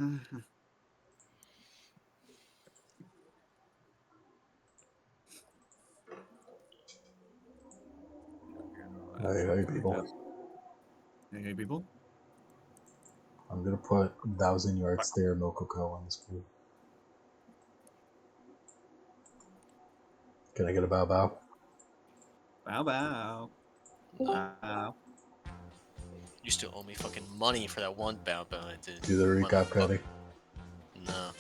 Hey people. Hey people. I'm gonna put 1,000 yards there, no cocoa on this food. Can I get a bow bow? Bow bow. Bow. You still owe me fucking money for that one bow bow I did. Do the recap, Cody. No.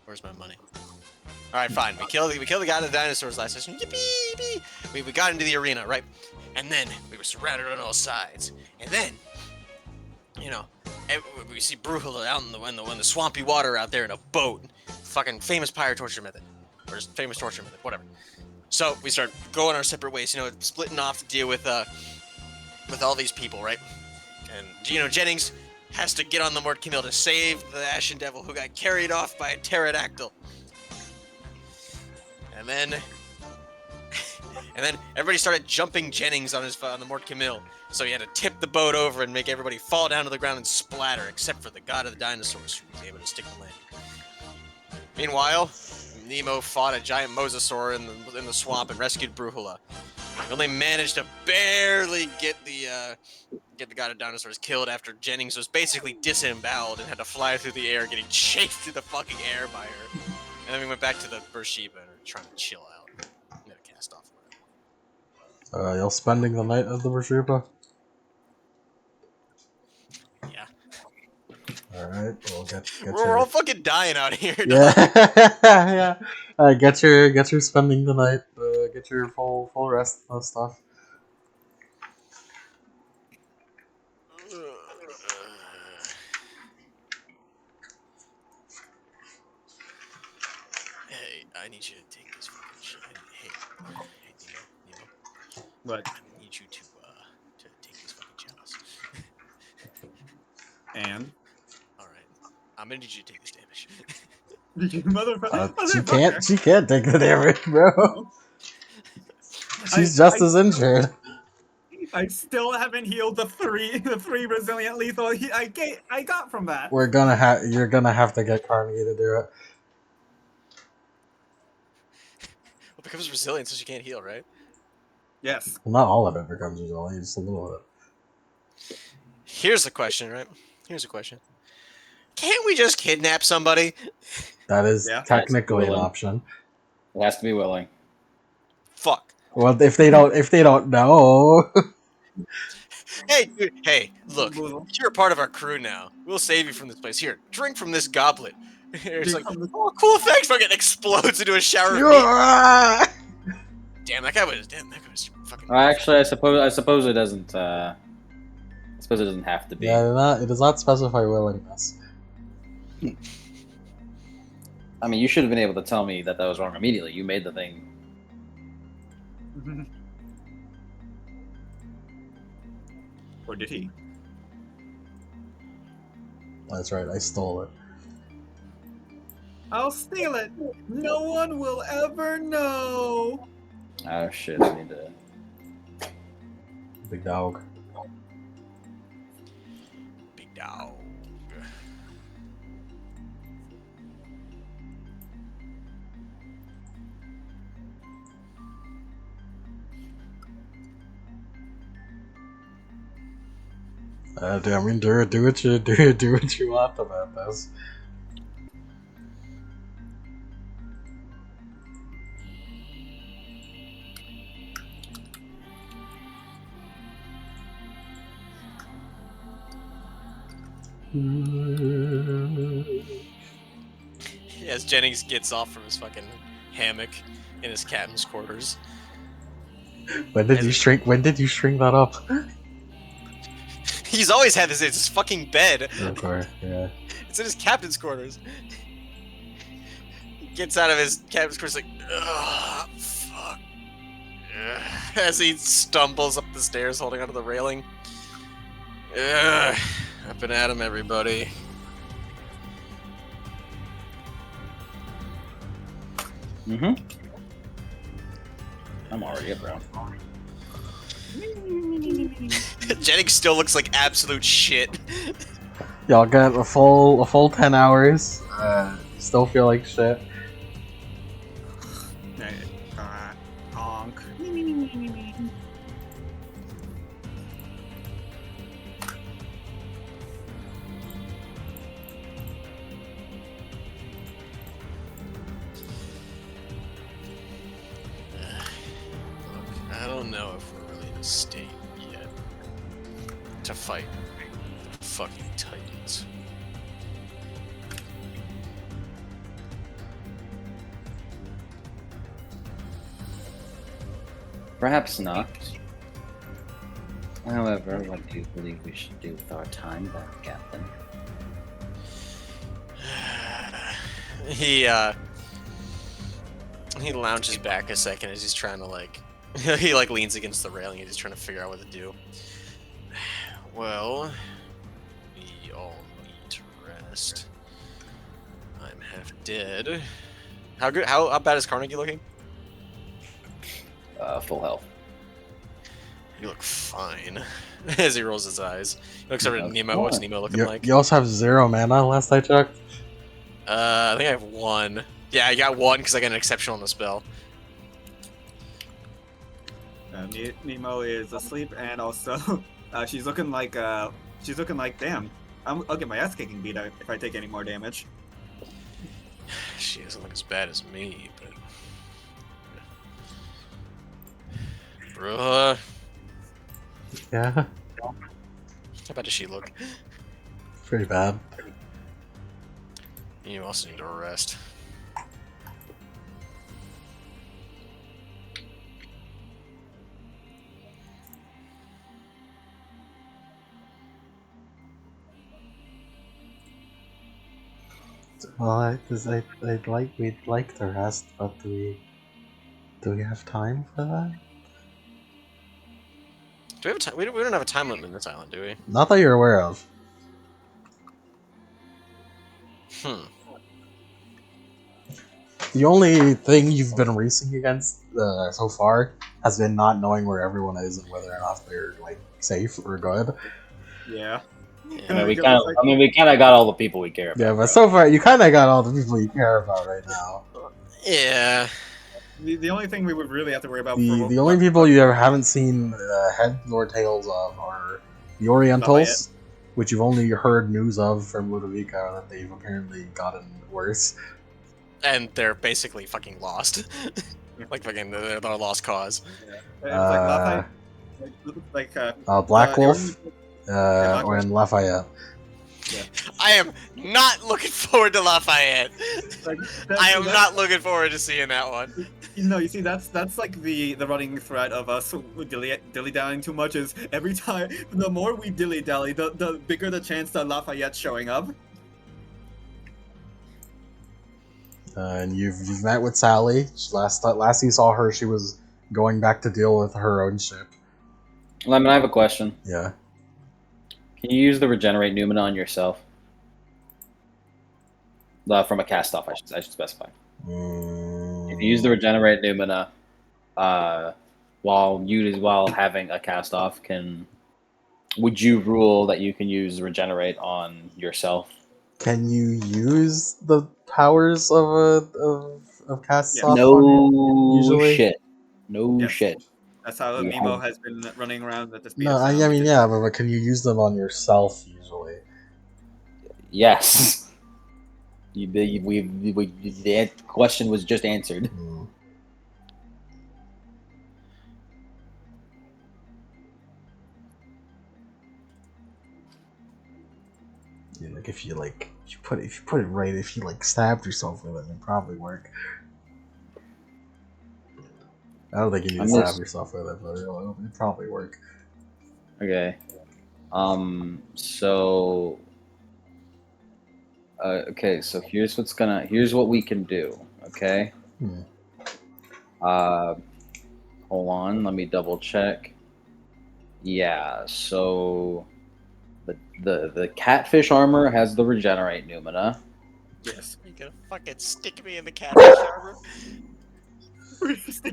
Where's my money? Alright, fine. We killed the guy in the dinosaurs last session. Yippee! We got into the arena, right? And then we were surrounded on all sides. And then, you know, we see Brujula out in the swampy water out there in a boat. Fucking famous pirate torture method. Or just famous torture method, whatever. So we start going our separate ways, you know, splitting off to deal with all these people, right? And, you know, Jennings has to get on the Mort Camille to save the Ashen Devil who got carried off by a pterodactyl. And then everybody started jumping Jennings on the Mort Camille. So he had to tip the boat over and make everybody fall down to the ground and splatter, except for the god of the dinosaurs who was able to stick the landing. Meanwhile, Nemo fought a giant mosasaur in the swamp and rescued Brujula. He only managed to barely get the god of dinosaurs killed after Jennings was basically disemboweled and had to fly through the air, getting chased through the fucking air by her. And then we went back to the bersheba and are trying to chill out. I'm gonna cast off. Y'all spending the night at the bersheba? Yeah. Alright, well We're all fucking dying out here. Yeah. Yeah. Get your spending the night. Get your full rest and stuff. Hey, I need you to take this fucking shit. Hey, Nemo. What? I need you to take this fucking chalice. And? Alright. I'm gonna need you to take this damage. You motherfucker. She can't take the damage, bro. She's just as injured. I still haven't healed the three resilient lethal I got from that. You're gonna have to get Carnegie to do it. Well, it becomes resilient so she can't heal, right? Yes. Well, not all of it becomes resilient, just a little of it. Here's the question, right? Can't we just kidnap somebody? That is technically an option. It has to be willing. Fuck. Well, if they don't know. Hey, dude, look, you're a part of our crew now. We'll save you from this place. Here, drink from this goblet. It's like, oh, cool, thanks. Fucking explodes into a shower of meat. Damn, that guy was fucking. Actually, I suppose it doesn't. I suppose it doesn't have to be. Yeah, it does not specify willingness. I mean, you should have been able to tell me that was wrong immediately. You made the thing. Or did he? That's right, I stole it. I'll steal it. No one will ever know. Oh shit! I need to. Big dog. Big dog. I mean, do what you want about this. As Jennings gets off from his fucking hammock in his captain's quarters. When did you shrink that up? He's always had this. It's his fucking bed. Okay, yeah. It's in his captain's quarters. He gets out of his captain's quarters like, ugh, fuck. Ugh. As he stumbles up the stairs holding onto the railing. Ugh. Up and at him, everybody. I'm already up, bro. Jennings still looks like absolute shit. Y'all get a full 10 hours. Still feel like shit. Honk. Look, I don't know if we're really in a state yet to fight the fucking Titans. Perhaps not. However, what do you believe we should do with our time then, Captain? He lounges back a second as he's trying to like he like leans against the railing and he's trying to figure out what to do. Well, we all need to rest. I'm half dead. How bad is Carnegie looking? Full health. You look fine. As he rolls his eyes. He looks over at Nemo. What's Nemo looking like? You also have 0 mana last I checked. I think I have 1. Yeah, I got 1 because I got an exception on the spell. Nemo is asleep, and also she's looking like damn. I'll get my ass kicking beat out if I take any more damage. She doesn't look as bad as me, but bruh. Yeah, How bad does she look? pretty bad. You also need to rest. Well, we'd like the rest, but do we have time for that? Do we have a time? We don't have a time limit in this island, do we? Not that you're aware of. The only thing you've been racing against so far has been not knowing where everyone is and whether or not they're like safe or good. Yeah. Yeah. We kind of got all the people we care about. Yeah, but so far you kind of got all the people you care about right now. Yeah. The only thing we would really have to worry about The only people you ever haven't seen head nor tails of are the Orientals, which you've only heard news of from Ludovica that they've apparently gotten worse. And they're basically fucking lost. Like fucking they're a lost cause. Black Wolf, and Lafayette. I am not looking forward to Lafayette. I am not looking forward to seeing that one. You see, that's like the running thread of us dilly-dallying too much is every time, the more we dilly-dally, the bigger the chance that Lafayette's showing up. And you've met with Sally. Last you saw her, she was going back to deal with her own ship. Lemon, I have a question. Yeah. Can you use the regenerate Numina on yourself? From a cast off, I should specify. If you use the regenerate Numina while having a cast off, would you rule that you can use regenerate on yourself? Can you use the powers of cast off? No usually? shit. No shit. That's how Nemo has been running around at the speed No, of I sound. mean, yeah, but can you use them on yourself usually? Yes. The question was just answered. Yeah, like if you put it right, if you stabbed yourself with it, it'd probably work. I don't think you need to stab yourself with it, but it'd probably work. Okay. So. Okay. So here's what we can do. Okay. Hold on. Let me double check. Yeah. So. The catfish armor has the regenerate Numina. Yes. Are you gonna fucking stick me in the catfish armor? It's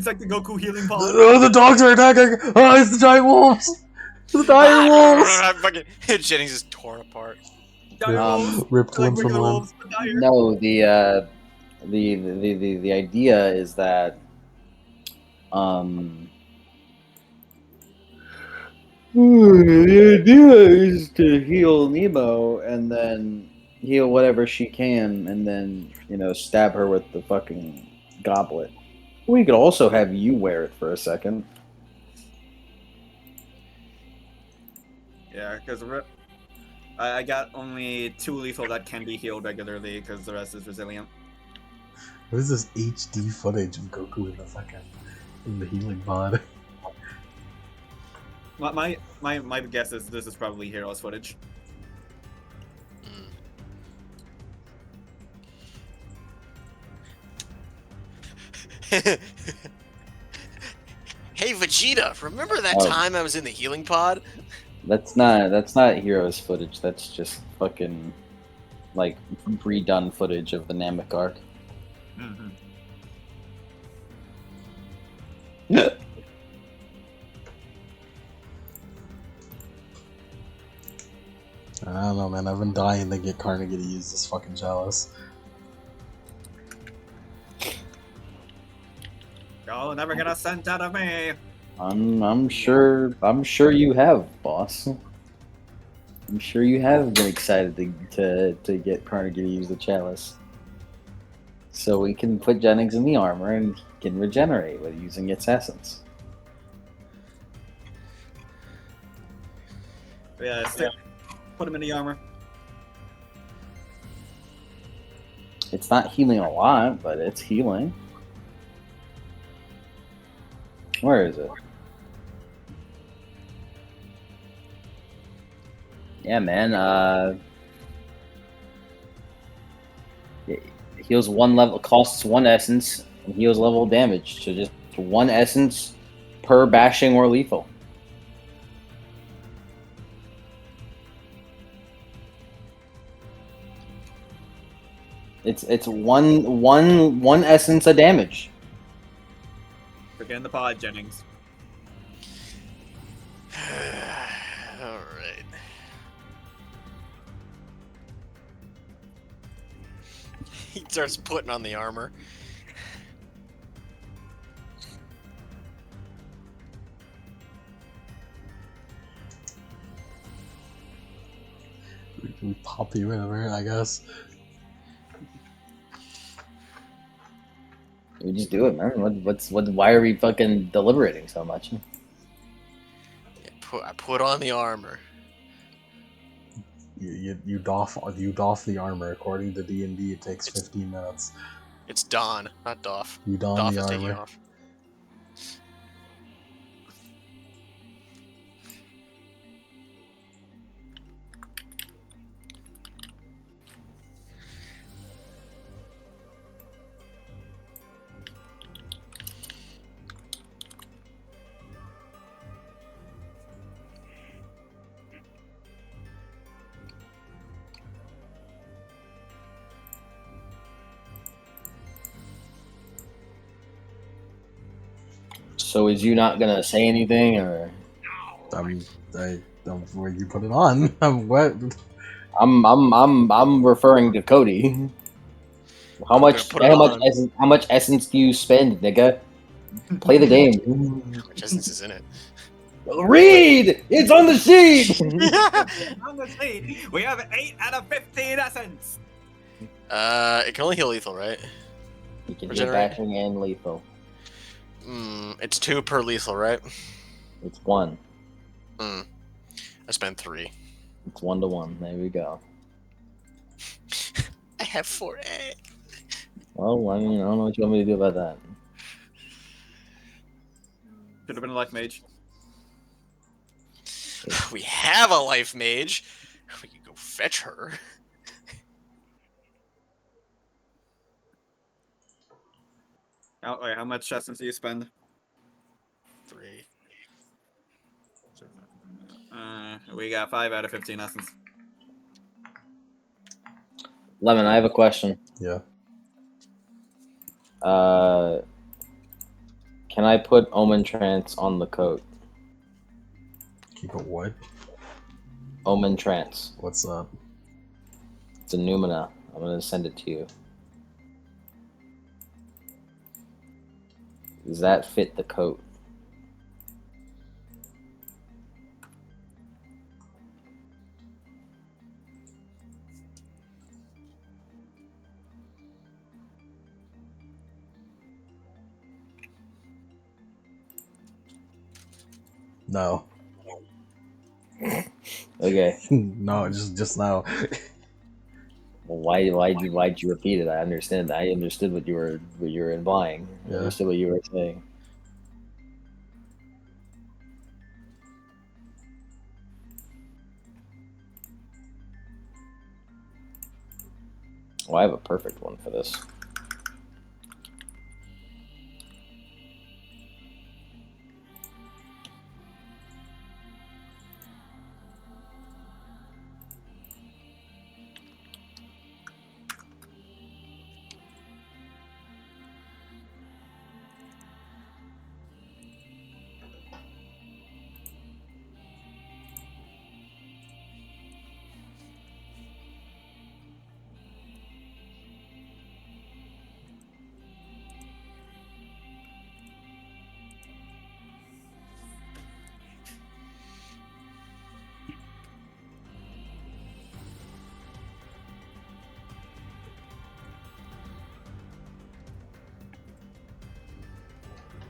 like the Goku healing pod. Oh, the dogs are attacking! Oh, it's the giant wolves! The dire wolves! I'm fucking Jennings is torn apart. Dire wolves. Ripped Like limb from regular limb. wolves, but dire. No, the idea is that the idea is to heal Nemo and then heal whatever she can and then, stab her with the fucking goblet. We could also have you wear it for a second. Yeah, because I got only 2 lethal that can be healed regularly because the rest is resilient. What is this HD footage of Goku in the healing pod? My guess is this is probably Heroes footage. Hey Vegeta, remember that Oh. time I was in the healing pod? That's not Heroes footage. That's just fucking like redone footage of the Namek arc. Mm-hmm. I don't know, man. I've been dying to get Carnegie to use this fucking chalice. Y'all never get a cent out of me. I'm sure you have, boss. I'm sure you have been excited to get Carnegie to use the chalice. So we can put Jennings in the armor and he can regenerate with using its essence. Yeah, put him in the armor. It's not healing a lot, but it's healing. Where is it? Yeah, man. It heals 1 level, costs 1 essence, and heals level damage. So just 1 essence per bashing or lethal. It's one essence of damage. Forget in the pod, Jennings. Alright. He starts putting on the armor. We pop you in there, I guess. We just do it, man. Why are we fucking deliberating so much? I put on the armor. You doff the armor. According to D&D, it takes 15 minutes. It's Don, not Doff. You don Doff the is taking armor. off. So is you not gonna say anything, or Where you put it on? What? I'm referring to Cody. How I'm much gonna put it on. how much essence do you spend, nigga? Play the game. How much essence is in it? Read! It's on the sheet! On the sheet, we have 8 out of 15 essence. It can only heal lethal, right? You can hit Regenerate. bashing and lethal. It's 2 per lethal, right? It's 1. I spent 3. It's 1 to 1. There we go. I have 4 eggs. Well, I mean, I don't know what you want me to do about that. Should have been a life mage. We have a life mage. We can go fetch her. Wait, how much essence do you spend? 3. We got 5 out of 15 essence. Lemon, I have a question. Yeah. Can I put Omen Trance on the coat? Keep it what? Omen Trance. What's up? It's a Numina. I'm gonna send it to you. Does that fit the coat? No. Okay. No, just now. Well, why'd you repeat it? I understand. I understood what you were implying. I Yeah. understood what you were saying. Well, I have a perfect one for this.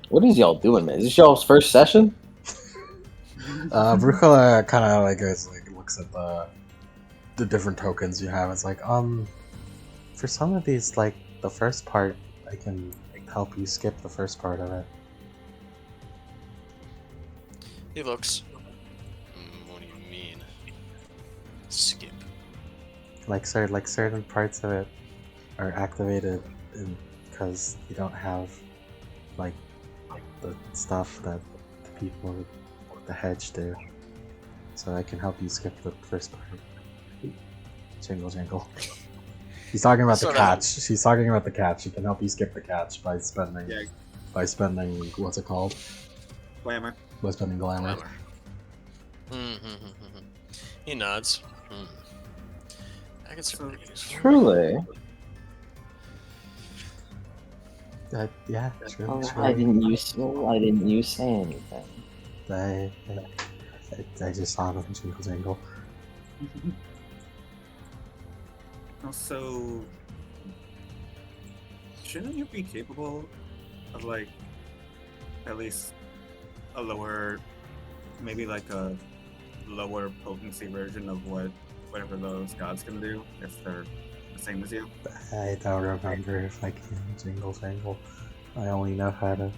What is y'all doing, man? Is this y'all's first session? Brooklyn kind of looks at the different tokens you have. It's like, for some of these, like the first part, I can help you skip the first part of it. He looks. What do you mean? Skip. Like certain parts of it are activated because you don't have like the stuff that the people with the hedge do. So I can help you skip the first part. Jingle jingle. She's talking about the catch. She's talking about the catch. She can help you skip the catch by spending what's it called? Glamour. By spending glamour. He nods. I can certainly use Truly. Yeah, true. Oh, True. why didn't you say anything? I just saw them jingle jingle. Also, shouldn't you be capable of like at least a lower, maybe like a lower potency version of whatever those gods can do if they're the same as you? I don't remember if I can jingle jangle. I only know how to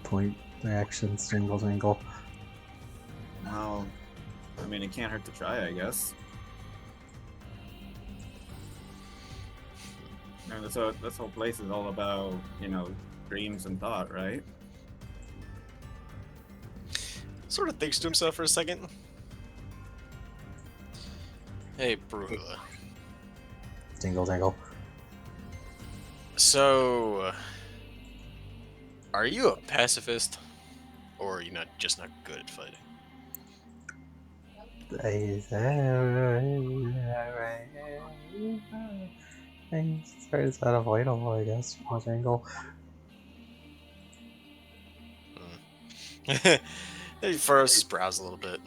point reactions jingle jangle. Well, I mean, it can't hurt to try, I guess. I mean, this whole place is all about, dreams and thought, right? Sort of thinks to himself for a second. Hey, Brula. Jingle jangle. So, are you a pacifist, or are you just not good at fighting? I it's unavoidable, I guess. Jingle jangle. He furrows his brows a little bit.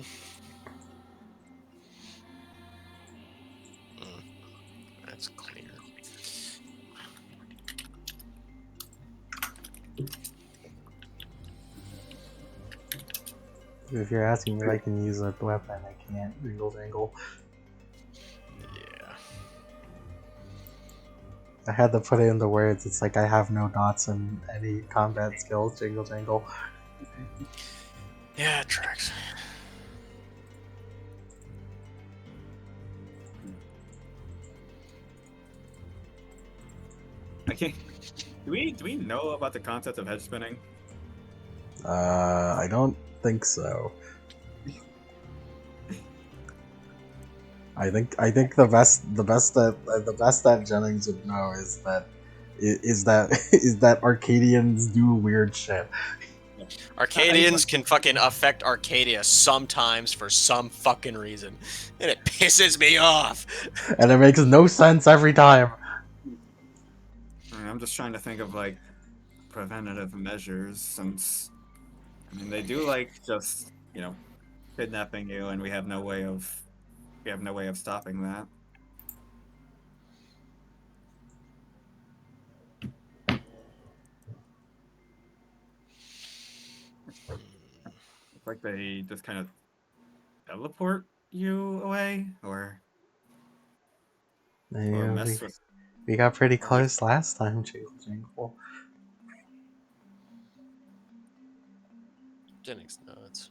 That's clear. If you're asking me if I can use a weapon, I can't. Jingle jangle. Yeah. I had to put it into words. It's like I have no dots in any combat skills. Jingle jangle. Yeah, it tracks. Okay. Do we know about the concept of hedge spinning? I don't think so. I think the best that Jennings would know is that Arcadians do weird shit. Arcadians can fucking affect Arcadia sometimes for some fucking reason. And it pisses me off. And it makes no sense every time. I mean, I'm just trying to think of like preventative measures, since I mean they do like just kidnapping you, and we have no way of stopping that. It's like they just kind of teleport you away, or Yeah, mess with. we got pretty Or mess. close last time, Jingle. Jennings nuts.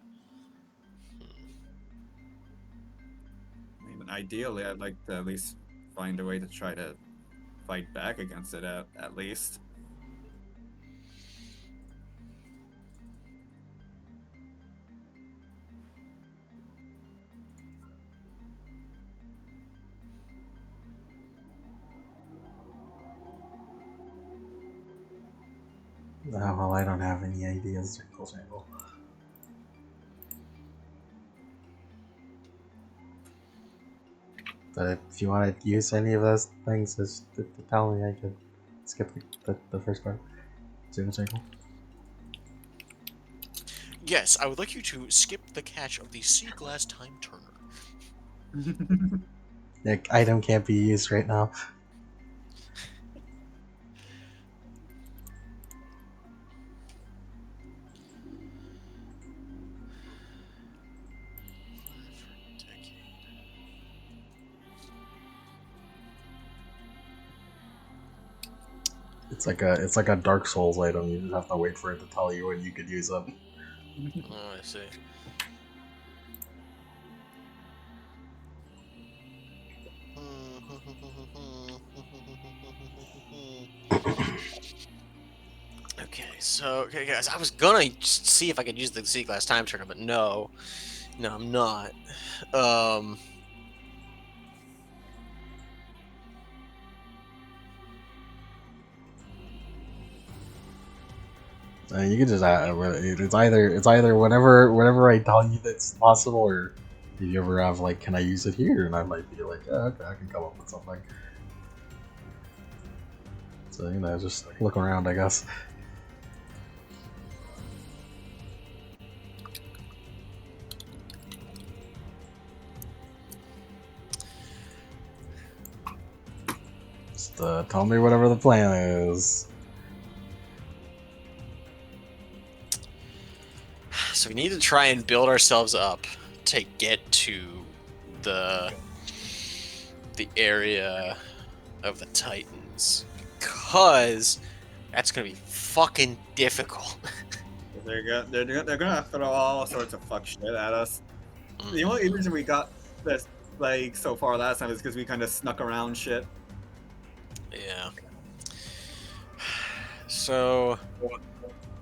I mean, ideally, I'd like to at least find a way to try to fight back against it at least. Oh, well, I don't have any ideas, Jingle. But if you want to use any of those things, just to tell me, I could skip the first part. Jingle. Yes, I would like you to skip the catch of the sea glass time turner. The item can't be used right now. It's like a Dark Souls item. You just have to wait for it to tell you when you could use it. Oh, I see. Okay, guys, I was gonna just see if I could use the sea glass time turner, but no, I'm not. You can just it's either whenever I tell you that's possible, or if you ever have like, can I use it here? And I might be like, yeah, okay, I can come up with something. So just look around, I guess. Just tell me whatever the plan is. So we need to try and build ourselves up to get to the area of the Titans, because that's gonna be fucking difficult. They're gonna throw all sorts of fuck shit at us. The only reason we got this like so far last time is because we kind of snuck around shit. Yeah. So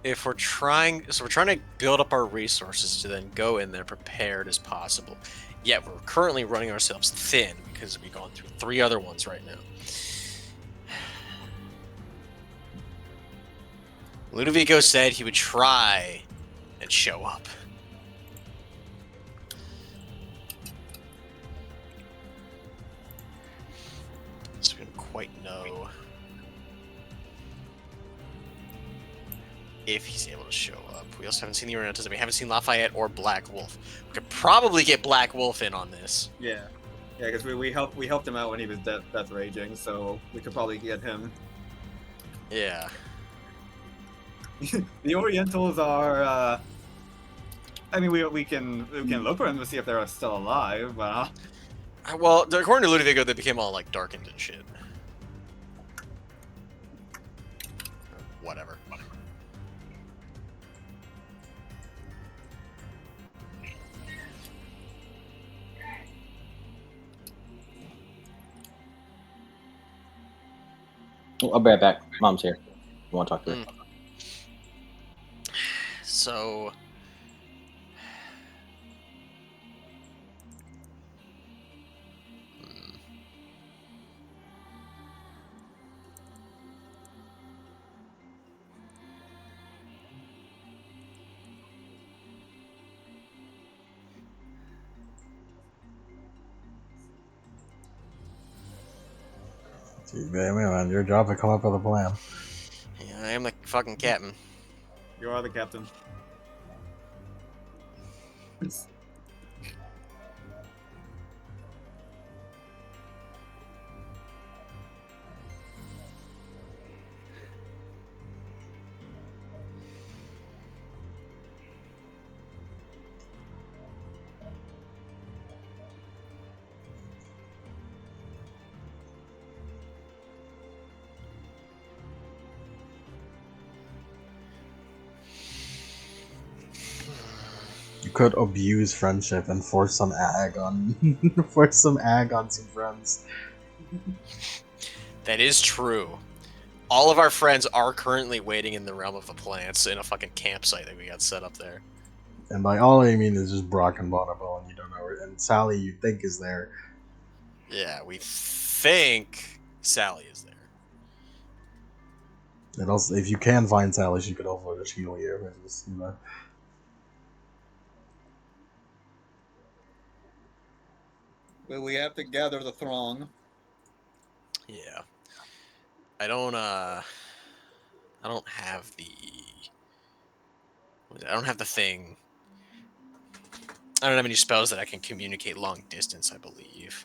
we're trying to build up our resources to then go in there prepared as possible. Yet we're currently running ourselves thin because we've gone through 3 other ones right now. Ludovico said he would try and show up. So we don't quite know if he's able to show up. We also haven't seen the Orientals, and we haven't seen Lafayette or Black Wolf. We could probably get Black Wolf in on this. Yeah, because we helped him out when he was death raging, so we could probably get him. Yeah. The Orientals are. I mean, we can look for them to see if they're still alive. Well, according to Ludovico, they became all like darkened and shit. Whatever. I'll be right back. Mom's here. You want to talk to her? So. Man, your job to come up with a plan. Yeah, I am the fucking captain. You are the captain. You could abuse friendship and force some ag on force some ag on some friends. That is true. All of our friends are currently waiting in the realm of the plants in a fucking campsite that we got set up there. And by all I mean is just Brock and Bonneville, and you don't know where. And Sally, you think is there. Yeah, we think Sally is there. And also, if you can find Sally, she could also just heal you. Just, you know. Well, we have to gather the throng. Yeah. I don't have the I don't have the thing. I don't have any spells that I can communicate long distance, I believe.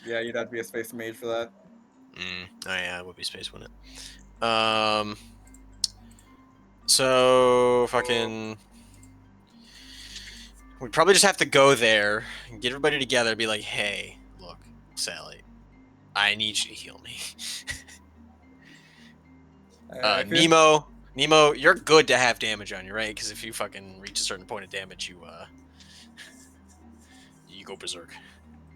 Yeah, you'd have to be a space mage for that. Oh yeah, it would be space, wouldn't it? So fucking we'd probably just have to go there and get everybody together and be like, hey, look, Sally, I need you to heal me. I feel- Nemo, you're good to have damage on you, right? Because if you fucking reach a certain point of damage, you go berserk.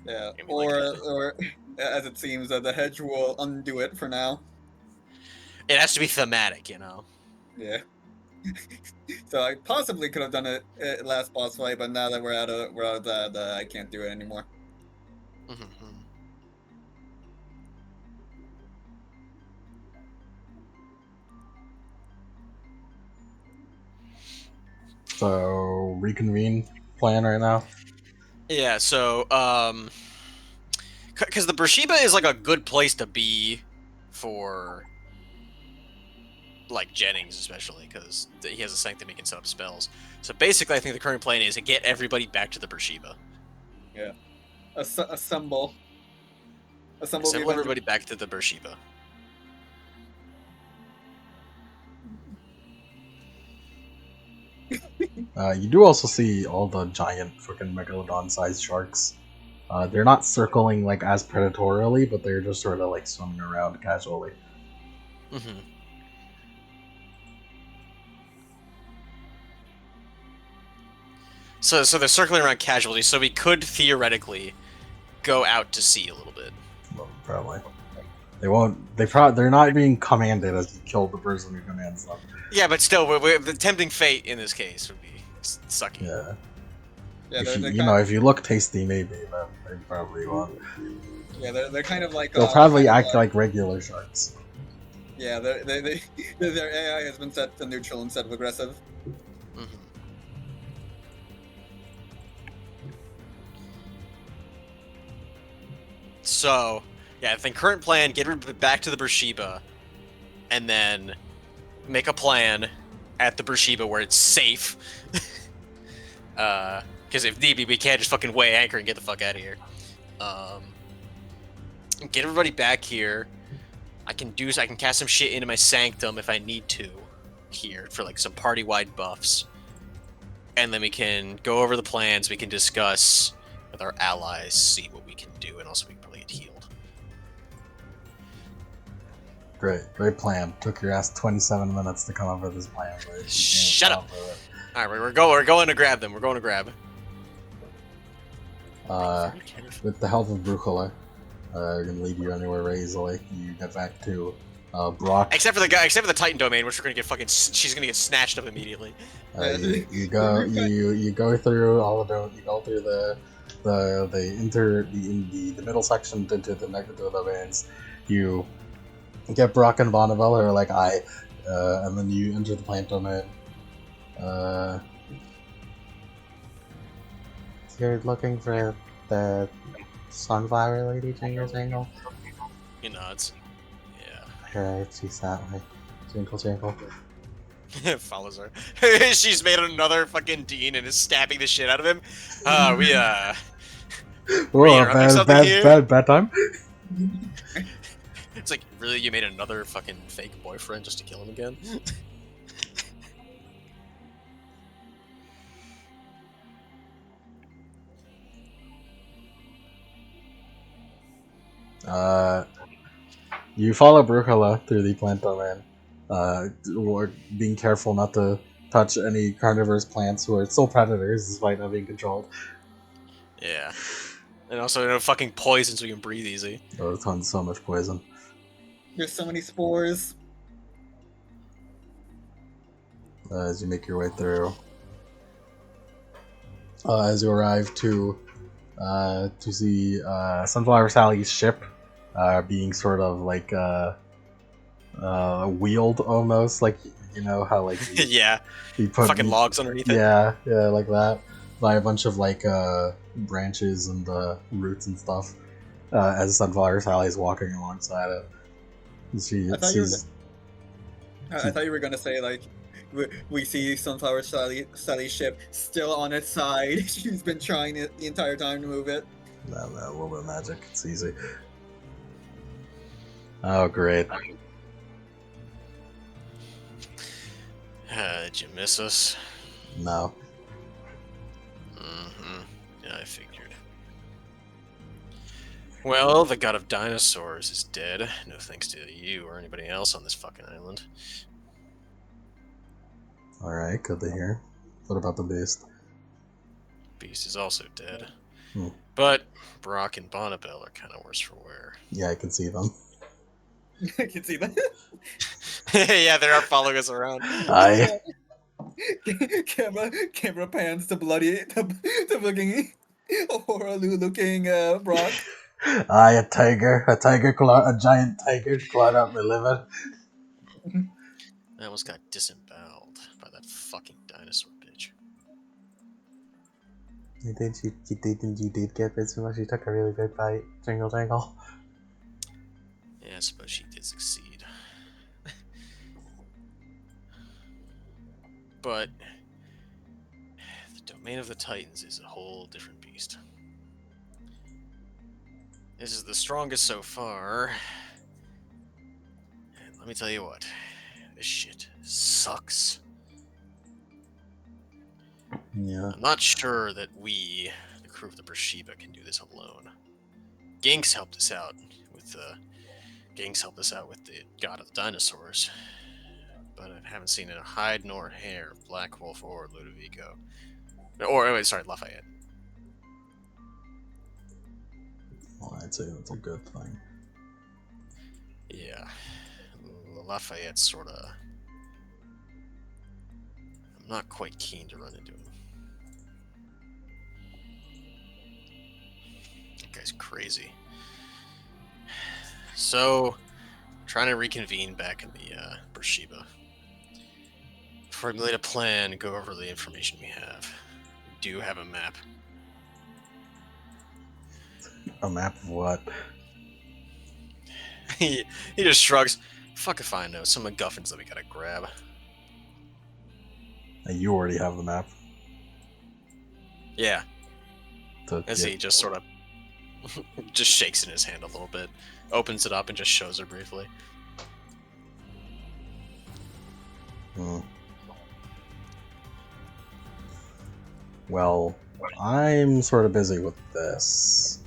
Yeah, And we like that. or as it seems, the hedge will undo it for now. It has to be thematic, you know. Yeah. So I possibly could have done it at last boss fight, but now that we're out of that, I can't do it anymore. Mm-hmm. So reconvene plan right now. Yeah, so because the bersheba is like a good place to be for like Jennings, especially because he has a sanctum he can set up spells. So basically, I think the current plan is to get everybody back to the bersheba. Yeah. Assemble Assemble everybody back to the bersheba. You do also see all the giant freaking megalodon-sized sharks. They're not circling like as predatorily, but they're just sort of like swimming around casually. Mm-hmm. So they're circling around casually. So we could theoretically go out to sea a little bit. Well, probably. They won't. They're not being commanded as you kill the person who commands them. Yeah, but still, the tempting fate in this case would be sucky. Yeah. Yeah, If you look tasty, maybe, but they probably won't. Yeah, they're kind of like. They'll probably act like regular sharks. Yeah, their AI has been set to neutral instead of aggressive. Mm-hmm. So, yeah, I think current plan, get her back to the bersheba, and then make a plan at the bersheba where it's safe. Because if need be, we can't just fucking weigh anchor and get the fuck out of here. Get everybody back here. I can cast some shit into my sanctum if I need to here for like some party-wide buffs. And then we can go over the plans, we can discuss with our allies, see what we can do, and also we can probably get healed. Great plan. Took your ass 27 minutes to come up with this plan. But Shut up! Alright, we're going to grab them. We're going to grab. With the help of Brujula, we're gonna lead you anywhere very easily. You get back to Brock. Except for the Titan domain, which we're gonna get fucking. She's gonna get snatched up immediately. You go through all of the. You go through the middle section into the domains. You get Brock and Bonneville, who are like and then you enter the plant domain. You're looking for the sunflower lady, Jingle Jangle? He nods. here she's that way. Jinkle, jinkle. Follows her. She's made another fucking dean and is stabbing the shit out of him. We Whoa, interrupting something here? bad time. It's like, really, you made another fucking fake boyfriend just to kill him again? You follow Brujala through the plant domain, being careful not to touch any carnivorous plants who are still predators despite not being controlled. Yeah. And also, no fucking poison so we can breathe easy. Oh, tons, so much poison. There's so many spores. As you make your way through, as you arrive to see Sunflower Sally's ship being sort of like wheeled almost, like you know how like Yeah. you put Fucking logs underneath it. yeah like that by a bunch of like branches and roots and stuff as Sunflower Sally is walking alongside it. She I thought you were sees I thought you were gonna say like we see Sunflower Sally's ship still on its side. She's been trying it the entire time to move it. a little bit of magic. It's easy. Oh great. Did you miss us? No. Yeah, I figured. Well, the god of dinosaurs is dead. No thanks to you or anybody else on this fucking island. Alright, good to hear. What about the beast? Beast is also dead. Hmm. But Brock and Bonnabelle are kind of worse for wear. Yeah, I can see them. I can see that. Yeah, they are following us around. Aye. camera pans to fucking horrible looking Brock. Aye, a giant tiger clawed out my liver. I almost got disemboweled by that fucking dinosaur bitch. You did get bits from her. She took a really big bite. Jingle jangle. Yeah, I suppose she did succeed. But the domain of the Titans is a whole different beast. This is the strongest so far. And let me tell you what, this shit sucks. Yeah. I'm not sure that we, the crew of the Bersheba, can do this alone. Ginks helped us out with the god of the dinosaurs, but I haven't seen a hide nor hair of Black Wolf or Ludovico. Or wait, sorry, Lafayette. Well, I'd say that's a good thing. Yeah, Lafayette's sorta. I'm not quite keen to run into him. That guy's crazy. So, trying to reconvene back in the Bersheba. Formulate a plan, go over the information we have. We do have a map. A map of what? he just shrugs. Fuck if I know. Some MacGuffins that we gotta grab. You already have the map. Yeah. To As he just sort of just shakes in his hand a little bit, opens it up and just shows her briefly. Well, I'm sort of busy with this.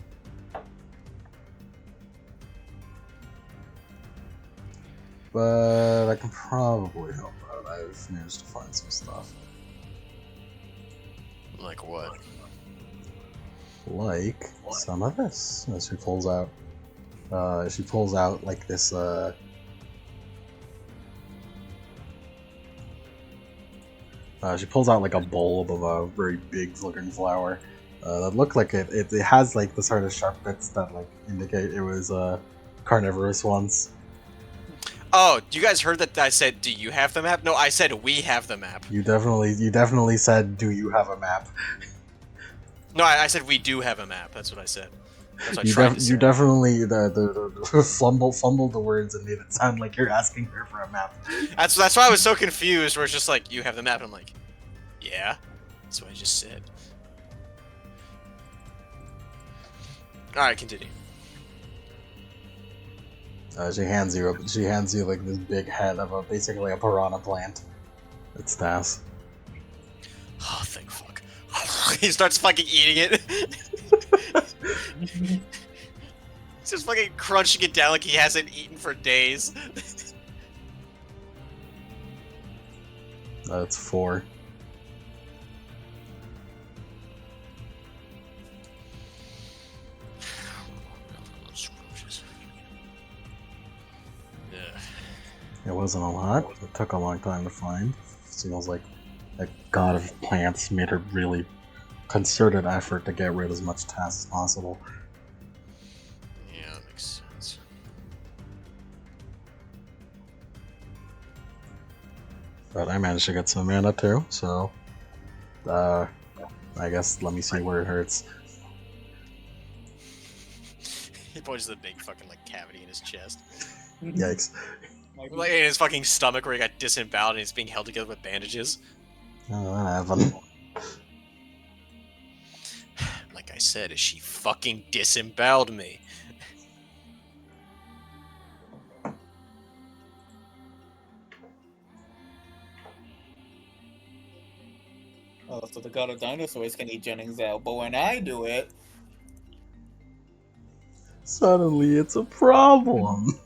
But I can probably help out. I've managed to find some stuff. Like what? Like some of this. As she pulls out like this she pulls out like a bulb of a very big looking flower that looked like it has like the sort of sharp bits that like indicate it was carnivorous once. Oh, you guys heard that I said, do you have the map? No, I said we have the map. You definitely said, do you have a map? No, I said we do have a map. That's what I said. That's what I tried to say. You definitely the fumbled the words and made it sound like you're asking her for a map. That's why I was so confused. Where it's just like, you have the map, and I'm like, yeah, that's what I just said. All right, continue. She hands you like this big head of basically a piranha plant. It's Stas. Oh, thank fuck. He starts fucking eating it. He's just fucking crunching it down like he hasn't eaten for days. That's 4. It wasn't a lot. It took a long time to find. Seems like a god of plants made a really concerted effort to get rid of as much tasks as possible. Yeah, that makes sense. But I managed to get some mana too, so I guess let me see where it hurts. He points to the big fucking like cavity in his chest. Yikes. Like in his fucking stomach where he got disemboweled and he's being held together with bandages. Oh, that happened. Like I said, she fucking disemboweled me. Oh, so the god of dinosaurs can eat Jennings out, but when I do it, Suddenly it's a problem.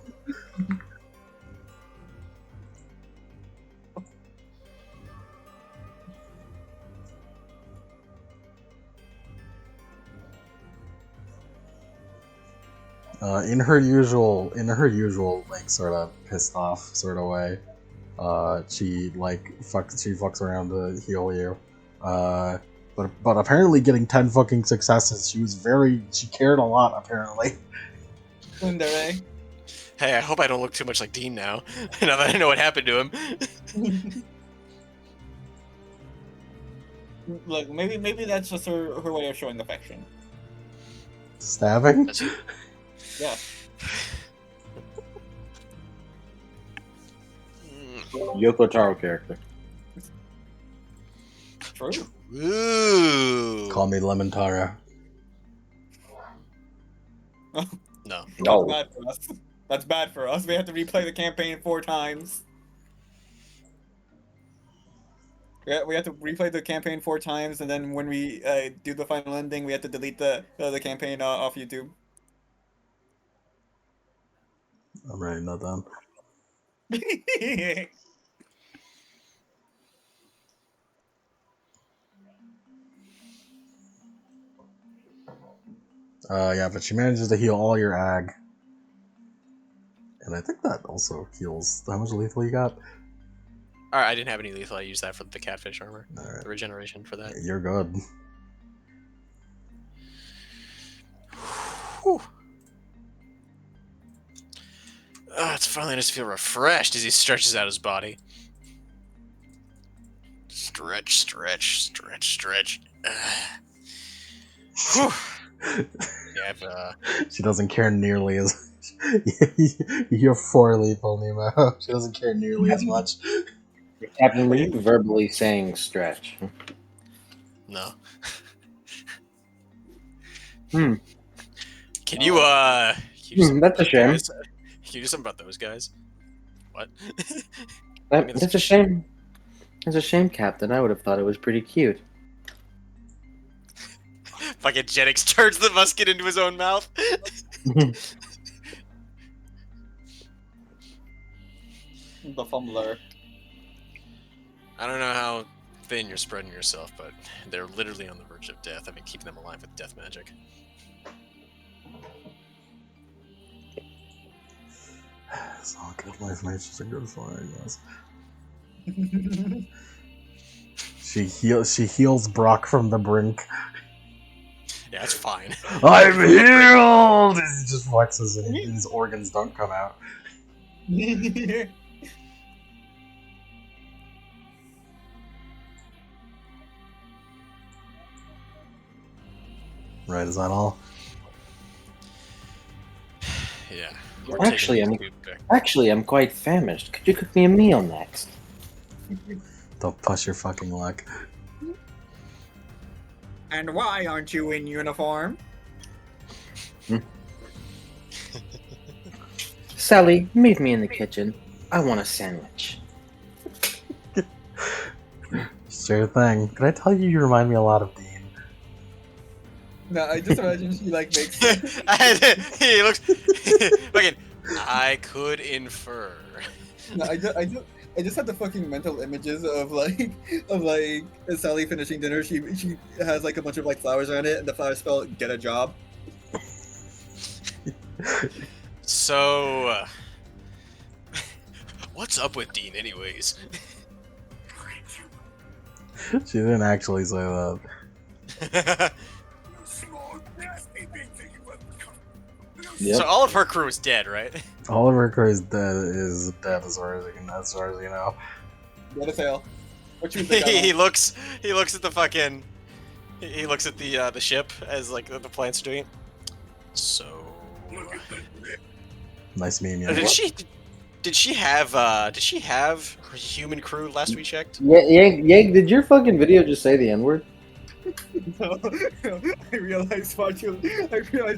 In her usual like sort of pissed off sort of way, she fucks around to heal you, but apparently getting 10 fucking successes, she cared a lot apparently. Tsundere. Hey, I hope I don't look too much like Dean now. Now that I know what happened to him. Look, maybe that's just her way of showing affection. Stabbing? Yeah. Yoko Taro character. True. Ooh. Call me Lemon Tara. No. No. That's bad for us. That's bad for us. We have to replay the campaign 4 times. Yeah, we have to replay the campaign 4 times, and then when we do the final ending, we have to delete the campaign off YouTube. I'm writing that down. Yeah, but she manages to heal all your ag. And I think that also heals how much lethal you got? Alright, I didn't have any lethal. I used that for the catfish armor. Alright. The regeneration for that. You're good. Whew. It's finally nice to feel refreshed as he stretches out his body. Stretch, stretch, stretch, stretch. Whew. Yeah, I've, She doesn't care nearly as you're 4 lethal, Nemo. She doesn't care nearly as much. Captain Lee verbally saying stretch. no. Hmm. Can you, do something That's a about shame. those guys? Can you do something about those guys? What? That's a shame. It's a shame, Captain. I would have thought it was pretty cute. Fucking Jennings turns the musket into his own mouth. The fumbler. I don't know how thin you're spreading yourself, but they're literally on the verge of death. I've been keeping them alive with death magic. It's all good. Life might just a good fun, I guess. She heals Brock from the brink. Yeah, it's fine. I'm healed! He just flexes and his organs don't come out. Right, is that all? Yeah. Actually, I'm quite famished. Could you cook me a meal next? Don't push your fucking luck. And why aren't you in uniform? Sally, meet me in the kitchen. I want a sandwich. Sure thing. Can I tell you, you remind me a lot of Dean? No, I just imagine she like makes. He looks. Fucking. I could infer. No, I just had the fucking mental images of like Sally finishing dinner. She has like a bunch of like flowers around it, and the flowers spell "get a job." So, what's up with Dean, anyways? She didn't actually say that. Yep. So all of her crew is dead, right? Oliver Crow is dead as far as you know. Get a tail. What you think? He looks at the fucking. He looks at the ship as like the plants are doing. So. Nice meme, yeah. Did she have her human crew last we checked? Yeah, did your fucking video just say the N-word? No, I realized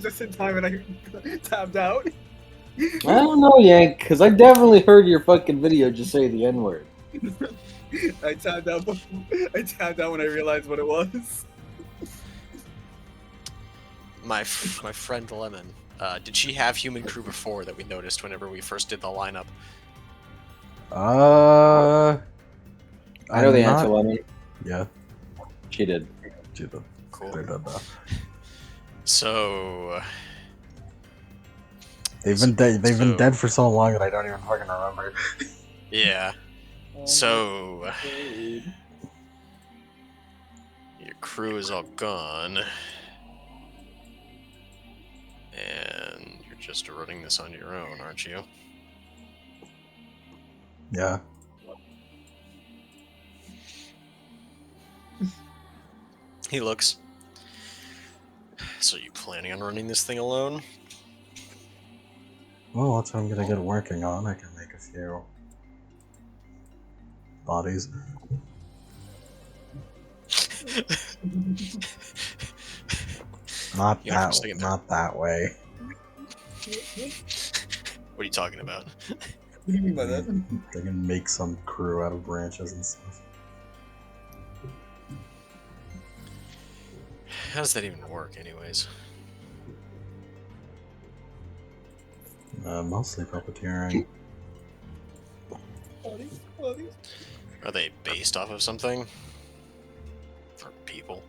just in time, and I tabbed out. I don't know, Yank, because I definitely heard your fucking video just say the N-word. I tabbed out. I tabbed out when I realized what it was. My friend Lemon. Did she have human crew before that we noticed whenever we first did the lineup? I know the answer, Lemon. Yeah, She did. she did. Cool. They did that. So They've been dead for so long that I don't even fucking remember. yeah. So your crew is all gone, and you're just running this on your own, aren't you? Yeah. He looks. So you planning on running this thing alone? Well, that's what I'm gonna get working on. I can make a few bodies. Not You know, for a that. second there. Not that way. What are you talking about? What do you mean by that? They can make some crew out of branches and stuff. How does that even work, anyways? Mostly puppeteering. Bodies. Are they based off of something? For people?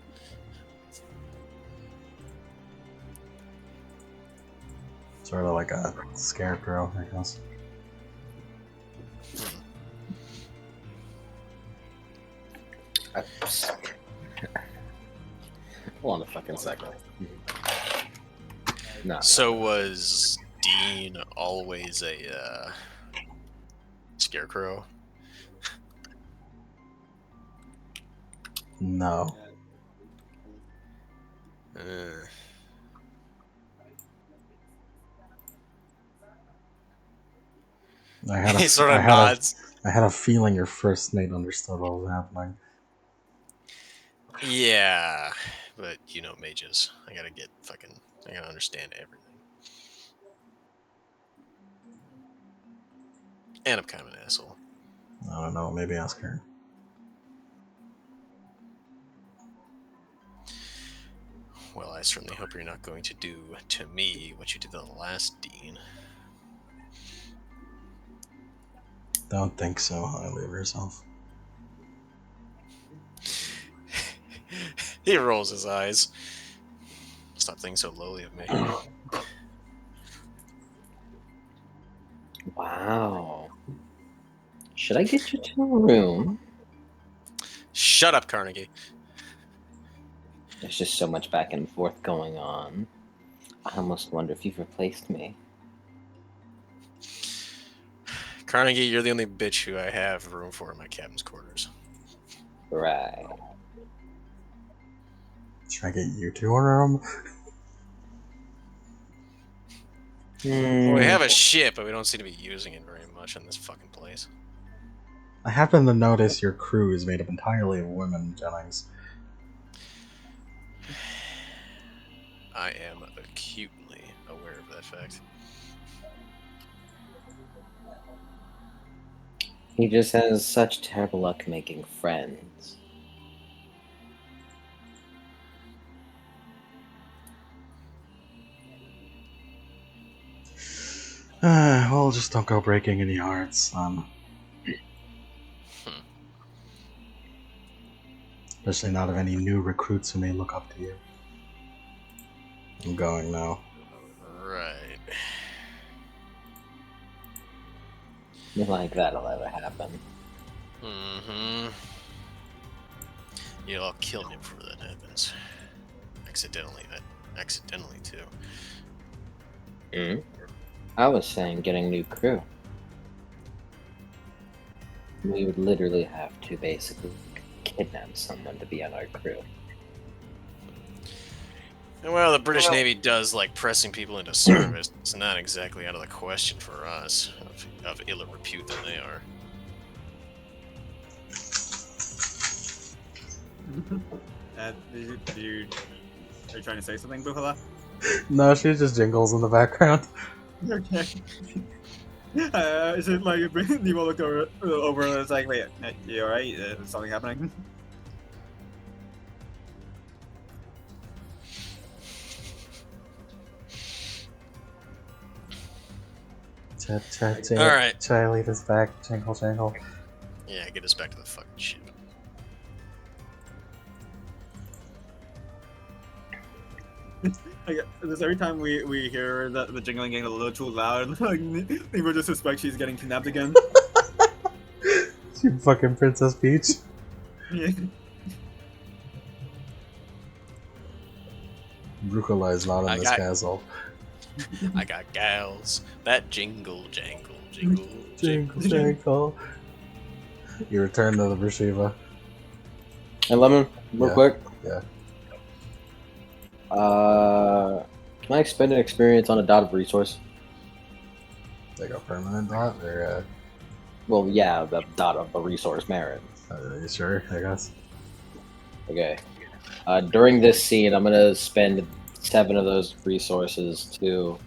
Sort of like a scarecrow, I guess. Hold on a fucking second. No. So was Dean always a scarecrow? No. I had He sort of I had nods. I had a feeling your first mate understood what was happening. Yeah, but you know mages. I gotta understand everything. And I'm kind of an asshole. I don't know. Maybe ask her. Well, I certainly hope you're not going to do to me what you did to the last Dean. Don't think so highly of yourself. He rolls his eyes. Stop thinking so lowly of me. Wow. Should I get you to a room? Shut up, Carnegie. There's just so much back and forth going on. I almost wonder if you've replaced me. Carnegie, you're the only bitch who I have room for in my captain's quarters. Right. Should I get you to a room? Well, we Hmm. have a ship, but we don't seem to be using it very much in this fucking place. I happen to notice your crew is made up entirely of women, Jennings. I am acutely aware of that fact. He just has such terrible luck making friends. Well, just don't go breaking any hearts. Especially not of any new recruits who may look up to you. I'm going now. Right. Like that'll ever happen. Mm-hmm. Yeah, I'll kill him before that happens. Accidentally, too. Hmm? I was saying getting new crew. We would literally have to basically kidnap someone to be on our crew. And well, the British Navy does like pressing people into service. It's not exactly out of the question for us, of iller repute than they are. Are you trying to say something, Buhala? No, she just jingles in the background. Okay. Is it like Nemo looked over and was like, "Wait, you alright? Is something happening?" All right. Try lead us back. Jingle, jangle. Yeah, get us back to the fucking ship. Like, just every time we hear the jingling getting a little too loud, like Nemo just suspects she's getting kidnapped again. You fucking Princess Peach. Yeah. Brucula is not in this castle. I got gals that jingle, jangle, jingle, Jingle, jangle. You return to the bersheba. Hey, Lemon, real Yeah. quick. Yeah. Can I expend an experience on a dot of resource? Like a permanent dot? Or, Well, yeah, the dot of a resource merit. you sure? I guess. Okay. During this scene, I'm gonna spend 7 of those resources to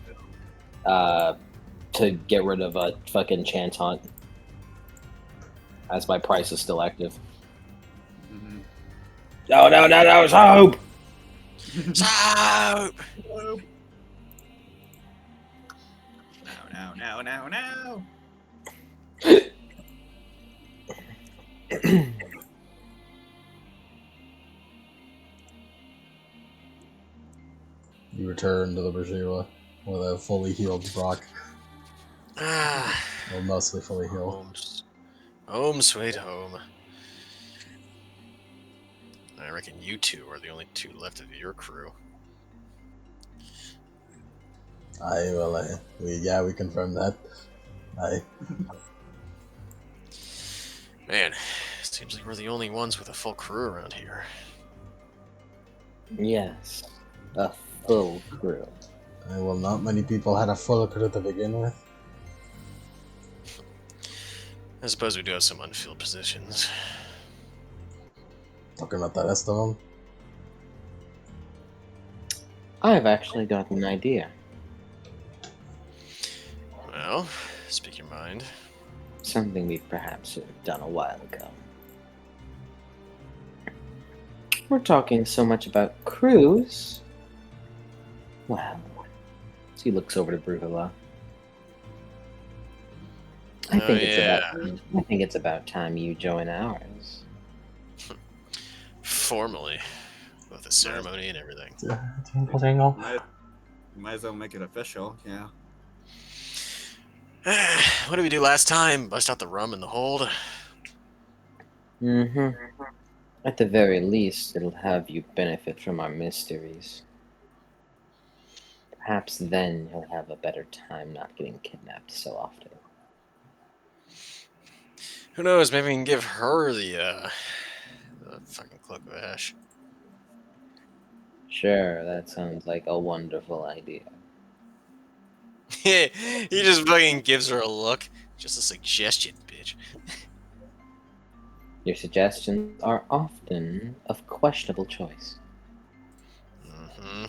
get rid of a fucking chance hunt, as my price is still active. Mhm. No, Soap! Soap! No. You return to the bersheba with a fully healed Brock. Ah, Well, mostly fully healed. home sweet home. I reckon you two are the only two left of your crew. We confirmed that. Man, seems like we're the only ones with a full crew around here. Yes, a full crew. Well, not many people had a full crew to begin with. I suppose we do have some unfilled positions. Talking about the rest of them. I've actually got an idea. Well, speak your mind. Something we perhaps should have done a while ago. We're talking so much about crews. Well, he looks over to Brugala. I think it's about time you join ours. Formally. With a ceremony and everything. Jingle, jangle. Might as well make it official, yeah. What did we do last time? Bust out the rum in the hold? Mm-hmm. At the very least, it'll have you benefit from our mysteries. Perhaps then you'll have a better time not getting kidnapped so often. Who knows? Maybe we can give her the fucking cloak of ash. Sure, that sounds like a wonderful idea. He just fucking gives her a look. Just a suggestion, bitch. Your suggestions are often of questionable choice. Mm-hmm.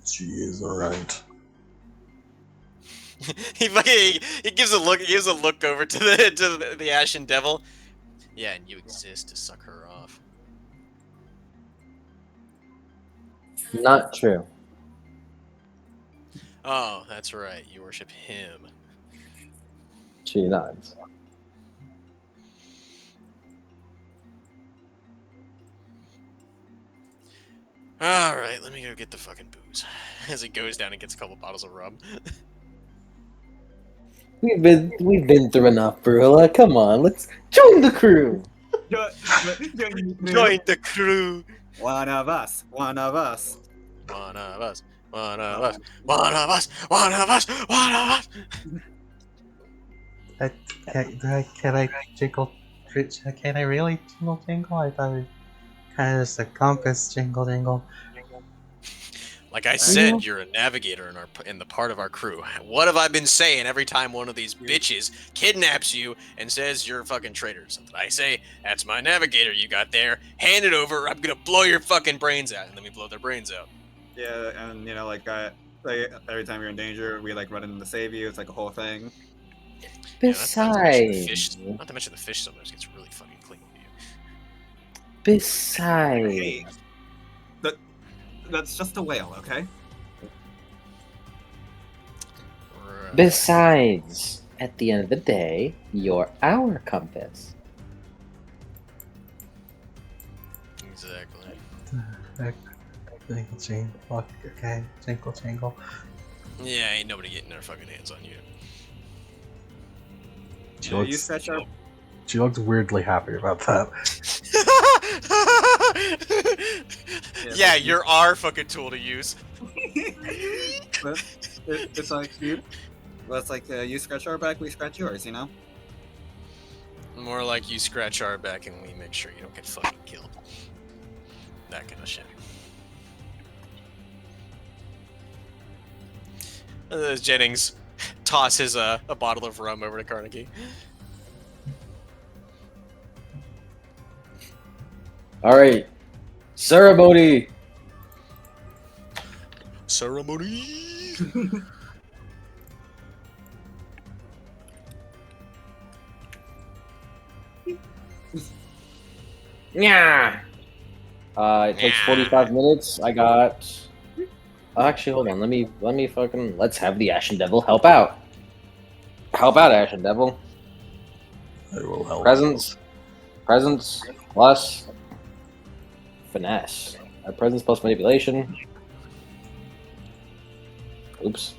She is right. He gives a look. He gives a look over to the Ashen Devil. Yeah, and you exist to suck her off. Not true. Oh, that's right. You worship him. She nods. All right, let me go get the fucking booze. As he goes down and gets a couple bottles of rum. We've been through enough, Brula. Come on, let's join the crew. Join the crew. One of us. One of us. One of us. One of us. One of us. One of us. One of us. Can I jingle? Can I really jingle jingle? I thought it kind of just a compass jingle jingle. Like I said, you're a navigator in the part of our crew. What have I been saying every time one of these bitches kidnaps you and says you're a fucking traitor or something? I say, that's my navigator you got there. Hand it over, or I'm gonna blow your fucking brains out. And then we blow their brains out. Yeah, and you know, like every time you're in danger, we like run in to save you. It's like a whole thing. Yeah, Besides, not to mention the fish sometimes gets really fucking clingy to you. besides, Hey, that's just a whale, okay? Right. besides, at the end of the day, you're our compass. Exactly. Jingle jingle. Okay, jingle jingle. Yeah, ain't nobody getting their fucking hands on you. She Yeah, you looks. stretch out. She looks weirdly happy about that. Yeah, you're our fucking tool to use. But it's like you. Well, it's like you scratch our back, we scratch yours. You know. More like you scratch our back and we make sure you don't get fucking killed. That kind of shit. Jennings tosses a bottle of rum over to Carnegie. All right, ceremony. Ceremony. Yeah. It takes 45 minutes. I got. Actually, hold on. Let me fucking. Let's have the Ashen Devil help out. Help out, Ashen Devil. I will help. Presence plus finesse. Presence plus manipulation. Oops.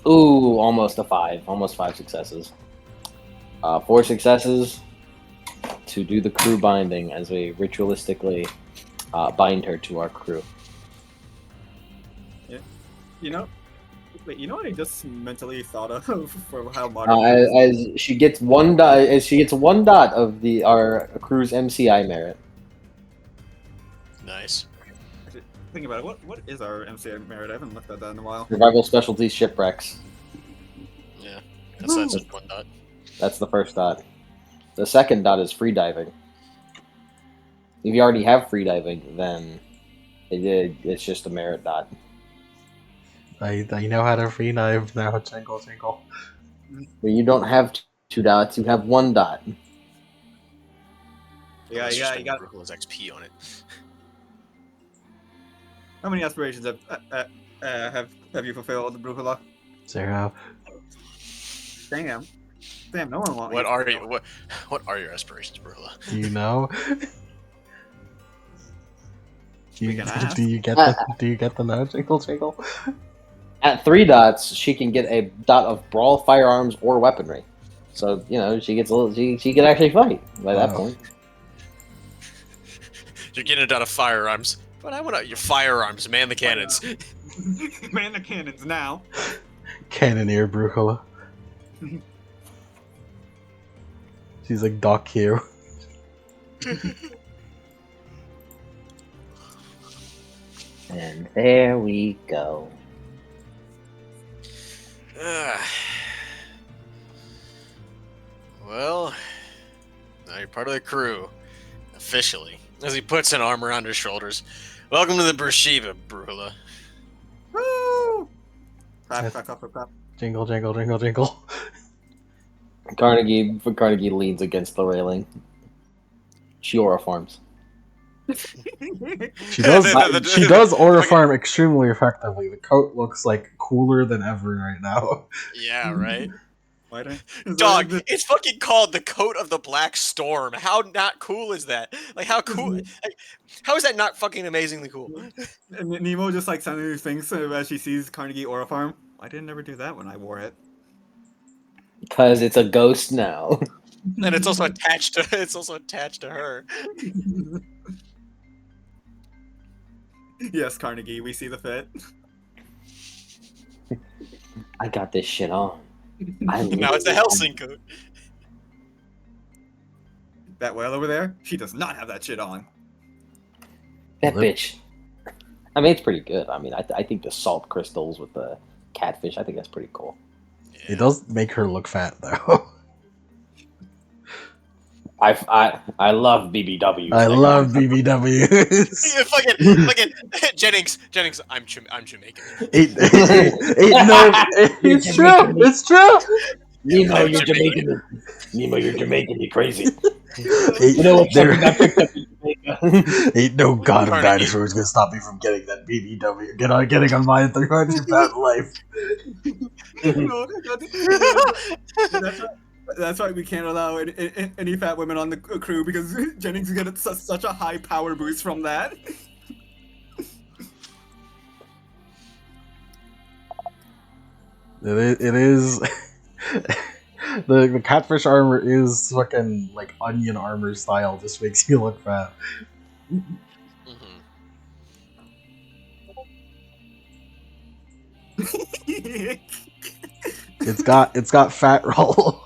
Ooh, almost a 5. Almost 5 successes. 4 successes to do the crew binding as we ritualistically bind her to our crew. You know. Wait, you know what I just mentally thought of for how modern. As she gets 1 dot, of our crew's MCI merit. Nice. Think about it. What is our MCA merit? I haven't looked at that in a while. Survival specialties shipwrecks. Yeah, that's just 1 dot. That's the first dot. The second dot is free diving. If you already have free diving, then it's just a merit dot. I know how to free dive now. Jingle jingle. But you don't have 2 dots. You have 1 dot. Yeah, you got. Brutala's XP on it. How many aspirations have you fulfilled, Brutala? 0. Damn, no one wants. What are your aspirations, Brula? Do you know? Do We can ask. you get the no jingle jingle? At 3 dots, she can get a dot of brawl, firearms, or weaponry. So she gets a little. She can actually fight by that point. You're getting a dot of firearms, but I want your firearms. Man the cannons. Man the cannons now. Cannoneer Brujula. She's like Doc Q. And there we go. Well, now you're part of the crew. Officially. As he puts an arm around her shoulders. Welcome to the bersheba, Brula. Woo! Clap, clap, clap, clap, clap. Jingle, jingle, jingle, jingle. Carnegie leans against the railing. She auriforms. She does. She does aura fucking- farm extremely effectively. The coat looks like cooler than ever right now. Yeah, right? Why don't Dog, it's fucking called the Coat of the Black Storm. How not cool is that? Like, how cool? Like, how is that not fucking amazingly cool? And Nemo just like suddenly thinks as she sees Carnegie Aura Farm. I didn't ever do that when I wore it. Because it's a ghost now. And it's also attached to her. Yes, Carnegie, we see the fit. I got this shit on. Now it's a Helsing coat. That whale over there, she does not have that shit on. That bitch. I mean, it's pretty good. I mean, I think the salt crystals with the catfish, I think that's pretty cool. It does make her look fat though. I love BBW. I love BBWs. Yeah, fucking Jennings, I'm Jamaican. Ain't no, it's true. It's true. Nemo, you're Jamaican. Nemo, you're Jamaican. You crazy. Ain't, You know what? there- Something got picked up in Jamaica. ain't no god of Carnegie. dinosaurs gonna stop me from getting that BBW. Getting on my 300 pound life. No, that's why we can't allow any fat women on the crew because Jennings gets such a high power boost from that. It is. The catfish armor is fucking like onion armor style. Just makes you look fat. It's got fat roll.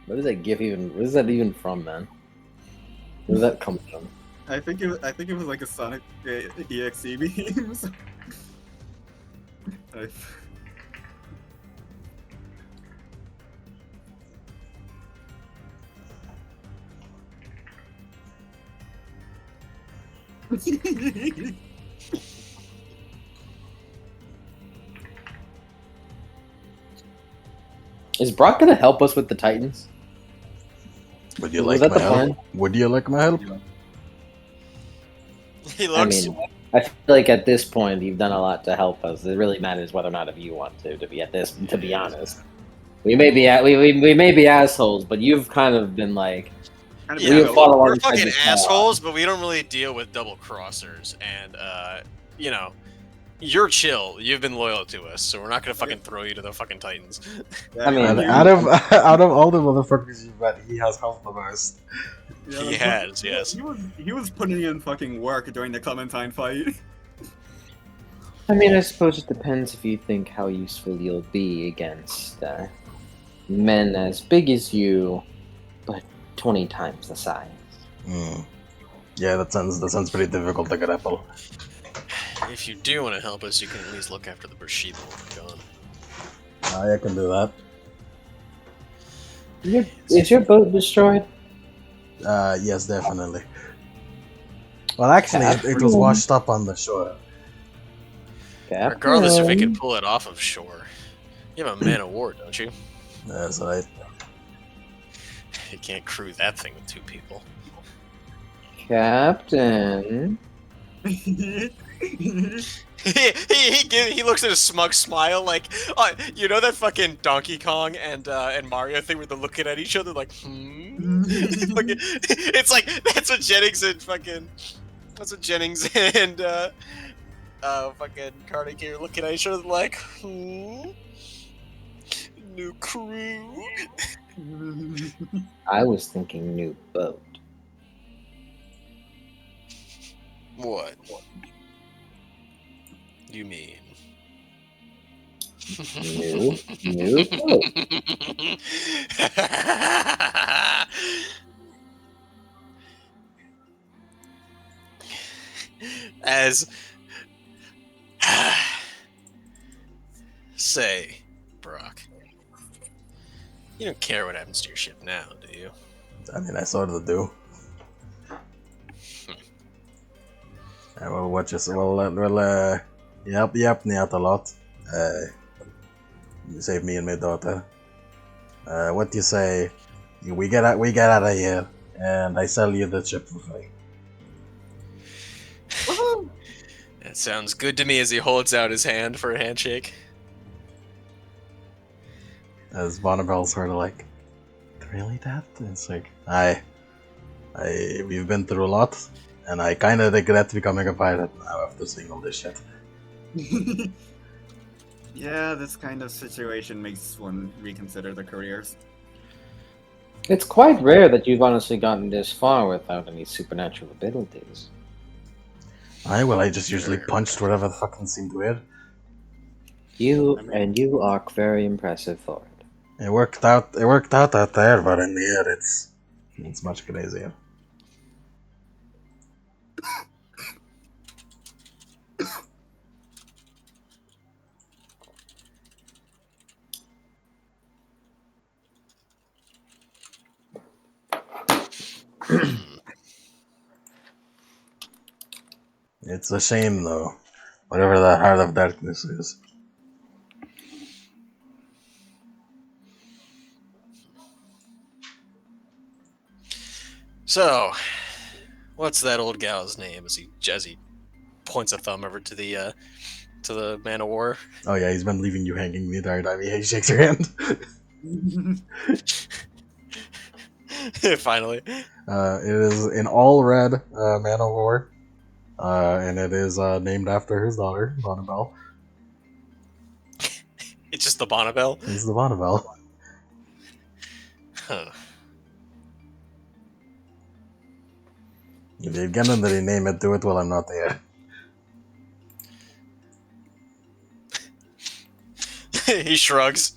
What is that gif even? What is that even from, man? Where does that come from? I think it was like a Sonic EXE beam. Is Brock gonna help us with the Titans? Would you Was like that my the help? plan? Would you like my help? He I looks. mean, I feel like at this point you've done a lot to help us. It really matters whether or not if you want to be at this. To be honest, we may be we may be assholes, but you've kind of been like, Yeah, we follow we're our fucking Titans now. assholes, but we don't really deal with double crossers. And you know, you're chill. You've been loyal to us, so we're not gonna fucking throw you to the fucking Titans. I mean, Out of all the motherfuckers you've met, he has helped the most. He has, yes. He was putting in fucking work during the Clementine fight. I mean, I suppose it depends if you think how useful you'll be against men as big as you, but 20 times the size. Yeah, that sounds pretty difficult to grapple. If you do want to help us, you can at least look after the bersheba when we're gone. I can do that. Is your boat destroyed? Yes, definitely. Well, actually, it was washed up on the shore. Captain. Regardless if we can pull it off of shore. You have a man of war, don't you? That's right. You can't crew that thing with two people. Captain. He looks at a smug smile, like, you know that fucking Donkey Kong and Mario thing where they're looking at each other like, Fucking- it's like that's what Jennings and fucking Carnegie are looking at each other like, new crew. I was thinking new boat. What? You mean? New boat. As say, Brock, you don't care what happens to your ship now, do you? I mean, I sort of do. Well, what you say? Yep, ni a lot. You saved me and my daughter. What do you say? We get out of here, and I sell you the ship for free. That sounds good to me as he holds out his hand for a handshake. As Bonnabelle's sort of like, really, Dad? And it's like, we've been through a lot, and I kind of regret becoming a pirate now after seeing all this shit. Yeah, this kind of situation makes one reconsider their careers. It's quite rare that you've honestly gotten this far without any supernatural abilities. I just usually punched whatever the fucking seemed weird. You are very impressive for it. It worked out out there, but in the air it's much crazier. It's a shame though. Whatever that heart of darkness is. So, what's that old gal's name? As he points a thumb over to the man of war. Oh yeah, he's been leaving you hanging the entire time. He shakes your hand. Finally. It is an all red man of war, and it is named after his daughter, Bonnabelle. It's just the Bonnabelle. It's the Bonnabelle. Huh. You did get under the name it. Do it while I'm not there. He shrugs.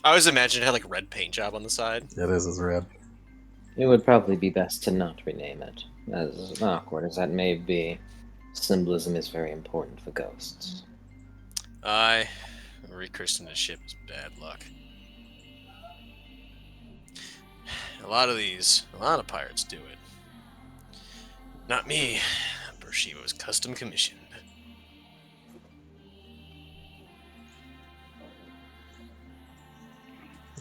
I always imagined it had like a red paint job on the side. It is. It's red. It would probably be best to not rename it. As awkward as that may be, symbolism is very important for ghosts. Rechristening a ship is bad luck. A lot of pirates do it. Not me. Bersheba was custom commissioned.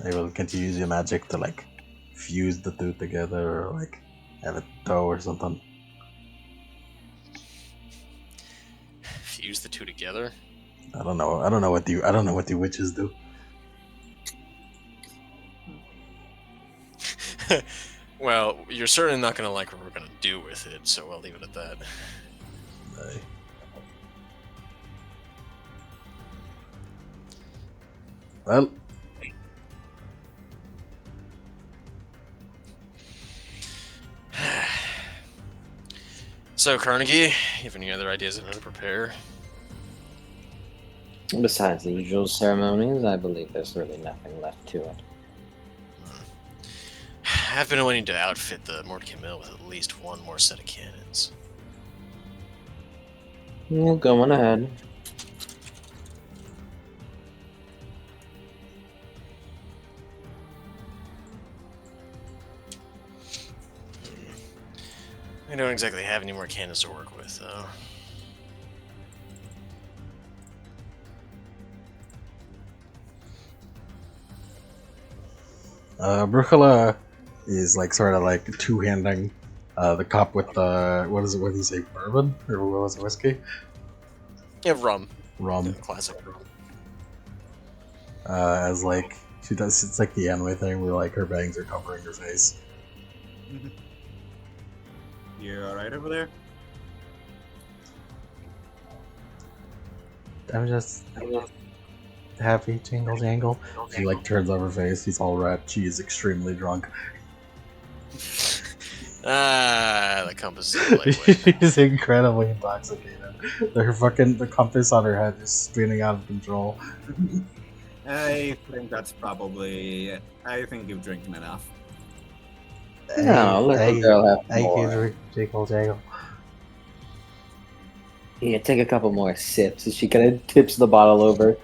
I will continue using magic to like fuse the two together, or like have a toe or something. Fuse the two together. I don't know what the witches do. Well, you're certainly not gonna like what we're gonna do with it, so I'll leave it at that. Aye. Well, So, Carnegie, you have any other ideas on how to prepare? Besides the usual ceremonies, I believe there's really nothing left to it. I've been wanting to outfit the Mordecai Mill with at least one more set of cannons. Well, go on ahead. I don't exactly have any more cannons to work with, though. Brujala is like sort of like two-handing the cup with the what do you say, bourbon or what was it, whiskey? Yeah, rum. Rum. Classic rum. As like she does, it's like the anime thing where like her bangs are covering her face. You alright over there? I'm just happy, jingle jangle. She like turns over her face. He's all red. She is extremely drunk. The compass is lightweight. She's incredibly intoxicated. The compass on her head is spinning out of control. I think that's probably. I think you've drinking enough. No, let the girl have Thank you, more. Jiggle Jaggle. Yeah, take a couple more sips. And she kind of tips the bottle over,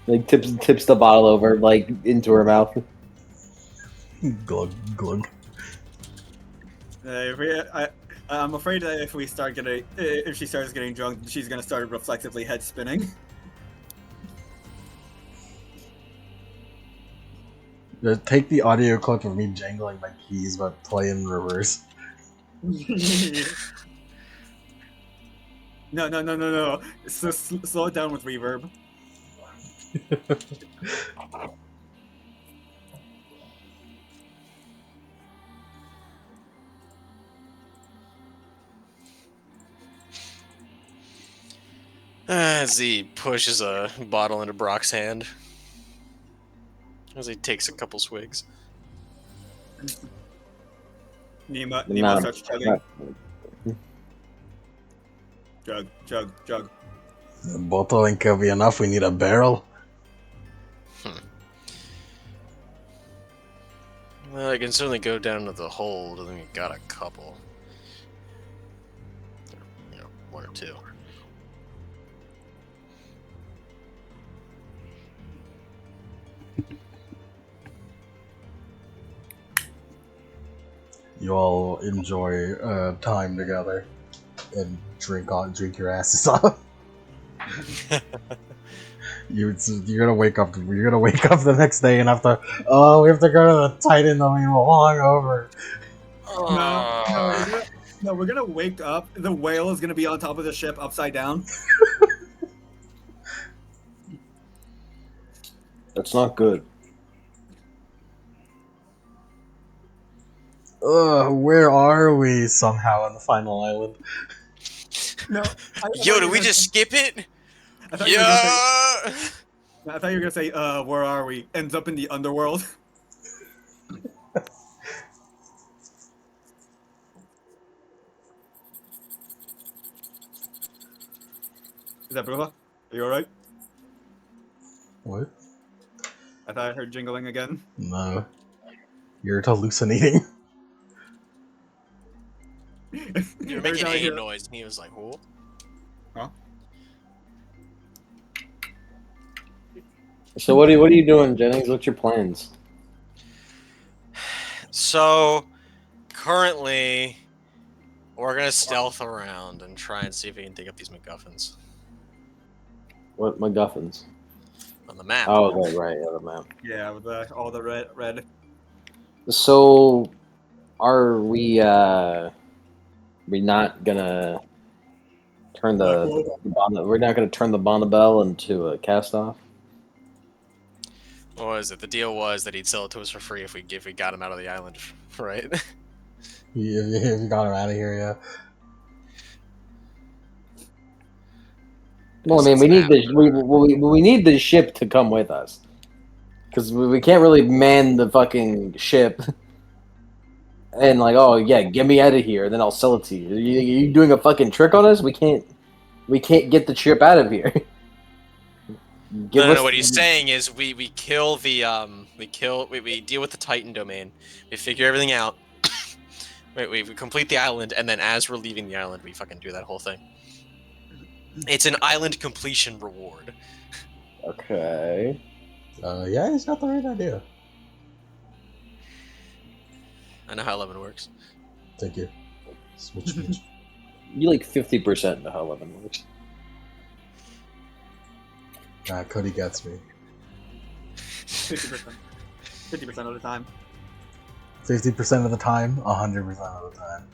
like tips the bottle over like into her mouth. Glug glug. I'm afraid that if she starts getting drunk, she's gonna start reflexively head spinning. Take the audio clip of me jangling my keys, but play in reverse. No. Slow it down with reverb. As he pushes a bottle into Brock's hand. As he takes a couple swigs. Nemo starts chugging. Chug. The bottle ain't gonna be enough. We need a barrel. Well, I can certainly go down to the hold. I think we got a couple. You know, one or two. You all enjoy time together and drink your asses off. You're gonna wake up. You're gonna wake up the next day and have to. Oh, we have to go to the Titan. And we were hungover. No, we're gonna wake up. The whale is gonna be on top of the ship, upside down. That's not good. Where are we? Somehow on the final island. No. Yo, did we just skip it? I thought you were gonna say, where are we? Ends up in the underworld. Is that Bruja? Are you alright? What? I thought I heard jingling again. No. You're hallucinating. You were making a noise, and he was like, "Whoa." Huh? So what are you doing, Jennings? What's your plans? So, currently, we're gonna stealth around and try and see if we can dig up these MacGuffins What MacGuffins? on the map. Oh, right, the map. Yeah, with all the red. So, are we not gonna turn we're not gonna turn the Bonnabelle into a cast off? What was it? The deal was that he'd sell it to us for free if we got him out of the island, right? You got him out of here, yeah. Well, I mean, we need the ship to come with us, because we can't really man the fucking ship. And like, oh yeah, get me out of here, and then I'll sell it to you. You doing a fucking trick on us? We can't get the ship out of here. No. What he's saying is we kill the we deal with the Titan domain. We figure everything out. we complete the island, and then as we're leaving the island, we fucking do that whole thing. It's an island completion reward. Okay. Yeah, he's got the right idea. I know how 11 works. Thank you. Switch. You like 50% know how 11 works. Nah, Cody gets me. 50%. 50% of the time. 50% of the time, 100% of the time.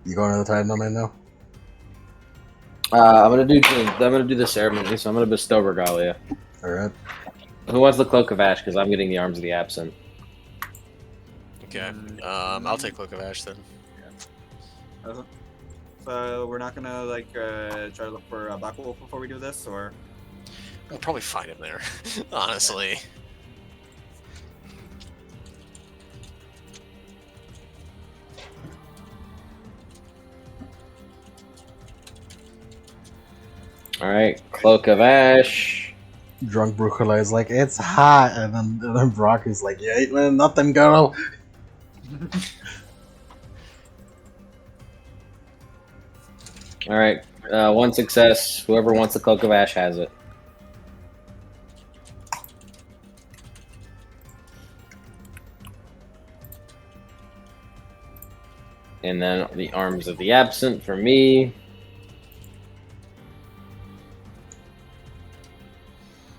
You going to the Titan domain now? I'm gonna do the ceremony, so I'm gonna bestow regalia. All right. Who wants the cloak of ash? Because I'm getting the arms of the absent. Okay. I'll take Cloak of Ash then. So we're not gonna like try to look for a Black Wolf before we do this, or We'll probably find him there, honestly. All right, cloak of ash. drunk Brooklyn is like, it's hot, and then Brock is like, you ain't learning nothing, girl. All right, one success. Whoever wants the Cloak of Ash has it. And then the Arms of the Absent for me.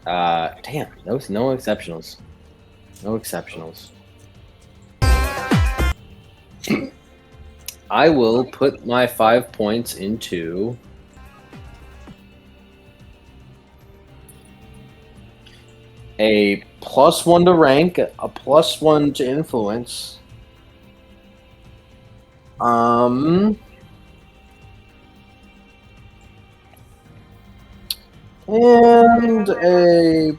Damn, no exceptionals. No exceptionals. I will put my 5 points into a +1 to rank, a +1 to influence. And a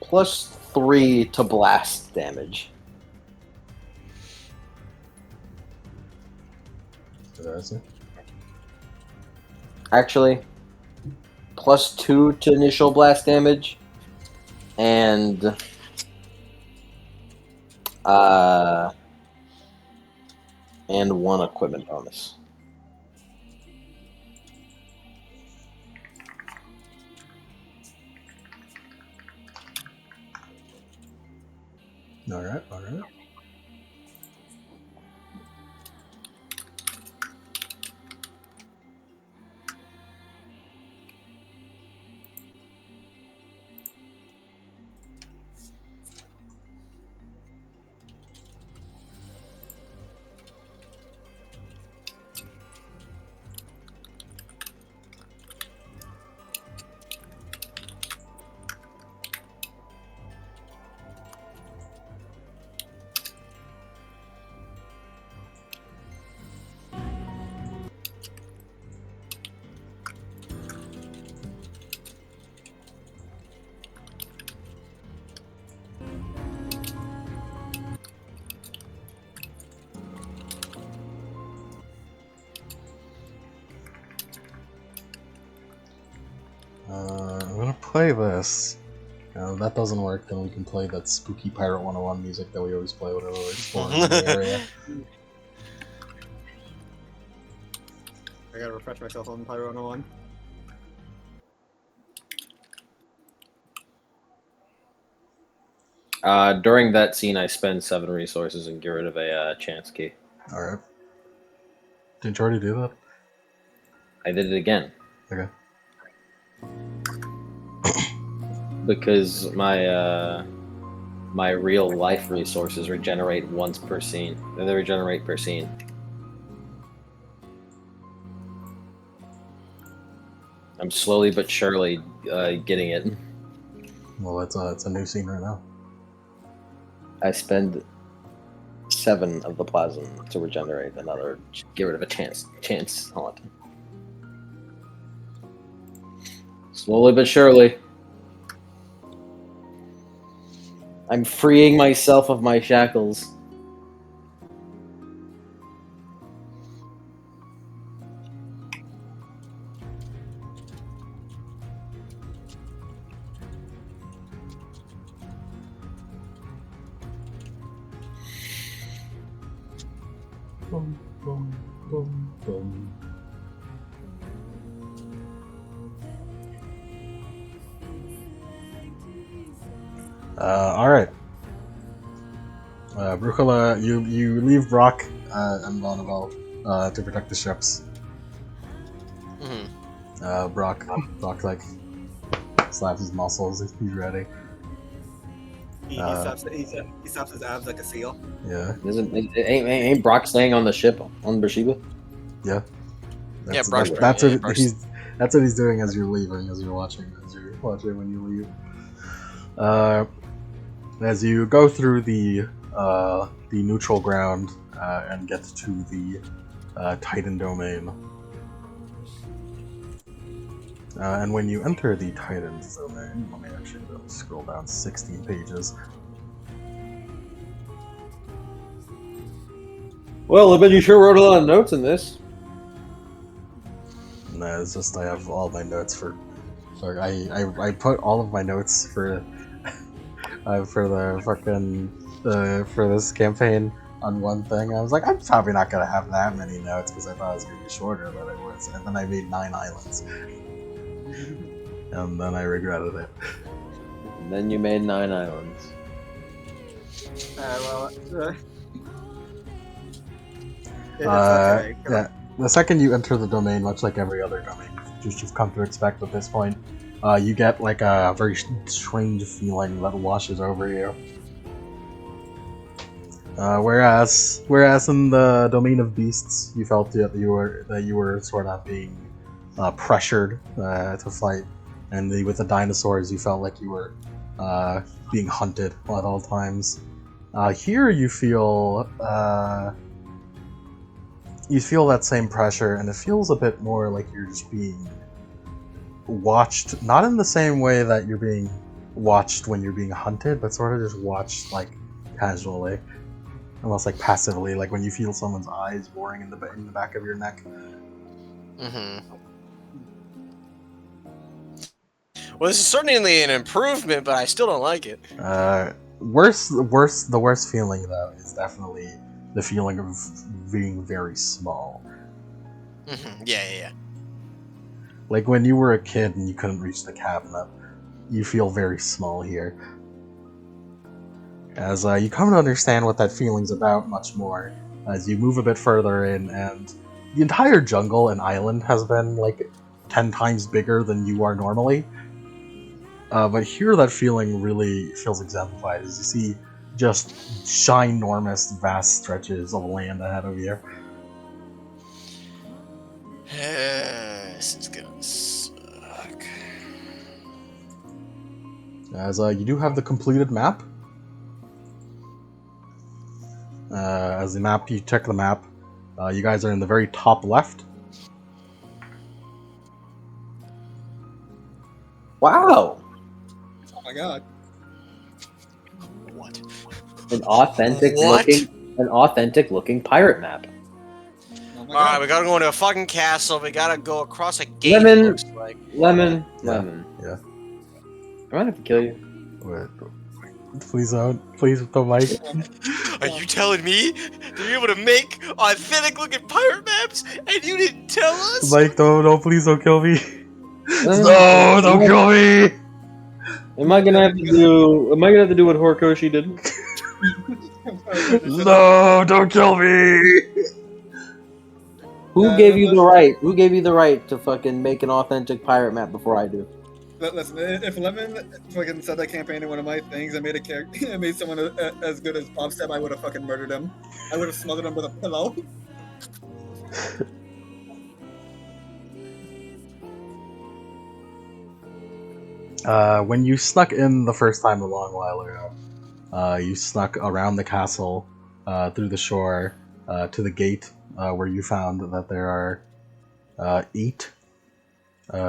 +3 to blast damage. Actually, +2 to initial blast damage, and and 1 equipment bonus. All right, all right. I'm gonna play this. If that doesn't work, then we can play that spooky Pirate 101 music that we always play whenever we're exploring the area. I gotta refresh myself on Pyro 101. During that scene, I spend 7 resources and get rid of a chance key. Alright. Didn't you already do that? I did it again. Okay. Because my my real life resources regenerate once per scene. They regenerate per scene. I'm slowly but surely getting it. Well, it's a new scene right now. I spend 7 of the plasm to regenerate another. Get rid of a chance haunt. Slowly but surely. I'm freeing myself of my shackles. Boom, boom, boom, boom. Alright. Brukala, you leave Brock and Vonneval to protect the ships. Mm-hmm. Brock like slaps his muscles. He's ready. He slaps his abs like a seal. Yeah. Ain't Brock staying on the ship on bersheba? Yeah. Yeah, Brock's That's yeah, what he's doing as you're leaving, as you're watching when you leave. As you go through the neutral ground and get to the Titan domain. And when you enter the Titan's domain, let me actually scroll down 16 pages. Well, I bet you sure wrote a lot of notes in this. No, it's just I have all my notes for I put all of my notes for for the fucking for this campaign on one thing. I was like, I'm probably not gonna have that many notes because I thought it was gonna be shorter than it was, and then I made 9 islands, and then I regretted it. And then you made 9 islands. Well, it's okay. Yeah. The second you enter the domain, much like every other domain you've come to expect at this point, you get like a very strange feeling that washes over you. Whereas in the domain of beasts, you felt that you were sort of being pressured to fight, and with the dinosaurs, you felt like you were being hunted at all times. Here, you feel that same pressure, and it feels a bit more like you're just being watched, not in the same way that you're being watched when you're being hunted, but sort of just watched like casually. Almost like passively, like when you feel someone's eyes boring in the back of your neck. Mm-hmm. Well, this is certainly an improvement, but I still don't like it. The worst feeling though is definitely the feeling of being very small. Mm-hmm. Yeah. Like when you were a kid and you couldn't reach the cabinet, you feel very small here. As you come to understand what that feeling's about much more, as you move a bit further in, and the entire jungle and island has been like 10 times bigger than you are normally. But here that feeling really feels exemplified as you see just ginormous, vast stretches of land ahead of you. This is gonna suck. As you do have the completed map. As the map, you check the map. You guys are in the very top left. Wow! Oh my god. What? An authentic What? looking pirate map. Oh my Alright, god. we gotta go into a fucking castle. We gotta go across a gate. Lemon. Looks like. Lemon. Yeah. Lemon. Yeah. I might have to kill you. Wait. Please don't. Please with the mic. Are you telling me that you're able to make authentic looking pirate maps and you didn't tell us? Mike, no, please don't kill me. Lemon, No, don't kill me. Am I gonna have to do what Horikoshi did? No, don't kill me. Who gave you the right? Who gave you the right to fucking make an authentic pirate map before I do? Listen, if Lemon fucking said that campaign in one of my things, I made a character, I made someone as good as Bob Step, I would have fucking murdered him. I would have smothered him with a pillow. When you snuck in the first time a long while ago, you snuck around the castle, through the shore, to the gate, where you found that there are 8,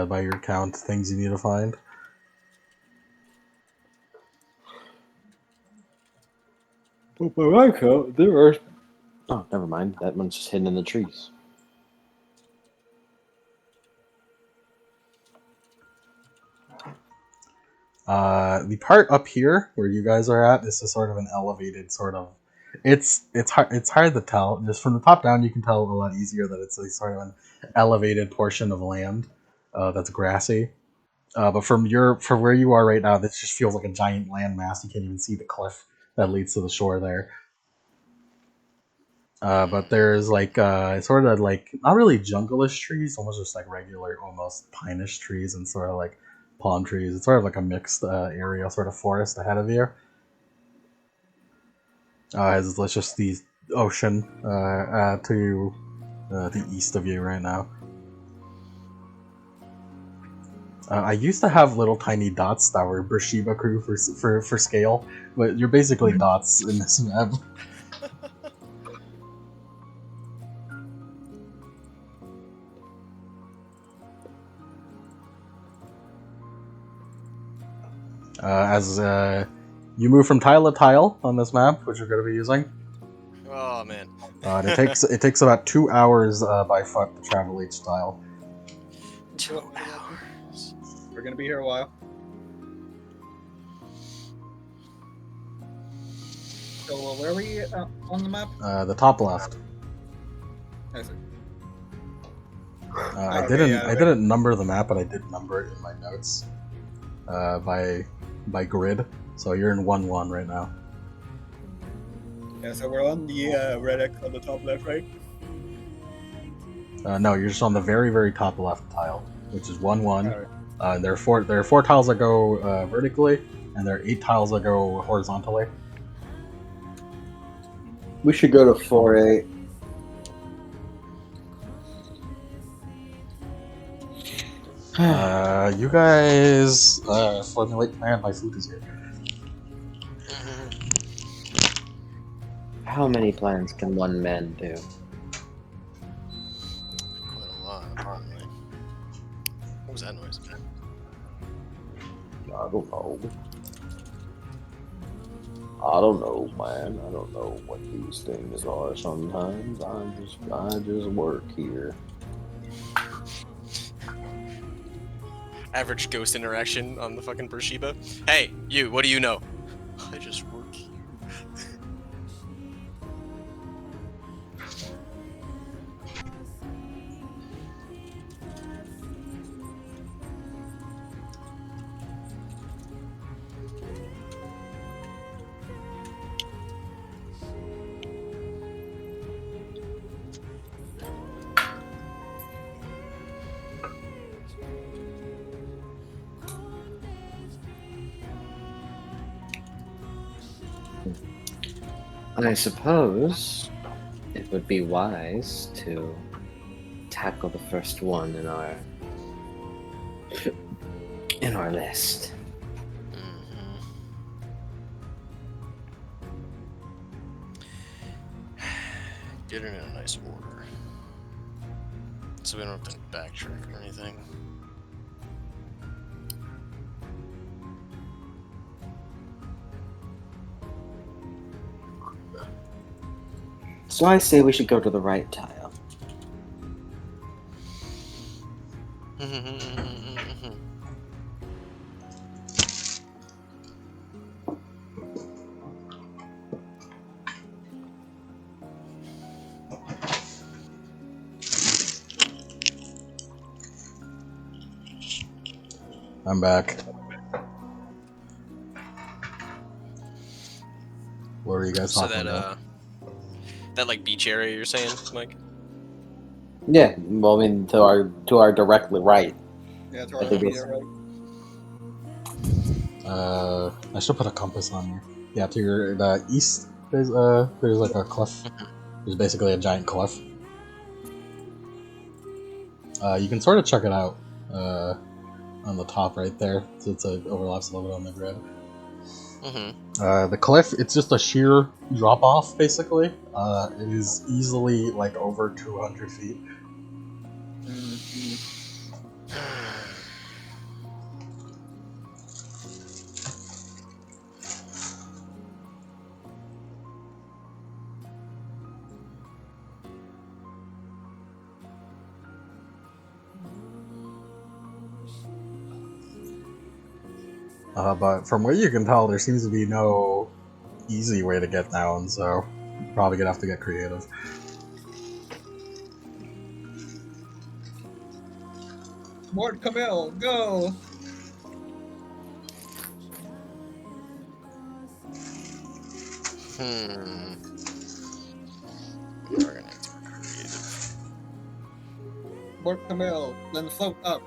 by your count, things you need to find. But by my count, there are. Oh, never mind. That one's just hidden in the trees. The part up here where you guys are at, this is sort of an elevated sort of. It's hard to tell. Just from the top down, you can tell a lot easier that it's a sort of an elevated portion of land that's grassy. But from where you are right now, this just feels like a giant landmass. You can't even see the cliff that leads to the shore there. But there's like sort of like not really jungle-ish trees, almost just like regular, almost pine-ish trees and sort of like palm trees. It's sort of like a mixed area, sort of forest ahead of you. It's just the ocean to the east of you right now. I used to have little tiny dots that were bersheba crew for scale, but you're basically dots in this map. As you move from tile to tile on this map, which you're going to be using. Oh man. And it takes about 2 hours by foot to travel each tile. 2 hours. We're gonna be here a while. So where are we on the map? The top left. I see. I Okay, didn't. yeah, I didn't number the map, but I did number it in my notes. By grid. So you're in 1-1 right now. Yeah, so we're on the red X on the top left, right? No, you're just on the very, very top left tile, which is 1-1. Alright. There are four tiles that go vertically, and there are 8 tiles that go horizontally. We should go to 4-8. You guys formulate plan. My food is here. How many plans can one man do? Quite a lot, apparently. What was that noise? I don't know. I don't know, man. I don't know what these things are sometimes. I just work here. Average ghost interaction on the fucking bersheba. Hey, you, what do you know? I just work here. I suppose it would be wise to tackle the first one in our list. Get it in a nice order. So we don't have to backtrack or anything. So I say we should go to the right tile. I'm back. What were you guys So talking that about? that like beach area you're saying, Mike? Yeah, well, I mean, to our directly right. Yeah, to I our think left, it's- yeah, right. I should put a compass on here. Yeah, to your the east. There's like a cliff. There's basically a giant cliff. You can sort of check it out. On the top right there, so it overlaps a little bit on the grid. The cliff, it's just a sheer drop off, basically. It is easily like over 200 feet. But from what you can tell, there seems to be no easy way to get down, so you're probably gonna have to get creative. Mort Camille, go! We're gonna have to be creative. Mort Camille, then float up.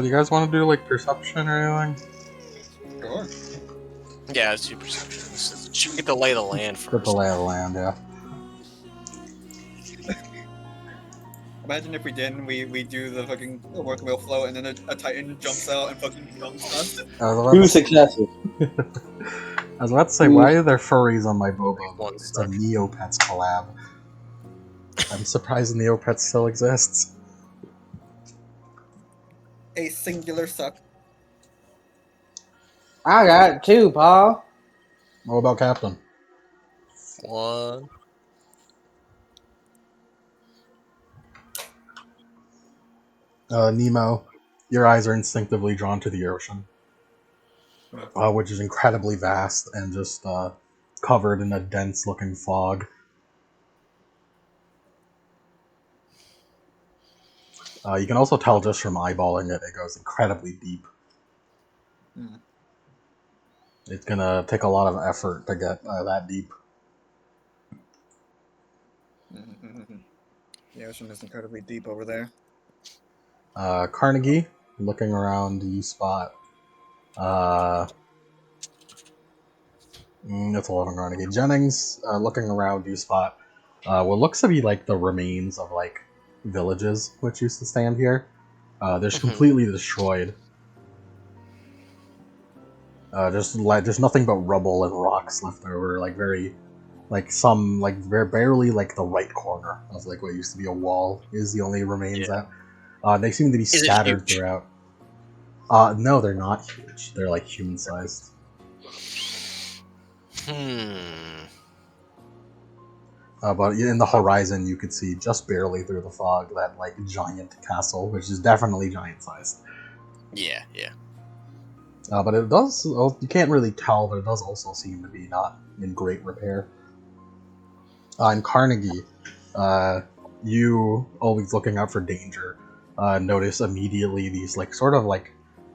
Do you guys want to do like perception or anything? Sure. Yeah, it's super perception. Should we get the lay of the land Get first? the lay of the land, yeah. Imagine if we didn't, we do the fucking Mort Camille float and then a Titan jumps out and fucking jumps us. Two successes. I was about to say, why are there furries on my boba? One It's a suck. Neopets collab. I'm surprised Neopets still exists. A singular suck. I got two, Paul. What about Captain? One. Nemo, your eyes are instinctively drawn to the ocean, which is incredibly vast and just covered in a dense-looking fog. You can also tell just from eyeballing it, it goes incredibly deep. Hmm. It's gonna take a lot of effort to get that deep. The ocean is incredibly deep over there. Carnegie, looking around, you spot. That's a lot of Carnegie. Jennings, looking around, you spot what looks to be like the remains of like villages which used to stand here. They're just completely destroyed. There's nothing but rubble and rocks left over. Like very, like some like very barely like the right corner of like what used to be a wall is the only remains that. They seem to be Is it scattered huge? throughout. No, they're not huge. They're like human sized. But in the horizon, you could see just barely through the fog that like giant castle, which is definitely giant sized. Yeah. But it does. You can't really tell, but it does also seem to be not in great repair. In Carnegie, you, always looking out for danger, notice immediately these like sort of like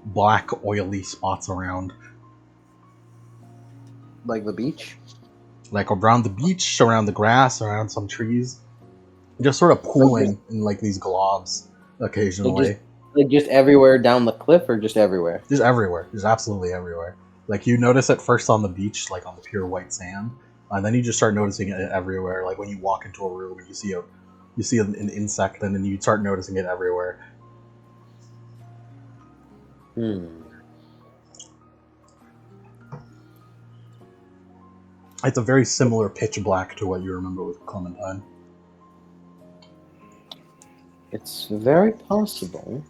black oily spots around. Like the beach? Like around the beach, around the grass, around some trees. Just sort of pooling in like these globs occasionally. Like just everywhere down the cliff, or just everywhere? Just everywhere. Just absolutely everywhere. Like you notice it first on the beach, like on the pure white sand, and then you just start noticing it everywhere. Like when you walk into a room and you see an insect, and then you start noticing it everywhere. It's a very similar pitch black to what you remember with Clementine. It's very possible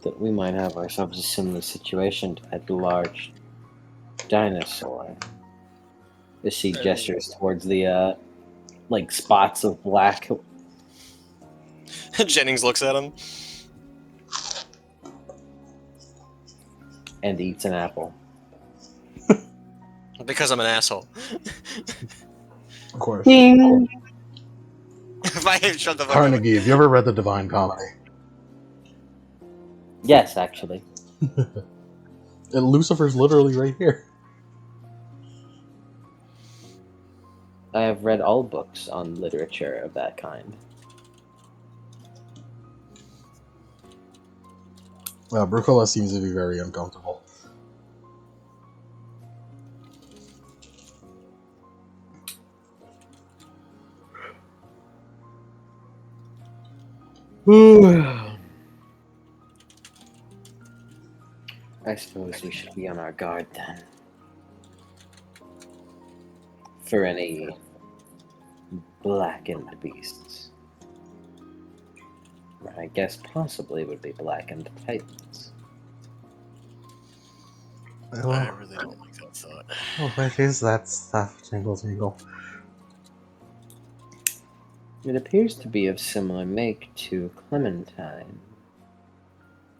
that we might have ourselves a similar situation to that large dinosaur. As she gestures towards the like spots of black. Jennings looks at him. And eats an apple. Because I'm an asshole. Of course. Ding! If I had shut the fuck Carnegie, have you ever read the Divine Comedy? Yes, actually. Lucifer's literally right here. I have read all books on literature of that kind. Brucola seems to be very uncomfortable. I suppose we should be on our guard then. For any blackened beasts. I guess possibly would be blackened titans. I really don't like that thought. Oh, what is that stuff? Jingle, jingle. It appears to be of similar make to Clementine.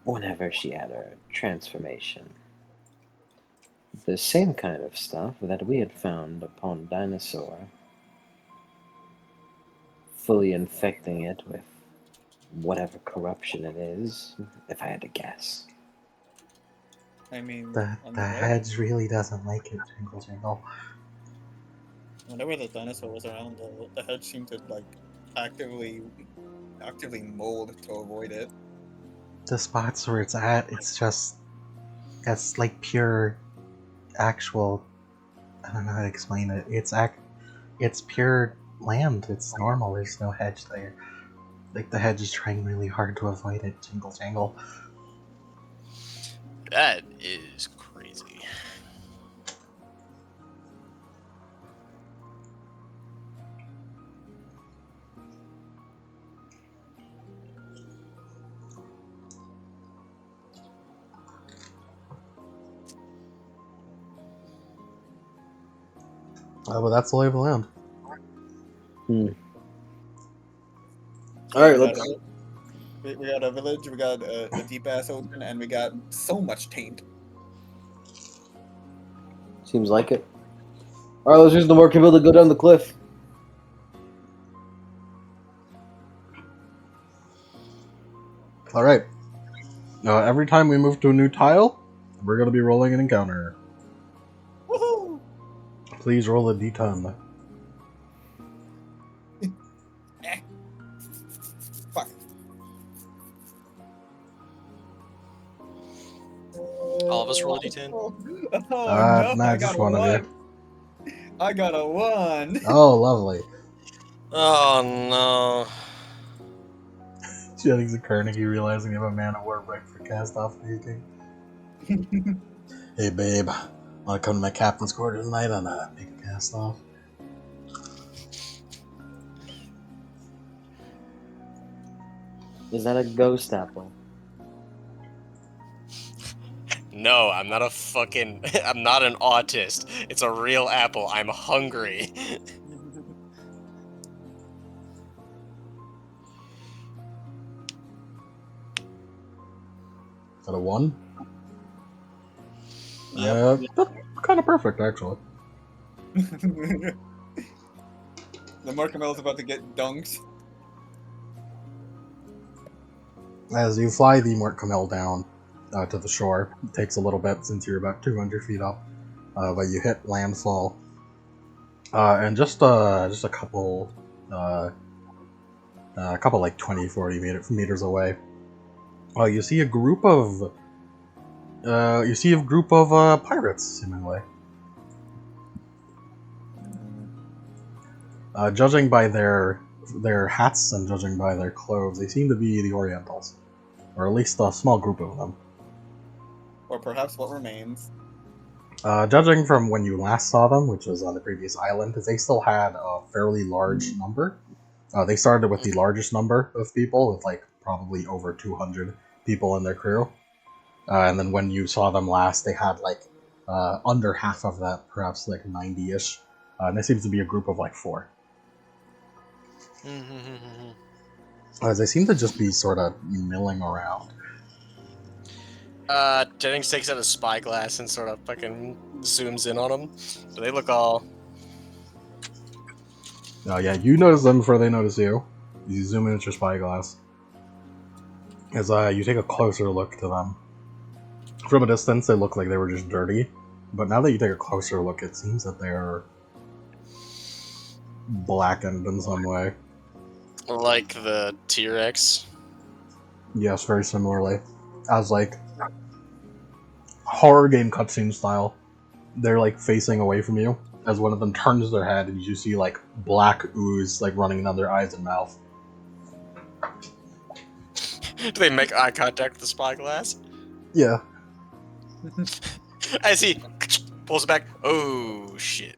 Whenever she had her transformation. The same kind of stuff that we had found upon Dinosaur. Fully infecting it with whatever corruption it is, if I had to guess. I mean, The hedge really doesn't like it, jingle, jingle. Whenever the dinosaur was around, the hedge seemed to like actively mold to avoid it. The spots where it's at, it's like pure, actual, I don't know how to explain it. It's pure land. It's normal. There's no hedge there. Like the hedge is trying really hard to avoid it, jingle, jangle. That is crazy. But that's the lay of the land. Alright, let's We got a village, we got a deep ass ocean, and we got so much taint. Seems like it. All right, let's use the more Camille to go down the cliff. All right. Every time we move to a new tile, we're gonna be rolling an encounter. Woohoo! Please roll a d10. Fuck. All of us roll a d10? Oh, Nah, no, I just got a one of you. 1. I got a 1. Oh, lovely. Oh no. Jennings and Carnegie realizing you have a man of war right for cast off making. Hey, babe. Wanna come to my captain's quarters tonight and make a cast off? Is that a ghost apple? No, I'm not a fucking. I'm not an autist. It's a real apple. I'm hungry. Is that a 1? Yeah, that's kind of perfect, actually. The Marcamel's about to get dunked. As you fly the Mort Camel down to the shore, it takes a little bit since you're about 200 feet up, but you hit landfall, and just a couple like 20-40 meters away, you see a group of pirates, seemingly. Judging by their hats and judging by their clothes, they seem to be the Orientals, or at least a small group of them. Or perhaps what remains. Judging from when you last saw them, which was on the previous island, they still had a fairly large number. They started with the largest number of people, with like probably over 200 people in their crew. And then when you saw them last, they had like under half of that, perhaps like 90-ish. And there seems to be a group of like 4. They seem to just be sort of milling around. Jennings takes out a spyglass and sort of fucking zooms in on them. So they look all. Oh yeah, you notice them before they notice you. You zoom in at your spyglass. As you take a closer look to them. From a distance, they look like they were just dirty. But now that you take a closer look, it seems that they are blackened in some way. Like the T-Rex. Yes, very similarly. As like horror game cutscene style, they're like facing away from you. As one of them turns their head, and you see like black ooze like running down their eyes and mouth. Do they make eye contact with the spyglass? Yeah. As he pulls it back. Oh shit.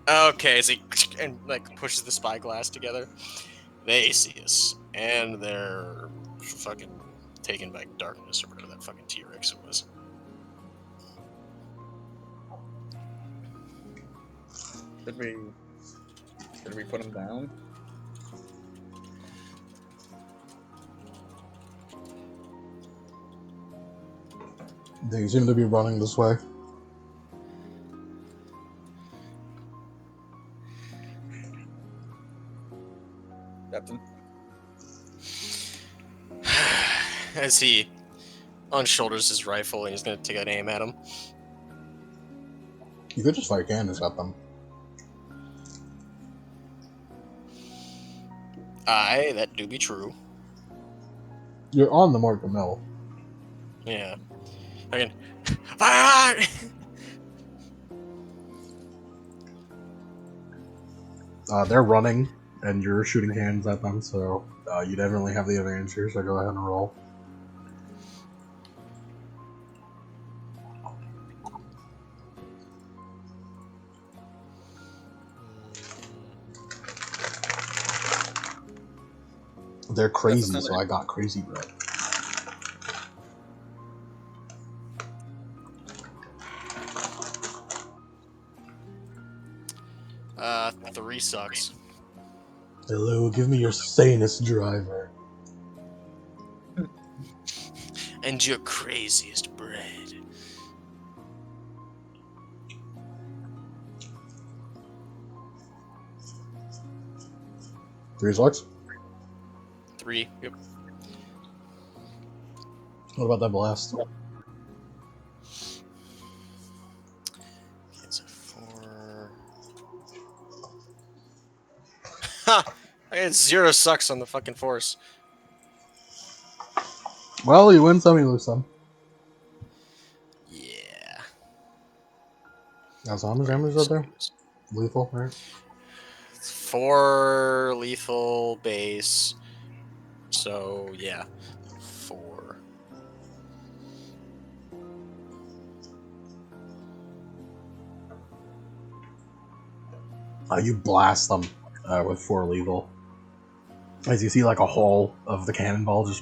Okay, as he and like pushes the spyglass together, they see us, and they're fucking taken by darkness or whatever that fucking T-Rex was. Did we put him down? They seem to be running this way. Captain. As he unshoulders his rifle and he's gonna take an aim at him. You could just fire cannons at them. Aye, that do be true. You're on the Morgan Mill. Yeah. Again. Fire! They're running, and you're shooting cannons at them, so you definitely have the advantage here, so go ahead and roll. They're crazy, so I got crazy bread. 3 sucks. Hello, give me your sanest driver. And your craziest bread. Three sucks. 3. Yep. What about that blast? It's a 4. Ha! I had 0 sucks on the fucking force. Well, you win some, you lose some. Yeah. Now, so how much damage is there? Lethal, right? 4 lethal base. So, yeah. 4. You blast them with 4 lethal. As you see, like a hole of the cannonball,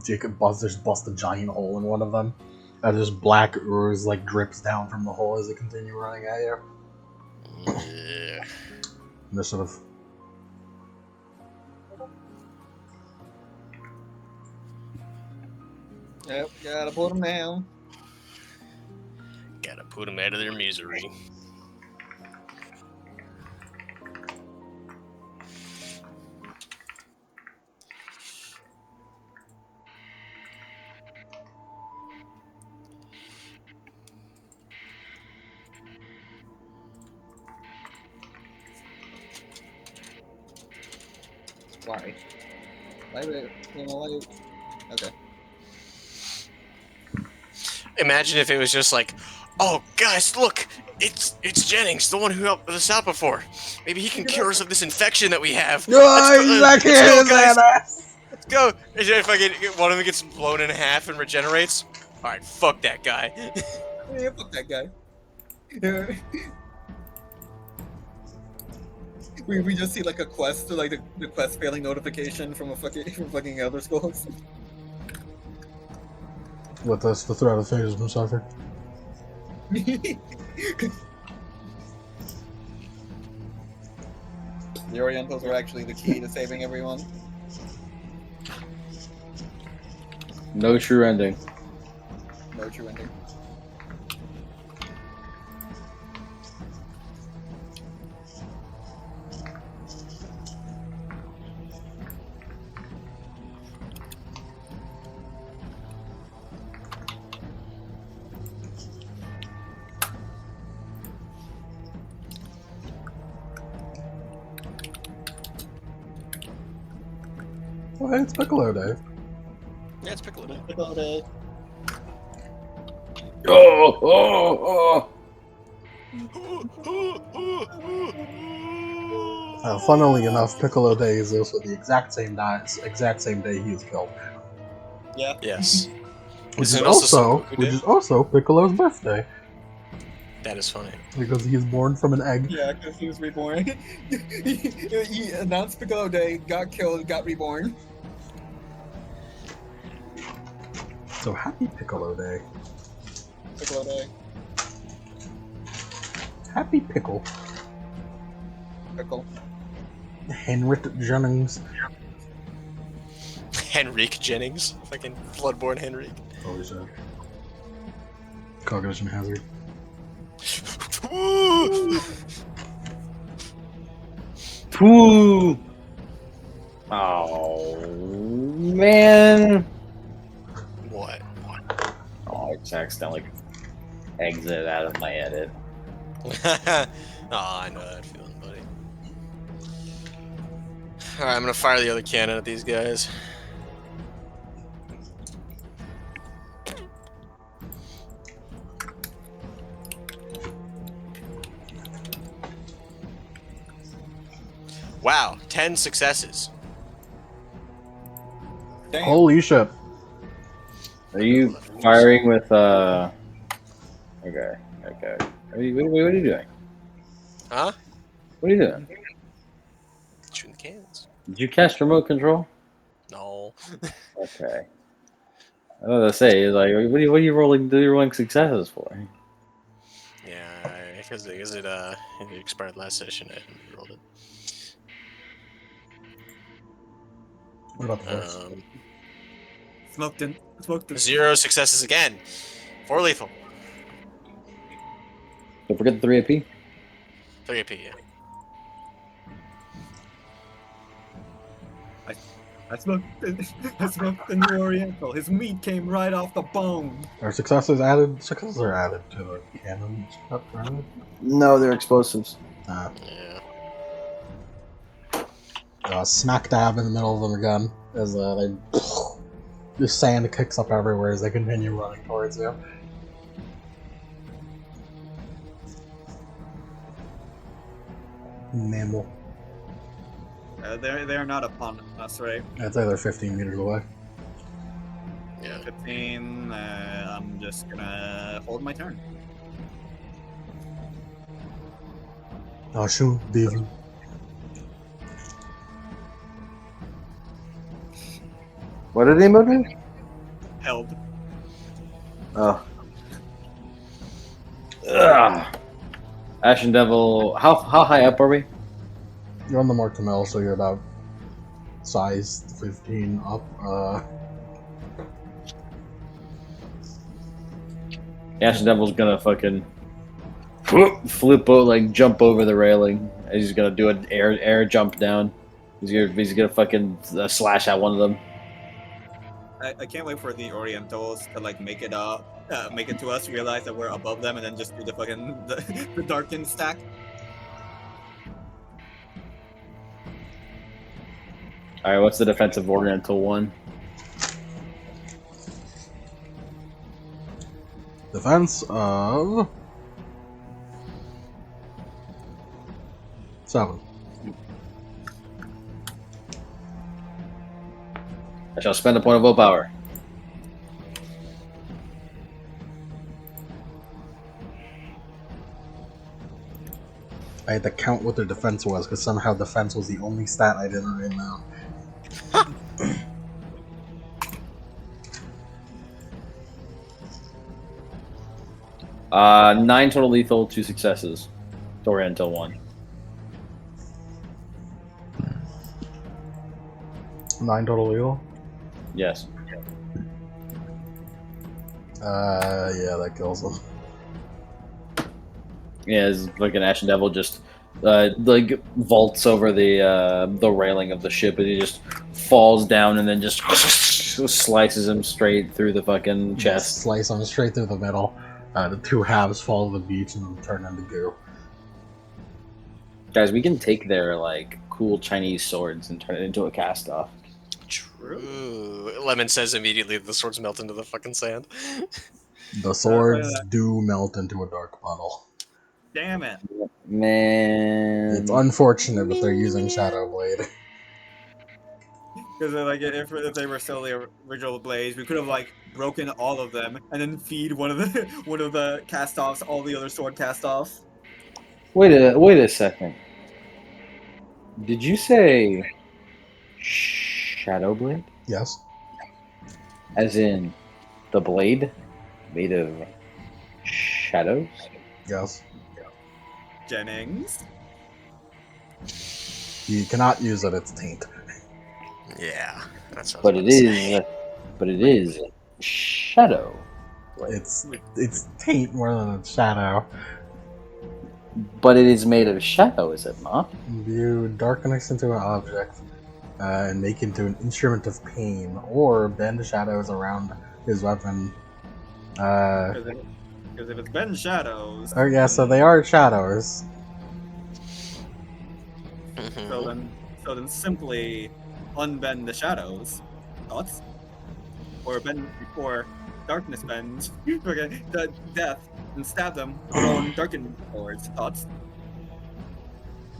Jacob bust a giant hole in one of them. And just black ooze like drips down from the hole as they continue running at you. Yeah. Initiative. Yep, gotta put them down. Gotta put them out of their misery. Why? Why would why? Okay. Imagine if it was just like, oh, guys, look, it's Jennings, the one who helped us out before. Maybe he can cure us of this infection that we have. Let's go, guys. Let's go. And if I get one of them gets blown in half and regenerates, all right, fuck that guy. Yeah, fuck that guy. we just see like a quest, like the quest failing notification from fucking Elder Scrolls. With us, the threat of fate has been suffered. The Orientals are actually the key to saving everyone. No true ending. No true ending. Oh, hey, it's Piccolo Day. Yeah, it's Piccolo Day. Piccolo Day. Oh. Funnily enough, Piccolo Day is also the exact same day he is killed. Yeah. Yes. Which Isn't is it also Son also Goku Day? Piccolo's birthday. That is funny. Because he is born from an egg. Yeah, because he was reborn. he announced Piccolo Day, got killed, got reborn. So happy Piccolo Day. Piccolo Day. Happy Pickle. Pickle. Henrik Jennings. Henrik Jennings. Fucking Bloodborne Henrik. Holy shit. Cognition hazard. Pooh. Oh man. What? Oh, I just accidentally exit out of my edit. Oh, I know that feeling, buddy. Alright, I'm gonna fire the other cannon at these guys. Wow, 10 successes. Damn. Holy shit. Are you firing with Okay. What are you doing? Huh? What are you doing? Shooting the cannons. Did you cast remote control? No. Okay. I was gonna say, like, what are you rolling? Do you rolling successes for? Yeah, because it expired last session. I haven't rolled it. What about the horse? Smoked in. Smoked in. 0 successes again. 4 lethal. Don't forget the 3 AP. 3 AP, yeah. I smoked the new Oriental. His meat came right off the bone. Are successes added? Successes are added to the cannon stuff, right? No, they're explosives. Yeah. Smack dab in the middle of them again as they the sand kicks up everywhere as they continue running towards you. Mammal. They're not upon us, right? I'd say they're 15 meters away. Yeah. 15. I'm just gonna hold my turn. Oh shoot, David. What did they move me? Held. Oh. Ugh. Ashen Devil. How high up are we? You're on the Mark Camel, so you're about size 15 up. Ashen Devil's gonna fucking flip out, like jump over the railing. He's gonna do an air jump down. He's gonna fucking slash at one of them. I can't wait for the Orientals to like make it to us, realize that we're above them, and then just do the fucking the darken stack. All right, what's the defensive Oriental one? Defense of 7. I shall spend a point of willpower. I had to count what their defense was because somehow defense was the only stat I didn't write down. 9 total lethal, 2 successes. Oriental 1. 9 total lethal? Yes. Yeah, that kills them. Yeah, it's like an Ashen Devil just like vaults over the railing of the ship, and he just falls down and then just slices him straight through the fucking chest. Slice them straight through the middle. The 2 halves fall to the beach and then turn into goo. Guys, we can take their like cool Chinese swords and turn it into a cast off. True. Lemon says immediately the swords melt into the fucking sand. The swords do melt into a dark puddle. Damn it! Man, It's unfortunate that they're using Shadow Blade. Because like if they were still the original blades, we could have like broken all of them and then feed one of the cast offs all the other sword cast offs. wait a second. Did you say Shadow Blade? Yes. As in the blade made of shadows? Yes. Jennings. You cannot use it, it's taint. Yeah, that's what But it is shadow. It's taint more than it's shadow. But it is made of shadow, is it not? You darkness into an object and make into an instrument of pain, or bend shadows around his weapon. Because if it's been shadows. Oh yeah, so they are shadows. So then simply unbend the shadows. Thoughts? Or darkness bends. Okay, the death and stab them with their own darkened swords. Thoughts?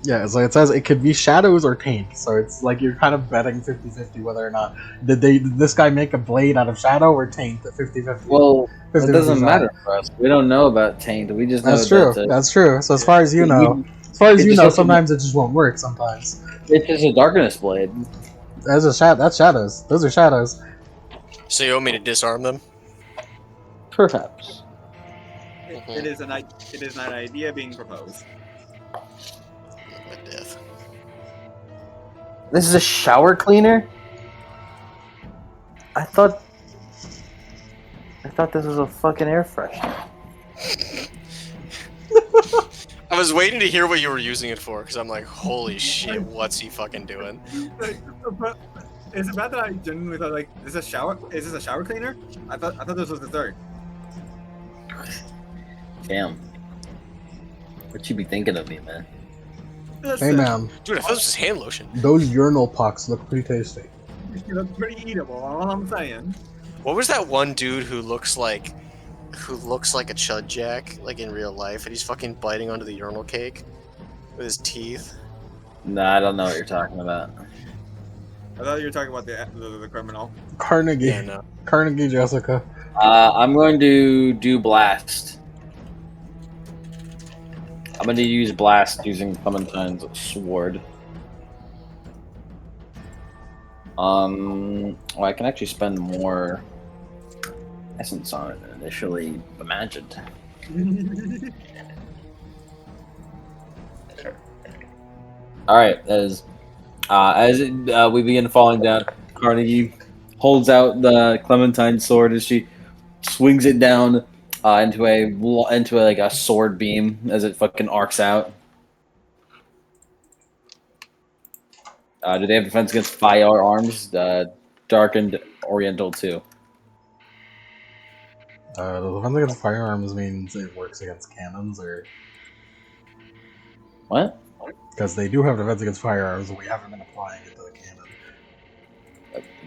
Yeah, so it says it could be shadows or taint, so it's like you're kind of betting 50-50 whether or not did this guy make a blade out of shadow or taint at 50-50. Well, it 50-50 doesn't shot. matter for us. We don't know about taint. We just know That's true. that That's true. So as far as you know, sometimes it just won't work. Sometimes it's just a darkness blade. that's shadows. Those are shadows. So you want me to disarm them? Perhaps. it is an idea being proposed. My death. This is a shower cleaner? I thought this was a fucking air freshener. I was waiting to hear what you were using it for, because I'm like, holy shit, what's he fucking doing? Like, but is it bad that I genuinely thought like is this a shower cleaner? I thought this was the third. Damn. What you be thinking of me, man? Hey Listen, man, Dude, I thought this was hand lotion. those urinal pucks look pretty tasty. you look pretty eatable. All I'm saying. What was that one dude who looks like a chud jack, like in real life, and he's fucking biting onto the urinal cake with his teeth? Nah, I don't know what you're talking about. I thought you were talking about the criminal. Carnegie. Yeah, no. Carnegie Jessica. I'm going to do blast. I'm going to use blast using Clementine's sword. Well, I can actually spend more essence on it than initially imagined. All right, as we begin falling down, Carnegie holds out the Clementine sword as she swings it down into a sword beam as it fucking arcs out. Do they have defense against firearms? Darkened Oriental too. The defense against firearms means it works against cannons, or What? because they do have defense against firearms, and we haven't been applying it to the cannon.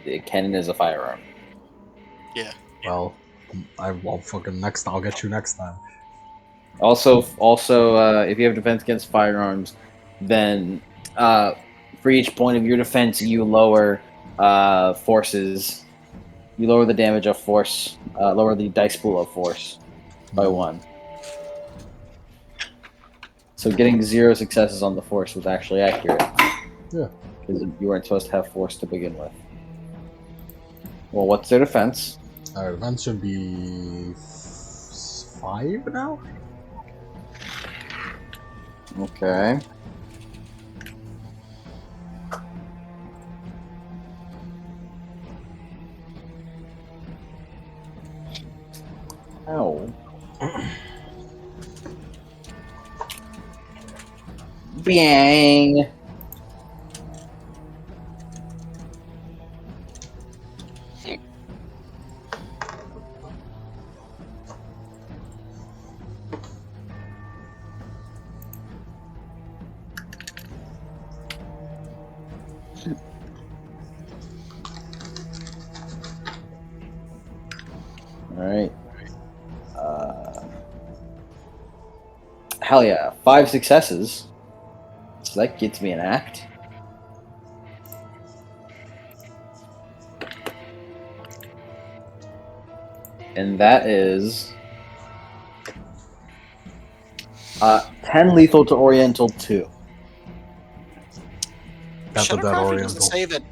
The cannon is a firearm. Yeah. Well, I'll fucking I'll get you next time. Also, if you have defense against firearms, then for each point of your defense, you lower forces. You lower the damage of force. Lower the dice pool of force by 1. So getting 0 successes on the force was actually accurate. Yeah. Because you weren't supposed to have force to begin with. Well, what's their defense? Defense should be 5 now. Okay. Ow. Bang! Alright. Hell yeah. 5 successes. So that gets me an act. And that is 10 lethal to Oriental 2. That's a dead Shadowcrafting doesn't Oriental. say that.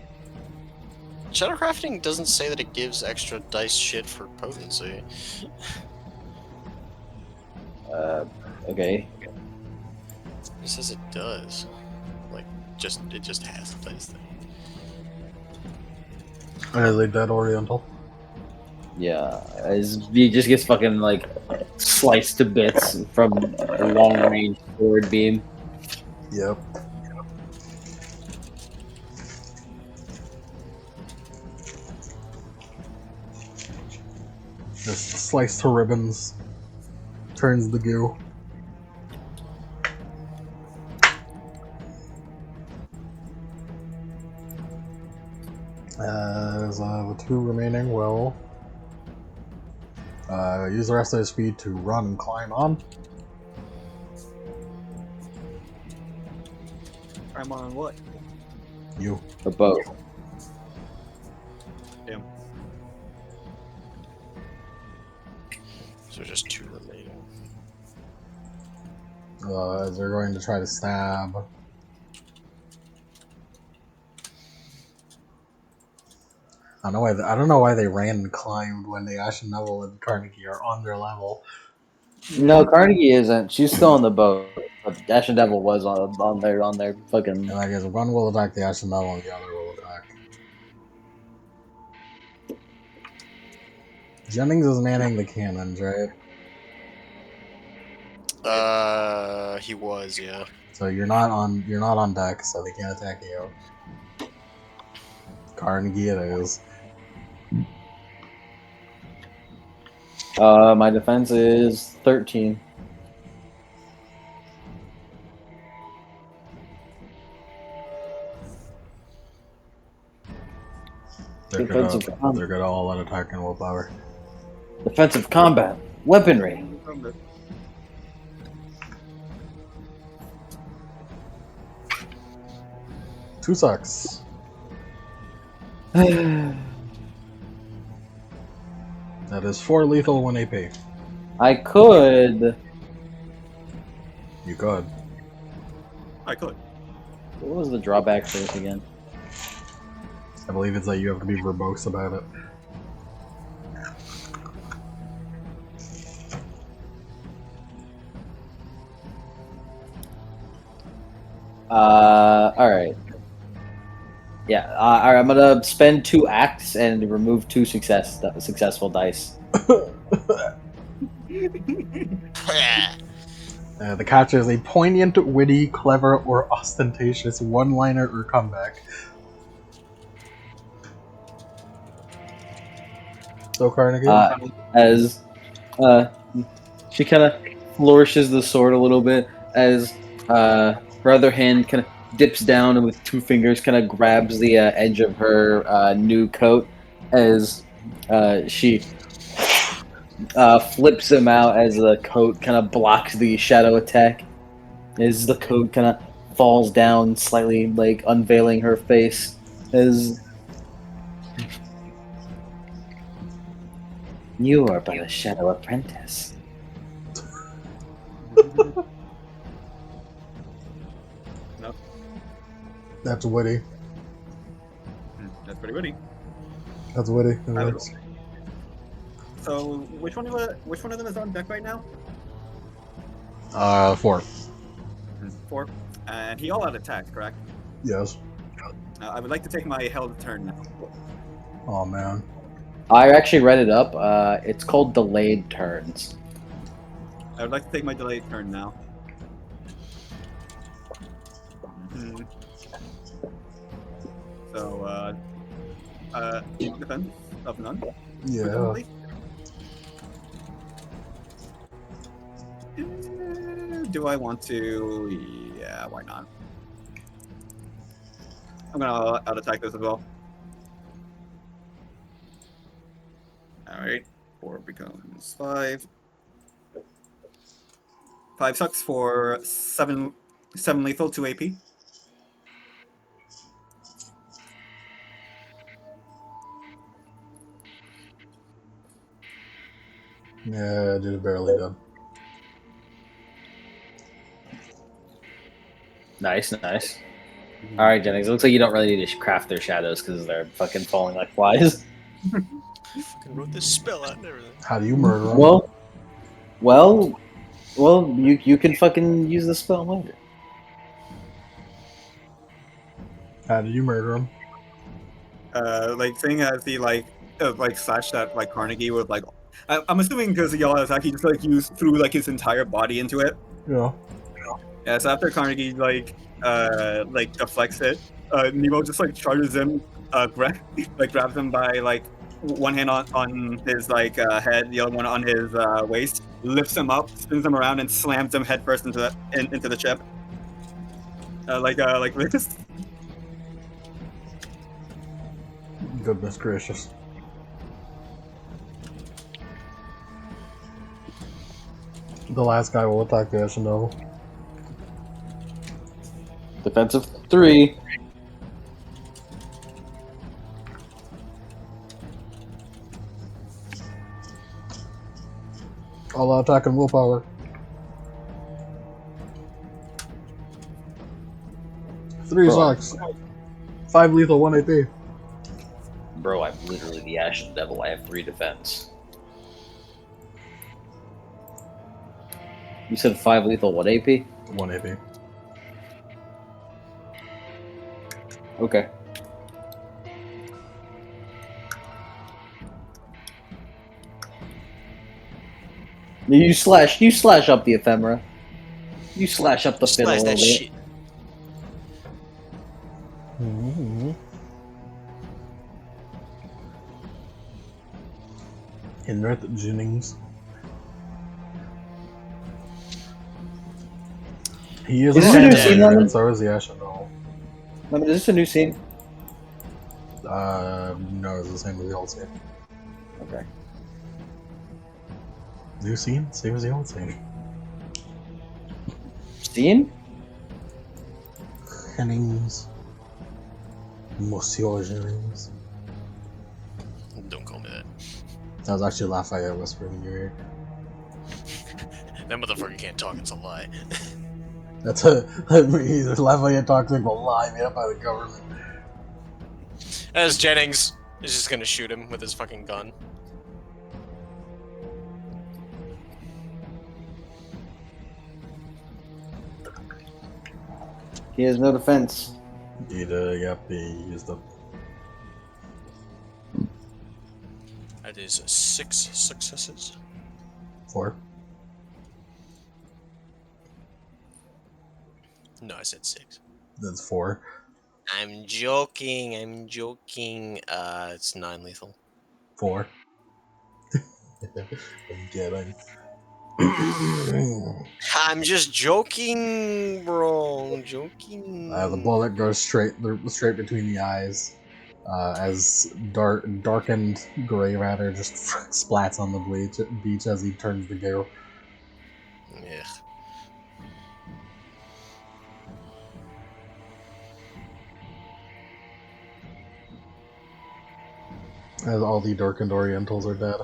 Shadowcrafting doesn't say that it gives extra dice shit for potency. Okay. It says it does. Like, it just has the dice thing. As a dead Oriental. Yeah. He just gets fucking, like, sliced to bits from a long-range sword beam. Yep. Just sliced to ribbons. Turns the goo. As the 2 remaining will use the rest of their speed to run and climb on. I'm on what? You. Or both. Damn. So just 2 remaining. As they're going to try to stab. I don't know why they ran and climbed when the Ashen Neville and Carnegie are on their level. No, Carnegie isn't. She's still on the boat. But Ashen Devil was on their fucking. And I guess one will attack the Ashen Devil and the other will attack. Jennings is manning the cannons, right? He was, yeah. So you're not on deck, so they can't attack you. Carnegie it is. My defense is 13. They're Defensive gonna all out attack and willpower. Defensive combat. Weaponry. 2 sucks. I That is 4 lethal, 1 AP. could. You could. I could. What was the drawback for this again? I believe it's that you have to be verbose about it. Alright. Yeah, alright, I'm gonna spend 2 acts and remove 2 successful dice. The catch is a poignant, witty, clever, or ostentatious one-liner or comeback. So Carnegie? As she kind of flourishes the sword a little bit, as her other hand kind of dips down and with 2 fingers kind of grabs the edge of her new coat, as she flips him out as the coat kind of blocks the shadow attack. As the coat kind of falls down, slightly like unveiling her face. As you are but a shadow apprentice. No, That's witty. that's pretty witty. That's witty. It I would- works. So which one of them is on deck right now? 4. 4. And he all out attacked, correct? Yes. I would like to take my held turn now. Oh man. I actually read it up. It's called delayed turns. I would like to take my delayed turn now. Mhm. So, defense of none. Yeah. presumably. Do I want to? Yeah, why not? I'm gonna out attack this as well. Alright, 4 becomes 5. 5 sucks for 7 lethal, 2 AP. Yeah, just barely done. Nice, nice. All right, Jennings. It looks like you don't really need to craft their shadows because they're fucking falling like flies. Fucking wrote this spell out and everything. How do you murder him? Well, you can fucking use the spell later. How did you murder him? Like seeing as he like slash that like Carnegie with like, I'm assuming because the yellow attack he just like used threw like his entire body into it. Yeah. Yeah, so after Carnegie like deflects it, Nemo just like charges him, grabs him by like one hand on his like head, the other one on his waist, lifts him up, spins him around, and slams him headfirst into the ship. Like this. Goodness gracious. The last guy will attack the Ashen Devil. Defensive 3. All out attack and willpower. 3 sucks. 5 lethal, 1 AP. Bro, I'm literally the Ashen Devil. I have 3 defense. You said 5 lethal, what AP? 1 AP. Okay. You slash up the ephemera. You slash up the fiddle a Slash little that bit. shit. Mm-hmm. Henriette Jennings. He is Is a this a new Sandman, scene, and Lemon? so is the Ashenville. Lemon, is this a new scene? No, it's the same as the old scene. Okay. New scene? Same as the old scene. Scene? Jennings. Monsieur Jennings. Don't call me that. That was actually Lafayette whispering in your ear. That motherfucker can't talk. It's a lie. That's a Lafayette toxic a lie made up by the government. As Jennings is just gonna shoot him with his fucking gun. He has no defense. Yep, he used the That is 6 successes. 4. No, I said 6. That's 4. I'm joking. I'm joking. It's 9 lethal. 4. I'm kidding. I'm just joking, bro. I'm joking. The bullet goes straight between the eyes, as darkened gray matter just splats on the beach as he turns to go. Yeah. As all the darkened Orientals are dead.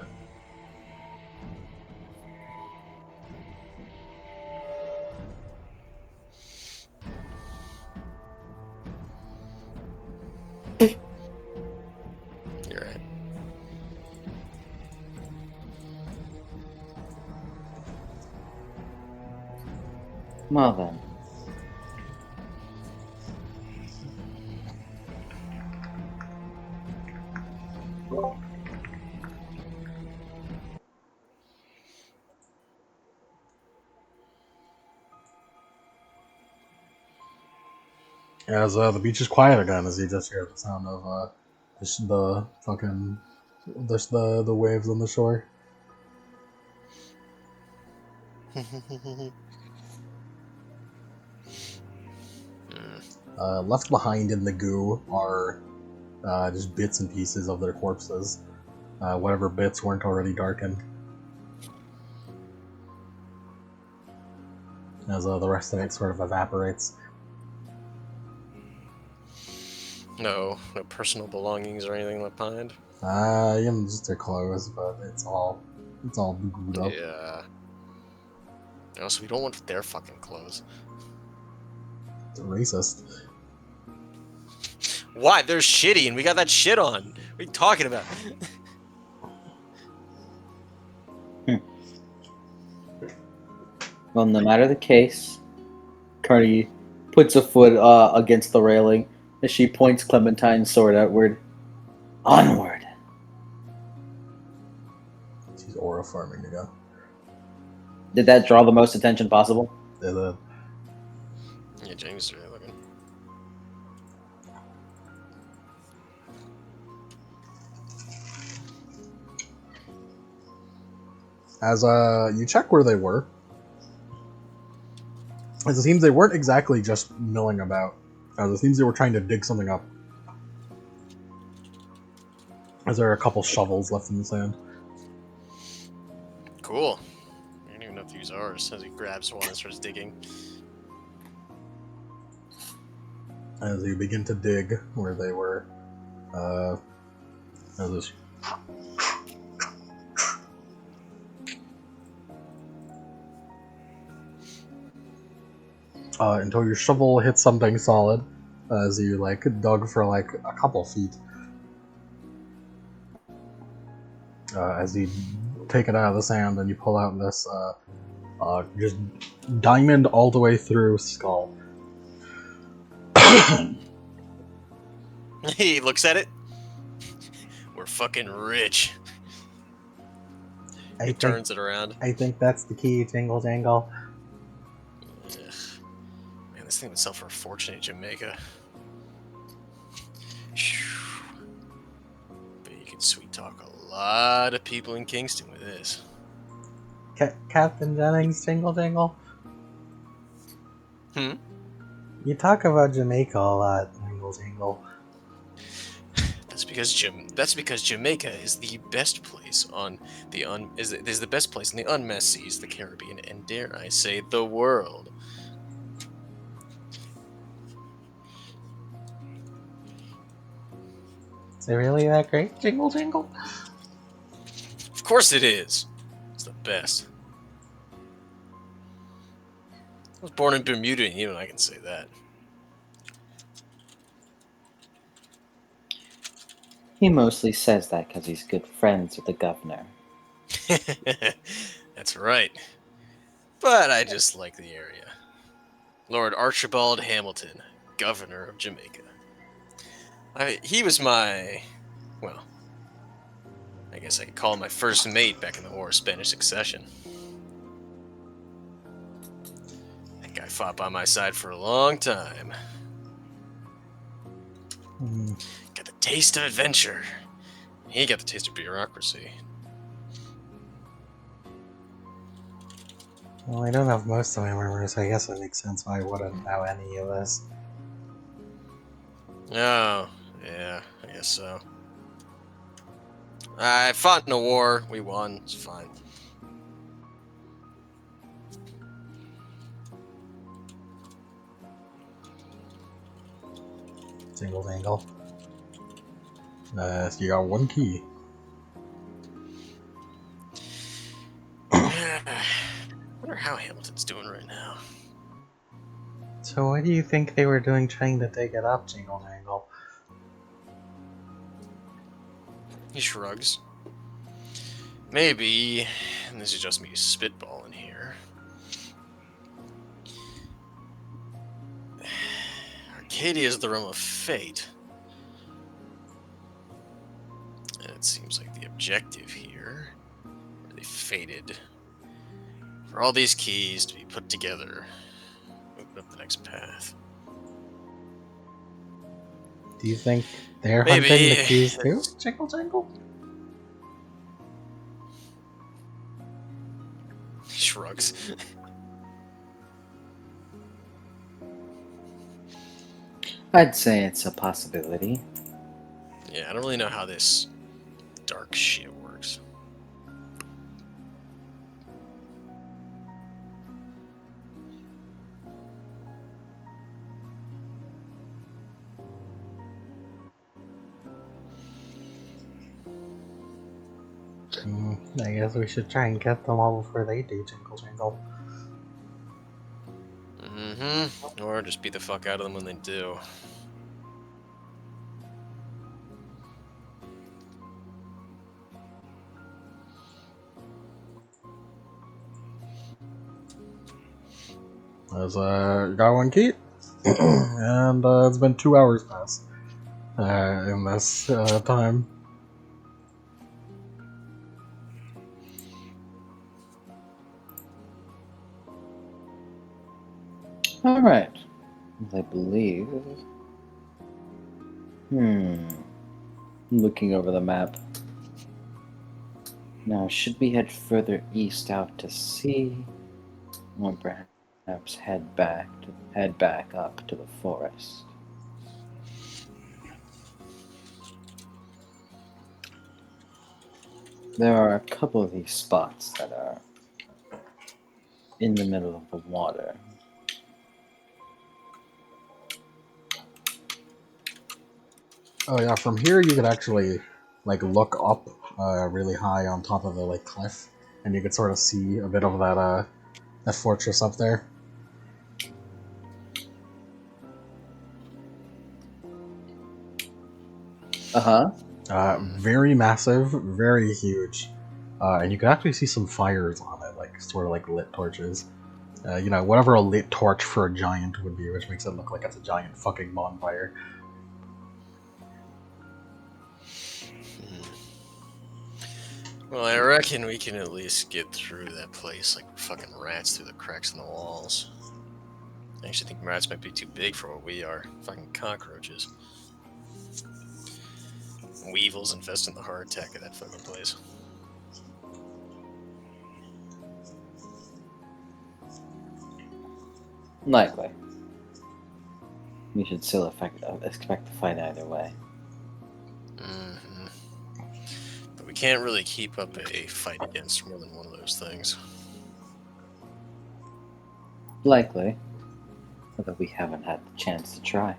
You're right. Well then. As the beach is quiet again, as you just hear the sound of the fucking the waves on the shore. Left behind in the goo are just bits and pieces of their corpses. Whatever bits weren't already darkened. As the rest of it sort of evaporates. No personal belongings or anything left behind. Just their clothes, but it's all gooed up. Yeah. Also, we don't want their fucking clothes. It's racist. Why? They're shitty and we got that shit on. What are you talking about? Well, no matter the case, Carnegie puts a foot against the railing as she points Clementine's sword outward. Onward! She's aura farming again. Did that draw the most attention possible? Yeah, Yeah, James is really looking. As you check where they were, as it seems they weren't exactly just milling about. As it seems they were trying to dig something up. As there are a couple shovels left in the sand. Cool. I don't even have to use ours as he grabs one and starts digging. As you begin to dig where they were, as this until your shovel hits something solid, as you dug for a couple feet. As you take it out of the sand and you pull out this Just diamond all the way through skull. He looks at it. We're fucking rich. He turns it around. I think that's the key, Jingle Jangle. Ugh. Man, this thing would sell for a fortune in Jamaica. But you can sweet talk a lot of people in Kingston with this. Captain Jennings, Jingle Jangle. Hmm? You talk about Jamaica a lot, Jingle Jangle. That's because Jamaica is the best place on the is the best place in the unmasked seas, the Caribbean, and dare I say, the world. Is it really that great, Jingle Jangle? Of course it is. It's the best. I was born in Bermuda, and even I can say that. He mostly says that because he's good friends with the governor. That's right. But I just like the area. Lord Archibald Hamilton, Governor of Jamaica. He was my, well, I guess I could call him my first mate back in the War of Spanish Succession. That guy fought by my side for a long time. Got the taste of adventure. He got the taste of bureaucracy. Well, I don't have most of my memories, so I guess it makes sense why I wouldn't know any of this. Oh, yeah, I guess so. I fought in a war. We won. It's fine. Jingle Jangle. You got one key. Wonder how Hamilton's doing right now. So what do you think they were doing trying to dig it up, Jingle Jangle? He shrugs. Maybe, and this is just me spitballing here. Arcadia is the realm of fate. And it seems like the objective here, where they fated for all these keys to be put together, open up the next path. Do you think they're Maybe. hunting the keys too, Jingle Jangle? He shrugs. I'd say it's a possibility. Yeah, I don't really know how this dark shit works. I guess we should try and get them all before they do, Jingle Jangle. Mm-hmm. Or just beat the fuck out of them when they do. There's got one key, and it's been 2 hours past in this time. All right. I believe. Looking over the map. Now, should we head further east out to sea, or perhaps head back up to the forest? There are a couple of these spots that are in the middle of the water. Oh yeah, from here you could actually like look up really high on top of the like cliff, and you could sort of see a bit of that fortress up there. Very massive, very huge, and you can actually see some fires on it. Like like sort of like lit torches. You know, whatever a lit torch for a giant would be, which makes it look like it's a giant fucking bonfire. Well, I reckon we can at least get through that place like fucking rats through the cracks in the walls. I actually think rats might be too big for what we are. Fucking cockroaches. Weevils infesting the heart attack of that fucking place. Likely. We should still expect to fight either way. Mm-hmm. But we can't really keep up a fight against more than one of those things. Likely. Although we haven't had the chance to try.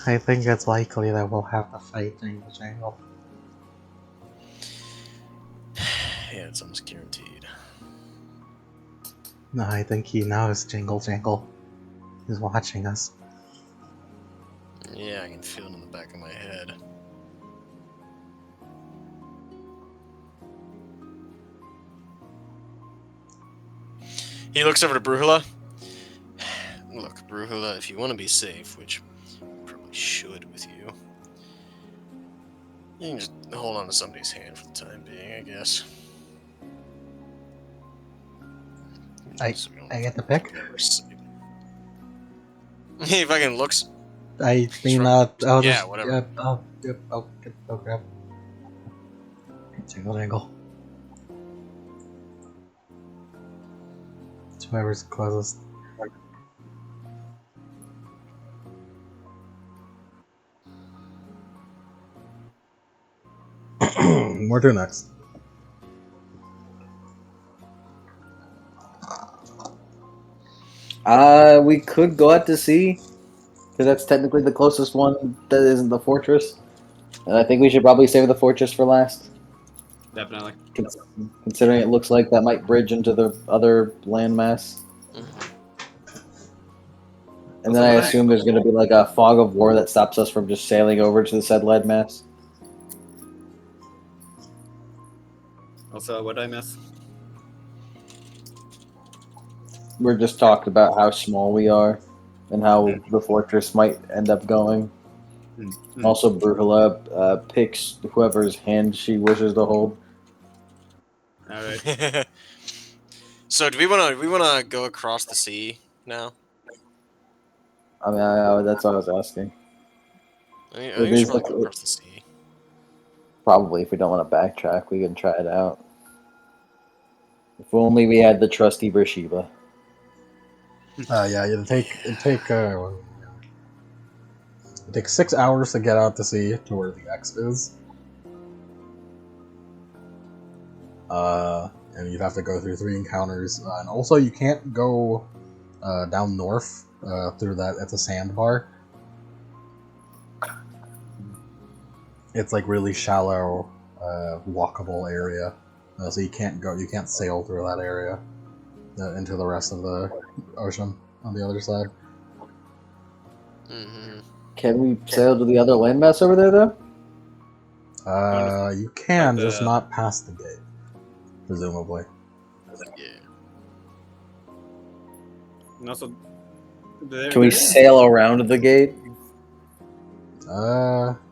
I think it's likely that we'll have to fight Jingle Jangle. Yeah, it's almost guaranteed. No, I think he knows Jingle Jangle. He's watching us. Yeah, I can feel it in the back of my head. He looks over to Brujula. Look, Brujula, if you want to be safe, which you probably should with you, you can just hold on to somebody's hand for the time being, I guess. I get the pick? He fucking looks. I mean, I'll I'll yeah, just, whatever. I'll grab Jingle Jangle. It's whoever's closest. Where to next? We could go out to sea, because that's technically the closest one that isn't the fortress. And I think we should probably save the fortress for last, Definitely. considering it looks like that might bridge into the other landmass. And then I assume there's going to be like a fog of war that stops us from just sailing over to the said landmass. Also, what did I miss? We're just talking about how small we are and how the fortress might end up going. Mm-hmm. Also, Brujula picks whoever's hand she wishes to hold. All right. So, do we want to go across the sea now? I mean, that's what I was asking. I think It we should is probably go across the sea. probably, if we don't want to backtrack, we can try it out. If only we had the trusty bersheba. Yeah, it'd take 6 hours to get out to sea to where the X is. And you'd have to go through 3 encounters. And also, you can't go down north through that. It's a sandbar. It's like really shallow, walkable area. So you can't sail through that area into the rest of the ocean on the other side. Mm-hmm. Can we sail to the other landmass over there, though? You can, Like just not past the gate, presumably. Yeah. And also, Can we sail around the gate?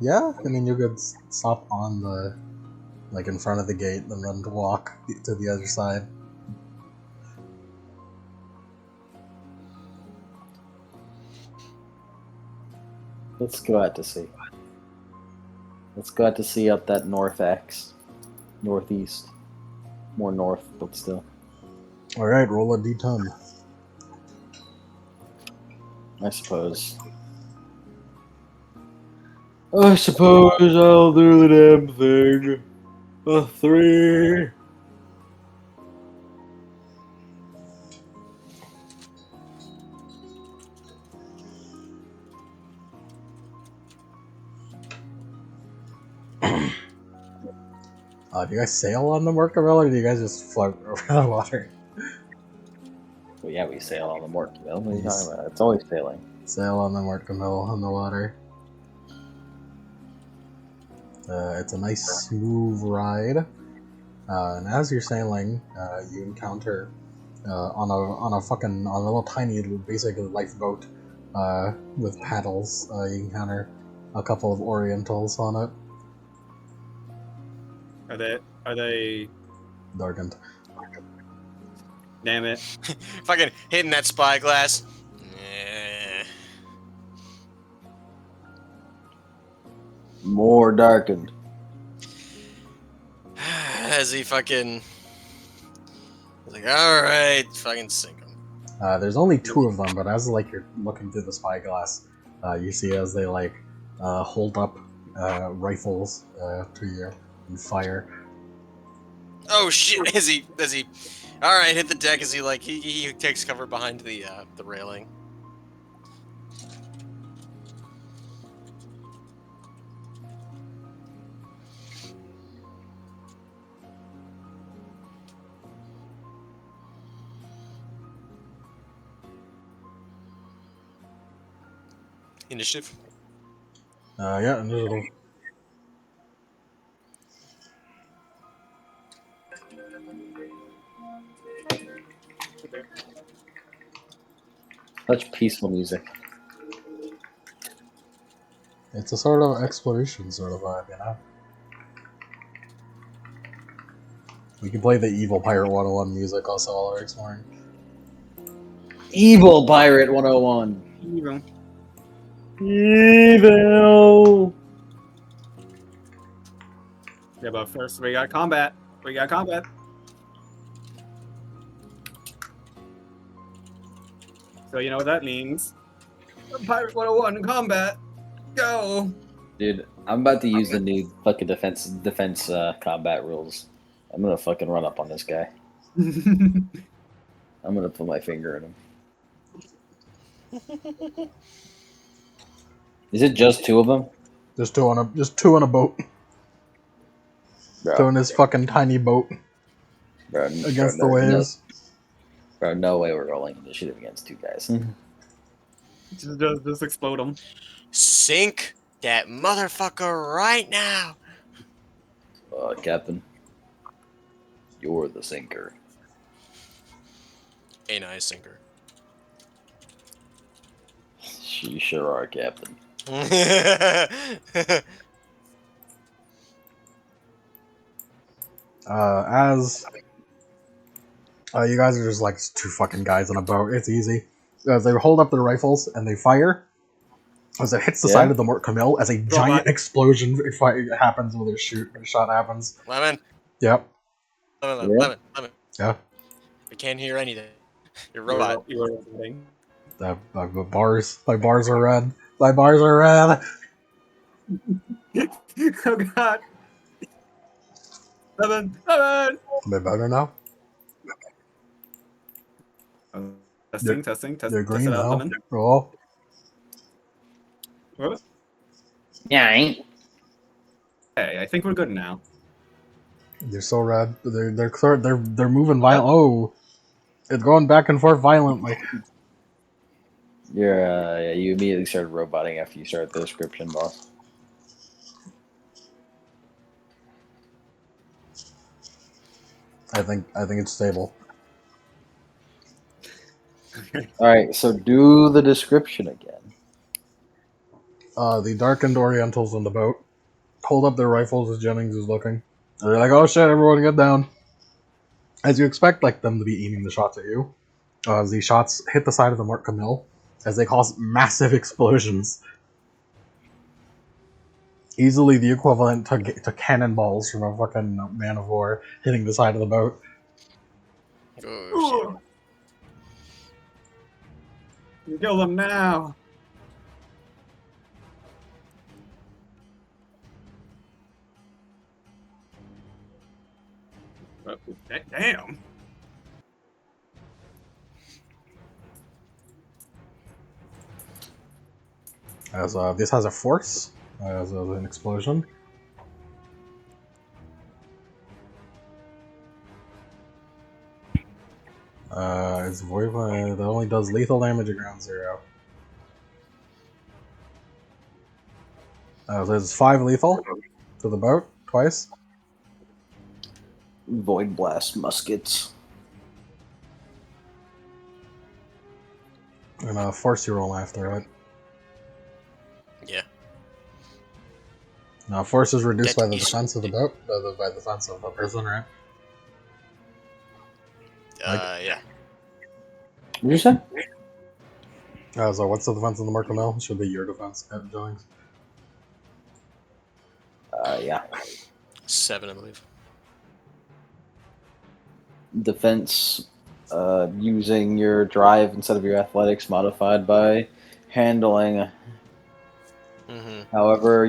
Yeah. I mean, you could stop on the, like, in front of the gate and then walk to the other side. Let's go out to sea. Let's go out to sea up that north X. Northeast. More north, but still. Alright, roll a d10. I suppose. I suppose I'll do the damn thing. A 3. Do you guys sail on the Mercaville, or do you guys just float over the water? Well, yeah, we sail on the Mortville. What are you talking about? It's always sailing. Sail on the Mercaville on the water. It's a nice smooth ride. And as you're sailing, you encounter on a little tiny, basically lifeboat with paddles. You encounter a couple of Orientals on it. Are they? Darkened. Damn it! Fucking hitting that spyglass. Yeah. More darkened. As he fucking like, all right, fucking sink him. There's only two of them, but as like you're looking through the spyglass, you see as they like hold up rifles to you and fire. Oh shit! As he, all right, hit the deck. As he takes cover behind the railing. Initiative. Yeah, initiative. Such peaceful music. It's a sort of exploration sort of vibe, you know? We can play the Evil Pirate 101 music also while we're exploring. Evil Pirate 101. Evil. Evil. Yeah, but first we got combat. We got combat. So you know what that means. Pirate 101 in combat. Go. Dude, I'm about to use the new fucking defense combat rules. I'm gonna fucking run up on this guy. I'm gonna put my finger in him. Is it just two of them? Just two on a boat. Bro, Two in his fucking tiny boat against the waves. Bro, no way we're rolling initiative against two guys. just explode them. Sink that motherfucker right now. Captain, you're the sinker. Ain't I a sinker? You sure are, Captain. As you guys are just like two fucking guys on a boat, it's easy. As they hold up their rifles and they fire, as it hits the side of the Mort Camille, as a giant explosion happens with a shot happens. Lemon. Yep. Lemon. Yeah. I can't hear anything. You're a robot. You're listening. My bars are red. My bars are red. Oh god. Lemon. Am I better now? Testing. They're green Test it out, now. Lemon. Roll. What? Yeah, I ain't. Hey, I think we're good now. They're so red. They're moving violent. Oh, it's going back and forth violently. You immediately started roboting after you started the description, boss. I think it's stable. Alright, so do the description again. The darkened Orientals on the boat hold up their rifles as Jennings is looking. And they're like, "Oh shit! Everyone get down!" As you expect, like them to be aiming the shots at you. As these shots hit the side of the Mort Camille, as they cause massive explosions. Easily the equivalent to cannonballs from a fucking man of war hitting the side of the boat. Oh, You kill them now. Damn. As this has a force, as an explosion. It's Voiva that only does lethal damage at ground 0. So it's 5 lethal. to the boat twice. Void blast muskets. And force you roll after, right? Yeah. Now, force is reduced Get by the each- defense of the boat, by the defense of the person, right? Yeah. What did you say? So what's the defense of the Merkel Mill? Should be your defense, Jennings. Yeah. 7, I believe. Defense, using your drive instead of your athletics, modified by handling. Mm-hmm. However,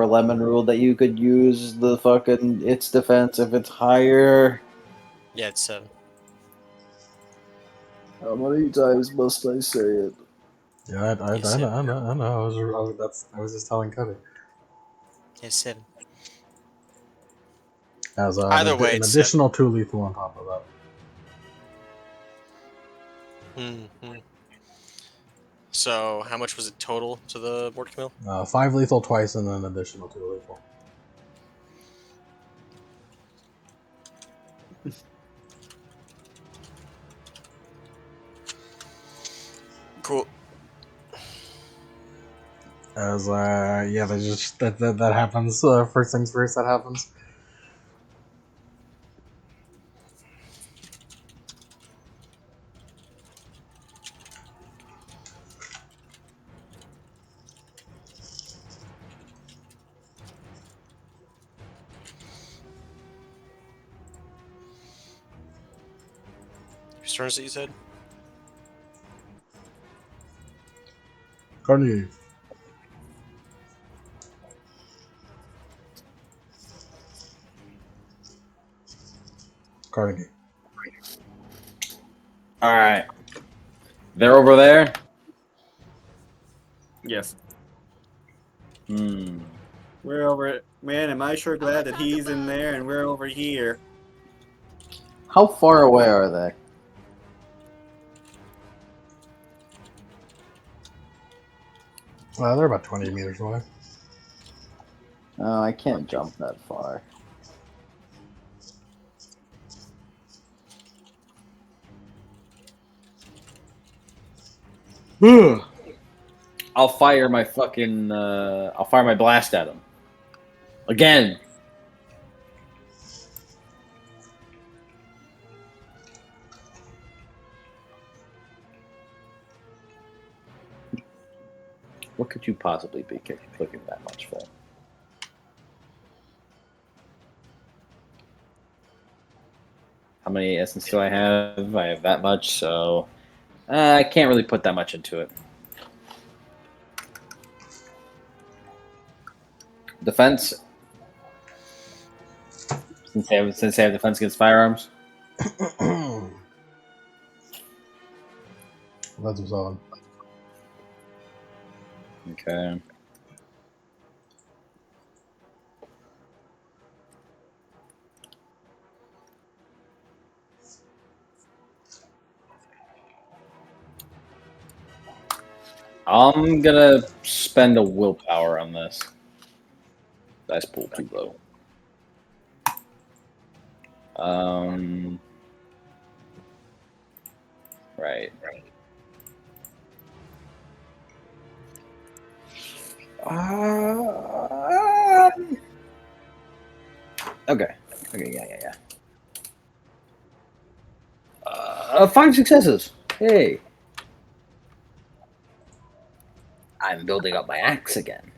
Lemon ruled that you could use the fucking its defense if it's higher. Yeah, it's 7. How many times must I say it? Yeah, I Yes, know, sir. I know, I know. I was just telling Cody. It's 7. As Either way, an it's additional 2 lethal on top of that. 7. Mm-hmm. So, how much was it total to the Vortex Mill? 5 lethal twice and then additional 2 lethal. Cool. As yeah, that just that happens. First things first, that happens. Whose turn is it, you said? Carnegie. Carnegie. All right, they're over there. Yes. Hmm. We're over. Man, am I sure glad that he's in there and we're over here. How far away are they? They're about 20 meters away. Oh, I can't jump that far. I'll fire my fucking. I'll fire my blast at him. Again. What could you possibly be clicking that much for? How many essence do I have? I have that much, so I can't really put that much into it. Defense. Since I have defense against firearms. That's what's on. Okay. I'm gonna spend a willpower on this. Dice pool too low. Right. Okay. Okay. Yeah. 5 successes. Hey. I'm building up my axe again.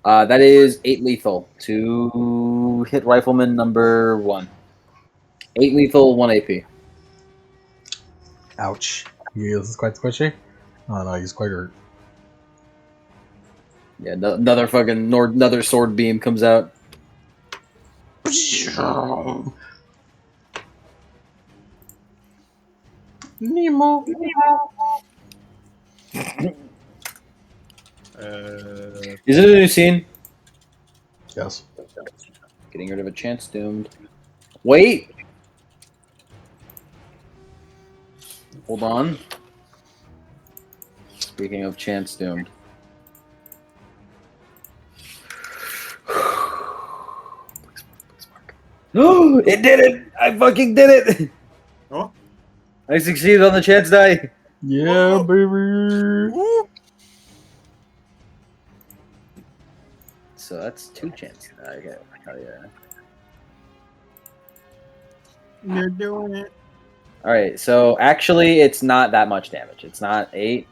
That is 8 lethal to hit rifleman number 1. 8 lethal, 1 AP. Ouch. This is quite squishy. Oh no, he's quite hurt. Yeah, another fucking another sword beam comes out. Nemo. Is it a new scene? Yes. Getting rid of a chance doomed. Wait. Hold on. Speaking of chance doomed. It did it! I fucking did it! Oh, I succeeded on the chance die. Yeah, Oh. baby. Woo! So that's 2 chance die. Okay. Oh yeah. you're doing it. All right. So actually, it's not that much damage. It's not 8.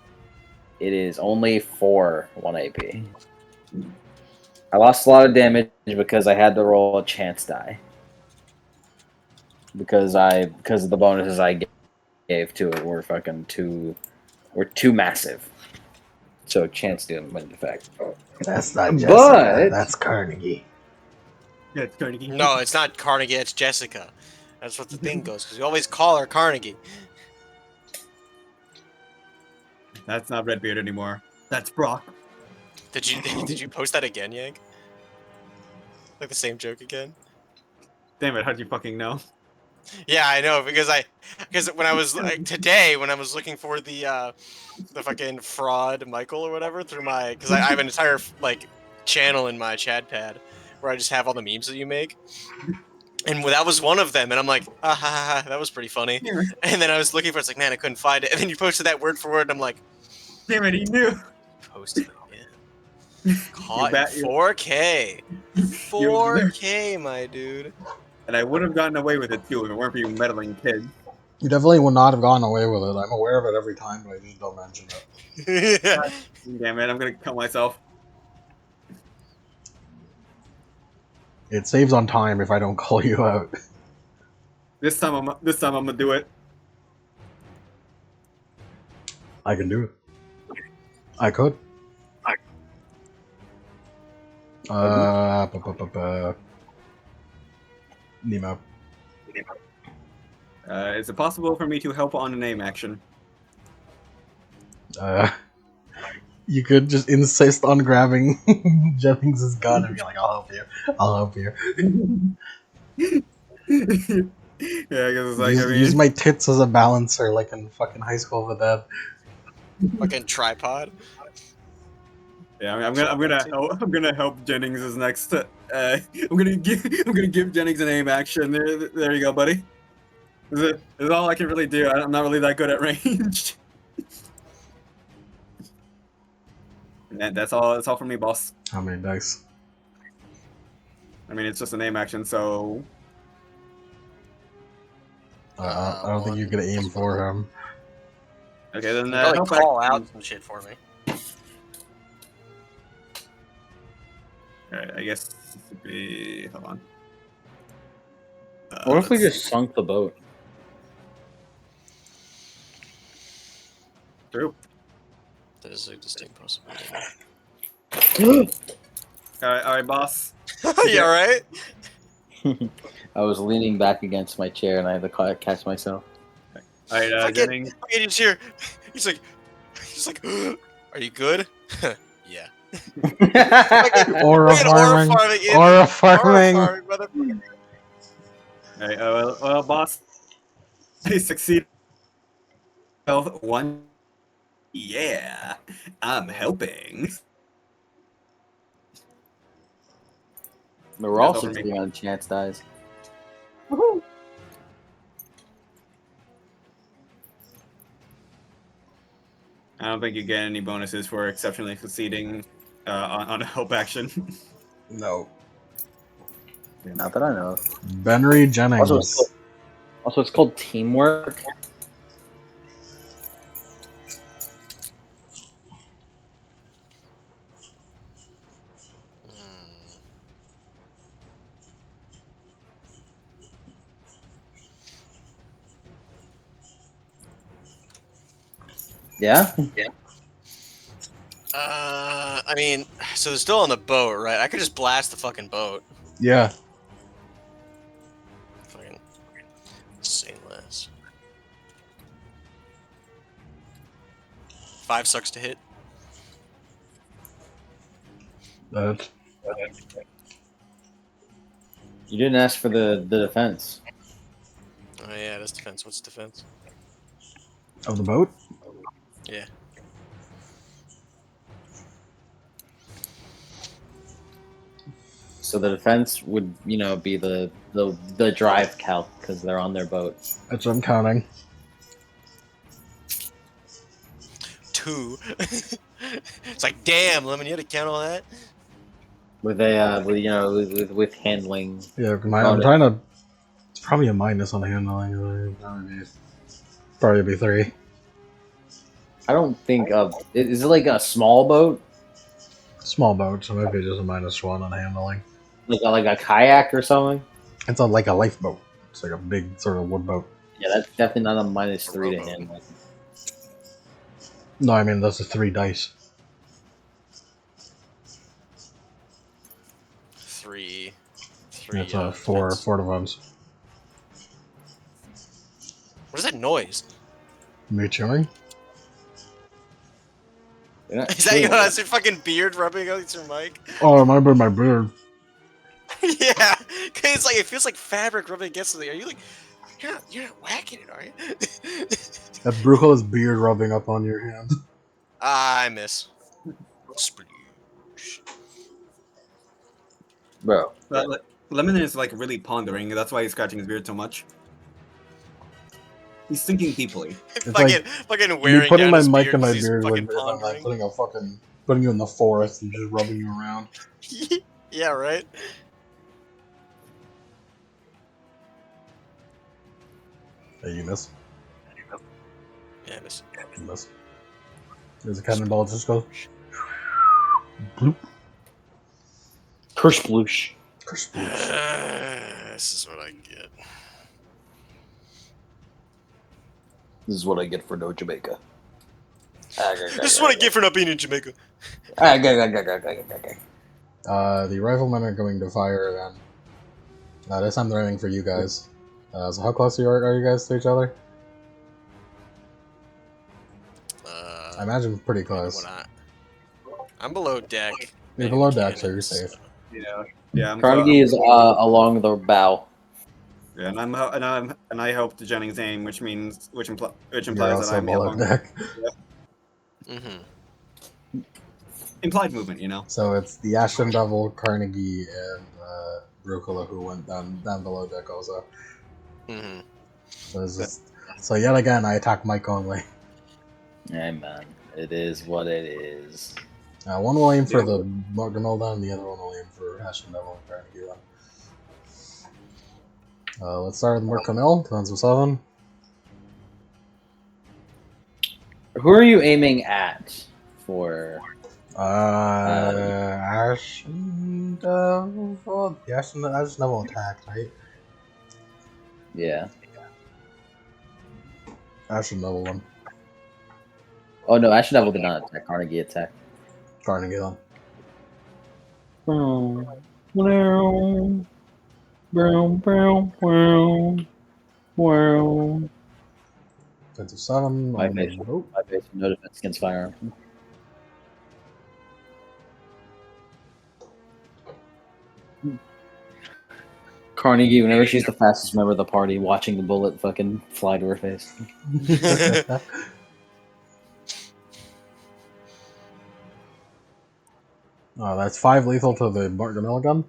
It is only 4 1 AP. I lost a lot of damage because I had to roll a chance die. Because of the bonuses I gave to it were fucking too massive. So chance didn't win effect. That's not Jessica. But That's Carnegie. Yeah, it's Carnegie. No, it's not Carnegie. It's Jessica. That's what the thing goes because we always call her Carnegie. That's not Redbeard anymore. That's Brock. Did you post that again, Yank? Like the same joke again? Damn it! How'd you fucking know? Yeah, I know because when I was like today when I was looking for the fucking fraud Michael or whatever through my because I have an entire like channel in my chat pad where I just have all the memes that you make. And that was one of them, and I'm like, ah, ha, ha, ha, that was pretty funny. And then I was looking for it, it's like, man, I couldn't find it. And then you posted that word for word, and I'm like, Damn it! He knew. posted it again. Caught in bet you- 4K. 4K, my dude. And I would have gotten away with it too if it weren't for you meddling kids. You definitely would not have gotten away with it. I'm aware of it every time, but I just don't mention it. Damn it! I'm gonna cut myself. It saves on time if I don't call you out. This time I'm gonna do it. I can do it. I could. Nemo. Is it possible for me to help on a name action? You could just insist on grabbing Jennings' gun and be like, I'll help you. I'll help you. Yeah, because it's like Use my tits as a balancer like in fucking High School of the Dead. Fucking tripod. yeah, I'm gonna help Jennings' next. I'm gonna give Jennings a name action. There you go, buddy. This is all I can really do. I'm not really that good at range. And that's all. That's all for me, boss. How many dice? I mean, it's just a name action, so I don't think you could aim for him. okay. Then You probably help call action. out some shit for me. Alright, I guess this would be. Hold on. What if we let's just sunk the boat? see. True. That is a distinct possibility. All right, boss. You alright? I was leaning back against my chair and I had to catch myself. All right, Fucking- Jennings. He's here. He's like, are you good? Yeah. Aura Fucking farming. in- Aura farming. motherfucker. All right, well, boss. I succeed. Health 1. Yeah, I'm helping. But we're all That's all for me. succeeding on chance dies. I don't think you get any bonuses for exceptionally succeeding on a help action. No. Not that I know of. Benry Jennings. Also, it's called teamwork. Yeah? I mean, so they're still on the boat, right? I could just blast the fucking boat. Yeah. Fucking stainless. 5 sucks to hit. That. You didn't ask for the defense. Oh yeah, that's defense. What's defense? Of the boat? Yeah. So the defense would, be the drive calc because they're on their boat. That's what I'm counting. 2. It's like, damn, Lemon, you had to count all that? With a with handling. Yeah, I'm bonus. trying to. It's probably a minus on handling. Probably be 3. I don't think is it like a small boat, Small boat, so maybe just a -1 on handling. like a kayak or something. It's like a lifeboat. It's like a big sort of wood boat. Yeah, that's definitely not a -3 to rowboat. handling. No, I mean that's a 3 dice. 3. It's a 4 defense. What is that noise? Me chewing? Is that that's your fucking beard rubbing against your mic? Oh, it might be my beard. Yeah, 'cause it's like it feels like fabric rubbing against something. Are you like, you're not whacking it, are you? That's Brucola's beard rubbing up on your hand. I miss. Bro. But Lemon is like really pondering. That's why he's scratching his beard so much. He's thinking deeply. Fucking wearing Me putting down my his mic beard in my 'cause he's beard fucking when I'm like pondering. putting you in the forest and just rubbing you around. Yeah, right. Hey, you miss. Yeah, I miss. You miss. There's a cannonball that just goes. Bloop. Kershploosh. This is what I get. This is what I get for no Jamaica. This is what I get for not being in Jamaica. The riflemen are going to fire again. This time they're aiming for you guys. So how close are you guys to each other? I imagine pretty close. I'm below deck. You're below deck, so you're safe. Yeah. Carnegie is along the bow. Yeah, and I hope the Jennings aim, which implies You're that also I'm below along. deck. Mm-hmm. Implied movement, So it's the Ashen Devil, Carnegie, and Brucola who went down below deck also. Mm-hmm. So yet again, I attack Mike only. Hey man, it is what it is. One will aim for the Morganolda, and the other one will aim for Ashen Devil and Carnegie. Let's start with Morganol, defense of 7. Who are you aiming at for? Ashen Devil. The Ashen Devil attacked, right? Yeah. Ashen Devil one. Oh no, Ashen Devil did not attack. Carnegie attacked. Carnegie then. Defense of 7. My base, no defense against firearm. Carnegie, whenever she's the fastest member of the party, watching the bullet fucking fly to her face. That's 5 lethal to the Morganol gun.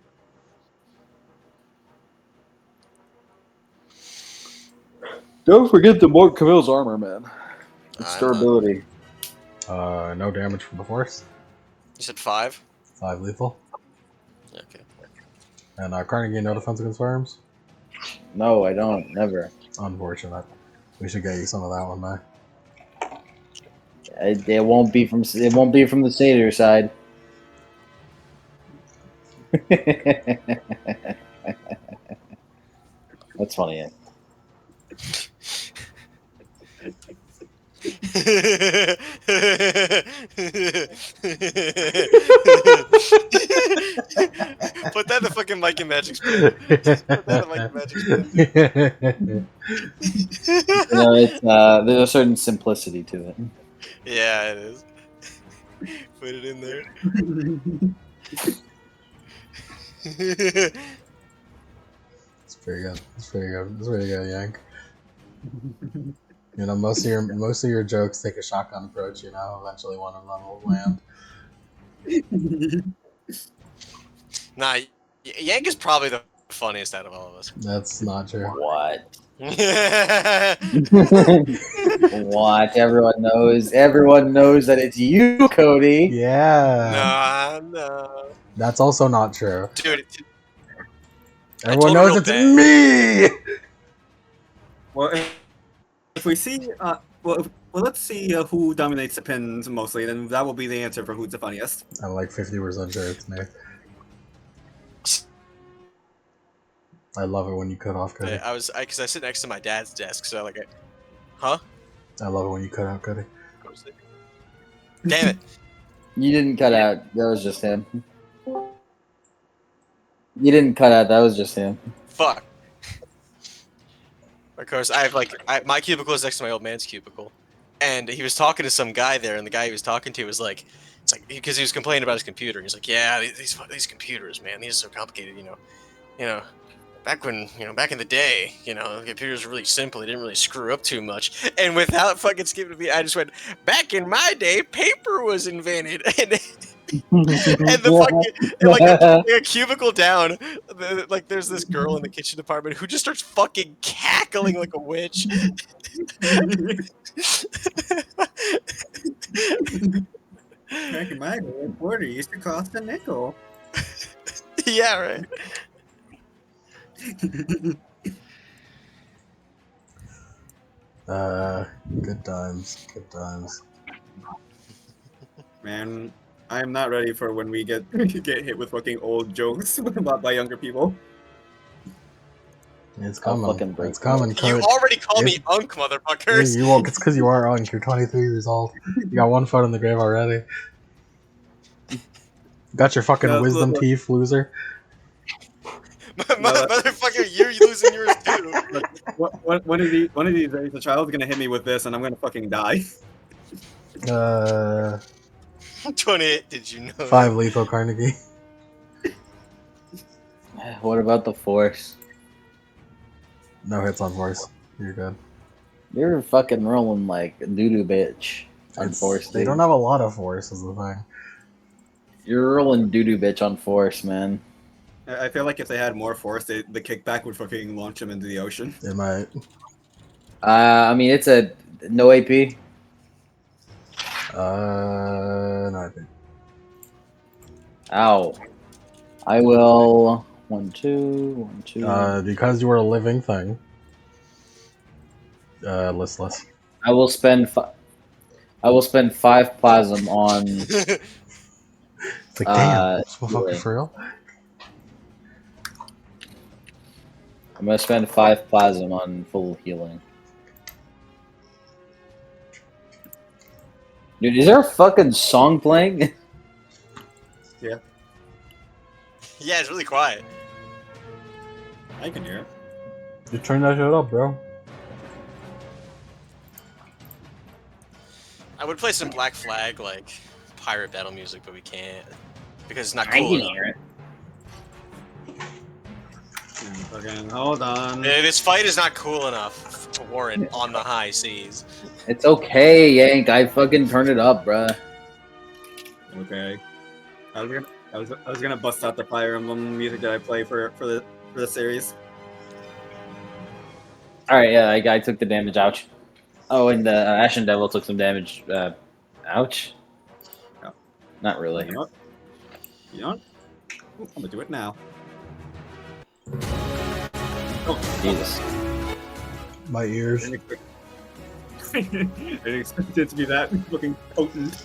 Don't forget the Mort Camille's armor, man. Its durability. No damage from the force. You said 5? 5 lethal. Okay. And Carnegie, no defense against firearms. No, I don't. Never. Unfortunate. We should get you some of that one back. It won't be from. It won't be from the Satyr side. That's funny. Eh? Put that in the fucking Mike and Magic spin. Put that in the Mike and Magic spin. It's there's a certain simplicity to it. Yeah, it is. Put it in there. It's pretty good. It's pretty good, Yank. Most of your jokes take a shotgun approach. Eventually one of them will land. Nah, Yank is probably the funniest out of all of us. That's not true. What? Nah, What? Everyone knows. Everyone knows that it's you, Cody. Yeah. no. That's also not true. Dude, I Everyone told her knows real it's bad. me! Well, if we see, well, let's see who dominates the pins mostly, then that will be the answer for who's the funniest. I'm like 50% sure it's me. I love it when you cut off Cody. Because I sit next to my dad's desk, so like, huh? I love it when you cut out Cody. Damn it! You didn't cut out. That was just him. You didn't cut out. That was just him. Fuck. Of course, my cubicle is next to my old man's cubicle, and he was talking to some guy there, and the guy he was talking to was like, it's like because he was complaining about his computer. He's like, yeah, these computers, man, these are so complicated, you know. Back when, back in the day, the computers were really simple. They didn't really screw up too much. And without fucking skipping a beat, I just went, back in my day, paper was invented. And the fucking, and like a cubicle down, like there's this girl in the kitchen department who just starts fucking cackling like a witch. Back in my day, a quarter used to cost a nickel. Yeah, right. Good times. Good times. Man, I am not ready for when we get hit with fucking old jokes about by younger people. It's I'll coming. fucking break It's coming, You Cody. already call me Unk, motherfuckers. You won't. It's because you are Unk. You're 23 years old. You got one foot in the grave already. Got your fucking wisdom teeth, loser. Motherfucker, you're losing yours too. One of these days, the child's gonna hit me with this, and I'm gonna fucking die. 28, did you know? 5 lethal Carnegie. What about the Force? No hits on force. You're good. You're fucking rolling like a doo-doo bitch on Force. They dude. don't have a lot of force, is the thing. You're rolling doo-doo bitch on Force, man. I feel like if they had more force, the kickback would fucking launch them into the ocean. It might. I mean, it's a no AP. No, I think. Ow. I will. 1, 2, 1, 2. Because you are a living thing. Listless. I will spend. I will spend 5 plasm on. It's like, damn, motherfucker, yeah. for real? I'm gonna spend 5 plasm on full healing. Dude, is there a fucking song playing? Yeah, Yeah, it's really quiet. I can hear it. You turn that shit up, bro. I would play some Black Flag, like pirate battle music, but we can't because it's not cool enough. Fucking hold on. This fight is not cool enough to warrant on the high seas. It's okay, Yank. I fucking turn it up, bruh. Okay. I was gonna bust out the Fire Emblem music that I play for the series. All right, yeah, I took the damage. Ouch. Oh, and the Ashen Devil took some damage. Ouch. Yeah. Not really. You know what? You know what? Ooh, I'm gonna do it now. Oh, Jesus. My ears. I didn't expect it to be that fucking potent.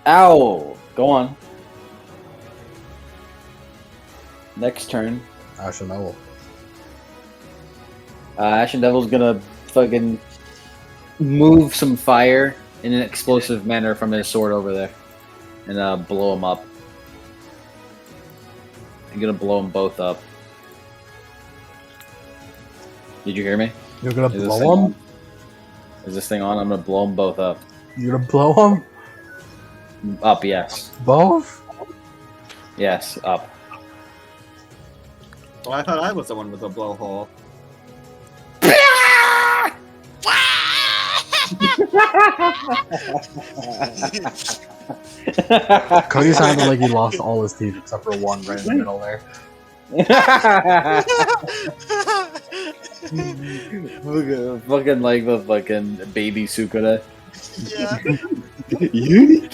Ow! Go on. Next turn. Ashen Devil. Ashen Devil's gonna fucking move some fire in an explosive manner from his sword over there and blow him up. I'm gonna blow them both up. Did you hear me? You're gonna Is this blow thing them? on? Is this thing on? I'm gonna blow them both up. You're gonna blow them? Up, yes. Both? Yes, up. Well, I thought I was the one with the blowhole. Cody sounded like he lost all his teeth except for one right in the middle there. Fucking like the fucking baby Sukuna. Yeah. You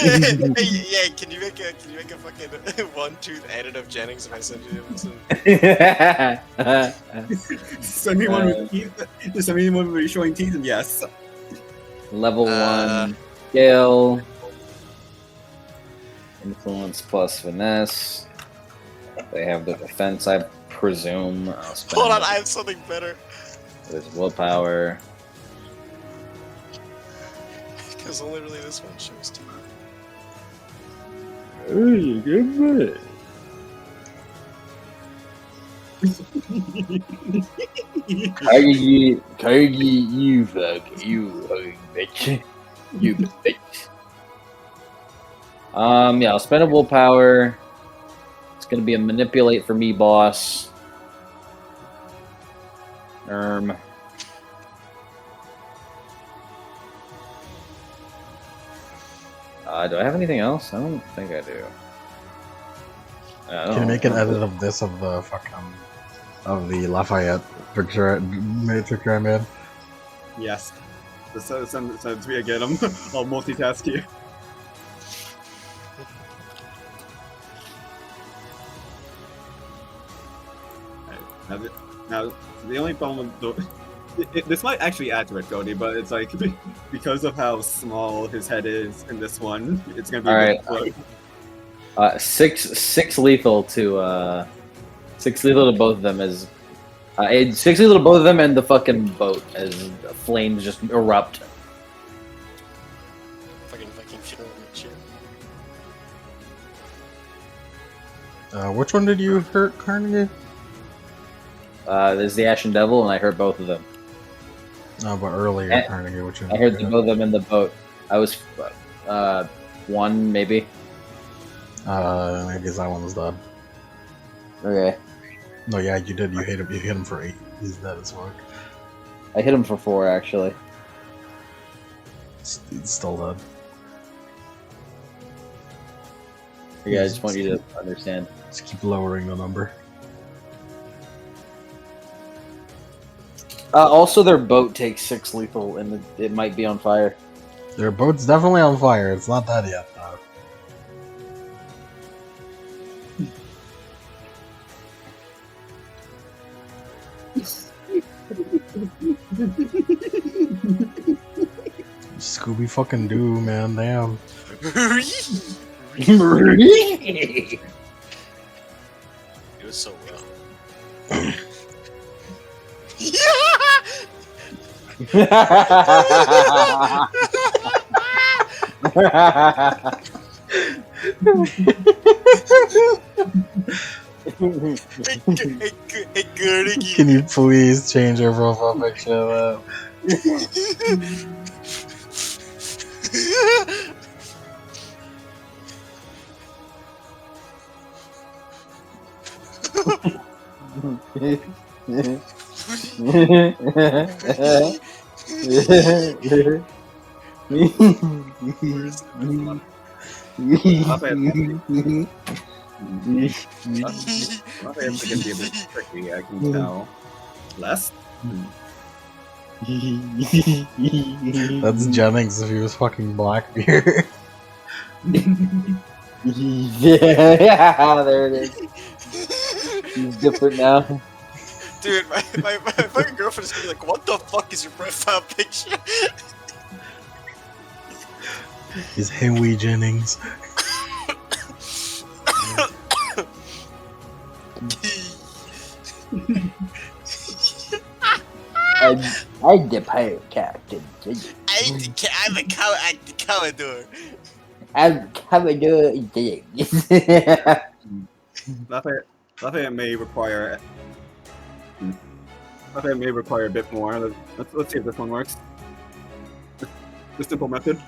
Yeah, can you make a fucking one tooth edit of Jennings if I send you some? Send me one with teeth. Just send me one with showing teeth, and yes. Level 1 skill. Influence plus finesse. They have the defense, I presume. I'll spend Hold on, I have something better. There's willpower. Because literally this one shows teeth. Oh, you good man. Cargy, you fucking bitch. You bitch. Yeah, I'll spend a willpower. It's gonna be a manipulate for me, boss. Do I have anything else? I don't think I do. Can you make an edit of this of the fucking of the Lafayette picture matrix I made? Yes. Just send it to me again. I'll multitask you. Now, the only problem with this might actually add to it, Cody, but it's like because of how small his head is in this one, it's gonna be all right. Six lethal to both of them as 6 lethal to both of them, and the fucking boat as flames just erupt. Fucking funeral shit. Which one did you hurt, Carnegie? There's the Ashen Devil, and I hurt both of them. No, but earlier, And Carnegie, which one? I heard both of them in the boat. I was one maybe. I guess that one was dead. Okay, No, yeah, you did. You hit him. You hit him for 8. He's dead as fuck. I hit him for 4 actually. He's still dead. Okay, I just want you to understand. Just keep lowering the number. Also, their boat takes 6 lethal, and it might be on fire. Their boat's definitely on fire. It's not that yet, though. Scooby fucking Doo, man, damn. It was so well. Hey, Carnegie. Can you please change your profile picture to It's gonna be a bit tricky, I can tell. Less? That's Jennings if he was fucking Blackbeard. Yeah, there it is. He's different now. Dude, my fucking girlfriend is gonna be like, what the fuck is your profile picture? He's Henry Jennings. I'm the pirate captain. I'm the Commodore. I'm Commodore James. Lafayette may require a bit more. Let's see if this one works. The simple method.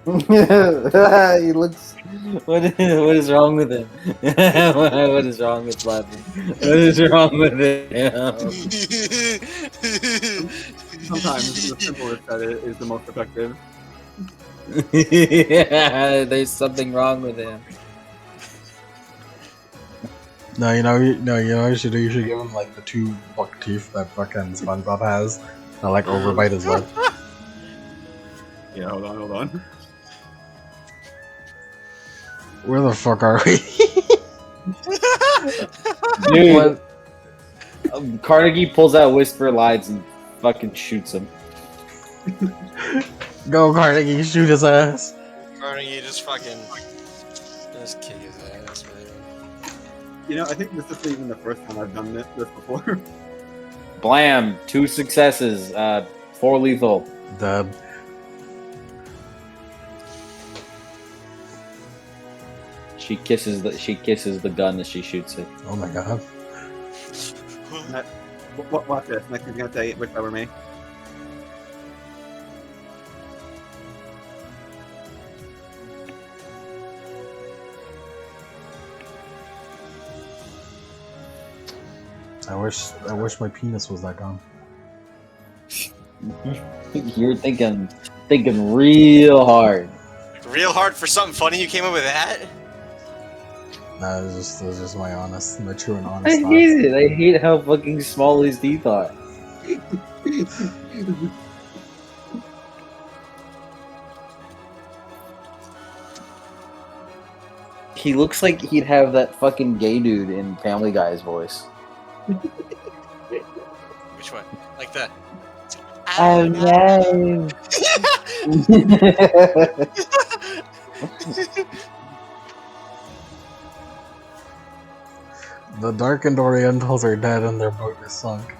He looks What is wrong with him? What is wrong with Plasma? What is wrong with him? Sometimes the simplest edit is the most effective. Yeah, there's something wrong with him. No, you know what you should do? You should give him like the 2 buck teeth that fucking SpongeBob has. And like overbite his lip. Yeah, hold on. Where the fuck are we? Dude, What? Carnegie pulls out Whisper Lies and fucking shoots him. Go Carnegie, shoot his ass. Carnegie just fucking just kick his ass, man. You know, I think this isn't even the first time I've done this before. Blam! 2 successes. 4 lethal. Dead. She kisses the gun as she shoots it. Oh my god. Watch this. Next he's gonna say, "Wish that were me." I wish my penis was that gone. You're thinking real hard. Real hard for something funny. You came up with that? Nah, it was just my true and I honest hate thoughts. it. I hate how fucking small his teeth are. He looks like he'd have that fucking gay dude in Family Guy's voice. Which one? Like that? Oh no! The darkened Orientals are dead and their boat is sunk.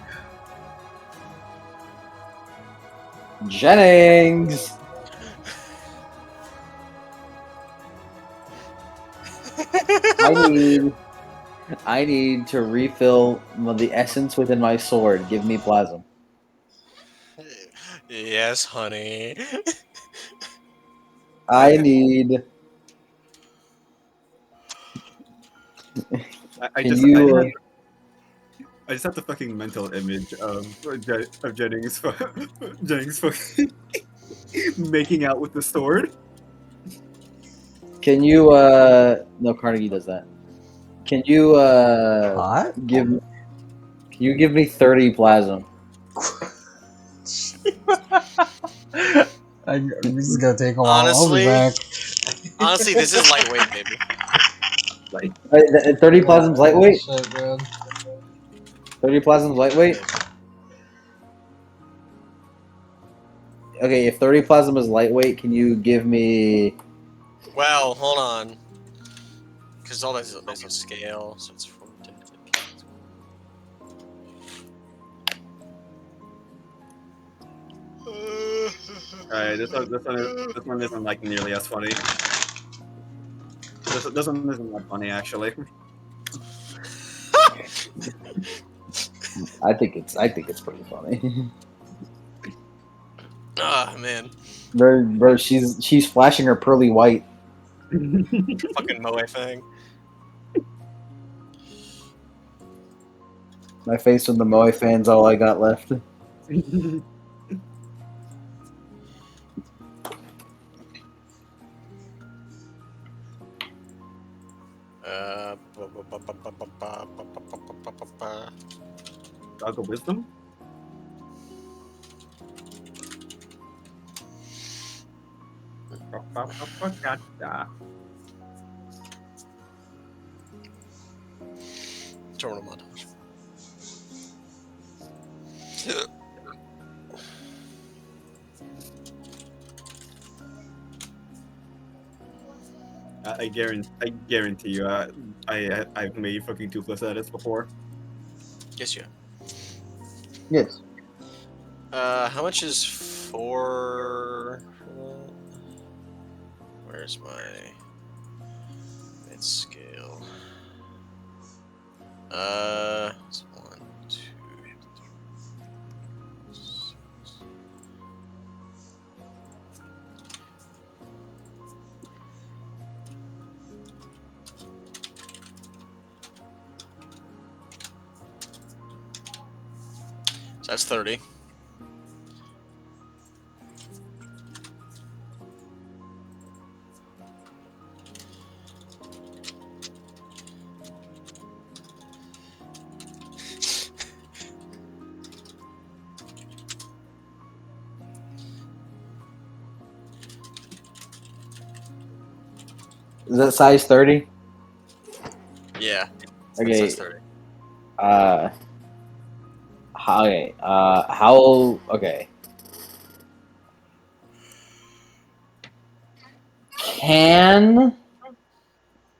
Jennings! I need to refill the essence within my sword. Give me plasm. Yes, honey. I need. I Can just you? I just have the fucking mental image of Jennings Jennings fucking making out with the sword. Can you? No, Carnegie does that. Can you? Hot? Can you give me 30 plasm? This is gonna take a while. I'll be Honestly, back. honestly, this is lightweight, baby. Like 30 plasm's lightweight. Shit, man. 30 plasm's lightweight. Okay, if 30 plasm is lightweight, can you give me? Well, hold on. Because all that's there's no scale, so it's 4, 10, 15. alright, this one isn't like nearly as funny. This one isn't that funny actually. I think it's pretty funny. Ah, man. Bro, she's flashing her pearly white. Fucking Moe thing. My face with the Moe fans, all I got left. Dog of wisdom. Gotcha. Terminal montage. I guarantee you, I've made fucking toothless edits before. Yes, you. Yes. How much is 4? Where's my mid scale? It's 1, 2, 3, 6. That's 30. Is that size 30? Yeah. Okay. That's 30. Okay. Can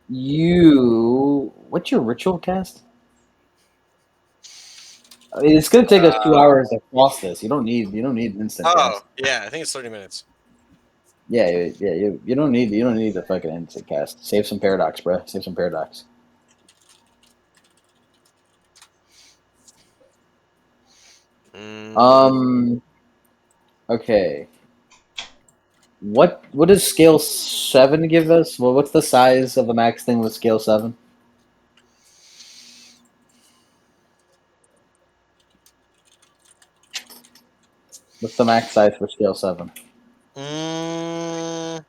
you? What's your ritual cast? I mean, it's gonna take us 2 hours to cross this. You don't need instant Oh, cast. yeah, I think it's 30 minutes. Yeah. You don't need the fucking instant cast. Save some paradox, bro. Save some paradox. Mm, Okay. What does scale 7 give us? Well, what's the size of the max thing with scale 7? What's the max size for scale 7? mm,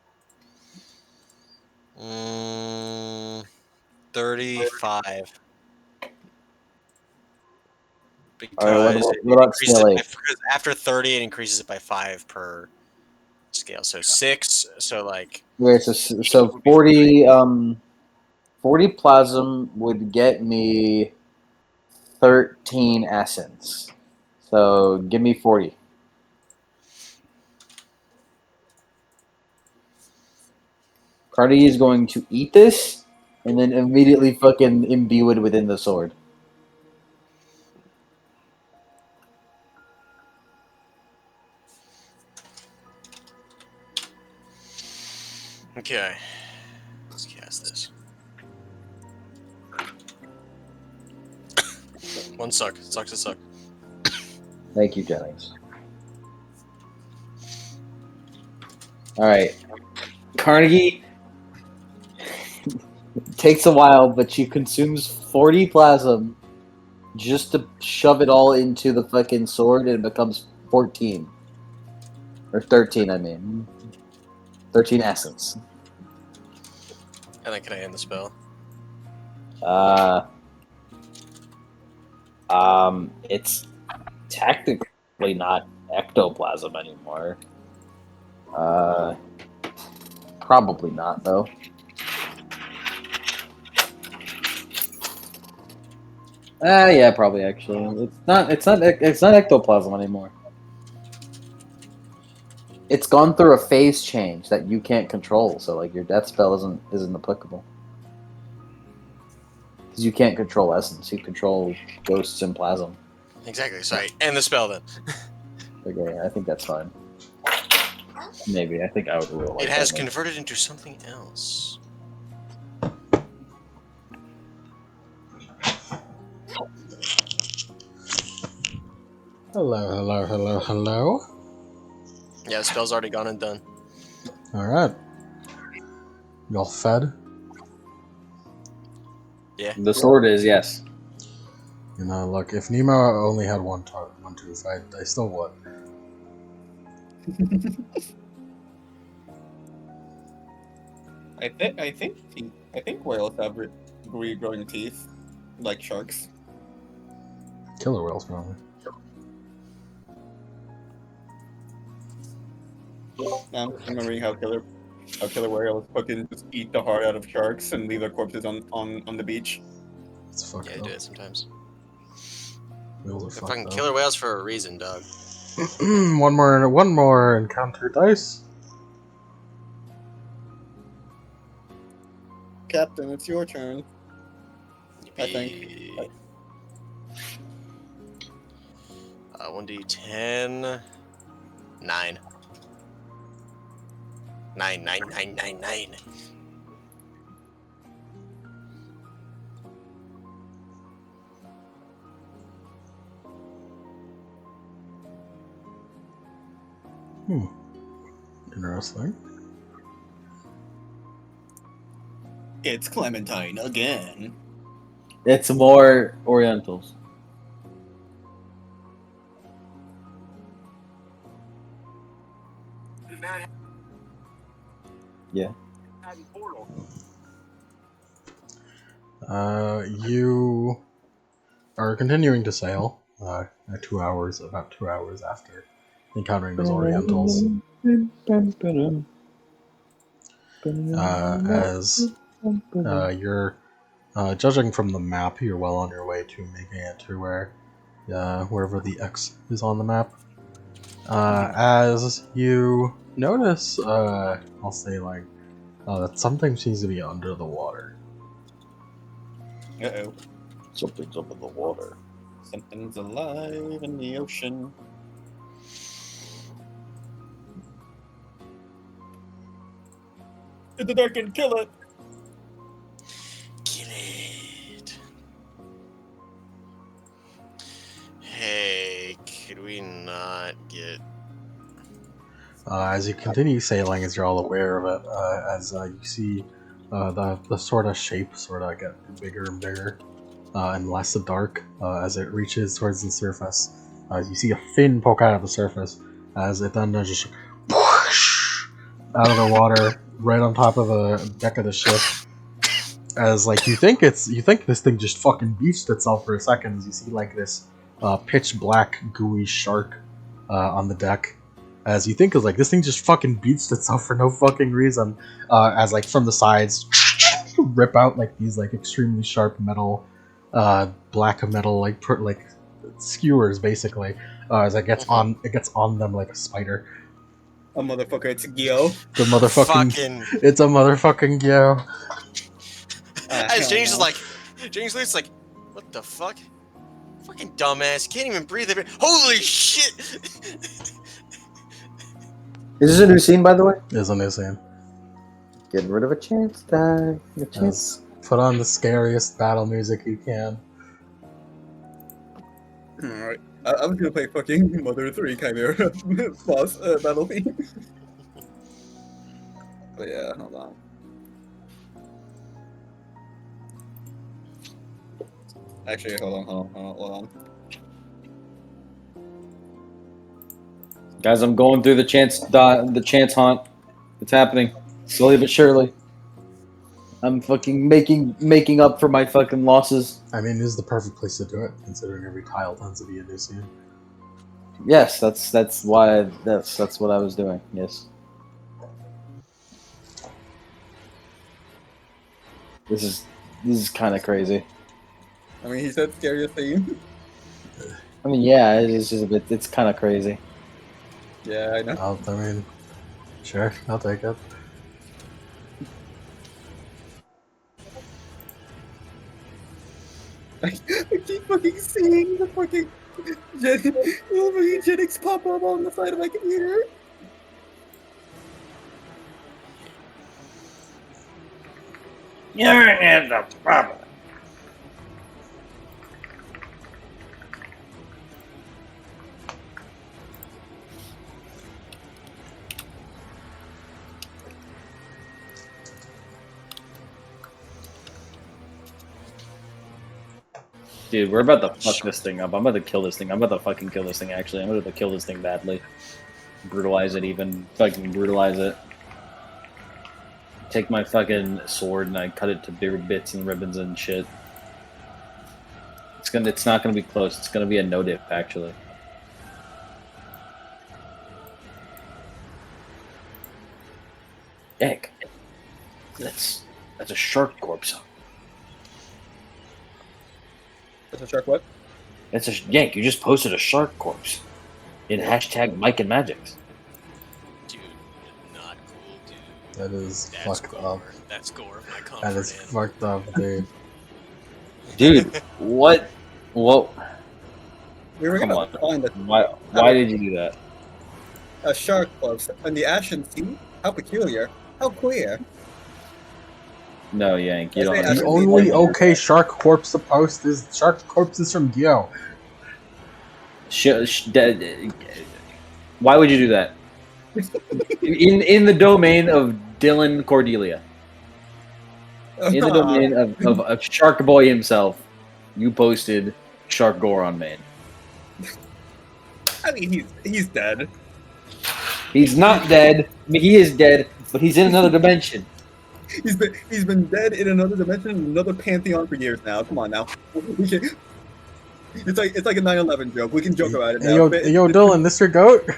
mm, 35. All right. Because What it about increases scale it 8? because after 30, it increases it by 5 per scale. So 6, so like Okay, 8 so would be 40 40 plasm would get me 13 essence. So give me 40. Cardi is going to eat this and then immediately fucking imbue it within the sword. Okay. Let's cast this. One suck. Sucks to suck. Thank you, Jennings. All right. Carnegie takes a while, but she consumes 40 plasm just to shove it all into the fucking sword and it becomes 14. Or 13, I mean. 13 essence. And then can I end the spell? It's technically not ectoplasm anymore. Probably not though. Yeah, probably actually. It's not ectoplasm anymore. It's gone through a phase change that you can't control, so like your death spell isn't applicable. Because you can't control essence, you control ghosts and plasm. Exactly. Sorry. End the spell then. Okay, I think that's fine. Maybe I think I would rule It like has that. Maybe. converted into something else. Hello. Yeah, the spell's already gone and done. Alright. Y'all fed? Yeah. The sword is yes. You know, look, if Nemo only had one tooth, I still would. I think whales have regrowing teeth, like sharks. Killer whales, probably. Now I'm remembering how killer whales fucking just eat the heart out of sharks and leave their corpses on the beach. It's fucked Yeah, they up. do it sometimes. Whales are They're fucked fucking up. killer whales for a reason, dog. one more encounter dice. Captain, it's your turn. I think. Yippee. 1d10. 9. 9, 9, 9, 9, 9. Interesting. It's Clementine again. It's more Orientals. Yeah. You are continuing to sail. About 2 hours after encountering those Orientals. As you're judging from the map, you're well on your way to making it to wherever the X is on the map. As you notice, I'll say that something seems to be under the water. Uh-oh. Something's up in the water. Something's alive in the ocean. In the dark and kill it. Kill it. Hey, could we not get... As you continue sailing, as you're all aware of it, as you see the sort of shape sort of get bigger and bigger and less dark as it reaches towards the surface. You see a fin poke out of the surface as it then just whoosh out of the water right on top of the deck of the ship. As you think this thing just fucking beached itself for a second. As you see this pitch black gooey shark on the deck. As you think this thing just fucking beached itself for no fucking reason. As from the sides rip out these extremely sharp metal, black metal skewers basically. As it gets on them like a spider. A motherfucker, it's Gyo. The motherfucking it's a motherfucking Gyo. As James is James Lee's what the fuck? Fucking dumbass, can't even breathe. Holy shit! Is this a new scene, by the way? Is a new scene. Getting rid of a chance die. A chance. Put on the scariest battle music you can. Alright. I was gonna play fucking Mother 3 Chimera boss battle theme. But yeah, hold on. Actually, hold on. Guys, I'm going through the chance haunt. It's happening. Slowly but surely. I'm fucking making up for my fucking losses. I mean, this is the perfect place to do it, considering every tile tends to be a new scene. Yes, that's why that's what I was doing. Yes. This is kind of crazy. I mean, he said scariest theme. I mean, yeah, it's just a bit. It's kind of crazy. Yeah, I know. Sure, I'll take it. I keep fucking seeing the fucking Genix pop up on the side of my computer. You're in the problem. Dude, we're about to fuck this thing up. I'm about to kill this thing. I'm about to fucking kill this thing, actually. I'm about to kill this thing badly. Brutalize it even. Fucking brutalize it. Take my fucking sword and I cut it to bits and ribbons and shit. It's not gonna be close. It's gonna be a no-dip, actually. Egg. That's a shark corpse. That's a shark what? That's a Yank. You just posted a shark corpse in hashtag Mike and Magics. Dude, not cool, dude. That is That's fucked gore. up. That's gore of my comfort. That is in. fucked up, dude. Dude, what? We were Come gonna on. find Why did you do that? a shark corpse in the Ashen Sea. How peculiar. How queer. No, Yank, you I don't. say The Ashen only Sea. okay shark corpse to post is shark corpses from Gyo. Why would you do that? In the domain of Dylan Cordelia, in the domain of Shark Boy himself, you posted Shark Gore on main. I mean, he's dead. He's not dead. I mean, he is dead. But he's in another dimension. He's been dead in another dimension, another pantheon for years now. Come on now. It's like a 9/11 joke. We can joke about it now. Yo, Dylan, this your goat?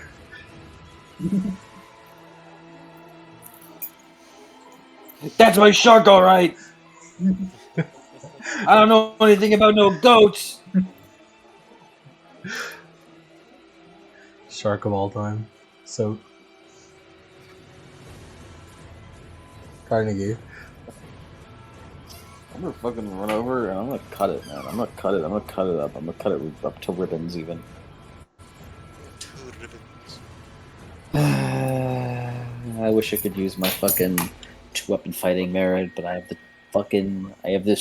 That's my shark, all right. I don't know anything about no goats. Shark of all time. So Carnegie. I'm gonna fucking run over and I'm gonna cut it, man. I'm gonna cut it. I'm gonna cut it up. I'm gonna cut it up to ribbons, even. Two ribbons. I wish I could use my fucking 2-weapon fighting merit, but I have this fucking. Getting a bit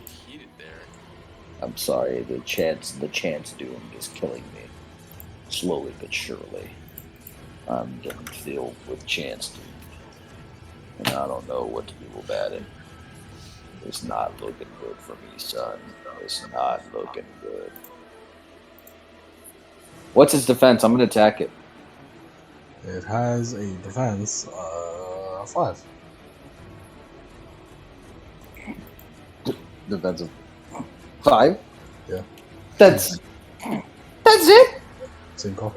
heated there. I'm sorry, the chance doom is killing me. Slowly but surely. I'm getting filled with chance doom. And I don't know what to do about it. It's not looking good for me, son. It's not looking good. What's his defense? I'm gonna attack it. It has a defense 5. Defense of 5? Yeah. That's it? Simple.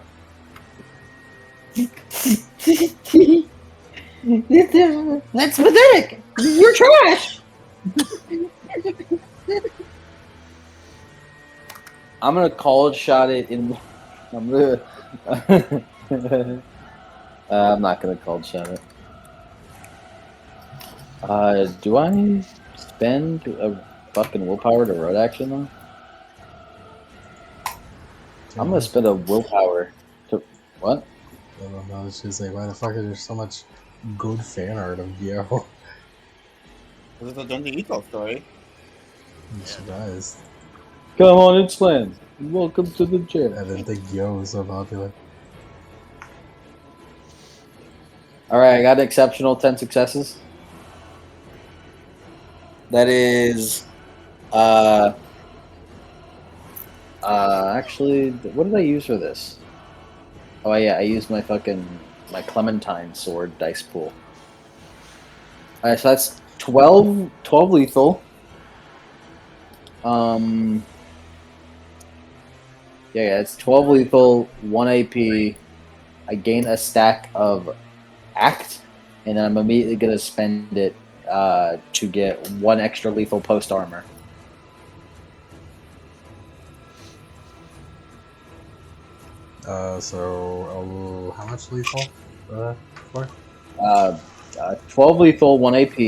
That's pathetic. You're trash. I'm gonna college shot it in. I'm gonna. I'm not gonna college shot it. Do I spend a fucking willpower to road action though? I'm gonna spend a willpower to what? I don't know. I was just like, why the fuck is there so much good fan art of Gyo? This is a Dungeon Eco story. I'm surprised. Come on, it's Land. Welcome to the gym. I didn't think Gyo was so popular. Alright, I got an exceptional 10 successes. That is actually, what did I use for this? Oh yeah, I used my Clementine sword dice pool. Alright, so that's 12 lethal. Yeah, it's 12 lethal, 1 AP. I gain a stack of act, and then I'm immediately gonna spend it to get 1 extra lethal post armor. So how much lethal for? 12 lethal, 1 AP,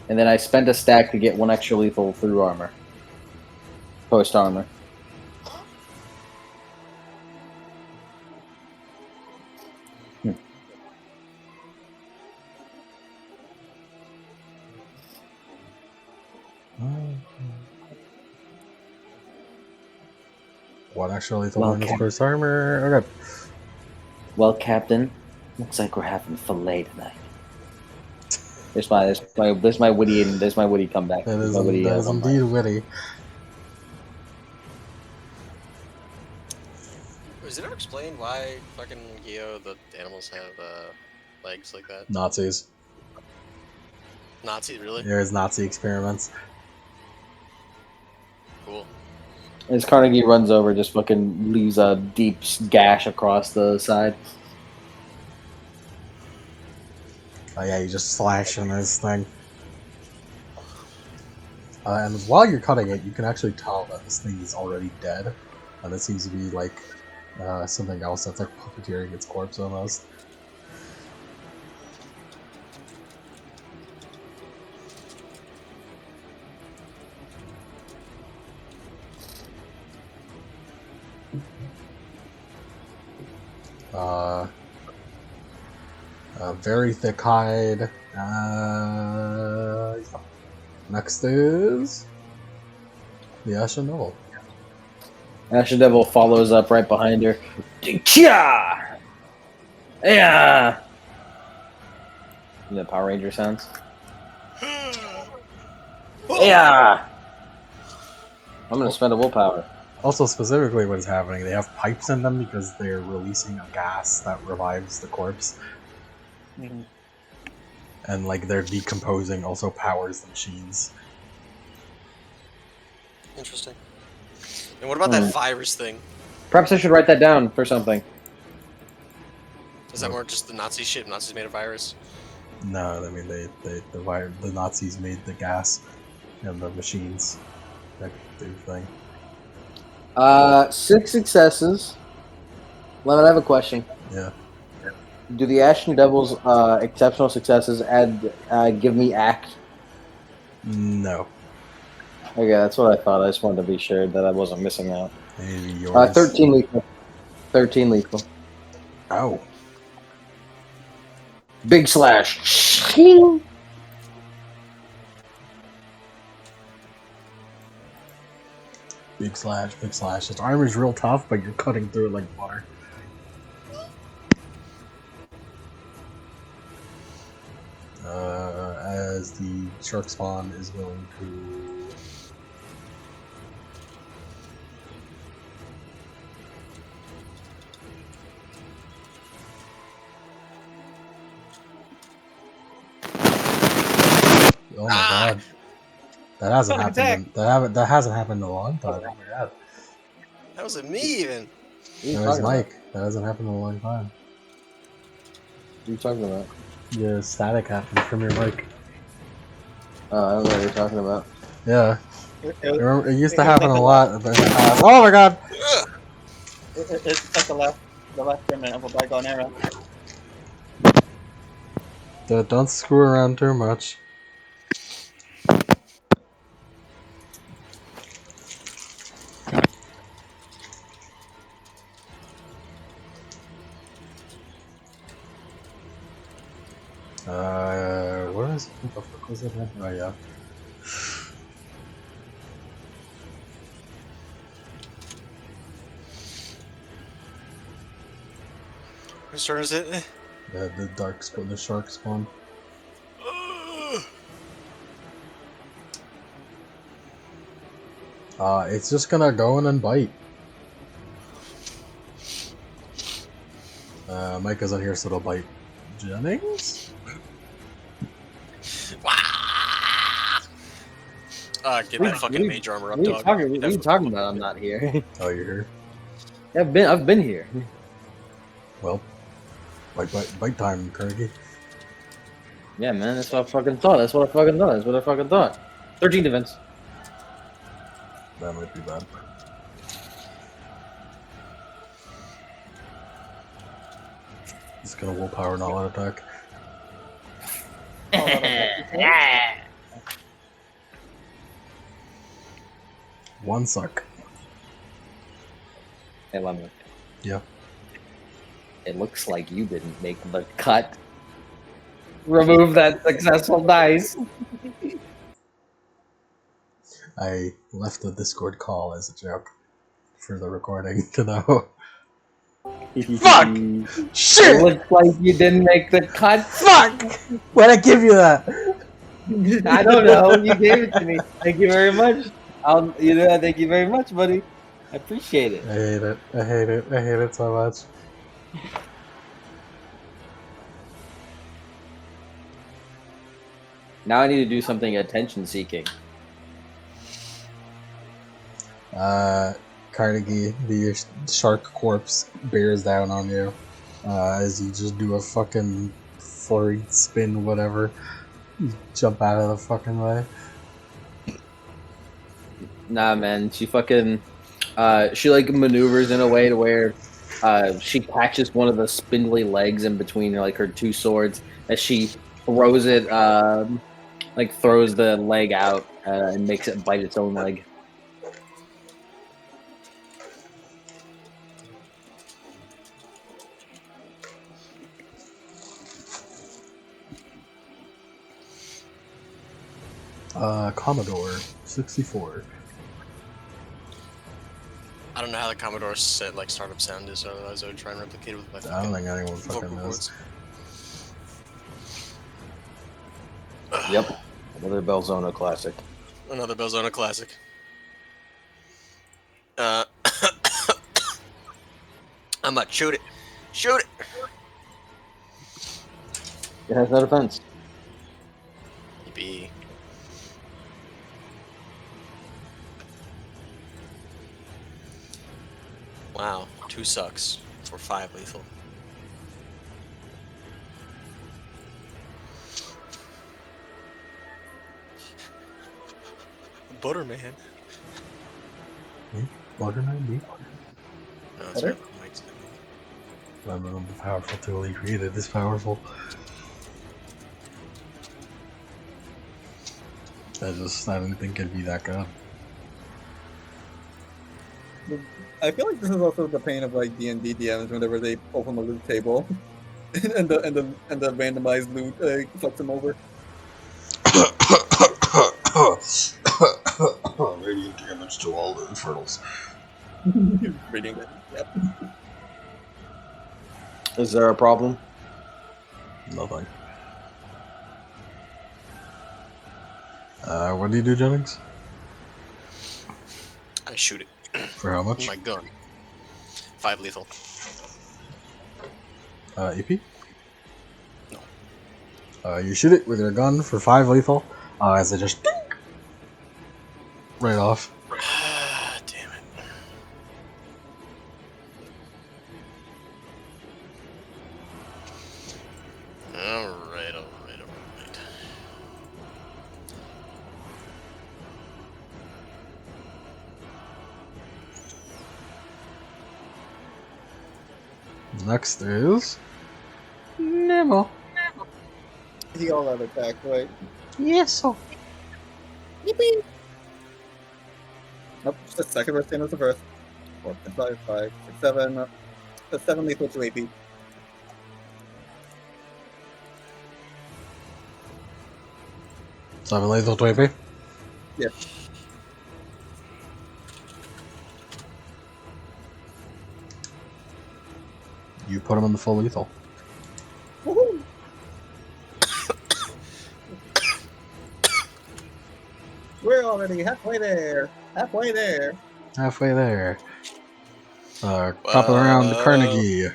and then I spent a stack to get 1 extra lethal through armor. Post armor. One extra lethal Well, bonus first armor. Okay. Well, Captain, looks like we're having filet tonight. There's my witty comeback. That is, My witty, that is indeed witty. Is it ever explained why fucking Geo, the animals have legs like that? Nazis. Nazi, really? There's Nazi experiments. Cool. As Carnegie runs over, just fucking leaves a deep gash across the side. Oh yeah, you just slash in this thing. And while you're cutting it, you can actually tell that this thing is already dead. And it seems to be like something else that's like puppeteering its corpse almost. Very thick hide. Next is the Ashen Devil. Ashen Devil follows up right behind her. Chia! Yeah! You know Power Ranger sounds? Yeah! I'm gonna spend a willpower. Also, specifically, what is happening? They have pipes in them because they're releasing a gas that revives the corpse, Mhm. and like they're decomposing also powers the machines. Interesting. And what about that virus thing? Perhaps I should write that down for something. Is that more just the Nazi shit? Nazis made a virus. No, I mean the Nazis made the gas and the machines that do thing. 6 successes. Lemon, I have a question. Yeah. Do the Ashen Devils exceptional successes add give me act? No. Okay, that's what I thought. I just wanted to be sure that I wasn't missing out. Maybe yours. 13 lethal. 13 lethal. Ow. Big slash. Big slash, big slash. Its armor's real tough, but you're cutting through it like butter. As the shark spawn is going to... Oh my god. That hasn't happened. That hasn't happened in a long time. Oh my god. That wasn't me even. That was Mike. That hasn't happened in a long time. What are you talking about? Yeah, static happened from your mic. I don't know what you're talking about. Yeah. It used to happen like a lot. In the past. Oh my god! It's like the last remnant of a bygone era. Don't screw around too much. Where is it? What the fuck was it? Oh yeah. Whose turn is it? The dark spawn, the shark spawn. It's just gonna go in and bite. Mike isn't here, so it'll bite Jennings? Get that fucking mage armor up, What dog. are you talking about? I'm not here. Oh, you're here? I've been here. Well, bite time, Carnegie. Yeah, man, that's what I fucking thought. 13 defense. That might be bad. Just gonna willpower not let attack. One suck. Hey, Lemon. Yeah. It looks like you didn't make the cut. Remove that successful dice. I left the Discord call as a joke for the recording to know. Fuck! It Shit! looks like you didn't make the cut. Fuck! Why'd I give you that? I don't know. You gave it to me. Thank you very much. Thank you very much, buddy. I appreciate it. I hate it. I hate it. I hate it so much. Now I need to do something attention-seeking. Carnegie, the shark corpse bears down on you as you just do a fucking flurried spin, whatever. You jump out of the fucking way. Nah, man. She fucking... she, like, maneuvers in a way to where she catches one of the spindly legs in between, like, her two swords as she throws it, throws the leg out and makes it bite its own leg. Commodore 64. I don't know how the Commodore set like startup sound is, so otherwise I would try and replicate it with my I don't fucking think anyone vocal fucking knows. cords. Yep. Another Belzona classic. Another Belzona classic. Uh, I'm about to shoot it. Shoot it. It has no defense. Yippee. Wow, 2 sucks for 5 lethal. Butterman. Waterman, me? No, it's Butter? right. Mike's the- I'm the powerful tool he created is powerful. I didn't think it'd be that good. I feel like this is also the pain of like D&D DMs whenever they open the loot table, and the randomized loot fucks them over. Radiant damage to all the infernals. Reading it. Yep. Is there a problem? Nothing. What do you do, Jennings? I shoot it. For how much? My gun. 5 lethal. EP? No. You shoot it with your gun for 5 lethal, as it just ding, right off. Damn it. Alright. Next is Nemo. He all out attack, right? Yes, so. Yippee! Nope, just the second verse, same as the first. 4, 5, 5, 6, 7. That's 7 lethal to AP. Seven lethal to AP? Yes. You put him in the full lethal. Woohoo! We're already halfway there. Halfway there. Halfway there. Popping around the Carnegie.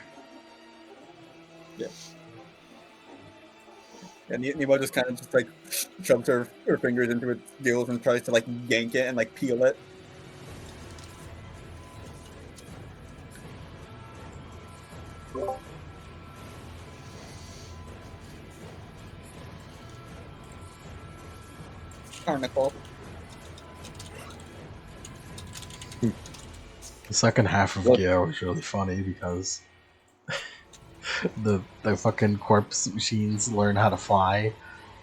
And Nemo just kind of just like shoves her fingers into its gills and tries to like yank it and like peel it. Carnival. The second half of What? Geo was really funny because the fucking corpse machines learn how to fly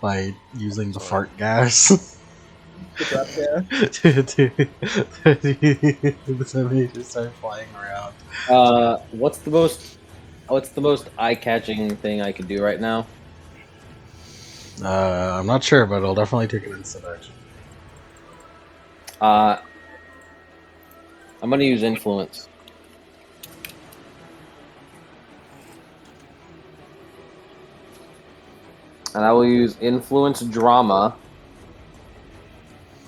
by using the fart gas. The trap gas. So they just start flying around. What's the most eye-catching thing I can do right now? I'm not sure, but I'll definitely take an instant action. I'm gonna use influence. And I will use influence drama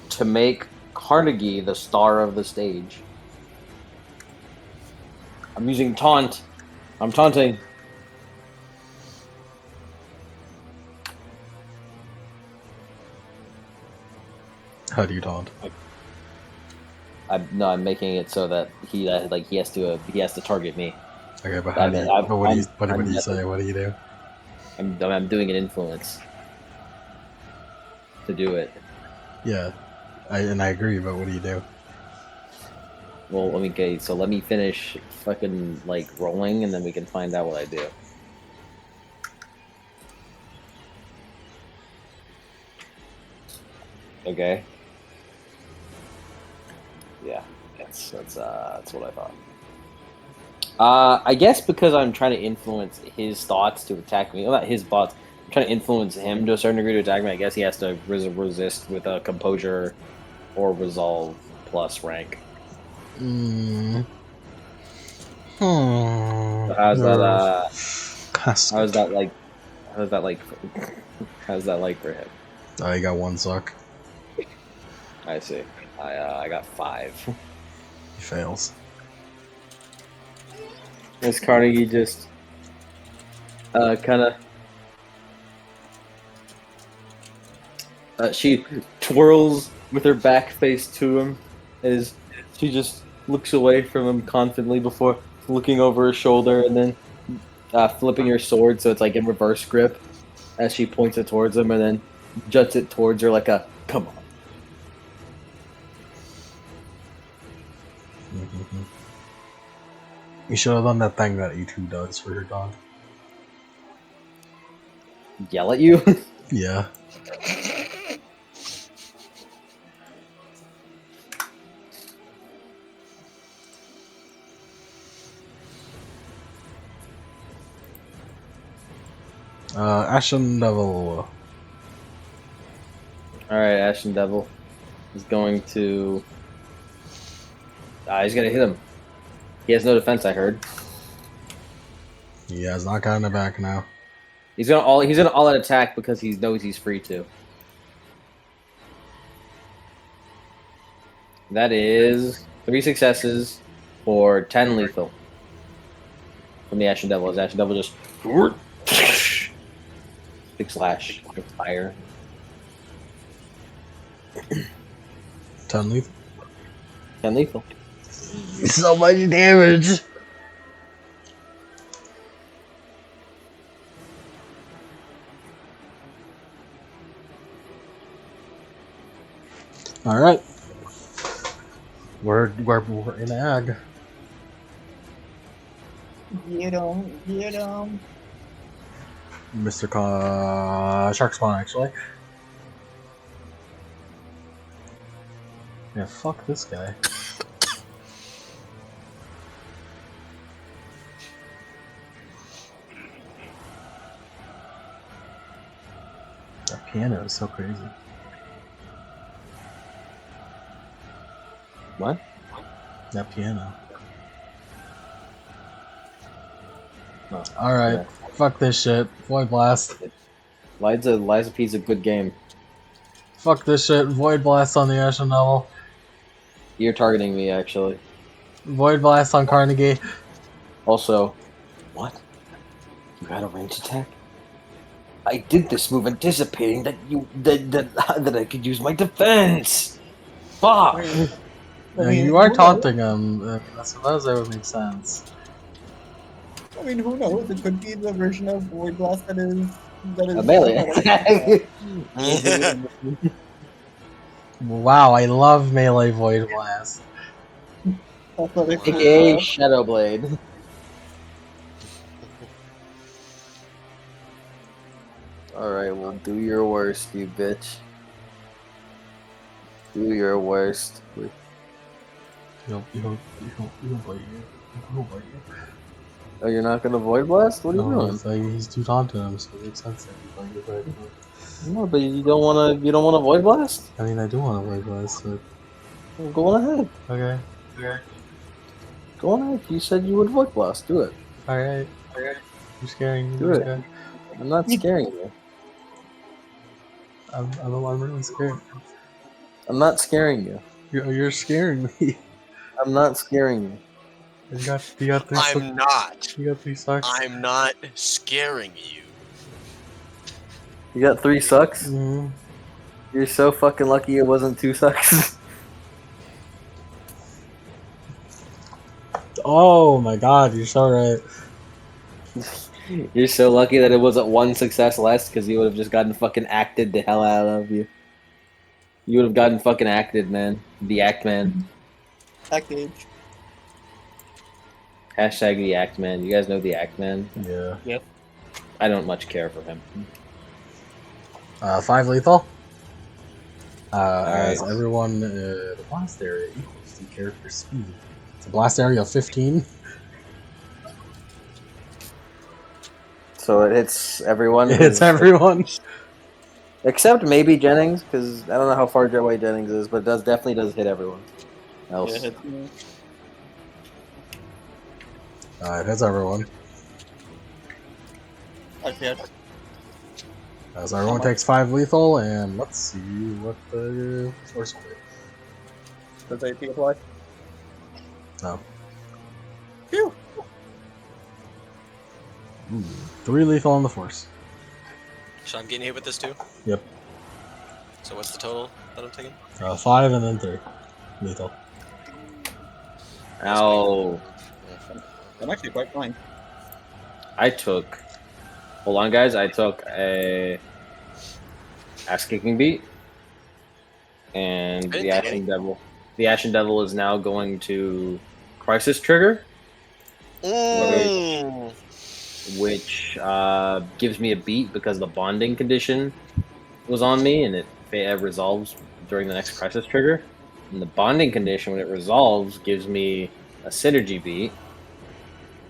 to make Carnegie the star of the stage. I'm using taunt. I'm taunting. How do you taunt? I'm making it so that he has to target me. Okay, but how do you? But what do you say? What do you do? I'm doing an influence to do it. Yeah, I agree, but what do you do? Well, let me finish fucking like rolling, and then we can find out what I do. Okay. Yeah, that's what I thought. I guess because I'm trying to influence his thoughts to attack me. Well, not his thoughts. I'm trying to influence him to a certain degree to attack me. I guess he has to resist with a composure or resolve plus rank. Mm. So how's that like for him? Oh, you got one suck. I see. I got 5. You fails. Miss Carnegie just kind of she twirls with her back face to him as she just looks away from him confidently before looking over her shoulder and then flipping her sword so it's like in reverse grip as she points it towards him and then juts it towards her like a come on. Mm-hmm. You should have done that thing that E2 does for your dog. Yell at you? Yeah. Ashen Devil. Alright, Ashen Devil is going to he's gonna hit him. He has no defense, I heard. He has not gotten it back now. He's gonna all out attack because he knows he's free to. That is 3 successes for 10 lethal from the Ashen Devil. As Ashen Devil just big slash with fire. 10 lethal. 10 lethal. So much damage! Alright. We're in ag. Get him. Mr. Shark Spawn, actually. Yeah, fuck this guy. That piano is so crazy. What? That piano. Oh, alright, Yeah. fuck this shit. Void Blast. Liza P's a good game. Fuck this shit. Void Blast on the Ashen Devil. You're targeting me, actually. Void Blast on Carnegie. Also, what? You had a range attack? I did this move anticipating that I could use my defense. Fuck. Yeah, you are taunting him. I suppose that would make sense. I mean, who knows? It could be the version of Void Blast that is A melee attack. Wow, I love melee Void Blast. AKA Shadow Blade. Alright, well, do your worst, you bitch. Do your worst. He'll bite you. He'll bite you. Oh, you're not gonna Void Blast? What are you No, doing? it's like he's too taunting him, so it makes sense that he'd bite you. No, but you don't wanna Void Blast? I mean, I do want to Void Blast, but... Well, go on ahead. Okay. Okay. Go on ahead. You said you would Void Blast. Do it. Alright. You're scaring me. Do it. I'm not scaring you. I'm really scared. I'm not scaring you. You're scaring me. I'm not scaring you. You got 3 I'm not. You got 3 socks. I'm not scaring you. You got 3 sucks? Mm-hmm. You're so fucking lucky it wasn't 2 sucks. Oh my god, you're so right. You're so lucky that it wasn't 1 success less because you would have just gotten fucking acted the hell out of you. You would have gotten fucking acted, man. The act man. Package. Hashtag the act man. You guys know the act man? Yeah. Yep. I don't much care for him. 5 lethal. As Alright. everyone, the blast area equals the character's speed. It's a blast area of 15. So it hits everyone? It's everyone. Except maybe Jennings, because I don't know how far away Jennings is, but it definitely does hit everyone else. Yeah, It hits everyone. okay. As everyone takes 5 lethal, and let's see what the force will be. Does AP apply? No. Phew. Ooh, 3 lethal on the force. So I'm getting hit with this too? Yep. So what's the total that I'm taking? 5 and then 3 lethal. Ow. I'm actually quite fine. I took. Hold on, guys. I took a ass kicking beat, and I didn't the take Ashen any. Devil. The Ashen Devil is now going to crisis trigger, Mm. which gives me a beat because the bonding condition was on me, and it resolves during the next crisis trigger. And the bonding condition, when it resolves, gives me a synergy beat.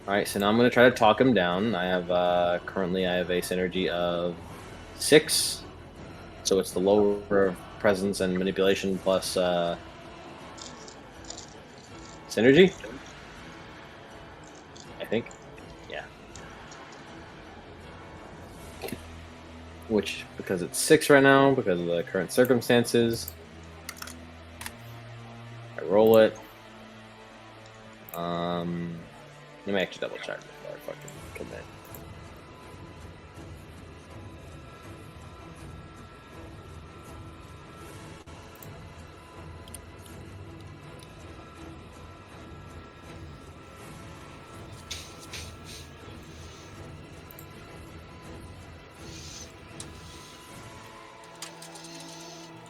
All right, so now I'm going to try to talk him down. I have currently I have a synergy of 6, so it's the lower of presence and manipulation plus synergy. I think, yeah. Which, because it's 6 right now, because of the current circumstances, I roll it. Let me actually double check before I fucking commit.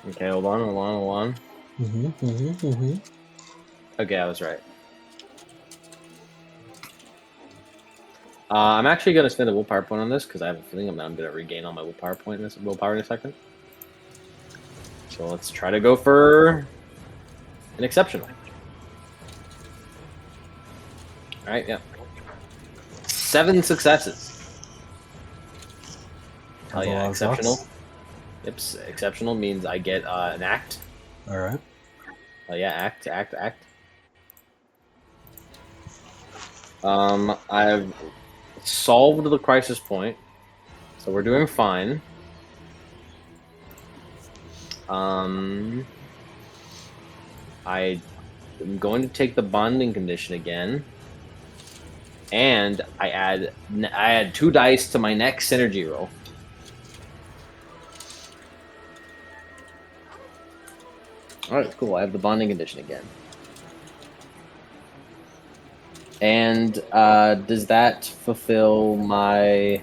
Okay, hold on. Okay, I was right. I'm actually going to spend a willpower point on this because I have a feeling I'm going to regain all my willpower in a second. So let's try to go for an exceptional. All right, yeah. 7 successes. Oh That's a yeah, lot of exceptional. sucks. Yep, exceptional means I get an act. Alright. Oh yeah, act. I've solved the crisis point, so we're doing fine. I am going to take the bonding condition again, and I add 2 dice to my next synergy roll. All right, cool. I have the bonding condition again. And does that fulfill my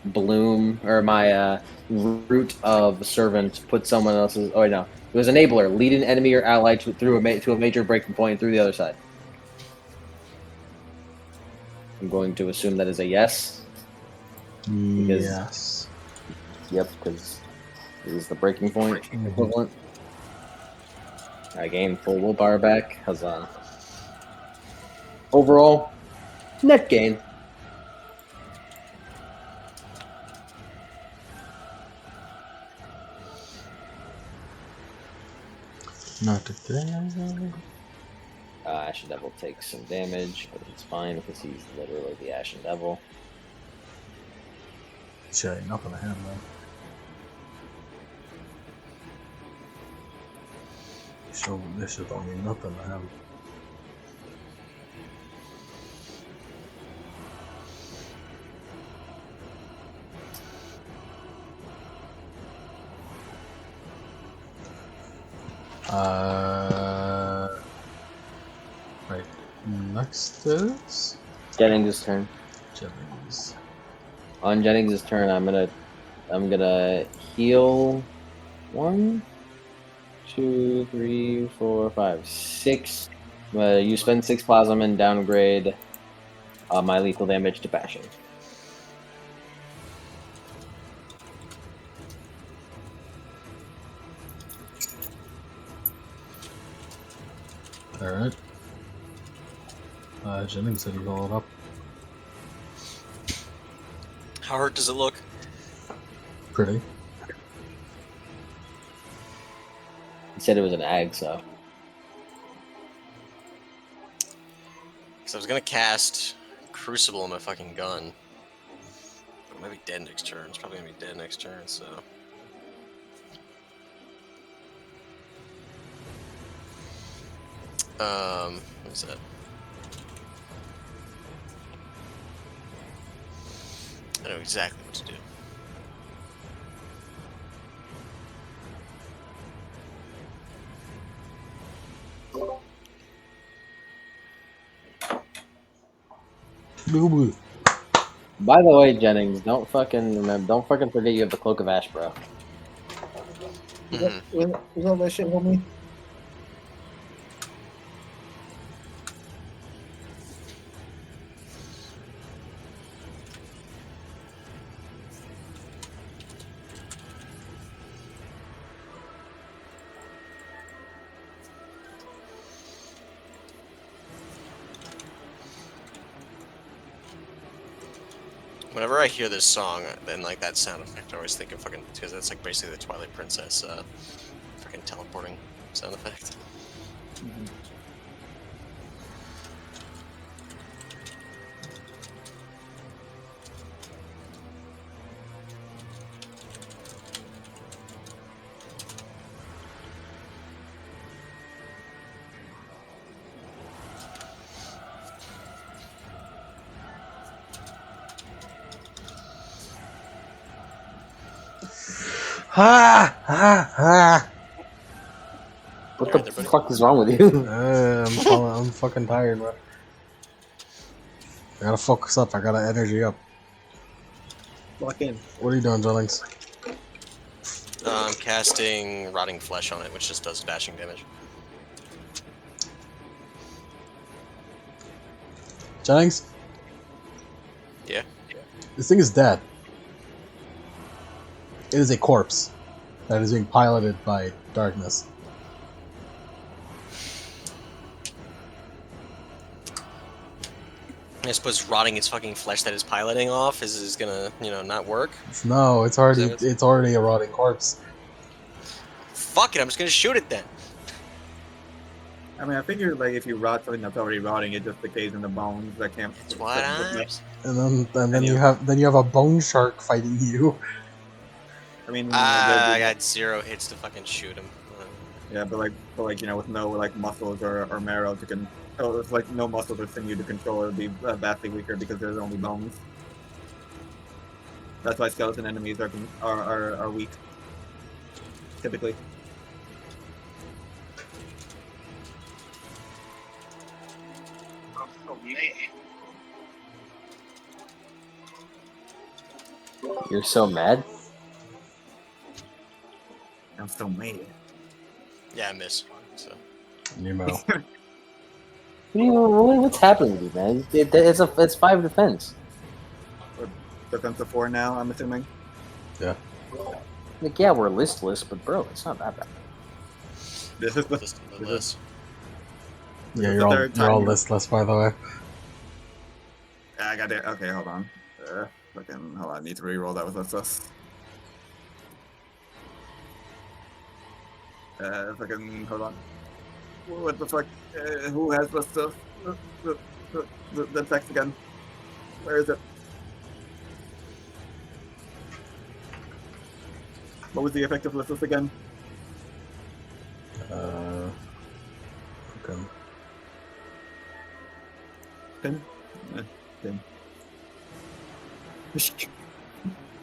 bloom or my root of servant? Put someone else's. Oh wait, no. It was enabler. Lead an enemy or ally to a major breaking point through the other side. I'm going to assume that is a yes. Because, Yes. Yep, because this is the breaking point equivalent. I gain full willpower back. Huzzah. Overall, net gain. Not today. Ashen Devil takes some damage, but it's fine because he's literally the Ashen Devil. Shit, ain't nothing to him, man. So this shit don't mean nothing to him. Right. Next is Jennings' turn. Jennings. On Jennings' turn, I'm gonna heal 1, 2, 3, 4, 5, 6. You spend 6 plasm and downgrade my lethal damage to passion. Alright. Jennings said he roll it up. How hurt does it look? Pretty. He said it was an ag, so. Because I was gonna cast Crucible on my fucking gun. But it might be dead next turn. It's probably gonna be dead next turn, so. What is that? I know exactly what to do. Boo-boo. By the way, Jennings, don't fucking forget you have the Cloak of Ash, bro. Is all that shit, homie? Whenever I hear this song and like that sound effect, I always think of fucking because that's like basically the Twilight Princess, fucking teleporting sound effect. Ah! What Alright the there, buddy. fuck is wrong with you? I'm fucking tired, bro. I gotta focus up. I gotta energy up. Lock in. What are you doing, Jennings? Casting Rotting Flesh on it, which just does dashing damage. Jennings? Yeah. This thing is dead. It is a corpse that is being piloted by darkness. I suppose rotting its fucking flesh that is piloting off is gonna, not work. No, it's already a rotting corpse. Fuck it, I'm just gonna shoot it then. I mean, I figure like if you rot something that's already rotting, it just decays in the bones. That can't. That's what I'm. And then you have a bone shark fighting you. I mean, I got 0 hits to fucking shoot him. yeah, but like with no like muscles or marrow to it's like no muscles or sinew to control, it would be vastly weaker because there's only bones. That's why skeleton enemies are weak, typically. You're so mad. I'm so mad. Yeah, I miss. So. Nemo. What's happening with you, man? It's 5 defense. Defensive 4 now, I'm assuming. Yeah. Like, yeah, we're listless, but bro, it's not that bad. This is the List of the list. Yeah, is you're the all third you're all time- listless, by the way. I got it. Okay, hold on. Hold on. I need to re-roll that with listless. Hold on. What the fuck? Who has listless? The text again. Where is it? What was the effect of listless again? Okay. Pin? Pin.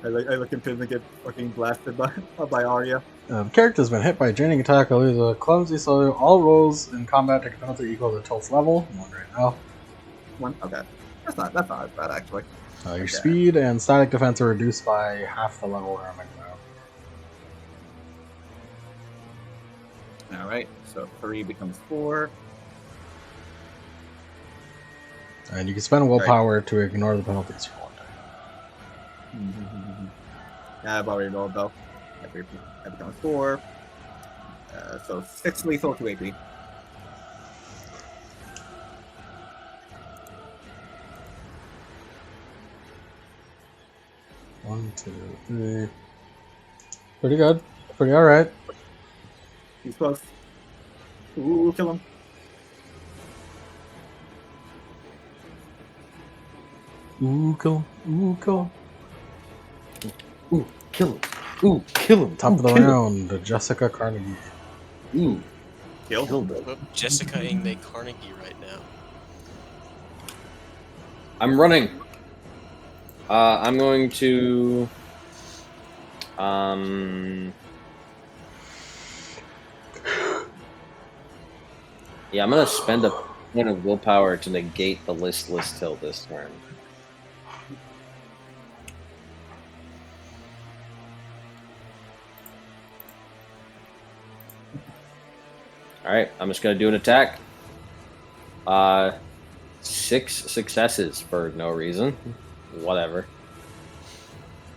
I look at Pin and get fucking blasted by Arya. Character's been hit by a draining attack or lose a clumsy, so all rolls in combat take a penalty equal to the 12th level. I'm on right now. One. Okay. That's not as bad actually. Your Okay. speed and static defense are reduced by half the level where I'm at now. All right. So 3 becomes 4. And you can spend willpower to ignore the penalties you want. Yeah, I've already rolled though. That becomes 4. So 6 lethal to AP. One, two, three. Pretty good. Pretty alright. He's close. Ooh, kill him. Ooh, kill him. Ooh, kill him. Ooh, kill him. Ooh, kill him. Top of the kill him. round, Jessica Carnegie. Ooh, Killed him. Killed it. Whoop, Jessica Ing Carnegie right now. I'm running. I'm going to. Yeah, I'm gonna spend a point of willpower to negate the listless till this turn. All right, I'm just gonna do an attack. 6 successes for no reason. Whatever.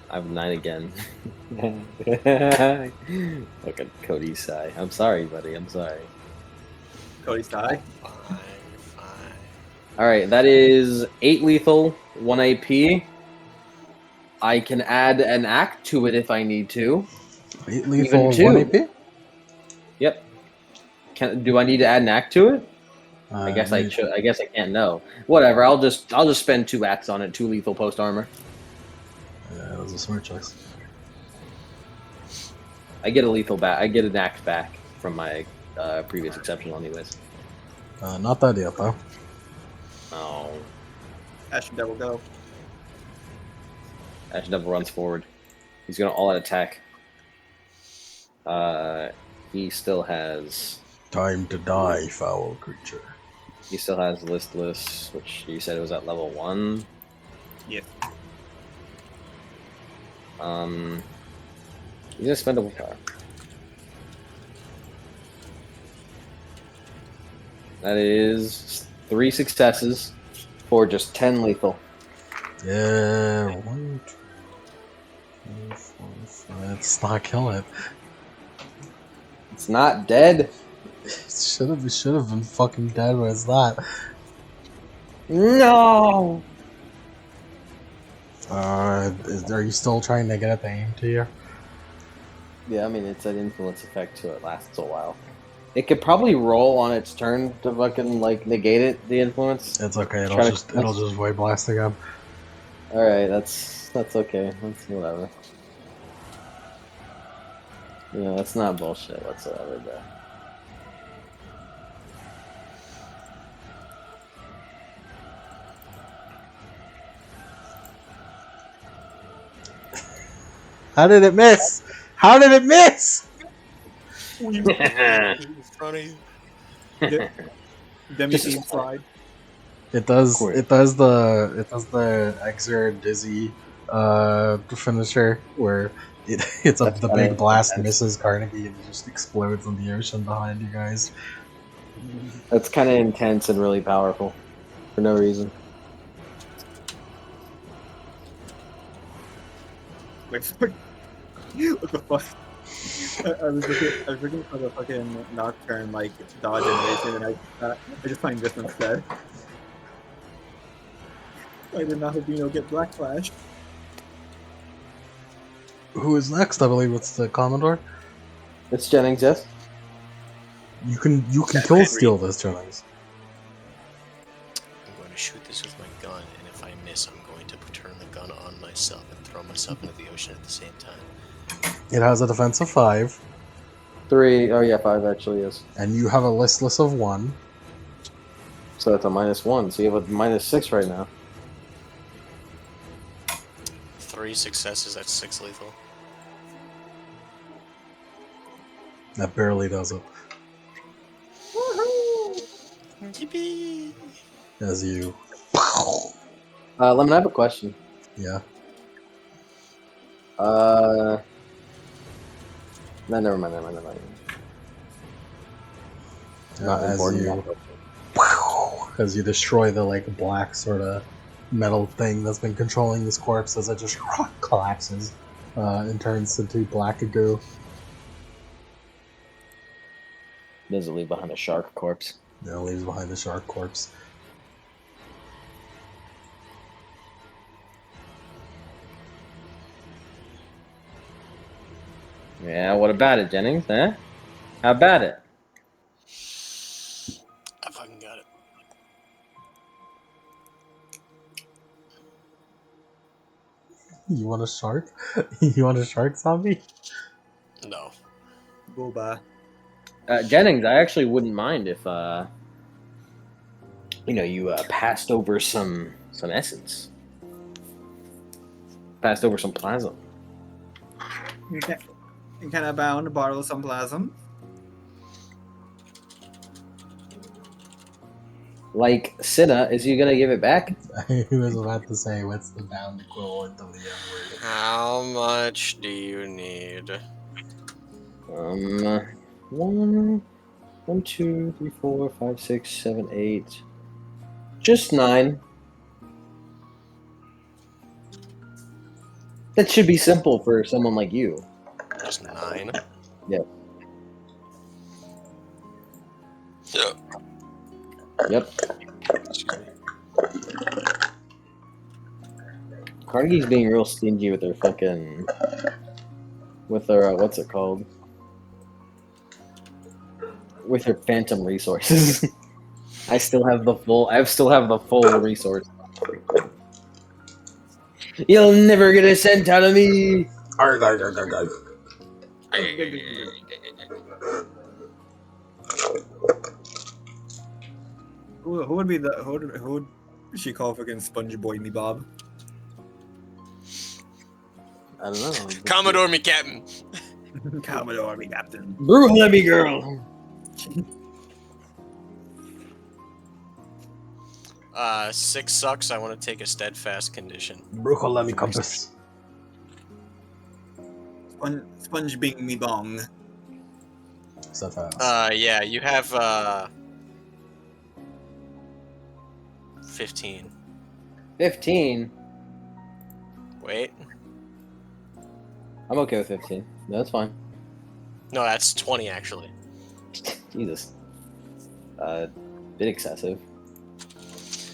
I have 9 again. Look at Cody sigh. I'm sorry, buddy. I'm sorry. Cody's die. Fine, you're fine. All right, that is 8 lethal, 1 AP. I can add an act to it if I need to. 8 lethal, Even 1 two. AP? Yep. Do I need to add an act to it? I guess I Maybe- should. I guess I can't know. Whatever. I'll just spend 2 acts on it. 2 lethal post armor. Yeah, that was a smart choice. I get a lethal back. I get an act back from my previous exceptional, anyways. Not that yet, though. Oh, Ash and Devil go. Ash Devil runs forward. He's gonna all out attack. He still has. Time to die, foul creature. He still has listless, which you said it was at level 1. Yes. He's gonna spend a willpower. That is 3 successes for just 10 lethal. Yeah, 1, 2, 3, 4, 5. It's not killing it. It's not dead. It should have been fucking dead, but it's not. No. Are you still trying to get it to aim to you? Yeah, I mean it's an influence effect, so it lasts a while. It could probably roll on its turn to fucking like negate it, the influence. It's okay. Try It'll just void blast again. All right, that's okay. That's whatever. Yeah, that's not bullshit whatsoever, bro. How did it miss? How did it miss? In front of you. Demi Just- Seed slide. It does. Cool. It does the Exer Dizzy finisher where it's That's the kinda big blast intense. misses Carnegie and it just explodes in the ocean behind you guys. That's kind of intense and really powerful for no reason. Wait, what the fuck? I was looking for the fucking Nocturne like dodge animation, and I just find this instead. I did not Habino get Black Flash. Who is next? I believe it's the Commodore. It's Jennings, yes. You can Yeah, kill Henry. steal this Jennings. I'm going to shoot this with my gun, and if I miss, I'm going to turn the gun on myself and throw myself into the ocean at the same time. It has a defense of 5, 3. Oh yeah, 5 actually is. and you have a listless of 1. So that's a -1. So you have a -6 right now. 3 successes, that's 6 lethal. That barely does it. Yippee! As you, Lemon, I have a question. yeah. No, never mind. Not as important. as you destroy the like black sort of metal thing that's been controlling this corpse as it just collapses and turns into black goo. Does it leave behind a shark corpse? It leaves behind the shark corpse. Yeah, what about it, Jennings? Huh? How about it? I fucking got it. You want a shark? You want a shark zombie? No. Booba. Jennings, I actually wouldn't mind if you passed over some essence, passed over some plasma. You can I bound to borrow some plasm? Like Cinna, is he gonna give it back? I was about to say, what's the bound equivalent of the M word? How much do you need? 1, 2, 3, 4, 5, 6, 7, 8. Just 9. That should be simple for someone like you. Just 9. Yep. Yeah. Yep. Excuse me. Carnegie's being real stingy with her fucking. With her, what's it called? With her phantom resources. I still have the full resource. You'll never get a cent out of me! Who would be the who would she call fucking Sponge Boy me Bob? I don't know. Commodore me, Captain. Commodore me Captain. Brew girl! 6 sucks. I want to take a steadfast condition. Brucolami compass. Sponge being me bong. So fast. Yeah, you have 15. 15? Wait. I'm okay with 15. No, that's fine. No, that's 20 actually. Jesus. Bit excessive.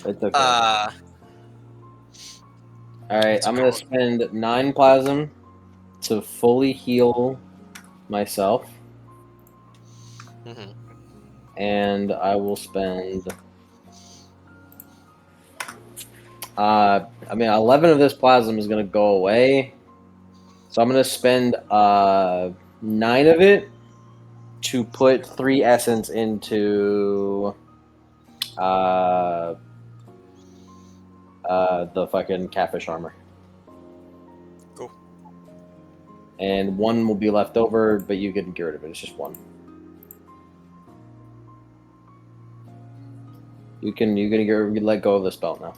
It's okay. That's Alright, I'm gonna spend 9 plasm to fully heal myself. Mhm. And I will spend 11 of this plasm is gonna go away. So I'm gonna spend 9 of it to put 3 essence into the fucking catfish armor. Cool. And 1 will be left over, but you can get rid of it. It's just 1. You can let go of the spell now.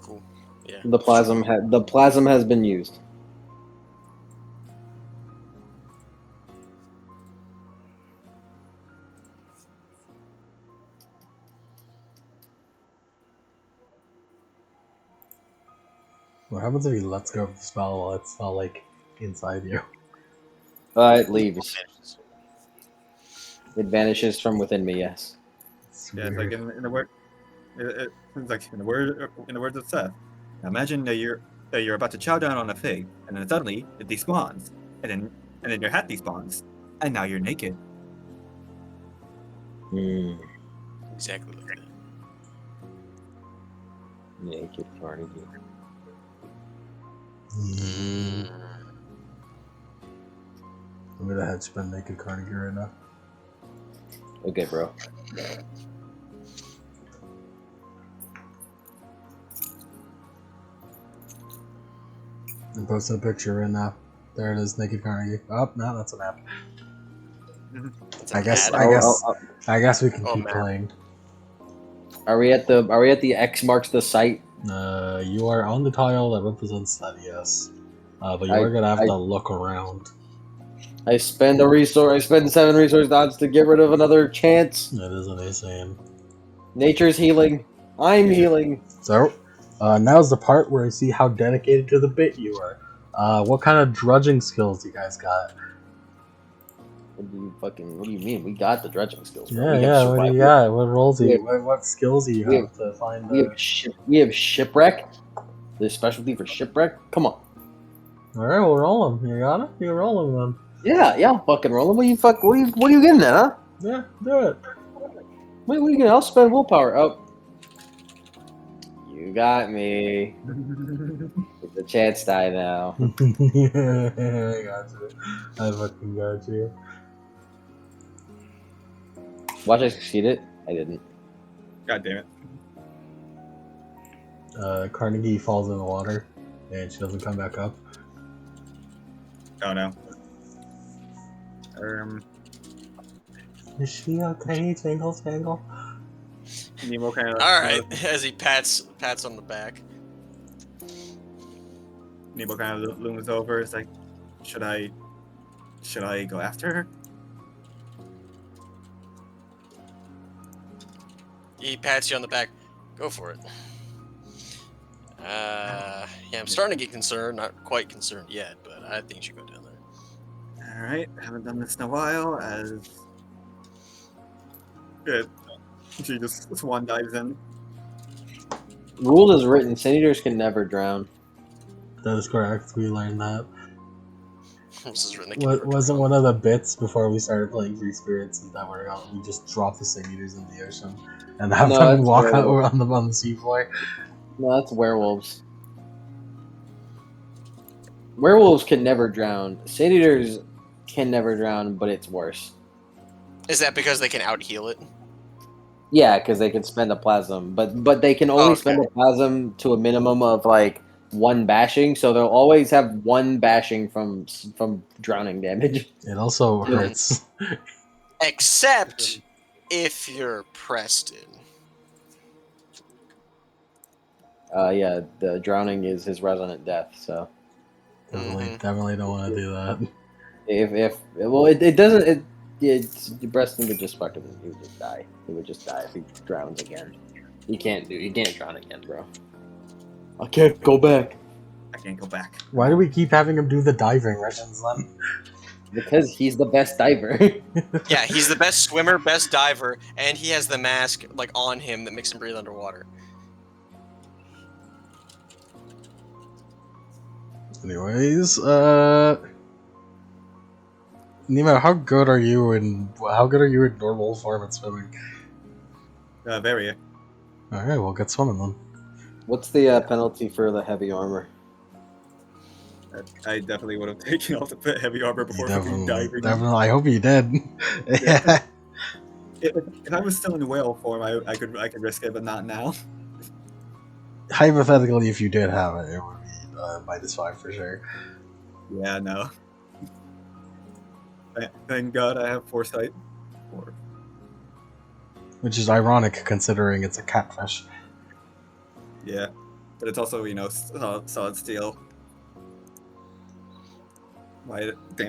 Cool. Yeah. The plasm has been used. What happens if he lets go of the spell while it's not like inside you? It leaves. It vanishes from within me. Yes. It's Yeah, it's like weird. in the word. It's like in the words of Seth. Now imagine that you're about to chow down on a fig, and then suddenly it despawns, and then your hat despawns, and now you're naked. Exactly like that. Naked Carnegie. I'm gonna head spin naked Carnegie right now. Okay, bro. I'm posting a picture right now. There it is, naked Carnegie. Oh, no, that's an app. It's I an guess. ad. I guess we can Oh, keep man. playing. Are we at the X marks the site? You are on the tile that represents that, yes. But you I- are gonna have I- to look around. I spend 7 resource dots to get rid of another chance. That is an insane. Nature's healing. I'm healing. So, now's the part where I see how dedicated to the bit you are. What kind of drudging skills you guys got? What do you mean? We got the dredging skills, bro. Yeah, what do you got? What roles do you? we What skills do you we have to find We the? have shipwreck. The specialty for shipwreck. Come on. All right, we'll roll them. You got it. You roll them then. Yeah, I'll fucking roll them. What are you getting at, huh? Yeah, do it. Wait, what are you getting? I'll spend willpower. Oh. You got me. It's a chance die now. I got you. I fucking got you. Watch I succeed it. I didn't. God damn it. Carnegie falls in the water, and she doesn't come back up. Oh no. Is she okay, Tangle Tangle? Nemo kind of. All right, as he pats on the back. Nemo kind of looms over. It's like, should I go after her? He pats you on the back. Go for it. Yeah, I'm starting to get concerned. Not quite concerned yet, but I think you should go down there. All right, haven't done this in a while. As good, she just swan dives in. Rule is written: Senators can never drown. That is correct. We learned that. This is written. Wasn't one of the bits before we started playing Free Spirits and that we just drop the Singers in the ocean and have No, them that's walk out werewolf. on the seafloor? No, that's werewolves. Werewolves can never drown. Senators can never drown, but it's worse. Is that because they can out heal it? Yeah, because they can spend a plasm, but they can only Okay. spend a plasm to a minimum of like 1 bashing, so they'll always have 1 bashing from drowning damage. It also hurts. Except if you're Preston. Yeah, the drowning is his resonant death. So Definitely don't want to do that. it doesn't. It's Preston would just fucking he would just die. He would just die if he drowns again. You can't drown again, bro. I can't go back. I can't go back. Why do we keep having him do the diving missions then? Because he's the best diver. Yeah, he's the best swimmer, best diver, and he has the mask like on him that makes him breathe underwater. Anyways, Nemo, how good are you in normal form at swimming? Very. All right, well, get swimming then. What's the penalty for the heavy armor? I definitely would have taken off the heavy armor before fucking diving. Definitely, I hope you did. Yeah. If I was still in whale form, I could risk it, but not now. Hypothetically, if you did have it, it would be -5 for sure. Yeah, no. Thank God I have foresight. Which is ironic considering it's a catfish. Yeah, but it's also solid steel. Why did I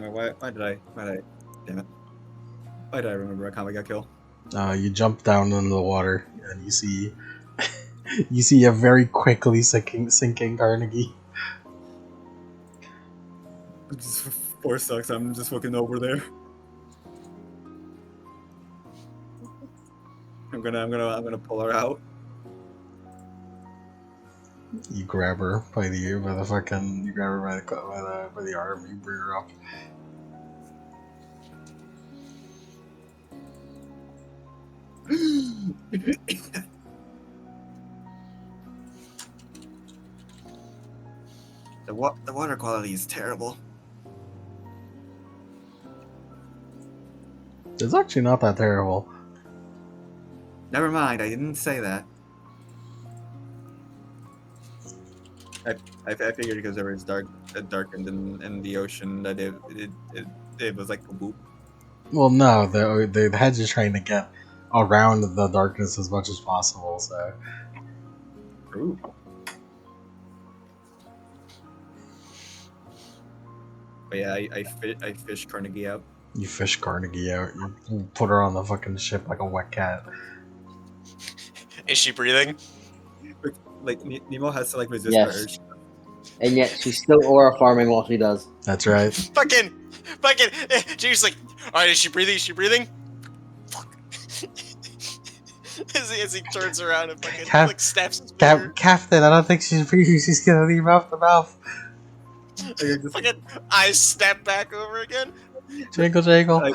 remember a comic got killed? You jump down into the water and you see a very quickly sinking Carnegie. Just 4 sucks. I'm just looking over there. I'm gonna pull her out. You grab her by the arm. You bring her up. The water quality is terrible. It's actually not that terrible. Never mind, I didn't say that. I figured because there was darkened in the ocean that it was like a boop. Well, no, the heads are trying to get around the darkness as much as possible. So, Ooh. But yeah, I fish Carnegie out. you fish Carnegie out. You put her on the fucking ship like a wet cat. Is she breathing? Like Nemo has to like resist Yes. the urge. And yet she's still aura farming while she does. That's right. Fucking. She's like, all right, is she breathing? Is she breathing? Fuck. as he turns around and fucking like snaps his finger. Captain, I don't think she's breathing. She's gonna leave mouth to mouth. Fucking eyes snap back over again. Jingle jangle.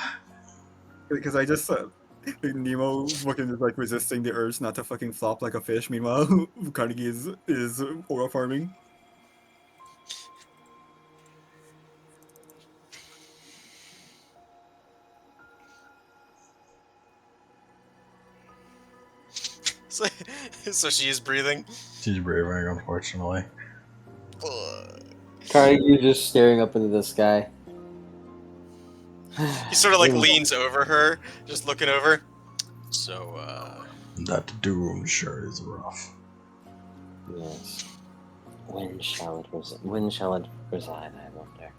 Because I just Nemo fucking is like resisting the urge not to fucking flop like a fish. Meanwhile, Carnegie is oil farming. So, so she is breathing. She's breathing, unfortunately. Carnegie just staring up into the sky. He sort of like leans over her, just looking over. So, That doom sure is rough. Yes. When shall it reside, I wonder.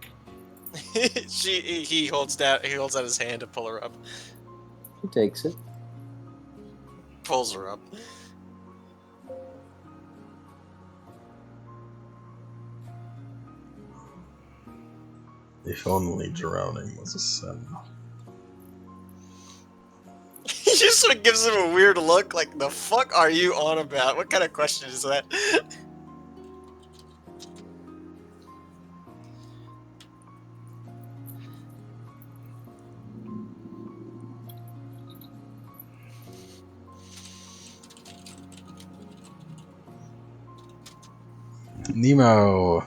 he holds out his hand to pull her up. He takes it. Pulls her up. If only drowning was a sin. He just sort of gives him a weird look, like, the fuck are you on about? What kind of question is that? Nemo!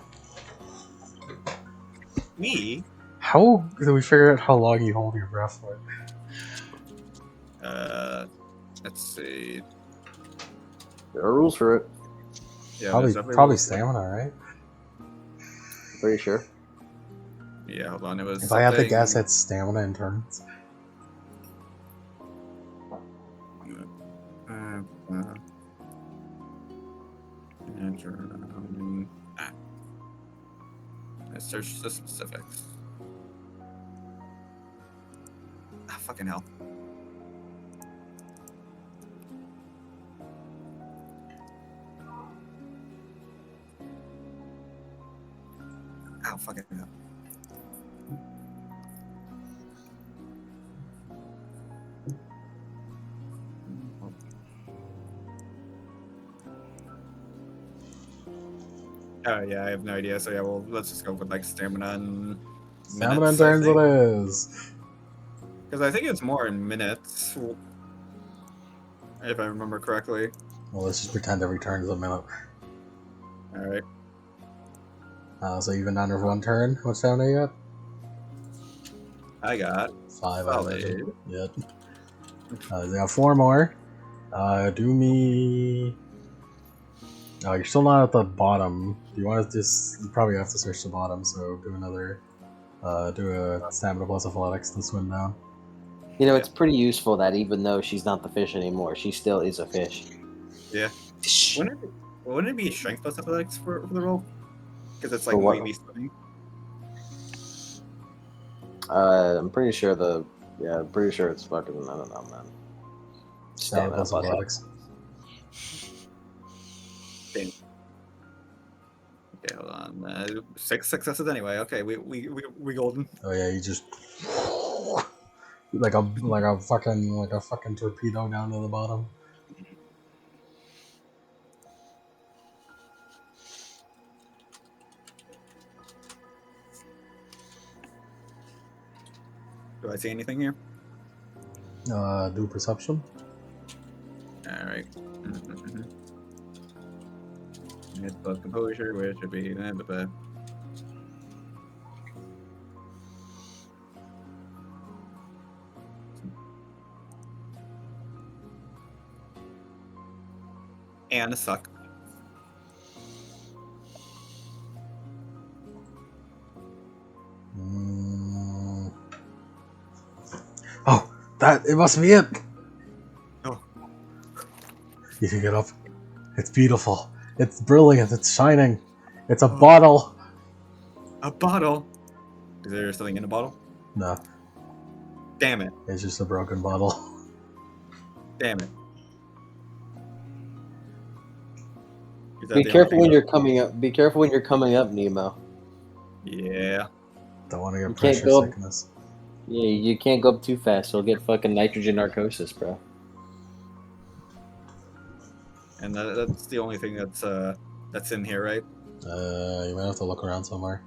Me? How did we figure out how long you hold your breath for? Let's see. There are rules for it. Yeah, Probably there's definitely probably rules for it. stamina, right? Pretty sure. Yeah, hold on. It was. If I had to something- guess, it's stamina in turns. Let's search the specifics. Ah, fucking hell. Ow, fucking hell. Oh yeah, I have no idea. So yeah, well, let's just go with like stamina and Stamina in turns it is. Because I think it's more in minutes, if I remember correctly. Well, let's just pretend every turn is a minute. All right. So even under one turn, what stamina you got? I got 5, I solid. imagine. Yep. They got 4 more. Do me... Oh, you're still not at the bottom. Do you want to just... You probably have to search the bottom, so do another... do a stamina plus athletics to swim down. You know, it's pretty useful that even though she's not the fish anymore, she still is a fish. Yeah. Wouldn't it be strength plus athletics for the roll? Because it's like For what? wavy swimming. I'm pretty sure I'm pretty sure it's fucking, I don't know, man. Stamina plus plus athletics. Okay, hold on. 6 successes anyway. Okay, we golden. Oh yeah, you just... like a fucking torpedo down to the bottom. Do I see anything here? Do perception. All right. It's plus composure, where it should be. And a suck. Oh, it must be it. Oh. You can get up. It's beautiful. It's brilliant. It's shining. It's a Oh. bottle. A bottle. Is there something in the bottle? No, Damn it. it's just a broken bottle. Damn it. Is that Be the only careful thing when that- you're coming up. Be careful when you're coming up, Nemo. Yeah. Don't want to You get can't pressure go- sickness. Yeah, you can't go up too fast. You'll get fucking nitrogen narcosis, bro. And that's the only thing that's in here, right? You might have to look around somewhere.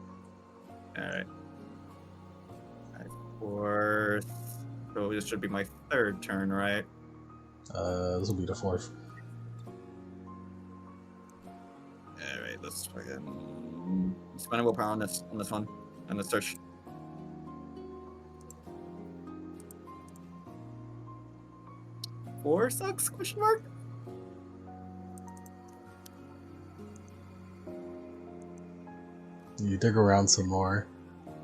All right. Fourth. So this should be my third turn, right? This will be the fourth. Alright, let's fucking spend a willpower on this one. And let's search. Four sucks? Question mark? You dig around some more.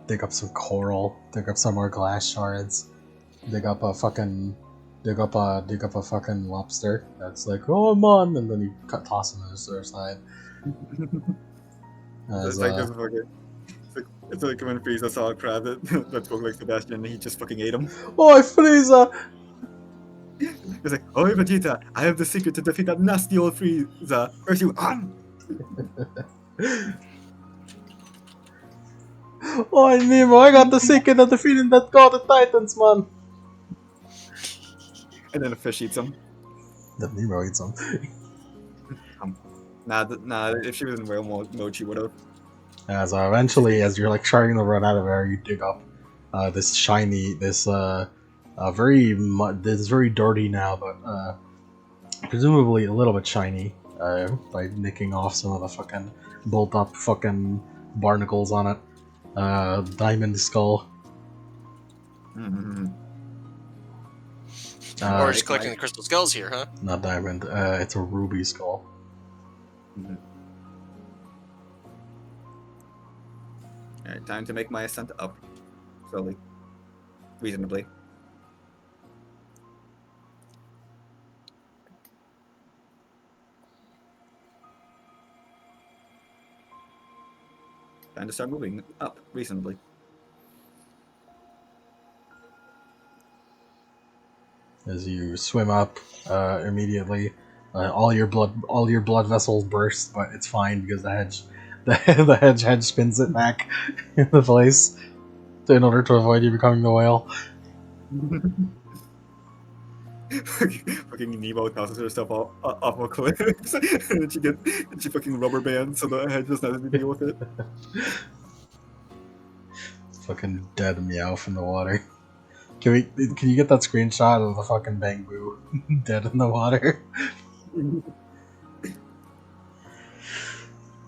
Dig up some coral. Dig up some more glass shards. Dig up a fucking lobster. That's like, oh man, and then you toss him to the other side. It's like this fucking. It's like when Frieza saw a crab that spoke like Sebastian and he just fucking ate him. oh, Frieza! He's like, oh Vegeta, I have the secret to defeat that nasty old Frieza. First you Oh, Nemo, I got the secret of defeating that god of Titans, man! And then a fish eats him. Then Nemo eats him. Nah, if she was in whale mode, she would have. As eventually, as you're like trying to run out of air, you dig up this shiny, this very dirty now, but presumably a little bit shiny by nicking off some of the fucking bolt up fucking barnacles on it. Diamond skull. Mm-hmm. Or just collecting the crystal skulls here, huh? Not diamond. It's a ruby skull. Mm-hmm. Alright, time to make my ascent up. Slowly. Reasonably. Time to start moving up reasonably. As you swim up immediately, all your blood vessels burst, but it's fine because the hedge spins it back into place in order to avoid you becoming the whale. Fucking Nemo tosses herself off a cliff, and she fucking rubber bands so the head just doesn't deal with it. Fucking dead Meowth in the water. Can you get that screenshot of the fucking Bangbu dead in the water?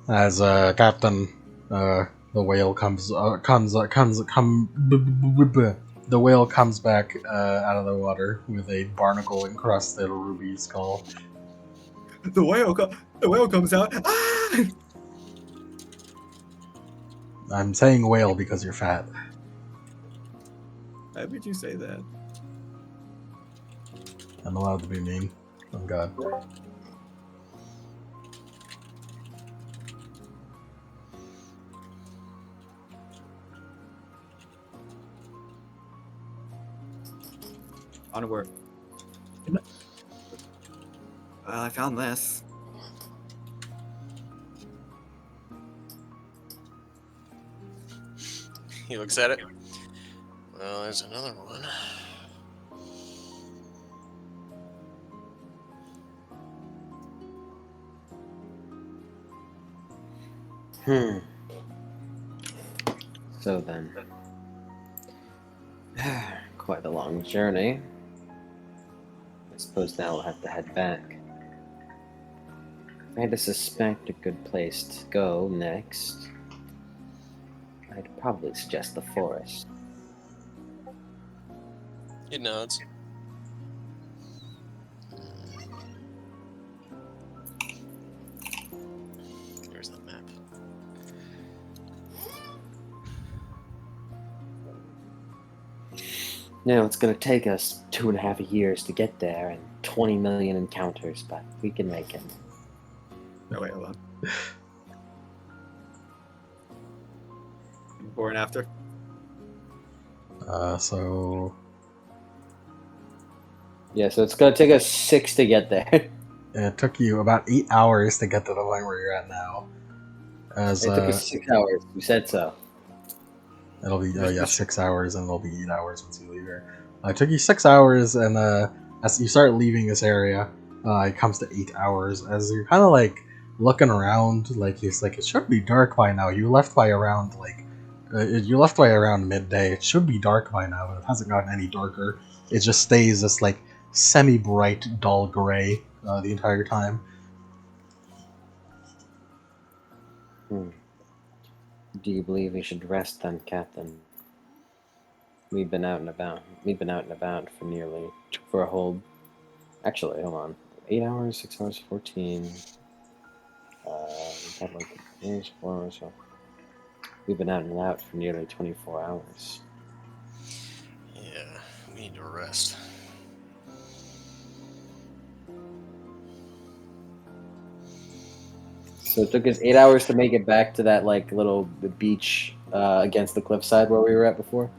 As Captain, the whale the whale comes back out of the water with a barnacle encrusted ruby skull. The whale comes out. Ah! I'm saying whale because you're fat. Why would you say that? I'm allowed to be mean. Oh god. Onward. Well, I found this. He looks at it. Well, there's another one. So then, quite a long journey. I suppose now we'll have to head back. If I had to suspect a good place to go next, I'd probably suggest the forest. It nods. There's the map. Now, it's going to take us 2.5 years to get there and 20 million encounters, but we can make it. No, wait, hold on. Before and after? So Yeah, so it's going to take us 6 to get there. it took you about 8 hours to get to the point where you're at now. As It took us 6 hours. You said so. it'll be 6 hours, and it'll be 8 hours once you leave here. It took you 6 hours, and as you start leaving this area, it comes to 8 hours. As you're kind of like looking around, like it's like it should be dark by now. You left by around like You left by around midday. It should be dark by now, but it hasn't gotten any darker. It just stays this like semi-bright, dull gray the entire time. Do you believe we should rest then, Captain? We've been out and about. We've been out and about for a whole. Actually, hold on. 8 hours, 6 hours, 14. We've had like 4 hours. So we've been out and about for nearly 24 hours. Yeah, we need to rest. So it took us 8 hours to make it back to that like little beach against the cliffside where we were at before.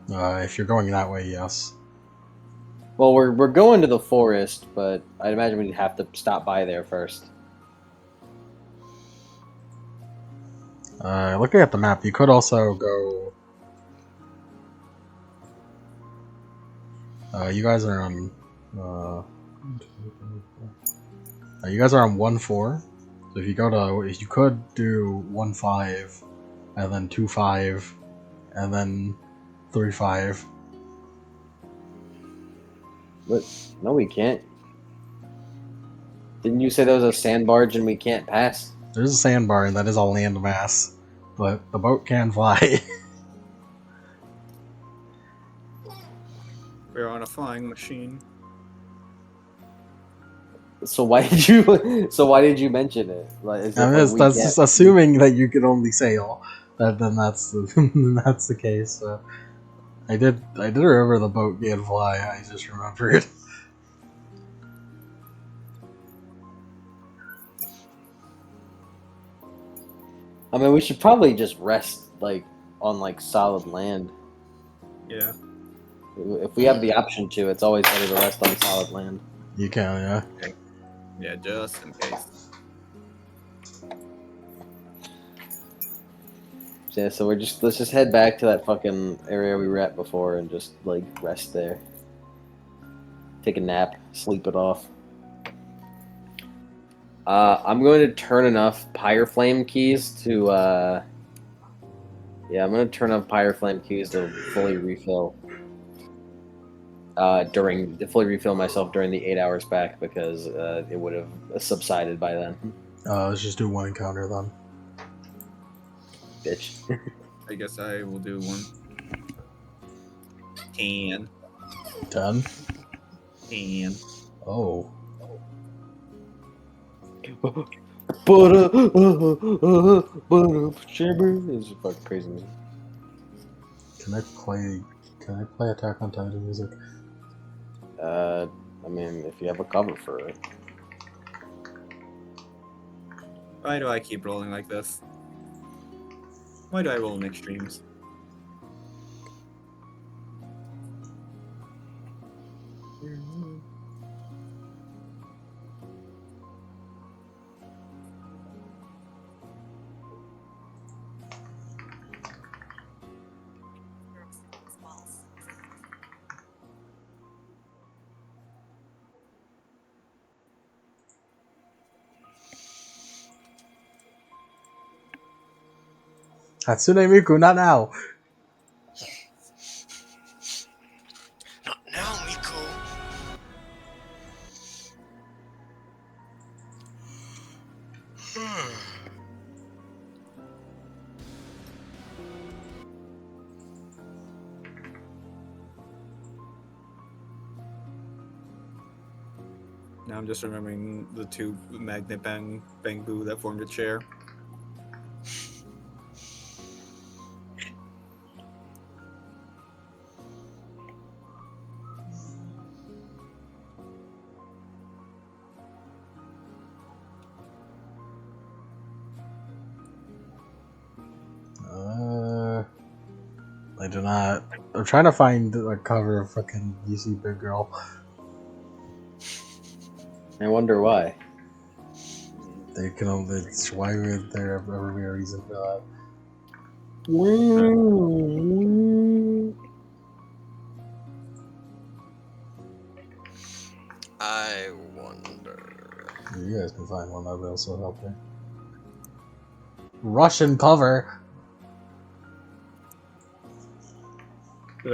If you're going that way, yes. Well, we're going to the forest, but I'd imagine we'd have to stop by there first. Looking at the map, you could also go. You guys are on. You guys are on 1-4. So if you go to, you could do 1-5, and then 2-5, and then 3-5. But no, we can't. Didn't you say there was a sand barge and we can't pass? There's a sandbar, and that is a land mass, but the boat can fly. We're on a flying machine. So why did you? So why did you mention it? Like, is it I mean, like we that's can't- just assuming that you could only sail. Then that's that's the case. So I did remember the boat can fly. I just remembered. I mean, we should probably just rest like on like solid land. Yeah. If we have the option to, it's always better to rest on solid land. You can, yeah. Yeah, just in case. Yeah, so let's just head back to that fucking area we were at before and just like rest there. Take a nap, sleep it off. I'm going to turn enough Pyre Flame keys to yeah, I'm going to turn on Pyre Flame keys to fully refill myself during the 8 hours back because it would have subsided by then. Let's just do one encounter then. Bitch. I guess I will do one. 10. 10. 10. Oh. It's fucking crazy music. Can I play Attack on Titan music? I mean, if you have a cover for it. Why do I keep rolling like this? Why do I roll in extremes? Hatsune Miku, not now! Not now, Miko. Now I'm just remembering the two magnet bamboo that formed a chair. I do not. I'm trying to find a cover of fucking UC Big Girl. I wonder why. They can only. Why would there ever be a reason for that? I wonder. You guys can find one that would also help me. Russian cover!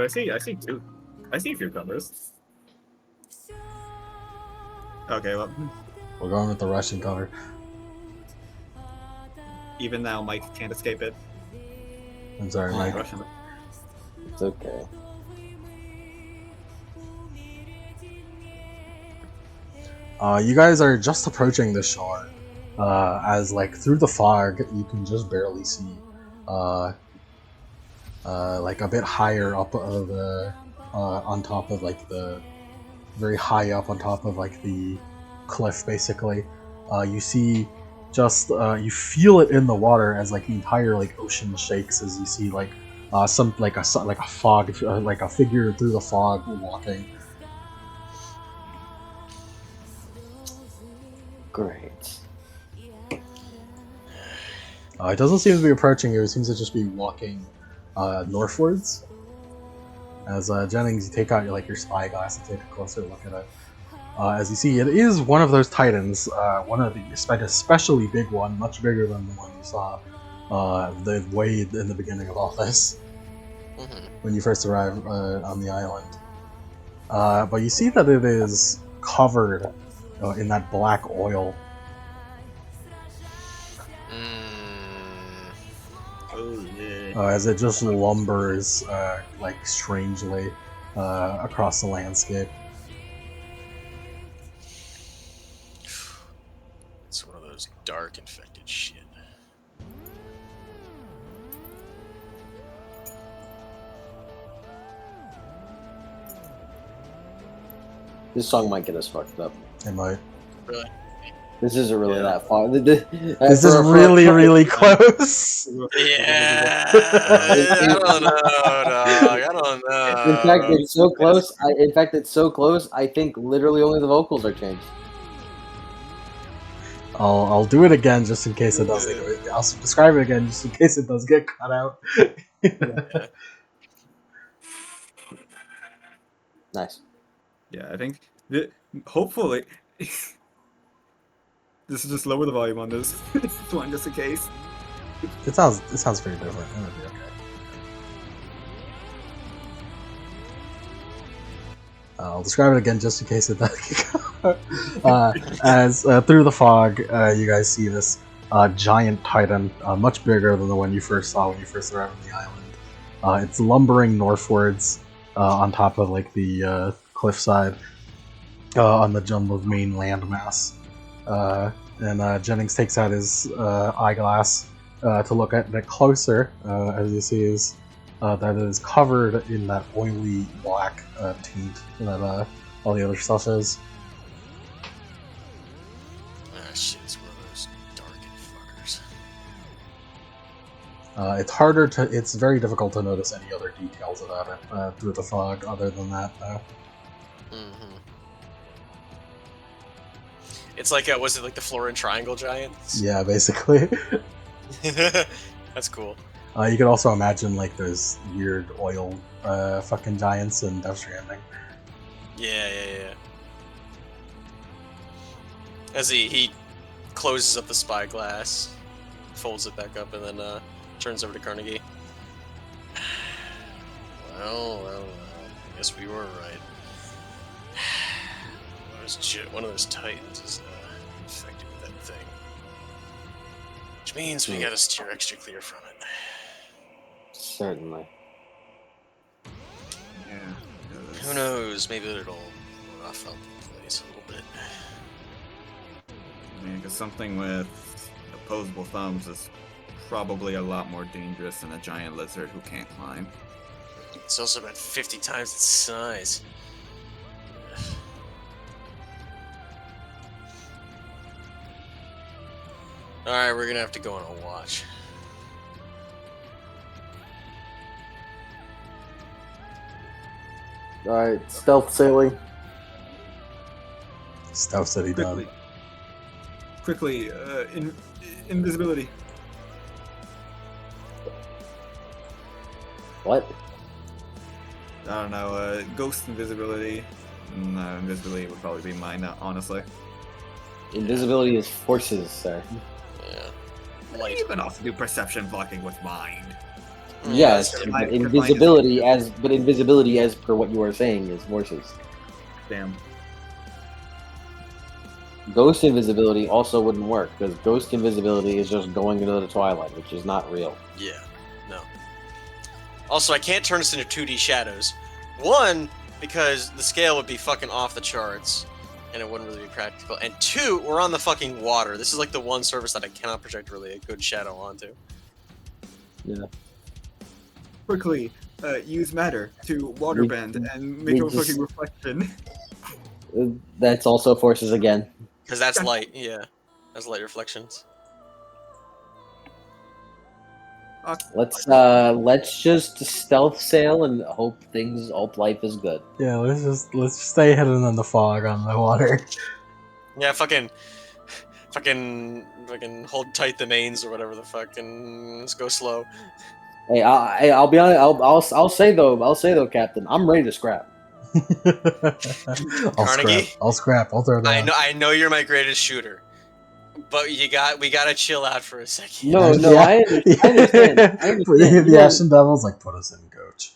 I see two. I see cucumbers. Okay, well, We're going with the Russian cover. even now Mike can't escape it. I'm sorry, Mike. Russian. It's okay. You guys are just approaching the shore. As like through the fog, you can just barely see. Like a bit higher up of the, on top of like the, very high up on top of like the cliff, basically. You see, just you feel it in the water as like the entire like ocean shakes as you see like some like a fog, like a figure through the fog walking. Great. It doesn't seem to be approaching you. It seems to just be walking northwards. As Jennings, you take out your spy glass and take a closer look at it. As you see, it is one of those titans. One of the especially big one, much bigger than the one you saw the way in the beginning of all this, when you first arrived on the island. But you see that it is covered in that black oil. Oh yeah. As it just lumbers like strangely across the landscape. It's one of those dark infected shit. This song might get us fucked up. It might. Really? This isn't really that far. This is really close. Yeah. I don't know, dog. I don't know. In fact, it's so close. It's so close. I think literally only the vocals are changed. I'll do it again just in case it does. I'll describe it again just in case it does get cut out. Yeah. Nice. Yeah, I think hopefully this is just lower the volume on this one just in case. It sounds pretty different. It'll be okay. I'll describe it again just in case it does get cut out. As through the fog, you guys see this giant titan, much bigger than the one you first saw when you first arrived on the island. It's lumbering northwards on top of like the cliffside on the jumbled main landmass. And Jennings takes out his eyeglass to look at it closer, as you see is that it is covered in that oily black tint that all the other stuff is. Ah, shit, it's one of those darkened fuckers. It's very difficult to notice any other details about it through the fog other than that, though. It's like, was it like the Florin Triangle Giants? Yeah, basically. That's cool. You could also imagine like those weird oil fucking giants in Death Stranding. Yeah. As he closes up the spyglass, folds it back up, and then turns over to Carnegie. Well, I guess we were right. One of those titans is infected with that thing. Which means we gotta steer extra clear from it. Certainly. Yeah. Who knows? Maybe it'll rough up the place a little bit. I mean, because something with opposable thumbs is probably a lot more dangerous than a giant lizard who can't climb. It's also about 50 times its size. Alright, we're gonna have to go on a watch. Alright, stealth sailing. Stealth City done. Quickly, invisibility. What? I don't know, ghost invisibility. No, invisibility would probably be mine, honestly. Invisibility is forces, sir. Yeah. You can also do perception blocking with mind. Yes, Could but find- could find invisibility as per what you are saying is horses. Damn. Ghost invisibility also wouldn't work because ghost invisibility is just going into the twilight, which is not real. Yeah, no. Also, I can't turn this into 2D shadows. One, because the scale would be fucking off the charts, and it wouldn't really be practical. And two, we're on the fucking water. This is like the one surface that I cannot project really a good shadow onto. Yeah. Quickly, use matter to waterbend and make we a just- fucking reflection. That's also forces again. Because that's light, yeah. That's light reflections. Let's just stealth sail and hope life is good. Yeah, let's just stay hidden in the fog on the water. Yeah, fucking hold tight the mains or whatever the fuck, and let's go slow. Hey, I'll be honest. I'll say though, Captain, I'm ready to scrap. Carnegie? I'll scrap. I'll throw it down. I know you're my greatest shooter, but we gotta chill out for a second. No, I understand. The Ashen Devil's like, put us in, coach.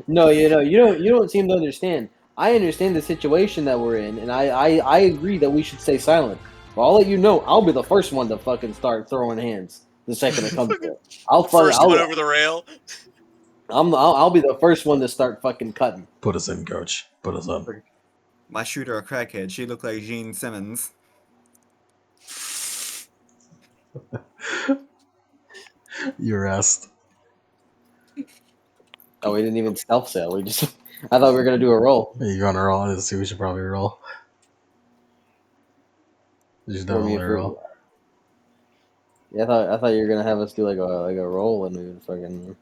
No, you don't seem to understand. I understand the situation that we're in, and I agree that we should stay silent. But I'll let you know, I'll be the first one to fucking start throwing hands the second it comes to it. I'll over the rail. I'll be the first one to start fucking cutting. Put us in, coach. Put us in. My shooter, a crackhead. She looked like Gene Simmons. You rest. Oh, we didn't even stealth sail. I thought we were gonna do a roll. You gonna roll? Let's see. We should probably roll. You should definitely roll. Yeah, I thought you were gonna have us do like a roll, and we would fucking.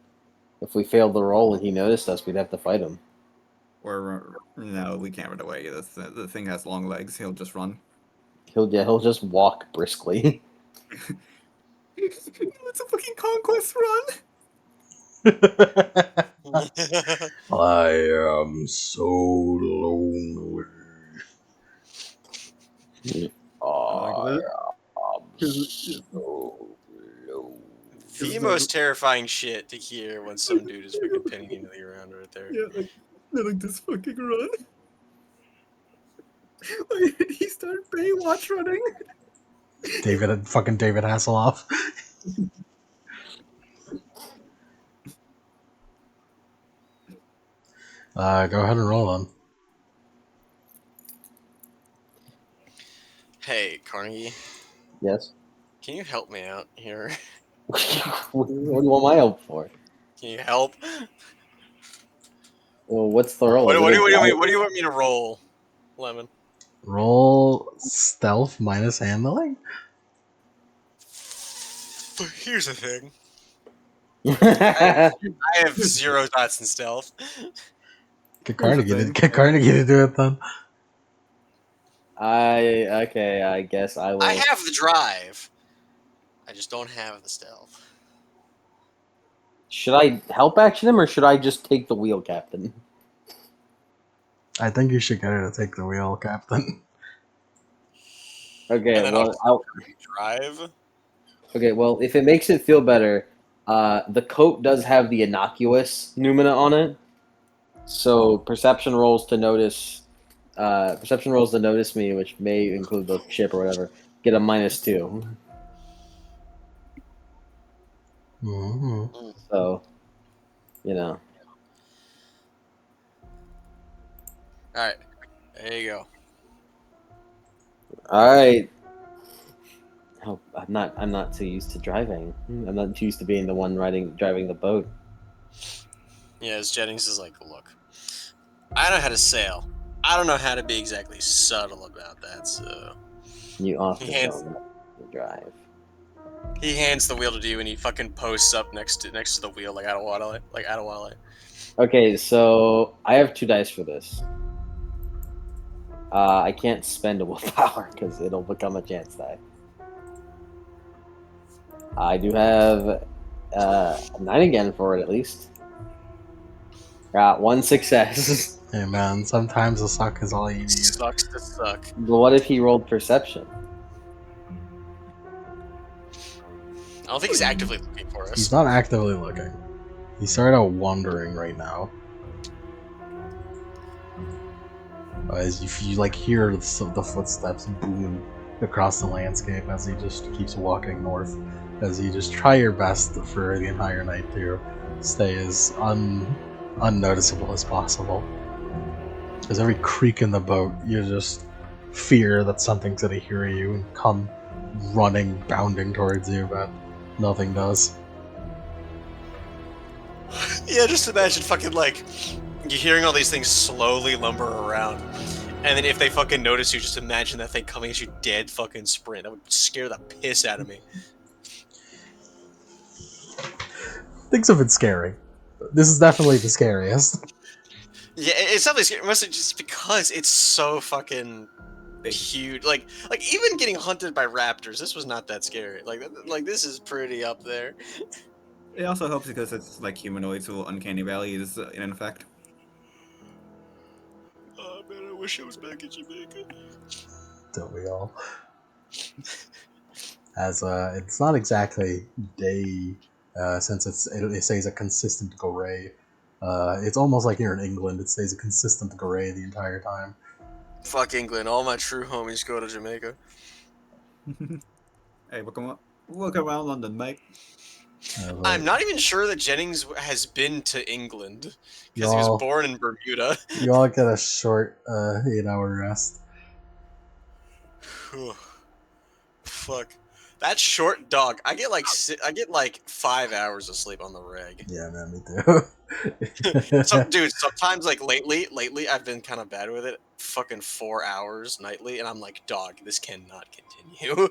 If we failed the roll and he noticed us, we'd have to fight him. Or no, we can't run away. The thing has long legs. He'll just run. He'll just walk briskly. It's a fucking conquest run. I am so lonely. The most terrifying shit to hear when some dude is fucking pinning into the ground right there. Yeah, like this fucking run. Why did he start Baywatch running? David Hasselhoff. Go ahead and roll on. Hey, Carnegie. Yes. Can you help me out here? What do you want my help for? Can you help? Well, what's the roll? What do you want me to roll, Lemon? Roll stealth minus handling. Here's the thing. I have 0 dots in stealth. Get Carnegie to do it then. I guess I will. I have the drive. I just don't have the stealth. Should I help action him or should I just take the wheel, Captain? I think you should get her to take the wheel, Captain. Okay, And then well, I'll drive. okay, well, if it makes it feel better, the coat does have the innocuous numina on it, so perception rolls to notice me, which may include the ship or whatever, get a -2. Mm-hmm. So, you know. All right, there you go. All right. Oh, I'm not too used to driving. I'm not too used to being the one driving the boat. Yeah, as Jennings is like, look, I know how to sail. I don't know how to be exactly subtle about that, so You often He hands- don't know how to drive. he hands the wheel to you and he fucking posts up next to the wheel like Adewale. Okay, so I have 2 dice for this. I can't spend a willpower because it'll become a chance die. I do have a 9 again for it at least. Got 1 success. Hey man, sometimes the suck is all you need. Sucks to suck. But what if he rolled perception? I don't think he's actively looking for us. He's not actively looking. You start out wandering right now. As you like hear the footsteps boom across the landscape as he just keeps walking north. As you just try your best for the entire night to stay as unnoticeable as possible. As every creak in the boat, you just fear that something's gonna hear you and come running, bounding towards you, but nothing does. Yeah, just imagine fucking like you hearing all these things slowly lumber around, and then if they fucking notice you, just imagine that thing coming at you dead fucking sprint. That would scare the piss out of me. Things have been scary. This is definitely the scariest. Yeah, it's definitely scary, mostly just because it's so fucking huge. Like even getting hunted by raptors, this was not that scary. Like this is pretty up there. It also helps because it's like humanoids who uncanny valley is in effect. Oh man, I wish I was back in Jamaica. Don't we all? As it's not exactly day, since it stays a consistent gray. It's almost like you're in England. It stays a consistent gray the entire time. Fuck England. All my true homies go to Jamaica. Hey, welcome around London, mate. I'm not even sure that Jennings has been to England because he was Y'all, born in Bermuda. you all get a short 8-hour rest. Fuck. That short dog. I get like 5 hours of sleep on the reg. Yeah, man, me too. So, dude, sometimes like lately I've been kind of bad with it. Fucking 4 hours nightly, and I'm like, dog, this cannot continue.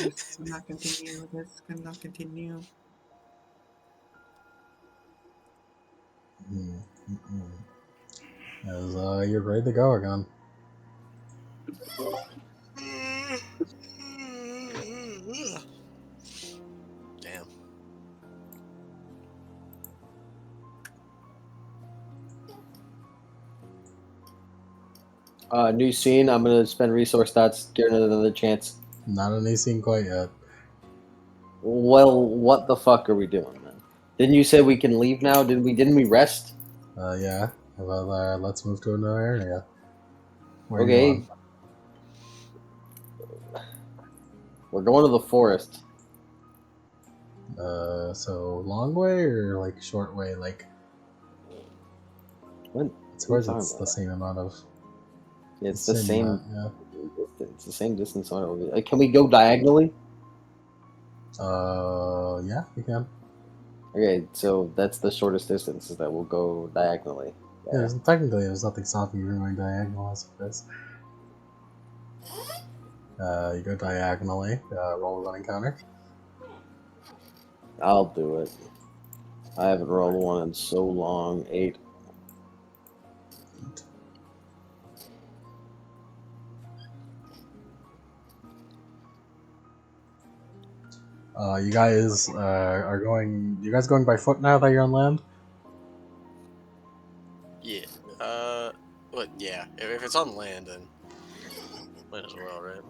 This cannot continue. This cannot continue. As you're ready to go again. Damn. New scene. I'm gonna spend resource dots. Give it another chance. Not any scene quite yet. Well, what the fuck are we doing then? Didn't you say we can leave now? Didn't we rest? Yeah. Well, let's move to another area. Where are you Okay. We're going to the forest. on? So long way or like short way? Like, What? I suppose What are you it's talking the same amount of. It's the same. amount, yeah. It's the same distance. Like, can we go diagonally? Yeah, you can. Okay, so that's the shortest distance. Is that we'll go diagonally. Yeah, technically, there's nothing stopping you from going diagonal, I suppose. You go diagonally. Roll a running counter. I'll do it. I haven't rolled one in so long. 8. You guys are going. You guys going by foot now that you're on land? Yeah. Yeah. If it's on land, then might as well, right?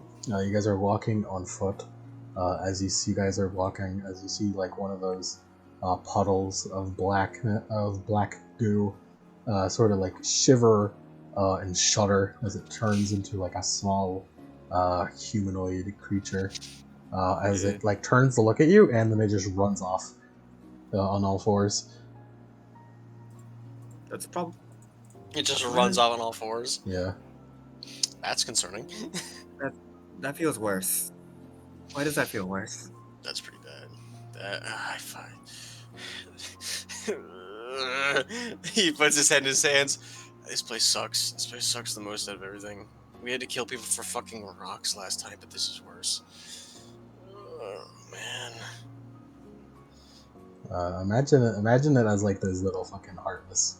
You guys are walking on foot. As you guys are walking, as you see like one of those puddles of black goo, sort of like shiver and shudder as it turns into like a small humanoid creature. As it like turns to look at you, and then it just runs off on all fours. That's a problem. It just runs off on all fours. Yeah. That's concerning. That feels worse. Why does that feel worse? That's pretty bad. I find. He puts his head in his hands. This place sucks. This place sucks the most out of everything. We had to kill people for fucking rocks last time, but this is worse. Oh, man. Imagine it as like those little fucking heartless.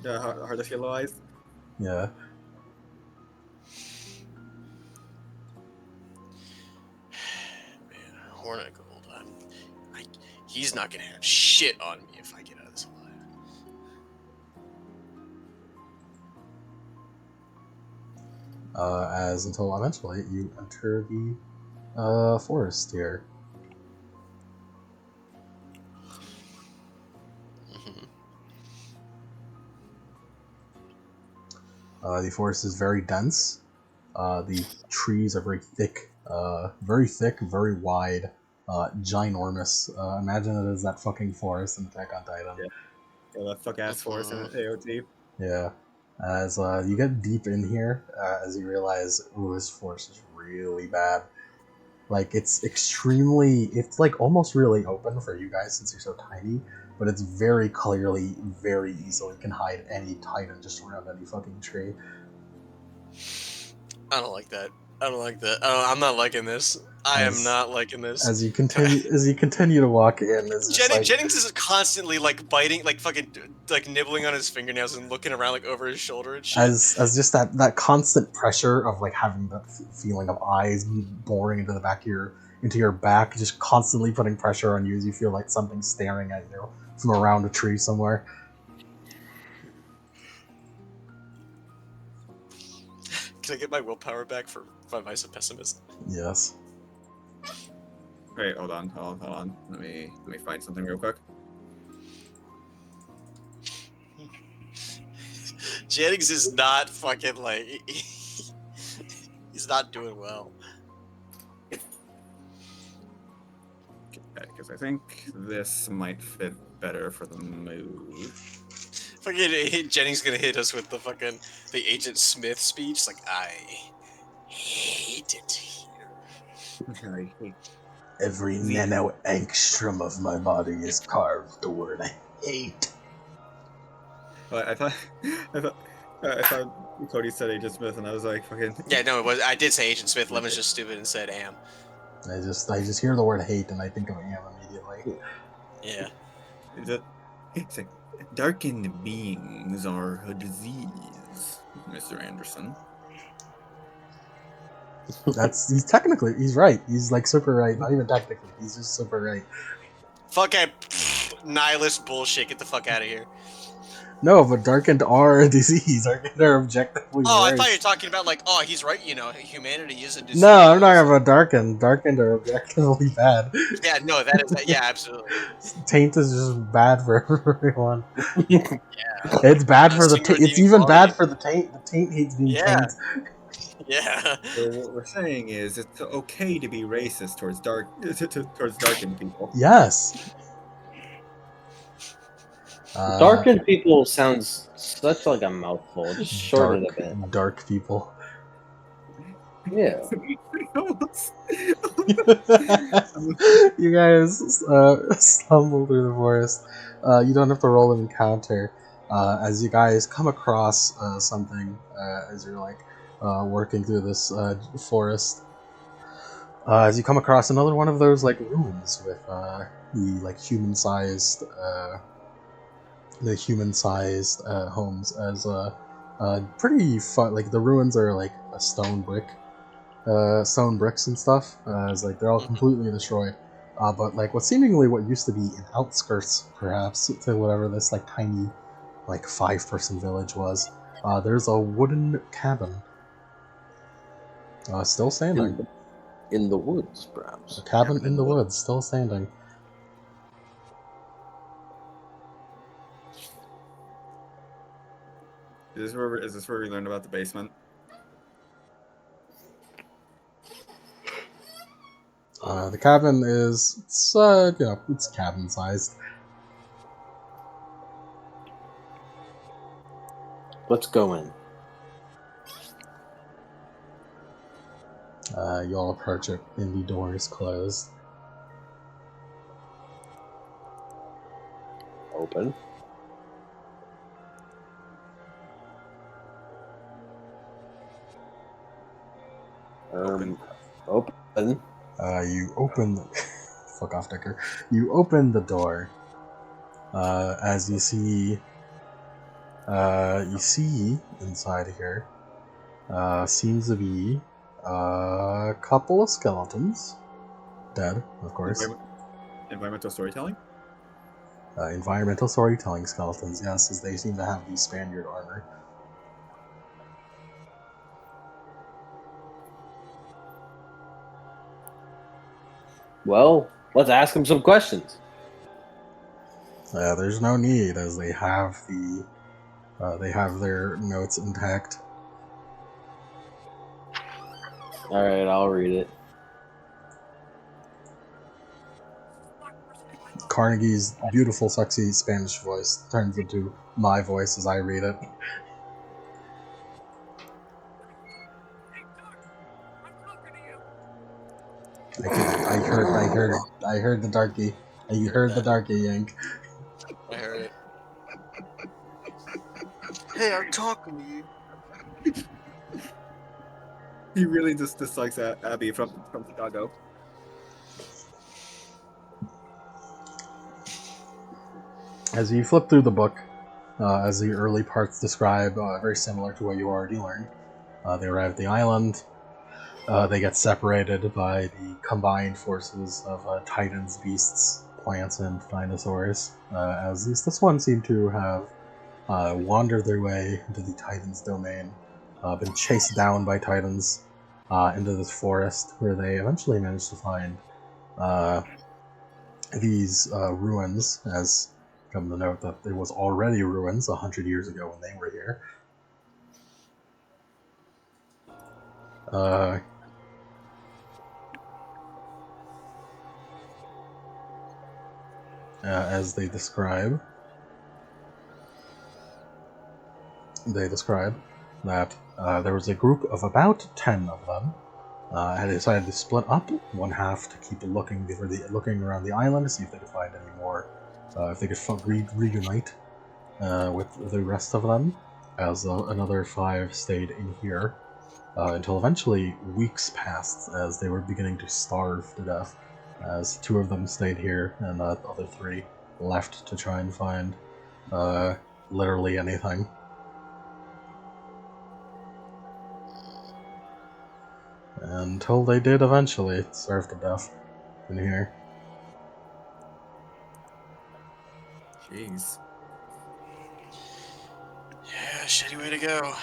The heartless yellow eyes. Yeah. Man, Hornet Gold. He's not gonna have shit on me if I get out of this alive. As until eventually you enter the forest here. The forest is very dense. The trees are very thick, very wide, ginormous. Imagine it as that fucking forest in Attack on Titan. Yeah, that fuck ass forest in AOT. Yeah. As you get deep in here, as you realize, ooh, this forest is really bad. Like, it's like almost really open for you guys since you're so tiny, but it's very clearly, very easily can hide any Titan just around any fucking tree. I don't like that. I don't like that. I'm not liking this. I am not liking this. As you continue to walk in, it's just like, Jennings is constantly like biting, like fucking, like nibbling on his fingernails and looking around like over his shoulder and shit. as just that constant pressure of like having that feeling of eyes boring into the back of your back, just constantly putting pressure on you as you feel like something's staring at you from around a tree somewhere. Can I get my willpower back for Vice of Pessimist? Yes. Wait, hold on. Let me find something real quick. Jennings is not fucking like he's not doing well. Because I think this might fit better for the mood. Fucking Jennings gonna hit us with the Agent Smith speech. It's like, I hate it here. I hate Every nano angstrom of my body is carved the word I hate. Well, I thought Cody said Agent Smith, and I was like, fucking. Yeah, no, it was. I did say Agent Smith. Lemon's just stupid and said am. I just hear the word hate and I think of Am immediately. Yeah. It's like, darkened beings are a disease, Mr. Anderson. He's right. He's like super right. Not even technically, he's just super right. Fucking nihilist bullshit. Get the fuck out of here. No, but darkened are a disease. Darkened are objectively Oh, worse. I thought you were talking about like, oh, he's right. You know, humanity is a disease. No, I'm not talking about darkened. Darkened are objectively bad. Yeah, no, that is. Yeah, absolutely. Taint is just bad for everyone. Yeah. It's bad for the Single taint. It's redeeming even bad quality. for the taint. The taint hates being Yeah. taint. Yeah. So what we're saying is, it's okay to be racist towards towards darkened people. Yes. Darkened people sounds such like a mouthful. Just shorten it a bit. Dark people. Yeah. You guys stumble through the forest. You don't have to roll an encounter. As you guys come across something as you're like working through this forest. As you come across another one of those like ruins with the like human-sized homes as pretty fun. Like the ruins are like a stone bricks and stuff. As like they're all completely destroyed. But like what used to be an outskirts, perhaps, to whatever this like tiny, like 5-person village was. There's a wooden cabin, still standing. In the woods, perhaps. A cabin in the woods, still standing. Is this where we learned about the basement? The cabin is it's cabin sized. Let's go in. You all approach it, and the door is closed. Open. Open. You open the fuck off, Decker. You open the door. As you see inside here. Seems to be a couple of skeletons, dead, of course. Environmental storytelling? Environmental storytelling skeletons, yes, as they seem to have the Spaniard armor. Well, let's ask him some questions. There's no need, as they have their notes intact. All right, I'll read it. Carnegie's beautiful, sexy Spanish voice turns into my voice as I read it. I heard the darkie. You heard the darkie, Yank. I heard it. Hey, I'm talking to you. He really just dislikes Abby from Chicago. As you flip through the book, as the early parts describe, very similar to what you already learned. They arrive at the island. They get separated by the combined forces of titans, beasts, plants, and dinosaurs. As this one seemed to have wandered their way into the titans' domain, been chased down by titans into this forest, where they eventually managed to find these ruins, as come to note that it was already ruins 100 years ago when they were here. As they describe that there was a group of about 10 of them, and they decided to split up. One half to keep looking around the island to see if they could find any more, if they could reunite with the rest of them, as another 5 stayed in here until eventually weeks passed as they were beginning to starve to death, as 2 of them stayed here and the other 3 left to try and find literally anything. Until they did eventually starve to death in here. Jeez. Yeah, shitty way to go.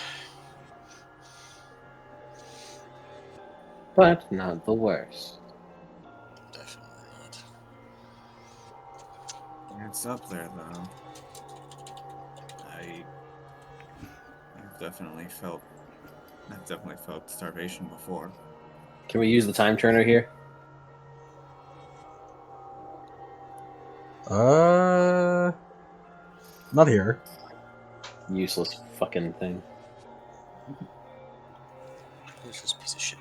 But not the worst. Definitely not. It's up there though. I've definitely felt starvation before. Can we use the time turner here? Not here. Useless fucking thing. Who's this piece of shit?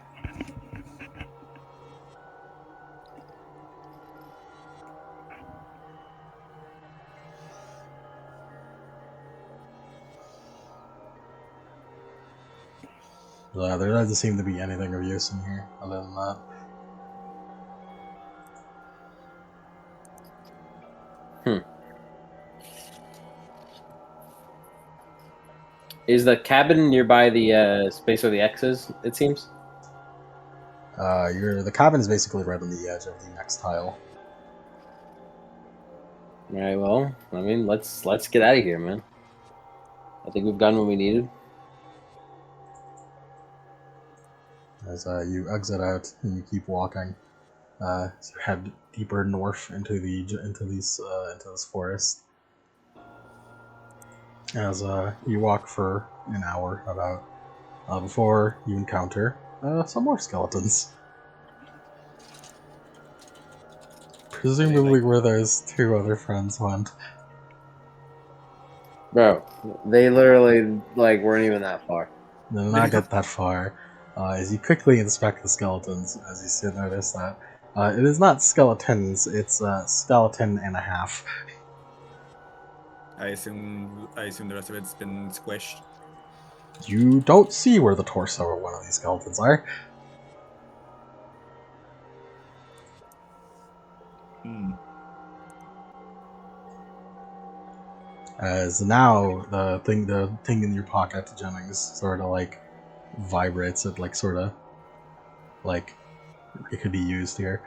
There doesn't seem to be anything of use in here other than that. Is the cabin nearby the space where the X is, it seems? The cabin is basically right on the edge of the next tile. Alright, well, I mean, let's get out of here, man. I think we've gotten what we needed. As you exit out and you keep walking, as you head deeper north into this forest. As you walk for an hour about before you encounter some more skeletons. Presumably where those 2 other friends went. Bro, they literally, like, weren't even that far. They did not get that far. As you quickly inspect the skeletons, as you still notice that it is not skeletons, it's skeleton and a half. I assume the rest of it's been squished. You don't see where the torso of one of these skeletons are. As now the thing in your pocket, Jennings, sort of like vibrates. It like sort of like it could be used here.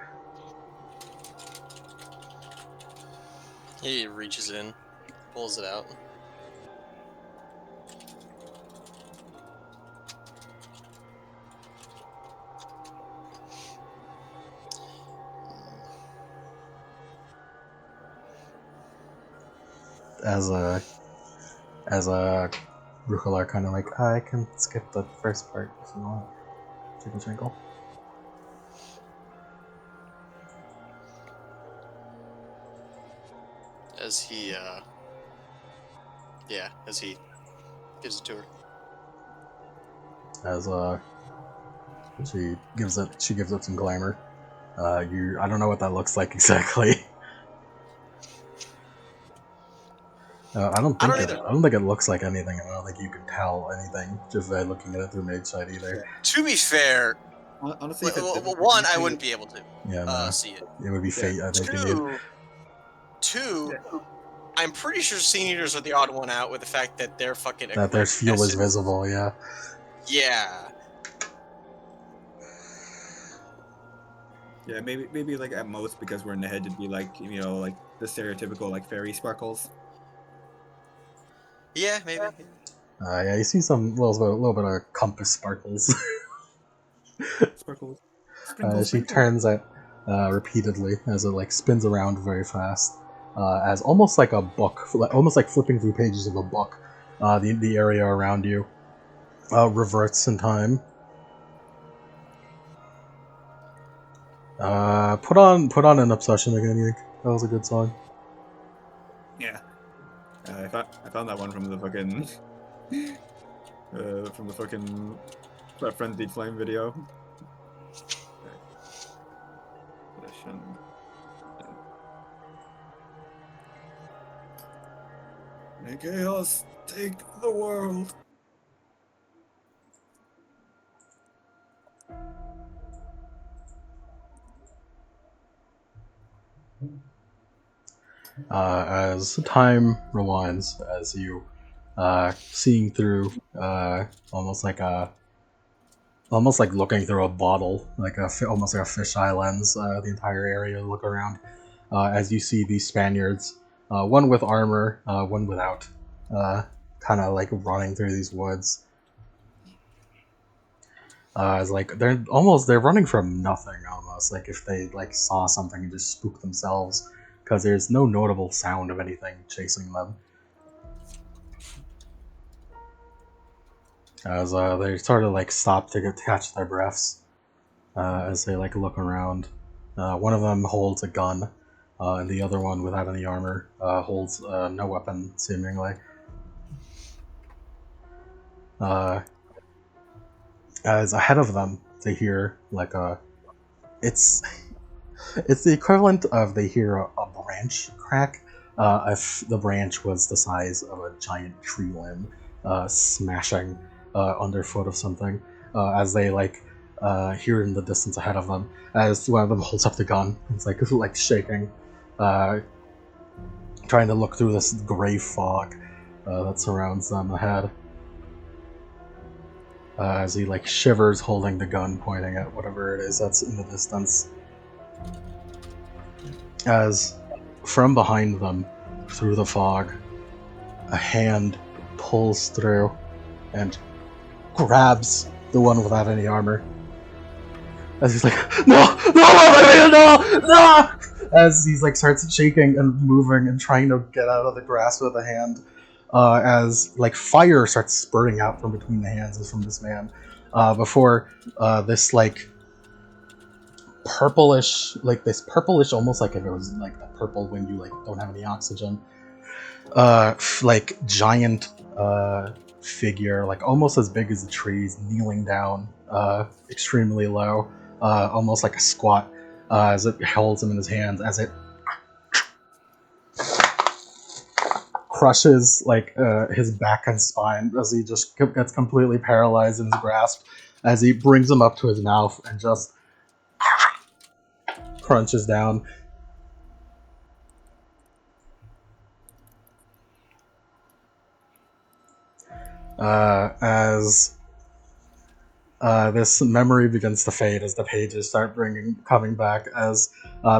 He reaches in, pulls it out. As a Rucolar kind of like, I can skip the first part if you want. Tickle Twinkle. as he gives it to her. As she gives it some glamour. I don't know what that looks like exactly. I don't think either. I don't think it looks like anything. I don't think you can tell anything just by looking at it through Mage Sight either. To be fair, Honestly, if it's different for one, I DC, wouldn't be able to Yeah, no, see it. it would be fate. I think you need. Two, I'm pretty sure seniors are the odd one out with the fact that they're fucking That their fuel is visible. Yeah. Yeah. yeah, maybe like at most because we're in the head, it'd be like like the stereotypical like fairy sparkles. Yeah, maybe. Yeah, you see some little bit of compass sparkles. Sparkles. Sprinkle, She sprinkle. turns it repeatedly as it like spins around very fast, as almost like a book, almost like flipping through pages of a book. The area around you reverts in time. Put on an obsession again. You think that was a good song? Yeah. I found that one from the fucking that Frenzied Flame video. Session. May chaos take the world. As time rewinds, as you seeing through almost like looking through a bottle, almost like a fisheye lens, the entire area. Look around as you see these Spaniards, one with armor, one without, kind of like running through these woods. It's like they're running from nothing almost, like if they like saw something and just spooked themselves, because there's no notable sound of anything chasing them. As they sort of like stop to catch their breaths, as they like look around. One of them holds a gun, and the other one, without any armor, holds no weapon seemingly. As ahead of them, they hear like it's the equivalent of they hear a branch crack. If the branch was the size of a giant tree limb, smashing underfoot of something, as they hear it in the distance ahead of them, as one of them holds up the gun. It's like shaking, trying to look through this gray fog that surrounds them ahead. As he like shivers, holding the gun, pointing at whatever it is that's in the distance. As from behind them, through the fog, a hand pulls through and grabs the one without any armor. As he's like, no, no, no! As he's like starts shaking and moving and trying to get out of the grasp of the hand. As like fire starts spurting out from between the hands from this man, before this purplish, almost like if it was like the purple when you like don't have any oxygen, giant figure, like almost as big as the trees, kneeling down, extremely low, almost like a squat, as it holds him in his hands, as it crushes his back and spine, as he just gets completely paralyzed in his grasp, as he brings him up to his mouth and just crunches down. As this memory begins to fade, as the pages start coming back, as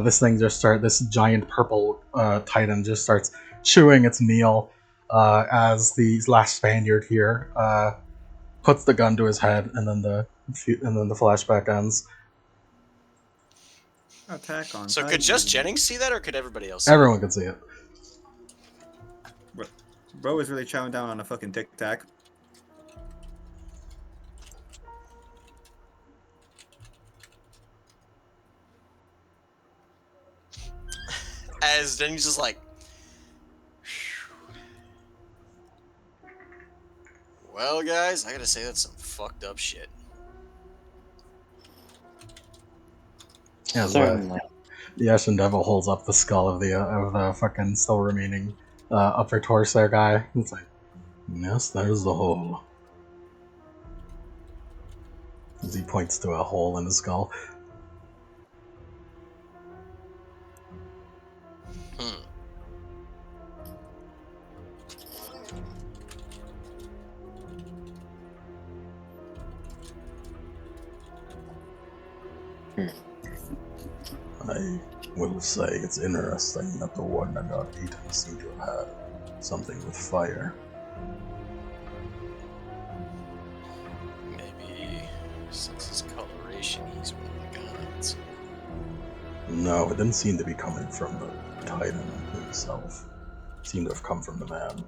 this giant purple titan just starts chewing its meal, as the last Spaniard here puts the gun to his head, and then the flashback ends. Attack on. So Titan. could just Jennings see that, or could everybody else see Everyone can see it. Bro is really chowing down on a fucking Tic Tac. As Jennings is like, Well, guys, I gotta say that's some fucked up shit. As Certainly. the Ashen Devil holds up the skull of the fucking still remaining upper torso guy. It's like, yes, there's the hole. As he points to a hole in the skull. Hmm. I will say it's interesting that the one that got eaten seemed to have had something with fire. Maybe since his coloration, he's one of the gods. No, it didn't seem to be coming from the Titan himself. It seemed to have come from the man.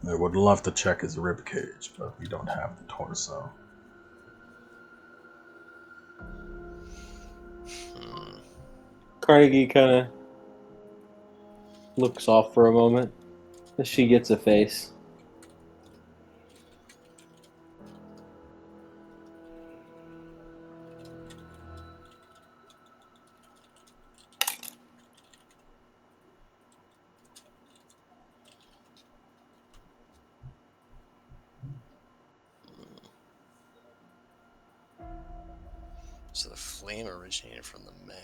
I would love to check his ribcage, but we don't have the torso. Hmm. Carnegie kind of looks off for a moment as she gets a face. So the flame originated from the man.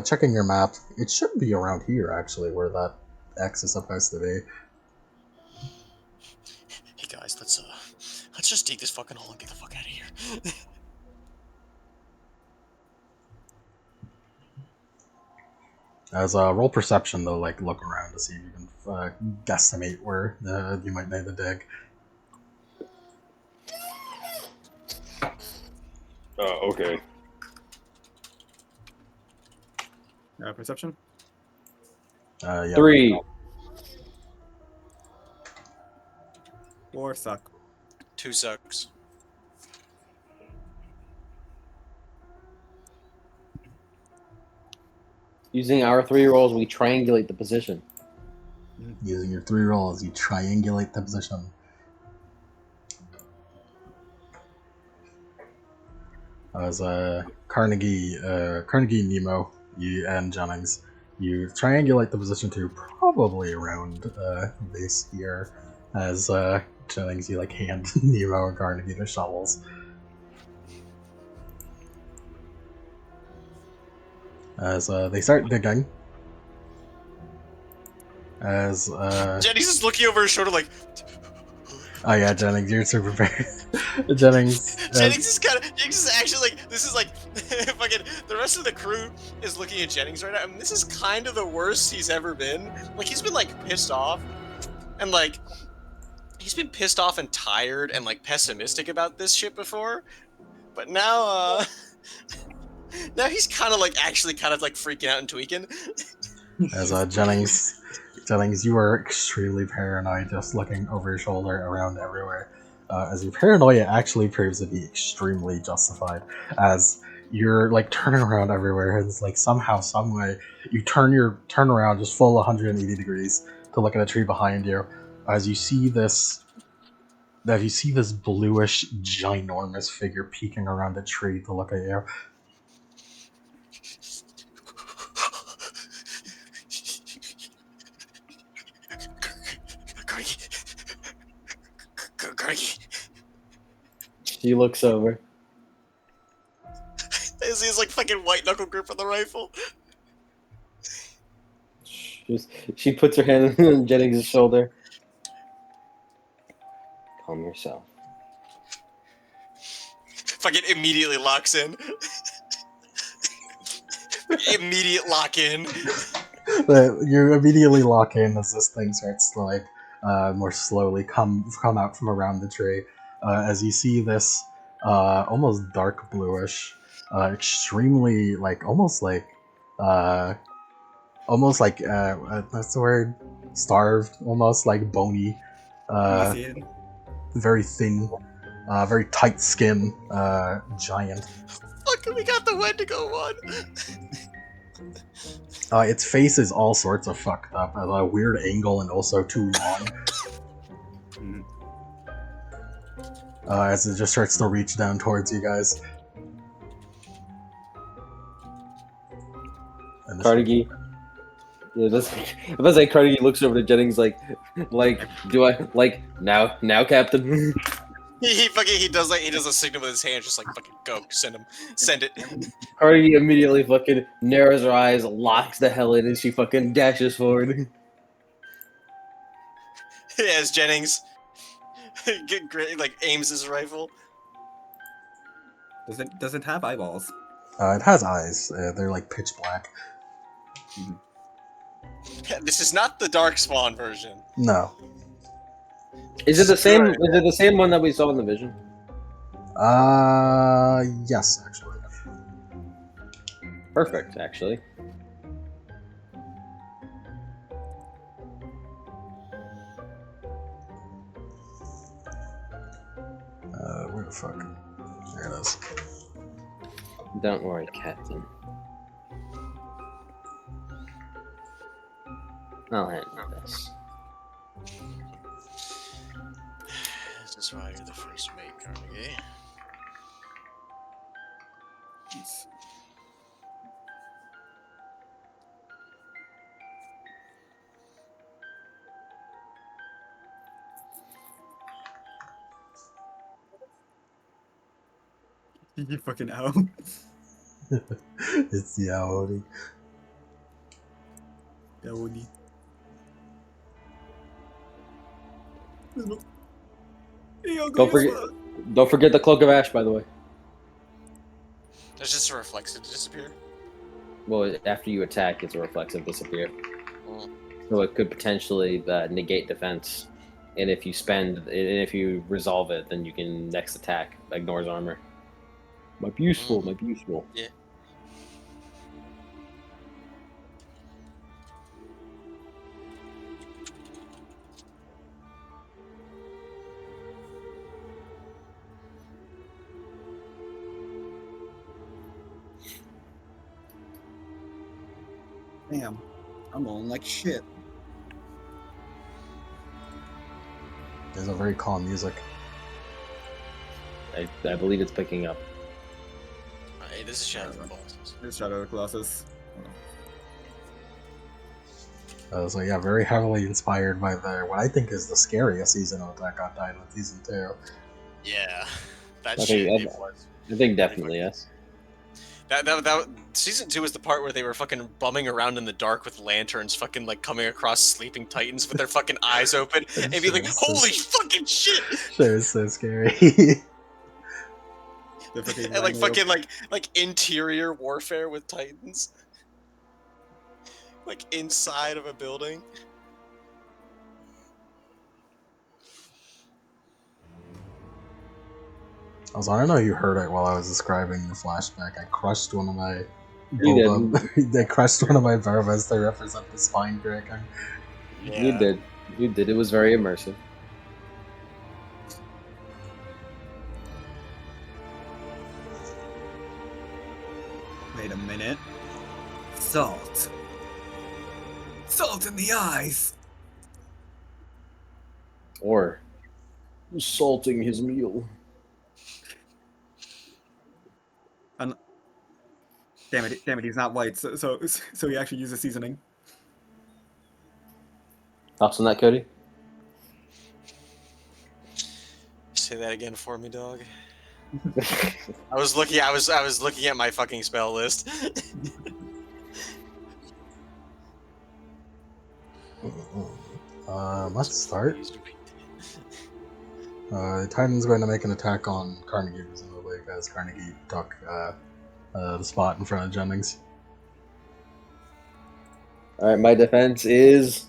Checking your map, it should be around here actually, where that X is supposed to be. Hey guys, let's just dig this fucking hole and get the fuck out of here. As a roll perception, though, like look around to see if you can guesstimate where you might need to dig. Okay. Perception. Yeah. 3. 4 suck. 2 sucks. Using our 3 rolls, we triangulate the position. Using your 3 rolls, you triangulate the position. As Carnegie, Nemo, you and Jennings, you triangulate the position to probably around base here. As Jennings, you like hand Nemo and Carnegie their shovels. As they start digging. As Jenny's just looking over his shoulder like. oh yeah, Jennings, you're super prepared. Jennings. Jennings is kind of. Jennings is actually like. This is like. Fucking. The rest of the crew is looking at Jennings right now. I mean, this is kind of the worst he's ever been. Like, he's been like pissed off. And like. He's been pissed off and tired and like pessimistic about this shit before. But now, now he's kind of like actually kind of like freaking out and tweaking. As Jennings, you are extremely paranoid, just looking over your shoulder, around everywhere. As your paranoia actually proves to be extremely justified, as you're like turning around everywhere, and it's like somehow, some way, you turn around just full 180 degrees to look at a tree behind you, as you see this bluish, ginormous figure peeking around the tree to look at you. Carnegie. She looks over. As he's like fucking white knuckle grip on the rifle. She puts her hand on Jennings' shoulder. Calm yourself. Fucking immediately locks in. Immediate lock in. You immediately lock in as this thing starts to like more slowly come out from around the tree. As you see this almost dark bluish, extremely like almost like what's the word? Starved, almost like bony. Emaciated. very thin, very tight skin giant. Fuck, we got the Wendigo one. Its face is all sorts of fucked up, at a weird angle and also too long. Mhm. As it just starts to reach down towards you guys. And this- Carnegie. Yeah, that's. If I say Carnegie looks over to Jennings like, do I like now, Captain? He does a signal with his hand, just like fucking go, send it. Carnegie immediately fucking narrows her eyes, locks the hell in, and she fucking dashes forward. Yes, Jennings. Get great, like aims his rifle. Doesn't have eyeballs. it has eyes. They're like pitch black. This is not the Darkspawn version. No. Is it the same? Is it the same one that we saw in the vision? Yes, actually. Perfect, actually. Where the fuck? There it is. Don't worry, Captain. I'll handle this. This is why you're the first mate, Carnegie. You fucking owl. It's the Audi. Yaoni. Don't forget the cloak of ash, by the way. There's just a reflexive to disappear. Well, after you attack, it's a reflexive disappear. Mm. So it could potentially negate defense, and if you resolve it, then you can next attack ignores armor. Might be useful. Might be useful. Yeah. Damn, I'm rolling like shit. There's a very calm music. I believe it's picking up. Hey, this is Shadow of the Colossus. It's Shadow of the Colossus. So yeah, very heavily inspired by what I think is the scariest season of Attack on Titan, season 2. Yeah, that I shit. think- It was. I think definitely yes. That season 2 was the part where they were fucking bumming around in the dark with lanterns, fucking like coming across sleeping titans with their fucking eyes open, and be like, "Holy fucking shit!" Sure, it's so scary. And like fucking like interior warfare with titans, like inside of a building. Also, I don't know if you heard it while I was describing the flashback. I crushed one of my You they crushed one of my barbas to represent the spine dragon. Yeah. You did. You did. It was very immersive. Wait a minute. Salt. Salt in the eyes. Or salting his meal. Damn it, he's not white, so he actually uses seasoning. Thoughts on that, Cody? Say that again for me, dog. I was looking at my fucking spell list. Let's start. Titan's going to make an attack on Carnegie, presumably, because Carnegie took the spot in front of Jennings. Alright, my defense is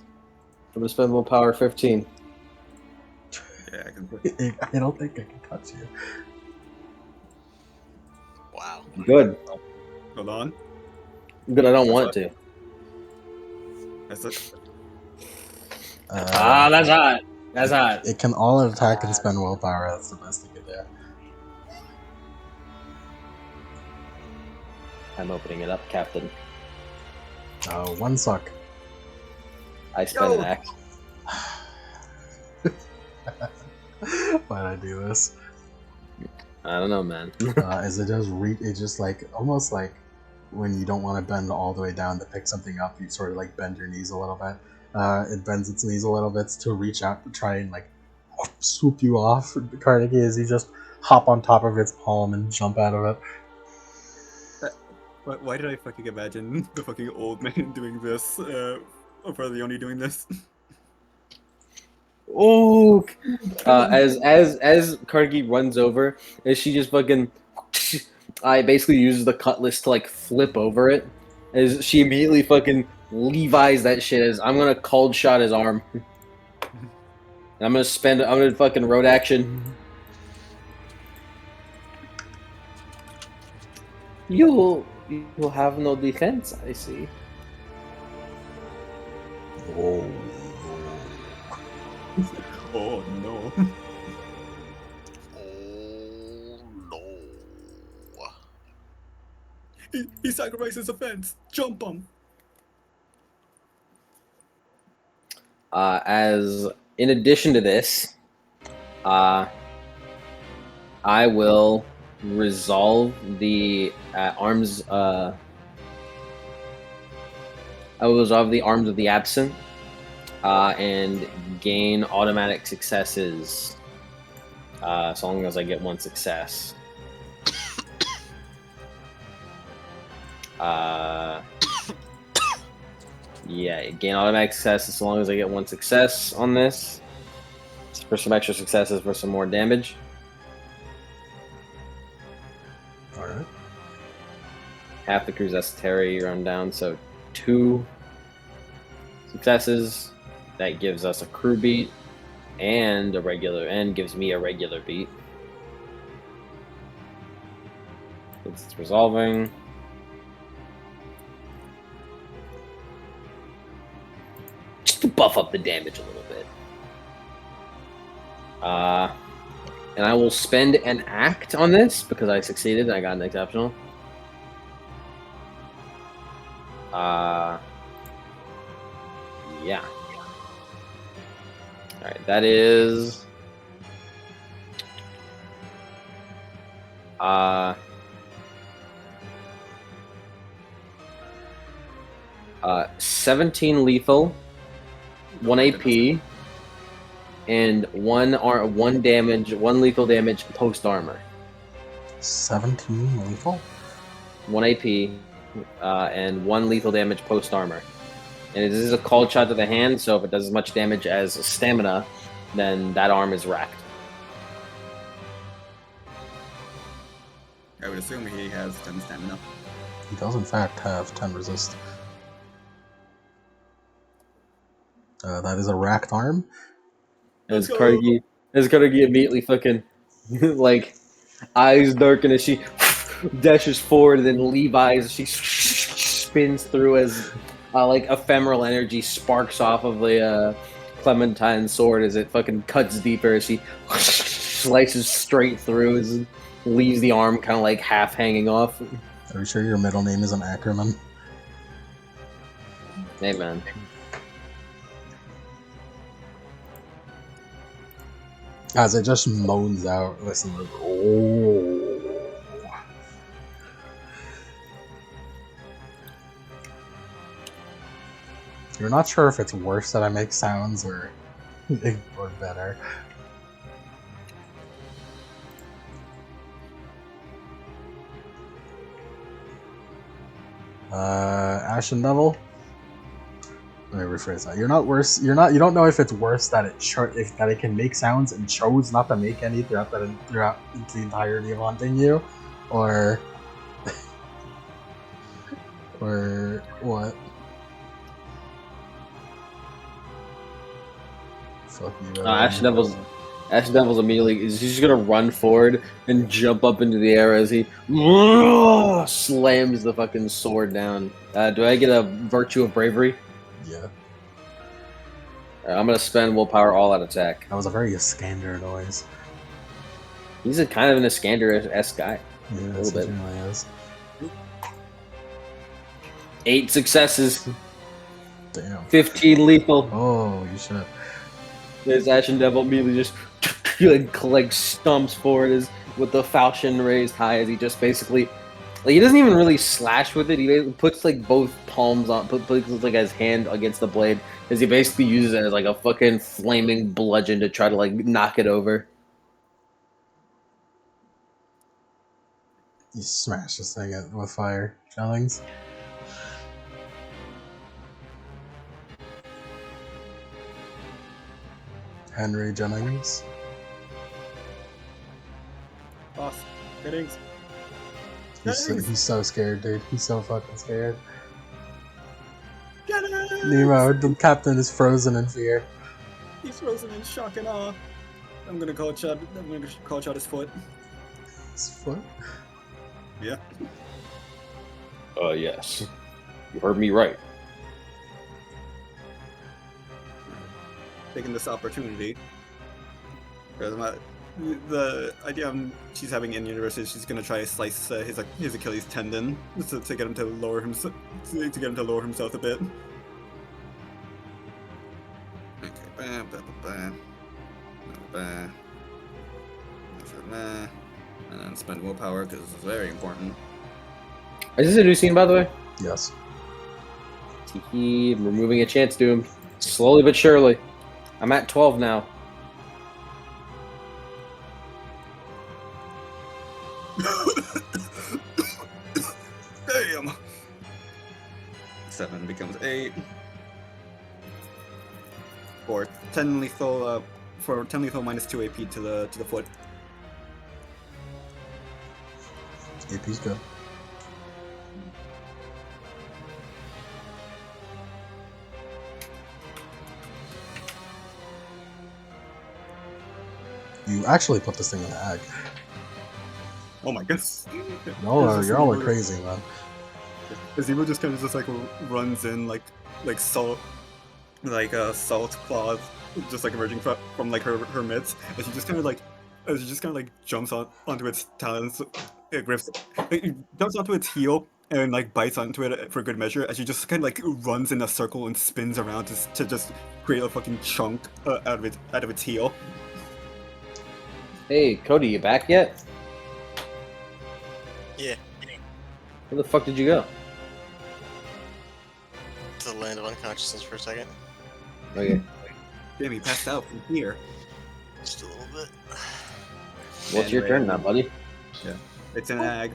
from expendable power 15. Yeah, I can. I don't think I can touch you. Wow. Good. Hold on. Good, I don't want to. That's it. That's hot. That's hot. It can all attack and spend willpower. That's the best it can do. I'm opening it up, Captain. One suck. I spend an act. Why'd I do this? I don't know, man. Is it just it just like almost like when you don't want to bend all the way down to pick something up, you sort of like bend your knees a little bit. It bends its knees a little bit to reach out to try and like swoop you off. Carnegie as you just hop on top of its palm and jump out of it. Why did I fucking imagine the fucking old man doing this? Or the only doing this? Oh, as Carnegie runs over, as she just fucking, I basically uses the cutlass to like flip over it, as she immediately fucking Levi's that shit. As I'm gonna cold shot his arm. I'm gonna fucking road action. You'll have no defense, I see. Oh. Oh no. Oh no. He sacrifices a fence. Jump him. As in addition to this, I will resolve the arms. I will resolve the arms of the absent, and gain automatic successes. As long as I get one success. Yeah, gain automatic success as long as I get one success on this. For some extra successes for some more damage. Alright. Half the crew's esoteric run down, so 2 successes. That gives us a crew beat and gives me a regular beat. It's resolving. Just to buff up the damage a little bit. And I will spend an act on this because I succeeded and I got an exceptional. Yeah. Alright, that is 17 lethal, 1 AP, and 1 lethal damage post armor. 17 lethal? 1 AP, and 1 lethal damage post armor. And this is a cold shot to the hand, so if it does as much damage as stamina, then that arm is racked. I would assume he has 10 stamina. He does in fact have 10 resist. That is a racked arm. As Carnegie immediately fucking like eyes darken as she dashes forward, and then Levi's she spins through as like ephemeral energy sparks off of the Clementine sword as it fucking cuts deeper as she slices straight through as it leaves the arm kind of like half hanging off. Are you sure your middle name isn't Ackerman? Hey man. As it just moans out, listen, like, oh. You're not sure if it's worse that I make sounds or better. Ashen Devil. Let me rephrase that. You're not worse. You don't know if it's worse that that it can make sounds and chose not to make any throughout the entirety of hunting you, or or what? Fuck you. Ashen Devil's immediately he's just gonna run forward and jump up into the air as he slams the fucking sword down. Do I get a virtue of bravery? Yeah. I'm gonna spend willpower all out attack. That was a very Iskander noise. He's a kind of an Iskander-esque guy. Yeah, little that's what bit. he really is. 8 successes, Damn. 15 lethal. Oh, you should. This Ashen Devil immediately just like stumps forward as with the falchion raised high as he just basically like he doesn't even really slash with it. He basically puts like both palms on, puts like his hand against the blade as he basically uses it as like a fucking flaming bludgeon to try to like knock it over. You smash this thing with fire. Jennings. Henry Jennings. Boss, Jennings. He's so scared, dude. He's so fucking scared. Jennings! Nemo, the captain is frozen in fear. He's frozen in shock and awe. I'm gonna call Chad. I'm gonna call Chad his foot. His foot? Yeah. Yes. You heard me right. Taking this opportunity. The idea she's having in universe is she's gonna try to slice his Achilles tendon to get him to lower himself a bit. Okay, and then spend willpower because this is very important. Is this a new scene, by the way? Yes. Tiki, removing a chance to him. Slowly but surely. I'm at 12 now. Damn. 7 becomes 8. For 10 lethal, minus 2 AP to the foot. AP's good. You actually put this thing in the egg. Oh my goodness. No, you're all crazy, man. Zemo just kind of just like runs in like salt claws just like emerging from like her midst, and she just kind of like jumps onto its talons, it jumps onto its heel and like bites onto it for good measure, as she just kind of like runs in a circle and spins around to just create a fucking chunk out of its heel. Hey, Cody, you back yet? Yeah. Where the fuck did you go? To the land of unconsciousness for a second. Okay. Damn, he passed out from here. Just a little bit. What's your turn now, buddy? It's an ag.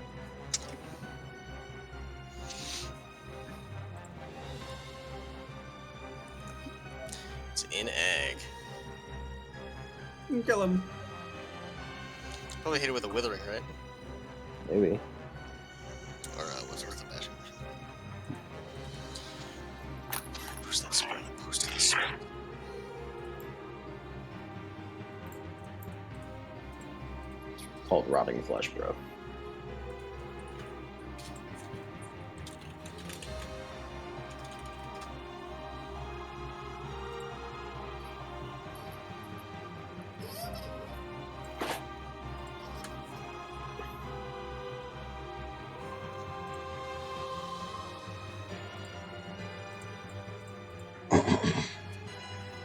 It's in egg. Kill him. Probably hit it with a withering, right? Maybe. Or what's worth of bashing? Post that spell. Post that spell. Called rotting flesh, bro.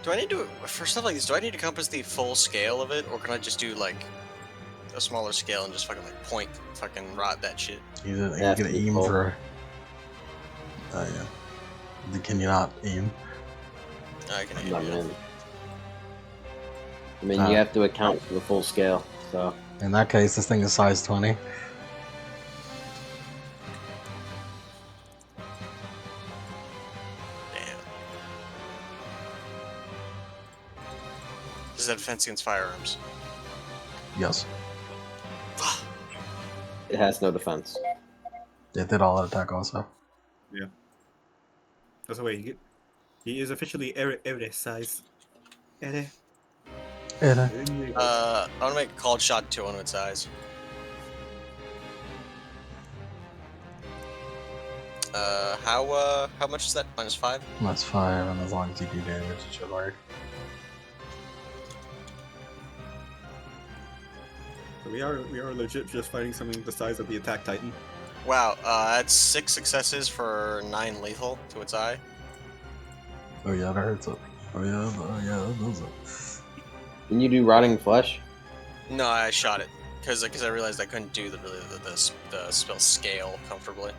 Do I need to, for stuff like this, do I need to compass the full scale of it, or can I just do like a smaller scale and just fucking like point, fucking rot that shit? You can Yeah, aim cool. for. Yeah. Can you not aim? I can I aim, yeah. mean, you have to account for the full scale, so. In that case, this thing is size 20. Damn. Does that defense against firearms? Yes. It has no defense. It did all that attack also. That's the way he is officially every size. It, I want to make a called shot to one of its eyes. How much is that? -5? That's 5, and as long as you do damage, it should work. So we are legit just fighting something the size of the attack titan. Wow, that's 6 successes for 9 lethal to its eye. Oh yeah, that hurts it. Oh yeah, that does it. Can you do rotting flesh? No, I shot it because I realized I couldn't do the spell scale comfortably.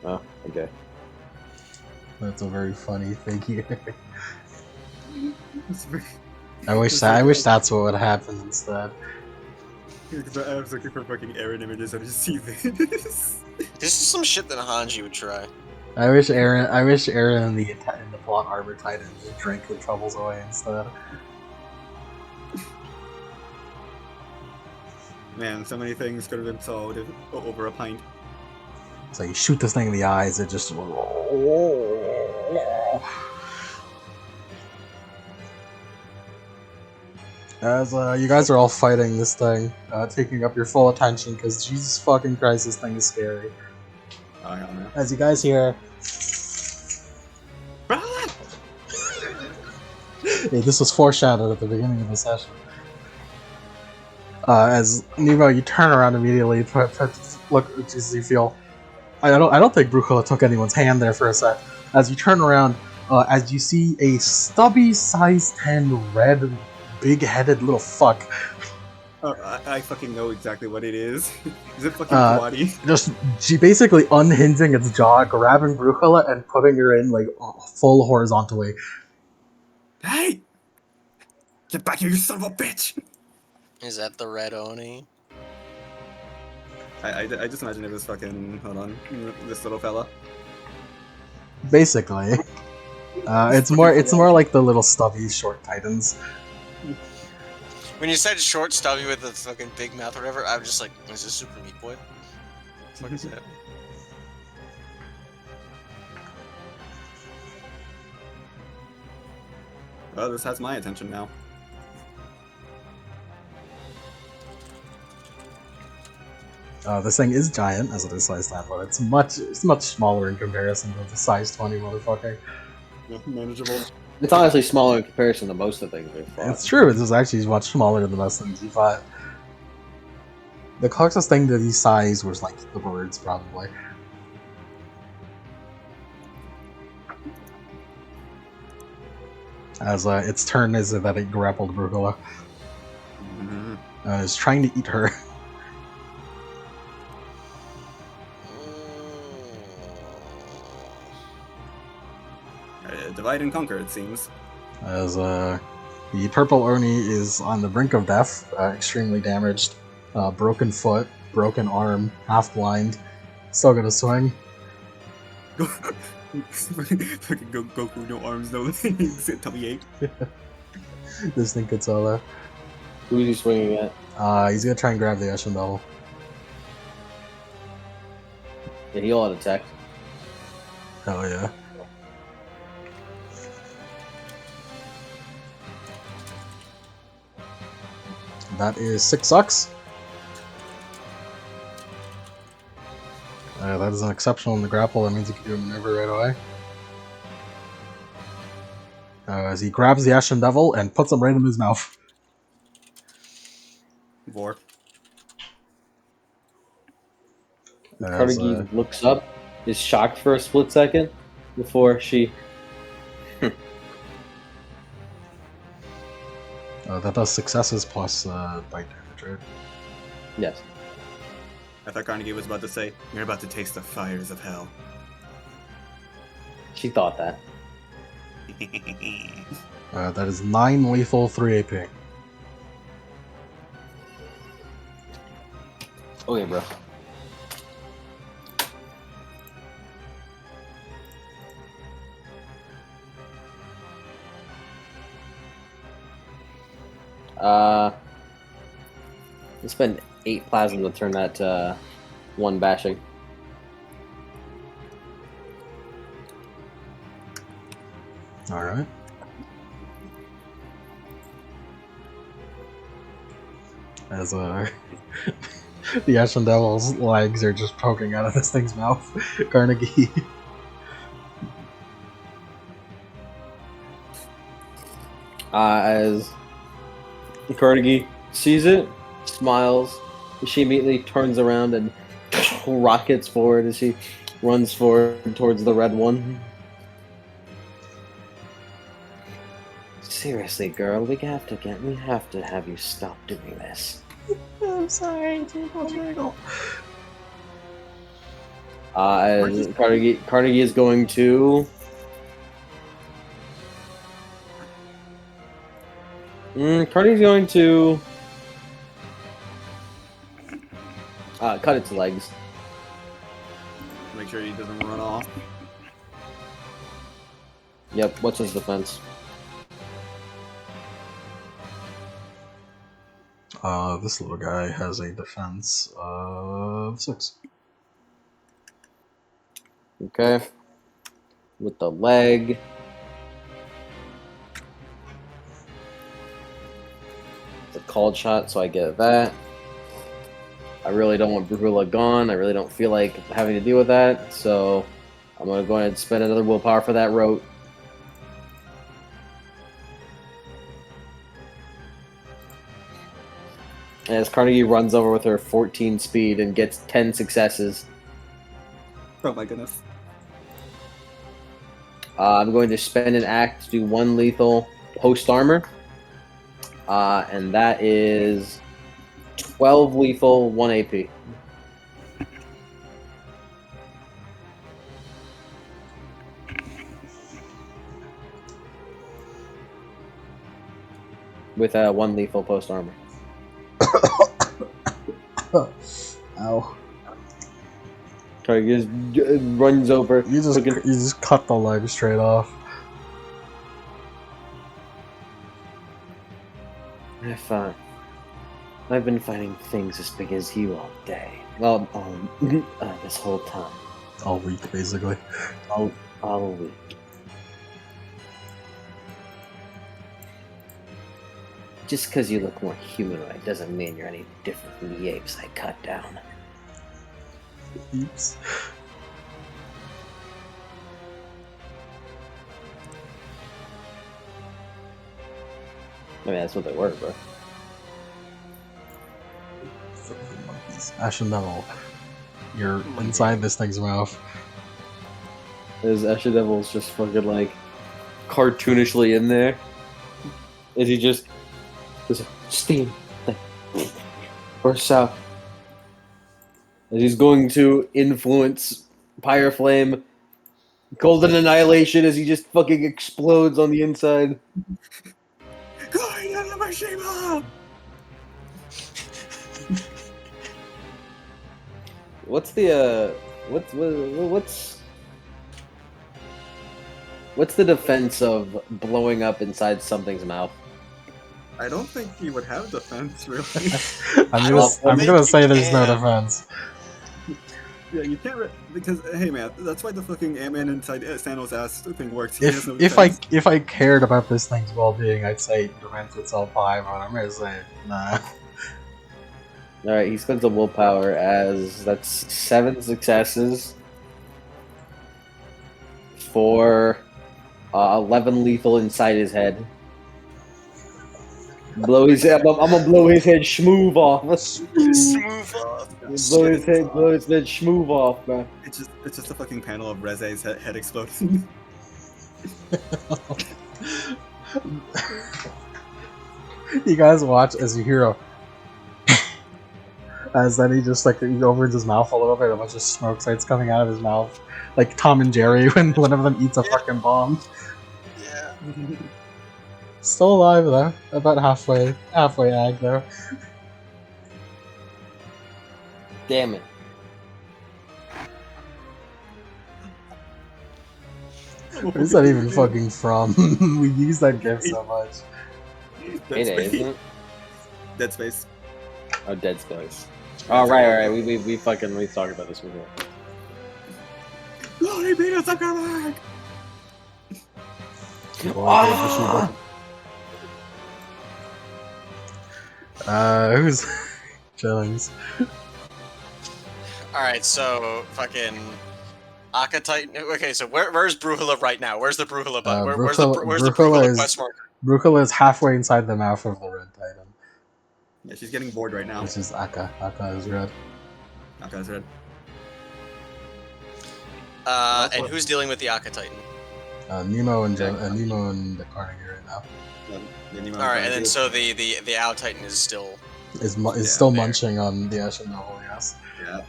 Oh, okay. That's a very funny figure. It's very- I wish that's what would happen instead. Because I was looking for fucking Aaron images and I just see this. This is some shit that Hanji would try. I wish Aaron in the plot armor titan just drank the troubles away instead. Man, so many things could have been solved over a pint. So you shoot this thing in the eyes, it just. As you guys are all fighting this thing, taking up your full attention, because Jesus fucking Christ, this thing is scary. I don't know. As you guys hear. Hey, this was foreshadowed at the beginning of the session. As Nemo, you turn around immediately, look, as you feel. I don't think Brujula took anyone's hand there for a sec. As you turn around, as you see a stubby size 10 red, big-headed little fuck. I fucking know exactly what it is. Is it fucking body? She basically unhinging its jaw, grabbing Brujula, and putting her in like full horizontally. Hey! Get back here, you son of a bitch! Is that the red Oni? I just imagine it was fucking, hold on, this little fella. Basically. It's more like the little stubby short titans. When you said short stubby with the fucking big mouth or whatever, I was just like, is this Super Meat Boy? What is that? Well, this has my attention now. This thing is giant, as it is size 10, but it's much smaller in comparison to the size 20 motherfucker. Yeah, manageable. It's honestly smaller in comparison to most of the things we've fought. It's true, it's actually much smaller than the most things you fought. The closest thing to these size was like the birds, probably. As its turn is that it grappled Brugula. Mm-hmm. It's trying to eat her. Divide and conquer, it seems. As the purple Oni is on the brink of death, extremely damaged, broken foot, broken arm, half blind, still gonna swing. Fucking Goku, no arms, no legs, tummy ache. This thing could solo. Who's he swinging at? He's gonna try and grab the Ashen Devil. Yeah, he'll out attack. Hell yeah. That is 6 sucks. That is an exceptional in the grapple. That means you can do a maneuver right away. As he grabs the Ashen Devil and puts him right in his mouth. Vor. Carnegie looks up, is shocked for a split second before she. That does successes plus bite damage, right? Yes. I thought Carnegie was about to say, "You're about to taste the fires of hell." She thought that. That is 9 lethal, 3 AP. Okay, bro. Let's spend 8 plasma to turn that to 1 bashing. Alright. As the Ashen Devil's legs are just poking out of this thing's mouth. Carnegie As Carnegie sees it, smiles. She immediately turns around and rockets forward as she runs forward towards the red one. Seriously, girl, we have to have you stop doing this. I'm sorry, Jingle. As Carnegie is going to. Carnegie's going to cut its legs. Make sure he doesn't run off. Yep. What's his defense? This little guy has a defense of 6. Okay. With the leg. It's a called shot, so I get that. I really don't want Brujula gone. I really don't feel like having to deal with that, so I'm going to go ahead and spend another willpower for that rote. As Carnegie runs over with her 14 speed and gets 10 successes. Oh my goodness. I'm going to spend an act to do 1 lethal post armor. And that is 12 lethal, 1 AP. With 1 lethal post armor. Ow. Carnegie just runs over. You just cut the leg straight off. I've been fighting things as big as you all day. Well, this whole time. All week, basically. All week. Just because you look more humanoid doesn't mean you're any different from the apes I cut down. Oops. I mean, that's what they were, bro. Fucking monkeys. Ashen Devil. You're inside this thing's mouth. As Asher Devil's just fucking like cartoonishly in there. Is he just steam like, bursts out. As he's going to influence Pyre Flame, Golden Annihilation as he just fucking explodes on the inside. Bersheba! What's the what's the defense of blowing up inside something's mouth? I don't think he would have defense, really. I'm gonna say there's no defense. Yeah, you can't because hey man, that's why the fucking Ant-Man inside Thanos' ass thing works. He has no defense. If I cared about this thing's well-being, I'd say defense itself high, but I'm gonna say nah. Alright, he spends a willpower as that's 7 successes for 11 lethal inside his head. Blow his head. I'm gonna blow his head schmoove off. Smooth off. Blow his head schmoove off, man. It's just a fucking panel of Reze's head exploding. You guys watch as you hear a as then he just like he opens his mouth a little bit, a bunch of smoke sights coming out of his mouth, like Tom and Jerry when one of them eats a fucking bomb. Yeah. Still alive though, about halfway ag though. Damn it. Where's that even fucking from? We use that gif so much. It isn't it? Dead Space. Oh, Dead Space. Oh, right. We talked about this before. Glory be to Zuckerberg! Who's Chillings? Alright, so fucking Akatite. Okay, so where's Brujula right now? Where's the Brujula button? Where's the Brujula Brujula is- quest mark? Brukula is halfway inside the mouth of the red titan, Yeah, she's getting bored right now. which is Akka. Akka is red. Okay, red. And who's dealing with the Akka Titan? Nemo and Yeah. Nemo and the Carnegie right now All right, and then so the Owl Titan is still. is Yeah, still there. munching on the Ashen Novel. Yes. Yeah.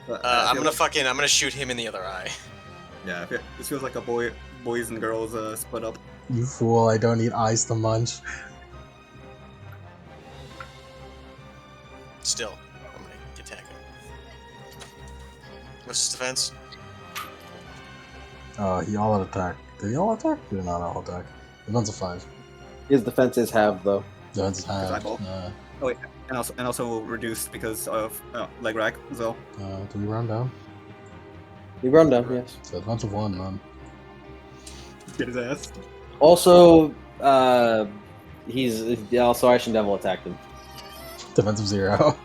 But I I'm feel gonna like- I'm gonna shoot him in the other eye. Yeah, this feels like a boys and girls split up. You fool! I don't need eyes to munch. Still, I'm gonna attack him. What's his defense? He all out attack. Did he all attack? Did he not all attack? Defense of 5. His defense is halved though. Defense is half. eyeball. And also reduced because of leg rack as well. Do we run down? You run down, yes. So defense of 1, man. Get his ass. Also, also Ashen Devil attacked him. Defense of 0.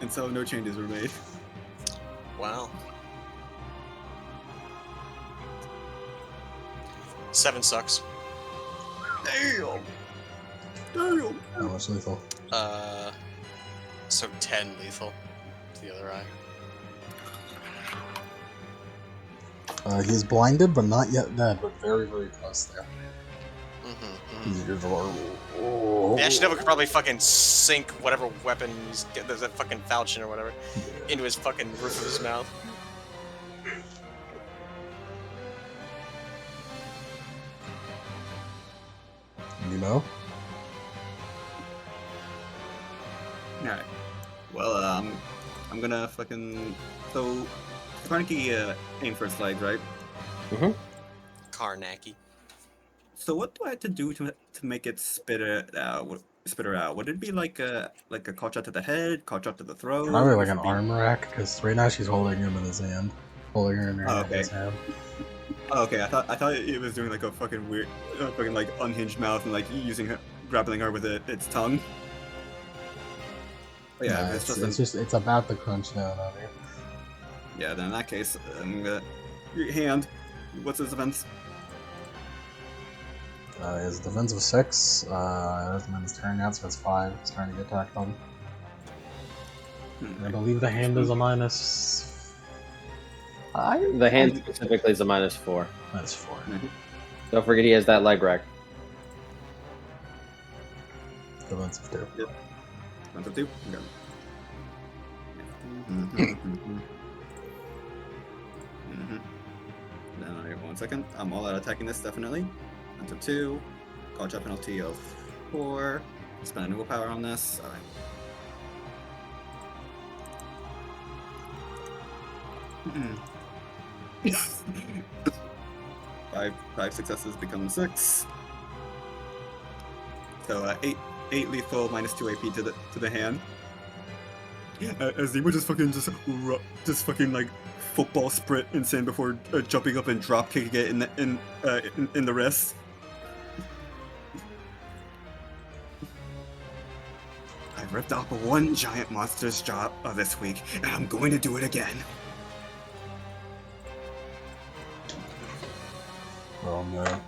And so no changes were made. Wow. 7 sucks. Damn. Damn. How much lethal? So 10 lethal to the other eye. He's blinded, but not yet dead, but very, very close there. The Ashen Devil could probably fucking sink whatever weapon he's there's that fucking falchion or whatever into his fucking roof of his mouth. Nemo? Alright. Well, I'm gonna fucking. So, Carnegie aim for its legs, right? Karnaki. So, what do I have to do to make it spit it out? Spit her out? Would it be like a call shot to the head, call shot to the throat? Probably or like should an it be- arm rack, because right now she's holding him in his hand. Holding her in her Oh, in his okay. hand. Oh, okay, I thought it was doing like a fucking weird, fucking like unhinged mouth and like using her, grappling her with its tongue. But yeah, Nah, it's just, it's about the crunch down on here. yeah. Then in that case, I'm gonna your hand. What's his defense? His defense of 6. And then his turn out, so it's 5. He's trying to get attacked on. I believe the hand is a minus. The hand specifically is a -4. That's 4. Don't forget he has that leg rack. Defense of 2. Defense of 2. Okay. Then I 1 second. I'm all out attacking this definitely. Defense of 2. Call shot penalty of 4. Spend a new power on this. Alright. Five successes become 6. So 8 lethal minus 2 AP to the hand. As Nemo just fucking like football sprint insane before jumping up and drop kicking it in the wrist. I ripped off one giant monster's jaw this week, and I'm going to do it again. Oh man.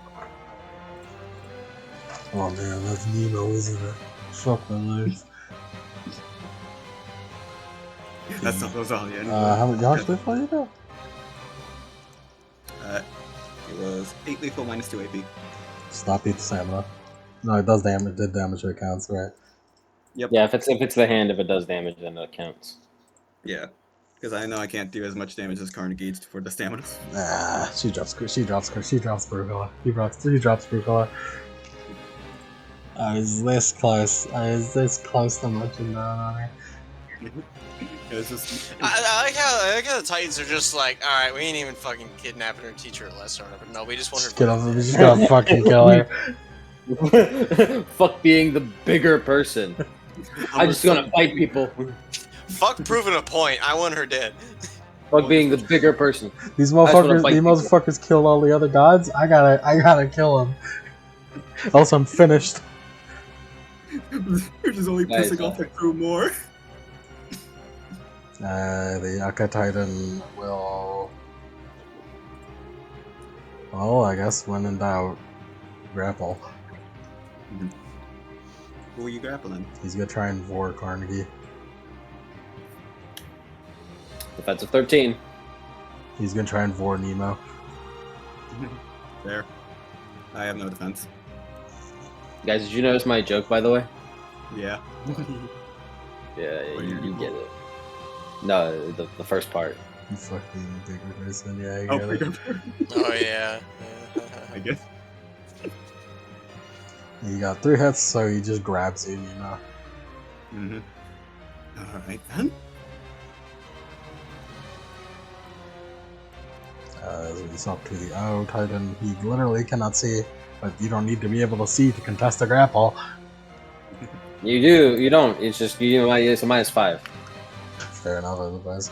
Oh man, that's Nemo, isn't it? Fuck my legs. That's not those on the end. How much lethal you do? It was 8 lethal minus 2 AP. Stop eat the stamina. No, it does damage. It did damage, so it counts, right? Yep. Yeah, if it's the hand, if it does damage, then it counts. Yeah. Because I know I can't do as much damage as Carnegie for the stamina. Nah, she drops Brugula. He drops Brugula. I was this close. I was this close to munching down on her. It's just. I like how the Titans are just like, all right, we ain't even fucking kidnapping her, teach her a lesson or whatever. No, we just want her. We just gotta fucking kill her. Fuck being the bigger person. I'm just gonna fight people. Fuck proving a point. I want her dead. Fuck being the bigger person. These wanna motherfuckers, fight these people. motherfuckers killed all the other gods. I gotta kill them. Else I'm finished. You're just only Nice, pissing off the crew more. The Akka Titan will. Well, I guess when in doubt, grapple. Who are you grappling? He's gonna try and vor Carnegie. Defensive 13. He's gonna try and vor Nemo. There. I have no defense. Guys, did you notice my joke, by the way? Yeah. Yeah, you get it. No, the first part. You fucking bigger person, yeah, I Oh, get it. bigger. Oh yeah. I guess. You got 3 hits, so he just grabs you, Nemo. Mm-hmm. Alright then. It's up to the Owl Titan. He literally cannot see, but you don't need to be able to see to contest a grapple. You do, you don't. It's just it's a -5. Fair enough, I suppose.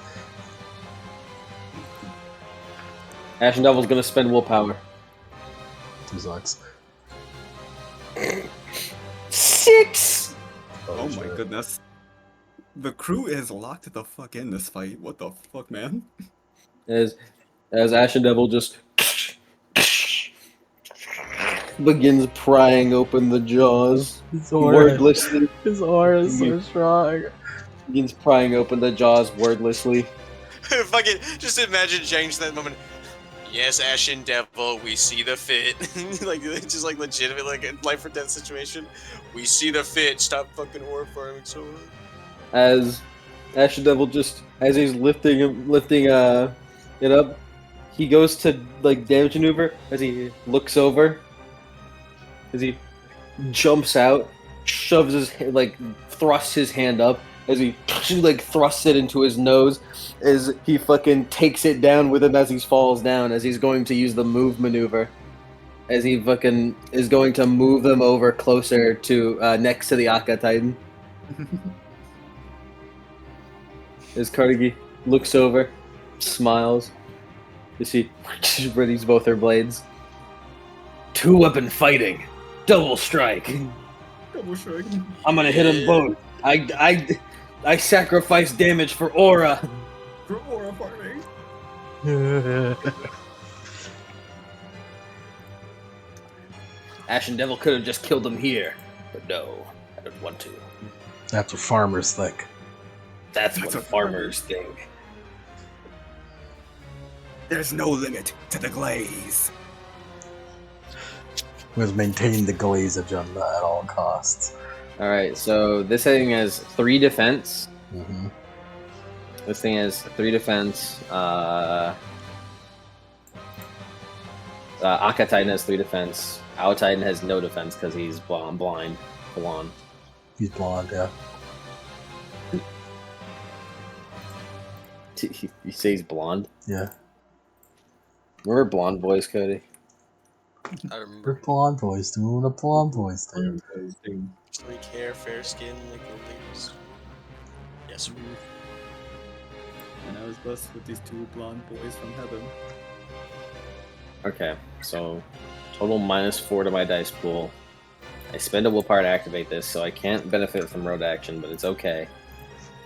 Ashen Devil's gonna spend willpower. 2 sucks. 6. Oh my shit. goodness. The crew is locked the fuck in this fight. What the fuck, man? As Ashen Devil just begins prying open the jaws. His aura, Wordlessly. his aura is so strong. Begins prying open the jaws wordlessly. Fucking just imagine James in that moment. Yes, Ashen Devil, we see the fit. Like just like legitimate, like a life or death situation. We see the fit. Stop fucking horror farming so hard. As Ashen Devil just as he's lifting it up, he goes to like damage maneuver as he looks over. As he jumps out, shoves his thrusts his hand up as he like thrusts it into his nose as he fucking takes it down with him as he falls down as he's going to use the move maneuver as he fucking is going to move them over closer to next to the Akka Titan. As Carnegie looks over, smiles as he readies both her blades. 2-weapon fighting, double strike. Double strike. I'm gonna hit them both. I sacrifice damage for aura. For aura farming. Ashen Devil could have just killed him here, but no, I don't want to. That's what farmers think. That's what farmers think. There's no limit to the glaze. We must maintain the glaze agenda at all costs. Alright, so this thing has 3 defense. Mm-hmm. This thing has 3 defense. Akka Titan has 3 defense. Owl Titan has no defense because he's blind. Blonde. He's blonde, yeah. You say he's blonde? Yeah. Remember blonde boys, Cody? I We're remember. blonde boys doing a blonde boys thing. Slick hair, fair skin, like the ladies. Yes, sir. And I was blessed with these 2 blonde boys from heaven. Okay, so total -4 to my dice pool. I spend a willpower to activate this, so I can't benefit from road action, but it's okay.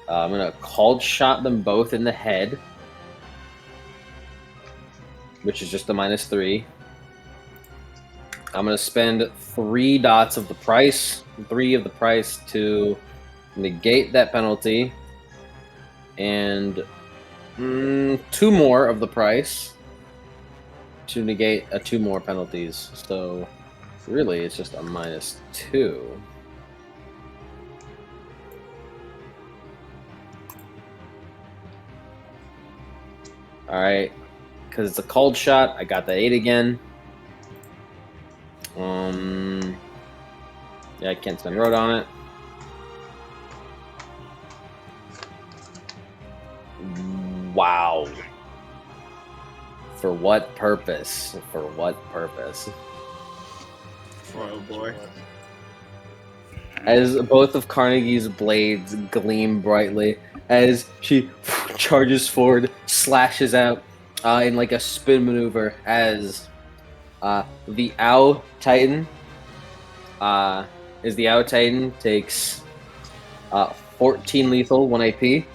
I'm gonna cold shot them both in the head, which is just a -3. I'm gonna spend 3 dots of the price, 3 of the price to negate that penalty, and 2 more of the price to negate 2 more penalties. So really, it's just a -2. Alright, because it's a cold shot, I got the 8 again. Yeah, I can't spend road on it. Wow. For what purpose? For what purpose? Oh boy. As both of Carnegie's blades gleam brightly, as she charges forward, slashes out in like a spin maneuver, as the Owl Titan takes 14 lethal, 1 AP,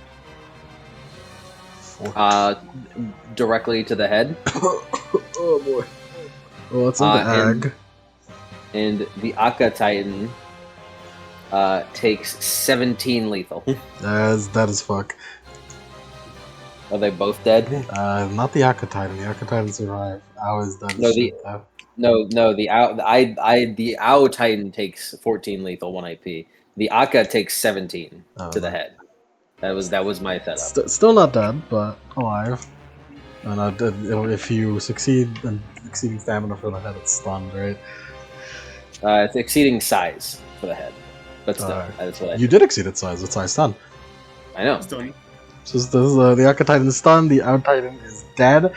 directly to the head. Oh boy. Well, it's in the And- ag. and the Akka Titan takes 17 lethal. That is fuck. Are they both dead? Not the Akka Titan. The Akka Titan survived. Ow is dead as No, shit though. No, the Ow Titan takes 14 lethal 1 AP. The Akka takes 17 Oh, to the no. head. That was my setup. Still not dead, but alive. And if you succeed in exceeding stamina for the head, it's stunned, right? It's exceeding size for the head, but still, that's what You did exceed its size. Its size stun. I know. Stone. So this is the Akka Titan is stunned. The Out Titan is dead.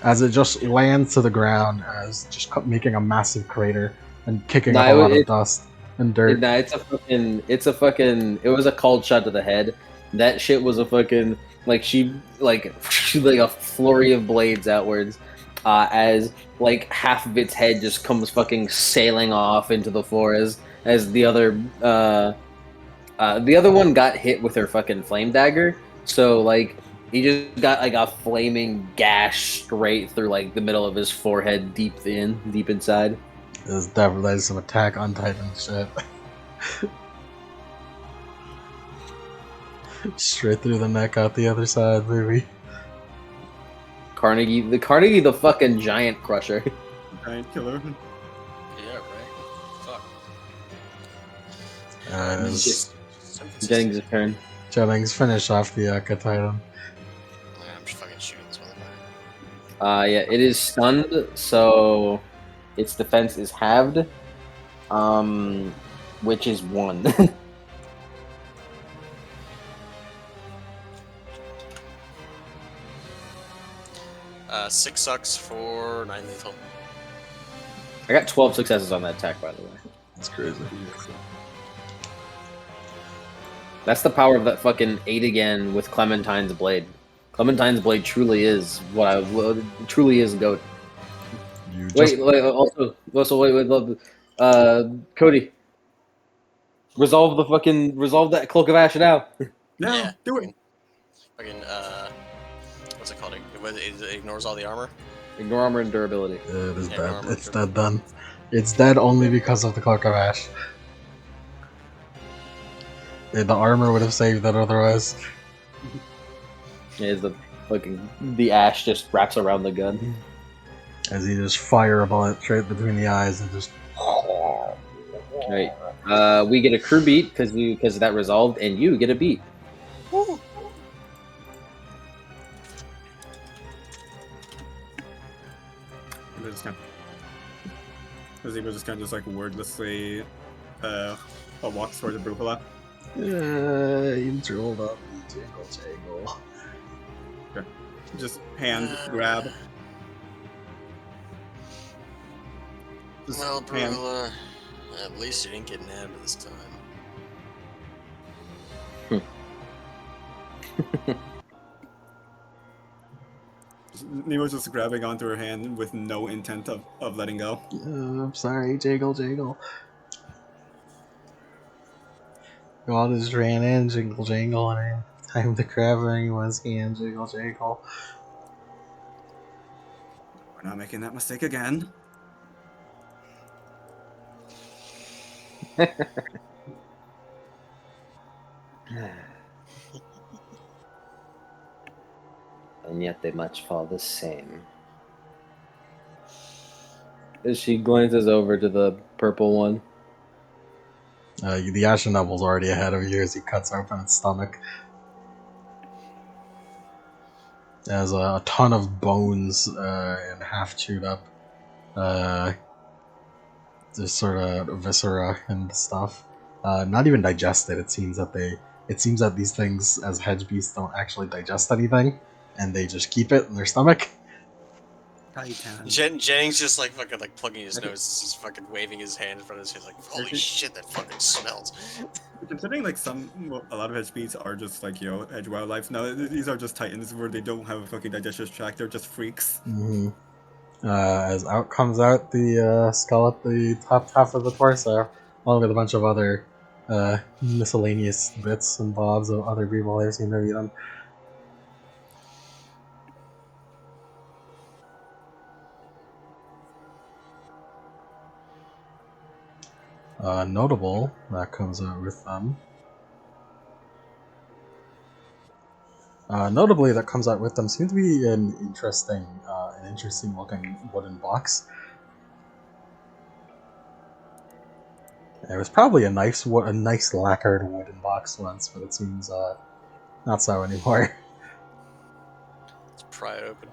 As it just lands to the ground, as just making a massive crater and kicking up a lot of dust and dirt. Nah, it's a fucking. It was a cold shot to the head. That shit was a fucking she like a flurry of blades outwards, as like half of its head just comes fucking sailing off into the floor as the other one got hit with her fucking flame dagger. So like he just got like a flaming gash straight through like the middle of his forehead, deep inside. There's definitely some Attack on Titan shit. Straight through the neck, out the other side, baby. Carnegie, the fucking giant crusher. Giant killer. Yeah, right. Fuck. Jennings' turn. Jennings, finish off the Akka Titan. I'm just fucking shooting this motherfucker. Yeah, it is stunned, so its defense is halved, which is 1. 6 sucks for 9 lethal. I got 12 successes on that attack, by the way. That's crazy. That's the power of that fucking 8 again with Clementine's blade. Clementine's blade truly is truly is GOAT. Wait, Cody. Resolve that Cloak of Ash now. No, Yeah, do it. Fucking, what's it called? It ignores all the armor? Ignore armor and durability. It is Yeah, dead. armor It's durability. dead done. It's dead only because of the Cloak of Ash. The armor would have saved it otherwise. Is the ash just wraps around the gun. As you just fire a bullet straight between the eyes and just. Right. We get a crew beat because that resolved, and you get a beat. Woo! Zebra just kind of like wordlessly walks towards the Brupala. You drooled up. Jingle. Just hand grab. Just Well, hand. Brula, at least you didn't get nabbed this time. Nemo's just grabbing onto her hand with no intent of letting go. I'm sorry, Jiggle. God just ran in, jingle, and time to grab anyone's hand, jiggle. We're not making that mistake again. And yet they much fall the same. As she glances over to the purple one. The Ashen Nebel's already ahead of you as he cuts open its stomach. There's a ton of bones and half chewed up. Just sort of viscera and stuff. Not even digested. It seems that these things as hedge beasts don't actually digest anything, and they just keep it in their stomach. Titan. Jennings just like fucking like plugging his nose as he's fucking waving his hand in front of his face like, holy shit, that fucking smells. Considering like a lot of edge beasts are just like edge wildlife. No, these are just titans where they don't have a fucking digestive tract. They're just freaks. Mm-hmm. As out comes out the skull at the top half of the torso, along with a bunch of other miscellaneous bits and bobs of other people I've seen to eat them. Notable that comes out with them. Notably, that comes out with them seems to be an interesting looking wooden box. It was probably a nice lacquered wooden box once, but it seems not so anymore. Let's pry it open.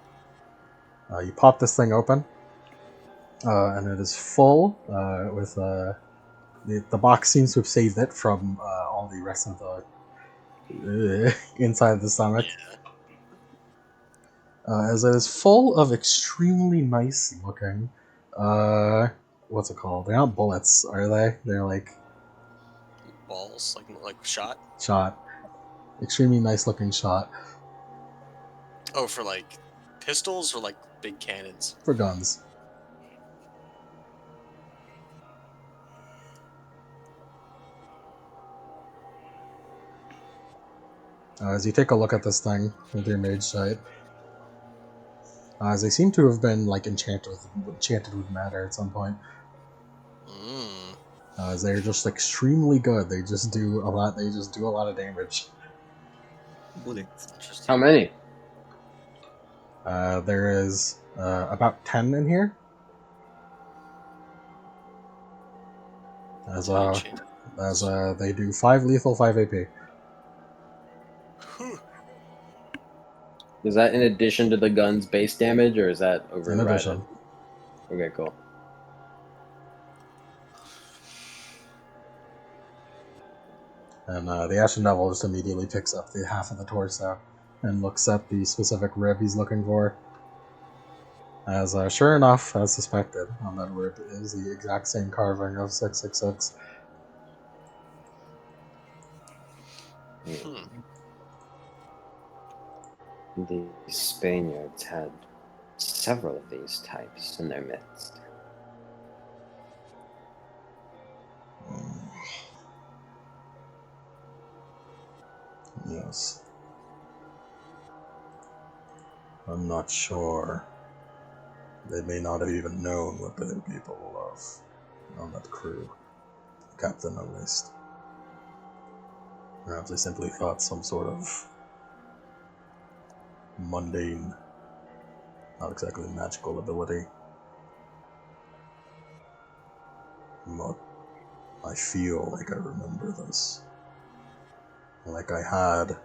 You pop this thing open, and it is full with the box seems to have saved it from all the rest of the inside the stomach. As it is full of extremely nice looking, what's it called? They're not bullets, are they? They're like Balls, like shot. shot. Extremely nice looking shot Oh, for like pistols or like big cannons. for guns. As you take a look at this thing with your mage sight, as they seem to have been like enchanted with matter at some point. Mm. As they're just extremely good. They just do a lot. They just do a lot of damage. Bullets. Interesting. How many? There is about 10 in here. As they do 5 lethal, 5 AP. Is that in addition to the gun's base damage, or is that overridden? In addition. Okay, cool. And the Ashen Devil just immediately picks up the half of the torso and looks at the specific rib he's looking for. As sure enough, as suspected, on that rib is the exact same carving of 666. The Spaniards had several of these types in their midst. Yes. I'm not sure. They may not have even known what they were capable of on that crew. Captain, at least. Perhaps they simply thought some sort of mundane, not exactly magical ability. But I feel like I remember this. Like I had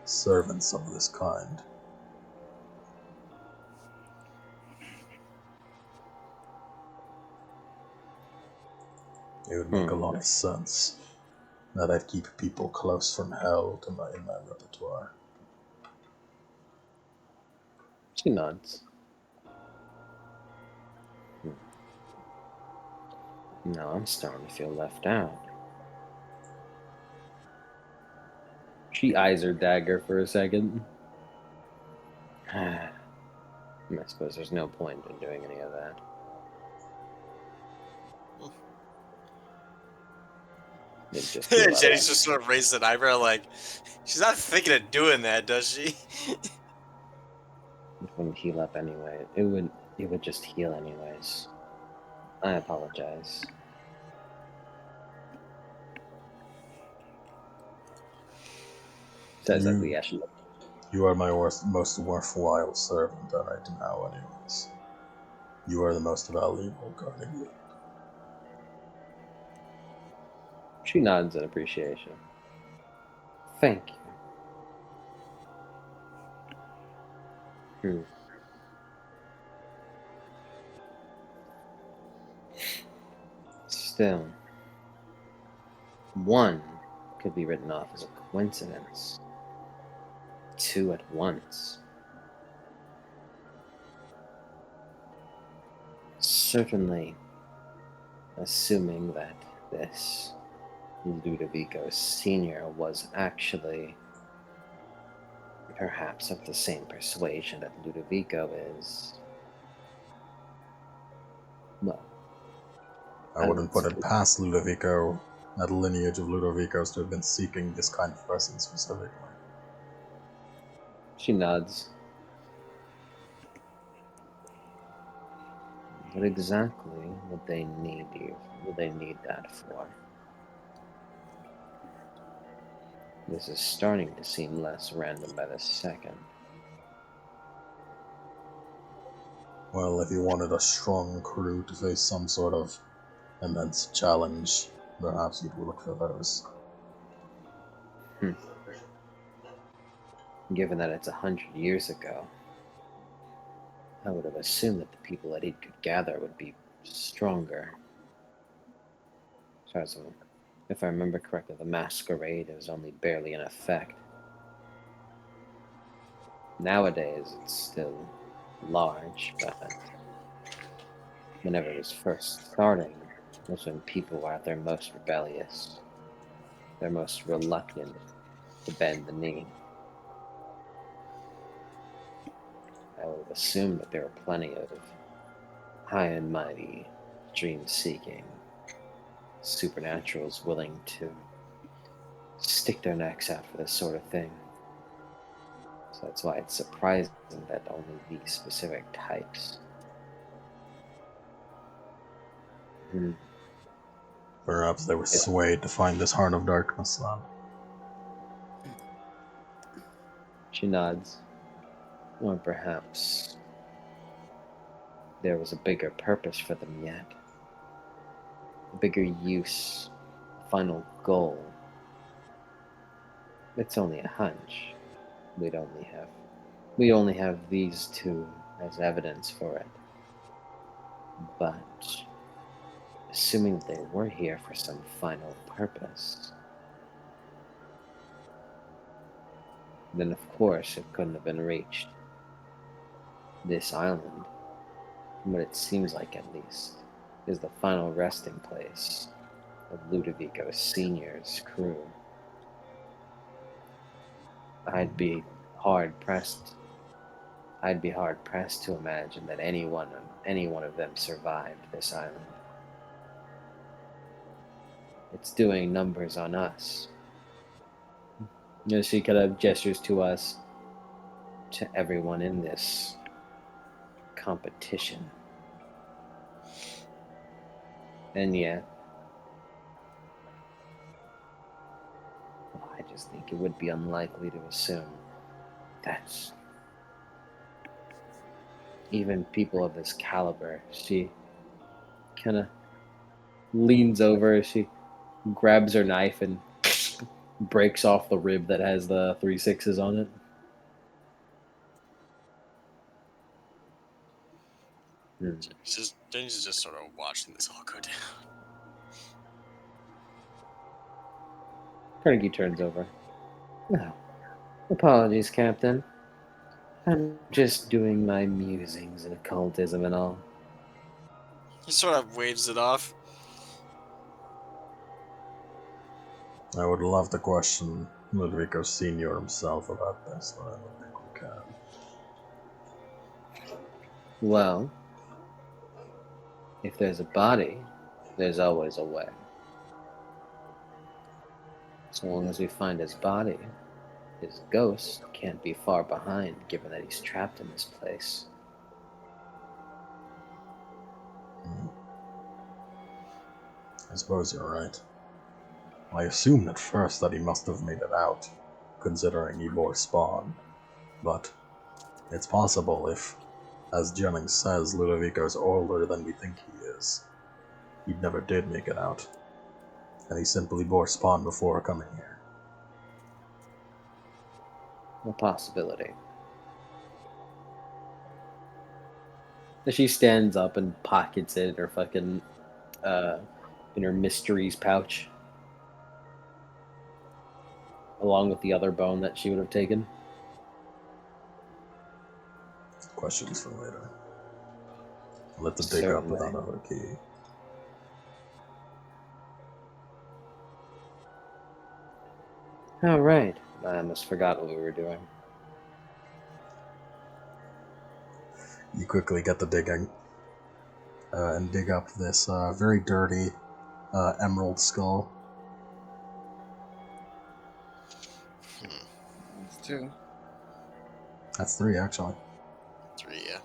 servants of this kind. It would make a lot of sense that I'd keep people close from hell in my repertoire. She nods. Now I'm starting to feel left out. She eyes her dagger for a second. I suppose there's no point in doing any of that. Jenny's just sort of raises an eyebrow, like she's not thinking of doing that, does she? It wouldn't heal up anyway. It would just heal anyways. I apologize. Says ugly Ashley. You are my most worthwhile servant right now, anyways. You are the most valuable guarding me. She nods in appreciation. Thank you. Still, one could be written off as a coincidence. Two at once. Certainly, assuming that this Ludovico Sr. was actually perhaps of the same persuasion that Ludovico is. Well, I wouldn't put it past Ludovico, that lineage of Ludovicos, to have been seeking this kind of person specifically. She nods. What exactly would they need you? Would they need that for? This is starting to seem less random by the second. Well, if you wanted a strong crew to face some sort of immense challenge, perhaps you'd look for those. Given that it's 100 years ago, I would have assumed that the people that he could gather would be stronger. So if I remember correctly, the masquerade is only barely in effect. Nowadays, it's still large, but whenever it was first starting, was when people were at their most rebellious, their most reluctant to bend the knee. I would have assumed that there were plenty of high and mighty, dream-seeking supernaturals willing to stick their necks out for this sort of thing. So that's why it's surprising that only these specific types. Perhaps they were swayed to find this heart of darkness then. She nods. Or perhaps there was a bigger purpose for them yet. A bigger use, a final goal. It's only a hunch. We only have these two as evidence for it. But assuming that they were here for some final purpose, then of course it couldn't have been reached. This island, from what it seems like at least, is the final resting place of Ludovico Sr.'s crew. I'd be hard pressed to imagine that any one of them survived this island. It's doing numbers on us. You know, she kind of gestures to us, to everyone in this competition. And yet, I just think it would be unlikely to assume that even people of this caliber, she kind of leans over, she grabs her knife and breaks off the rib that has the 3 6s on it. Jenny's just sort of watching this all go down. Carnegie turns over. No, apologies, Captain. I'm just doing my musings in occultism and all. He sort of waves it off. I would love to question Ludovico Sr. himself about this, but I don't think we can. Well, if there's a body, there's always a way. So long as we find his body, his ghost can't be far behind, given that he's trapped in this place. I suppose you're right. I assumed at first that he must have made it out, considering he bore spawn. But it's possible if, as Jennings says, Ludovico's older than we think he is. He never did make it out, and he simply bore spawn before coming here. A possibility. She stands up and pockets it in her fucking, in her mysteries pouch, along with the other bone that she would have taken. Questions for later. Let's dig up Certainly. that other key. All right. I almost forgot what we were doing. You quickly get to digging, and dig up this very dirty emerald skull. It's 2. That's 3, actually. 3, yeah.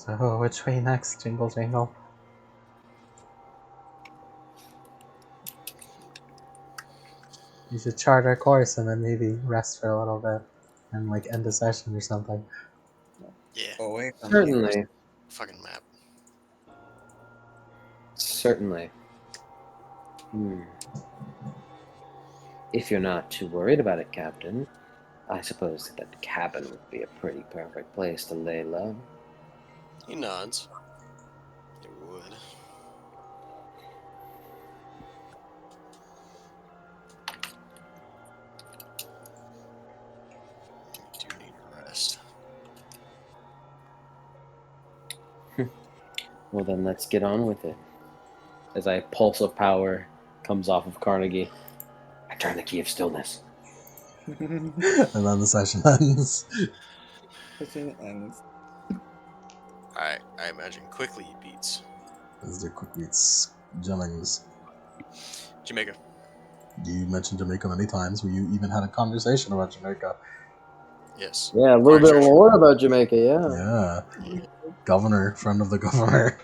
So which way next? Jingle jingle. You should chart our course and then maybe rest for a little bit and like end the session or something. Yeah. Away from Certainly, Fucking map. certainly. If you're not too worried about it, Captain, I suppose that the cabin would be a pretty perfect place to lay low. He nods. It would. I do need rest. Well, then let's get on with it. As a pulse of power comes off of Carnegie, I turn the key of stillness. And then the session ends. session ends. Alright, I imagine quickly he beats Let's do quick beats. Jennings. Jamaica. You mentioned Jamaica many times. We even had a conversation about Jamaica. Yes. Yeah, a little Acquired bit of treasure. lore about Jamaica, yeah. Yeah. Governor, friend of the governor.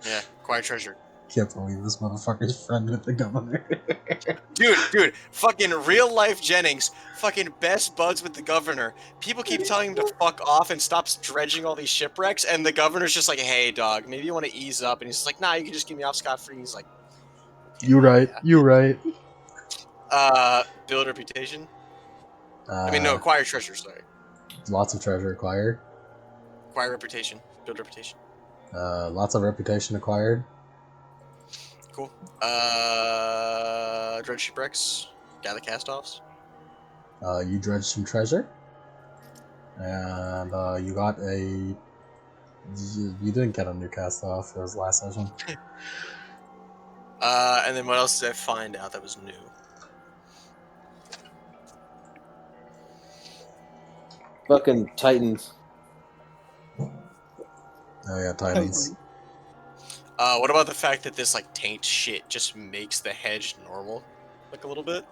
Yeah, acquired treasure. Can't believe this motherfucker's friend with the governor. Dude, fucking real life Jennings, fucking best buds with the governor. People keep telling him to fuck off and stop dredging all these shipwrecks, and the governor's just like, hey, dog, maybe you want to ease up. And he's just like, nah, you can just get me off scot-free. He's like, okay, You right. yeah. You right. Build reputation. I mean, no, acquire treasure, sorry. Lots of treasure acquired. Acquire reputation. Build reputation. Lots of reputation acquired. Cool. Dredge shipwrecks. Gather cast-offs. You dredged some treasure. And you got a... You didn't get a new cast off. It was last session. And then what else did I find out that was new? Fucking Titans. Oh yeah, Titans. What about the fact that this, like, taint shit just makes the hedge normal? Like, a little bit?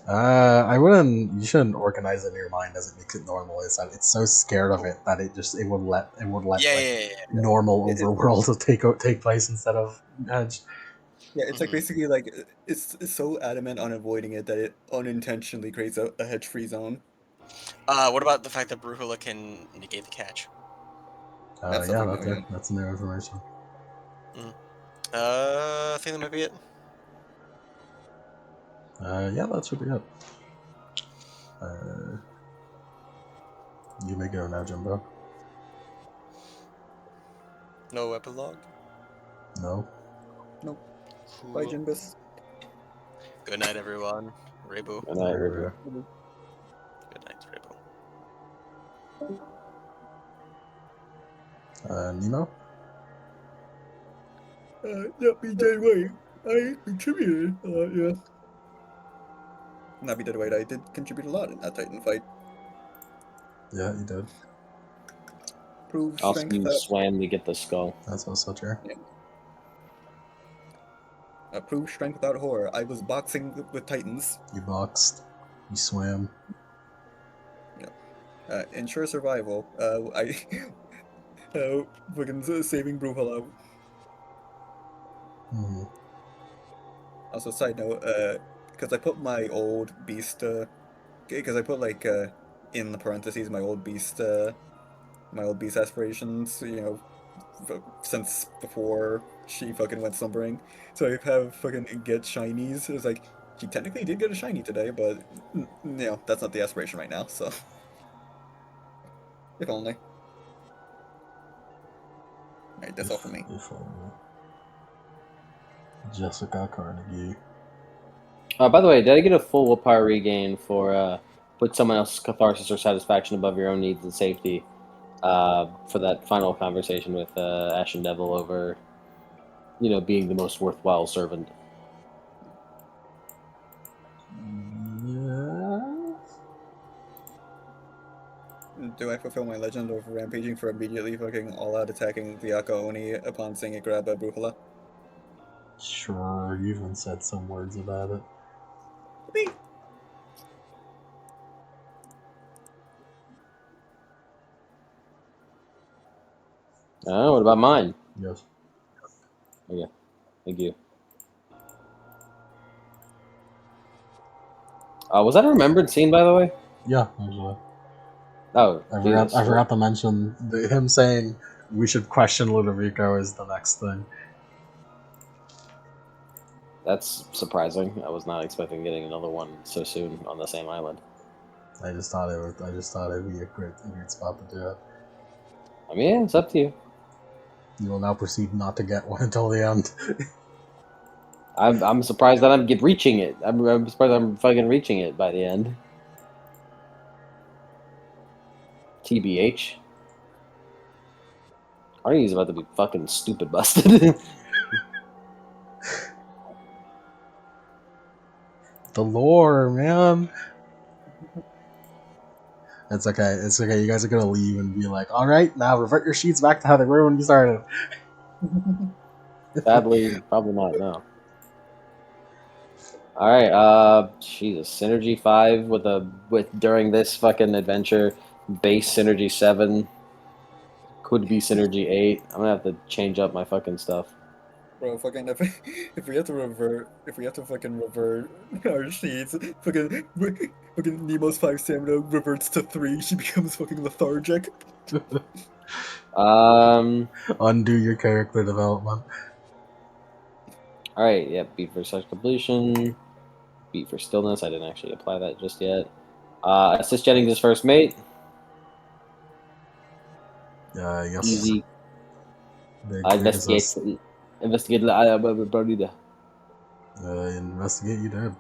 I wouldn't. You shouldn't organize it in your mind as it makes it normal. It's so scared of it that it would let Yeah, like yeah. normal overworld to take place instead of edge. Yeah, it's like Mhm. basically like it's so adamant on avoiding it that it unintentionally creates a hedge-free zone. What about the fact that Brujula can negate the catch? That's Yeah, something new, yeah. that's new information. I think that might be it. Yeah, that should be it. You may go now, Jimbo. No epilogue? No. Nope. Cool. Bye, Jinbus. Good night, everyone. Rebu. Good night, River. Good night, Rebu. Nemo. Not be dead weight. I contributed a lot, yeah. Not be dead weight. I did contribute a lot in that Titan fight. Yeah, you did. Prove Also, strength. you swam to get the skull. That's also true. Prove strength without horror. I was boxing with Titans. You boxed. You swam. Ensure survival. I fucking saving Brujala. Hmm. Also, side note, because I put my old beast, because I put like in the parentheses my old beast aspirations, you know, since before she fucking went slumbering. So I have fucking get shinies. It's like she technically did get a shiny today, but no, that's not the aspiration right now. So if only. Alright, that's all for me. If only. Jessica Carnegie. By the way, did I get a full willpower regain for put someone else's catharsis or satisfaction above your own needs and safety for that final conversation with Ashen Devil over, you know, being the most worthwhile servant? Yeah. Do I fulfill my legend of rampaging for immediately fucking all-out attacking the Aka Oni upon seeing it grab a Brujala? Sure. You even said some words about it. What about mine? Yes. Thank you. Was that a remembered scene, by the way? Yeah, actually. Oh, I Jesus. forgot to mention him saying we should question Ludovico is the next thing. That's surprising. I was not expecting getting another one so soon on the same island. I just thought it'd be a great spot to do it. I mean, yeah, it's up to you. You will now proceed not to get one until the end. I'm surprised that I'm reaching it. I'm surprised I'm fucking reaching it by the end. TBH. Arnie's about to be fucking stupid busted. The lore, man. It's okay. It's okay. You guys are gonna leave and be like, "All right, now revert your sheets back to how they were when you started." Sadly, probably not. No. All right. Jesus. Synergy 5 with during this fucking adventure, base synergy 7. Could be synergy 8. I'm gonna have to change up my fucking stuff. Bro, fucking if we have to fucking revert our sheets, fucking Nemo's 5 stamina reverts to 3. She becomes fucking lethargic. Undo your character development. All right. Yep. Beat for such completion. Beat for stillness. I didn't actually apply that just yet. Assist Jennings' first mate. Yes. Easy. Big Investigate. assist. Investigate. Investigate. You did.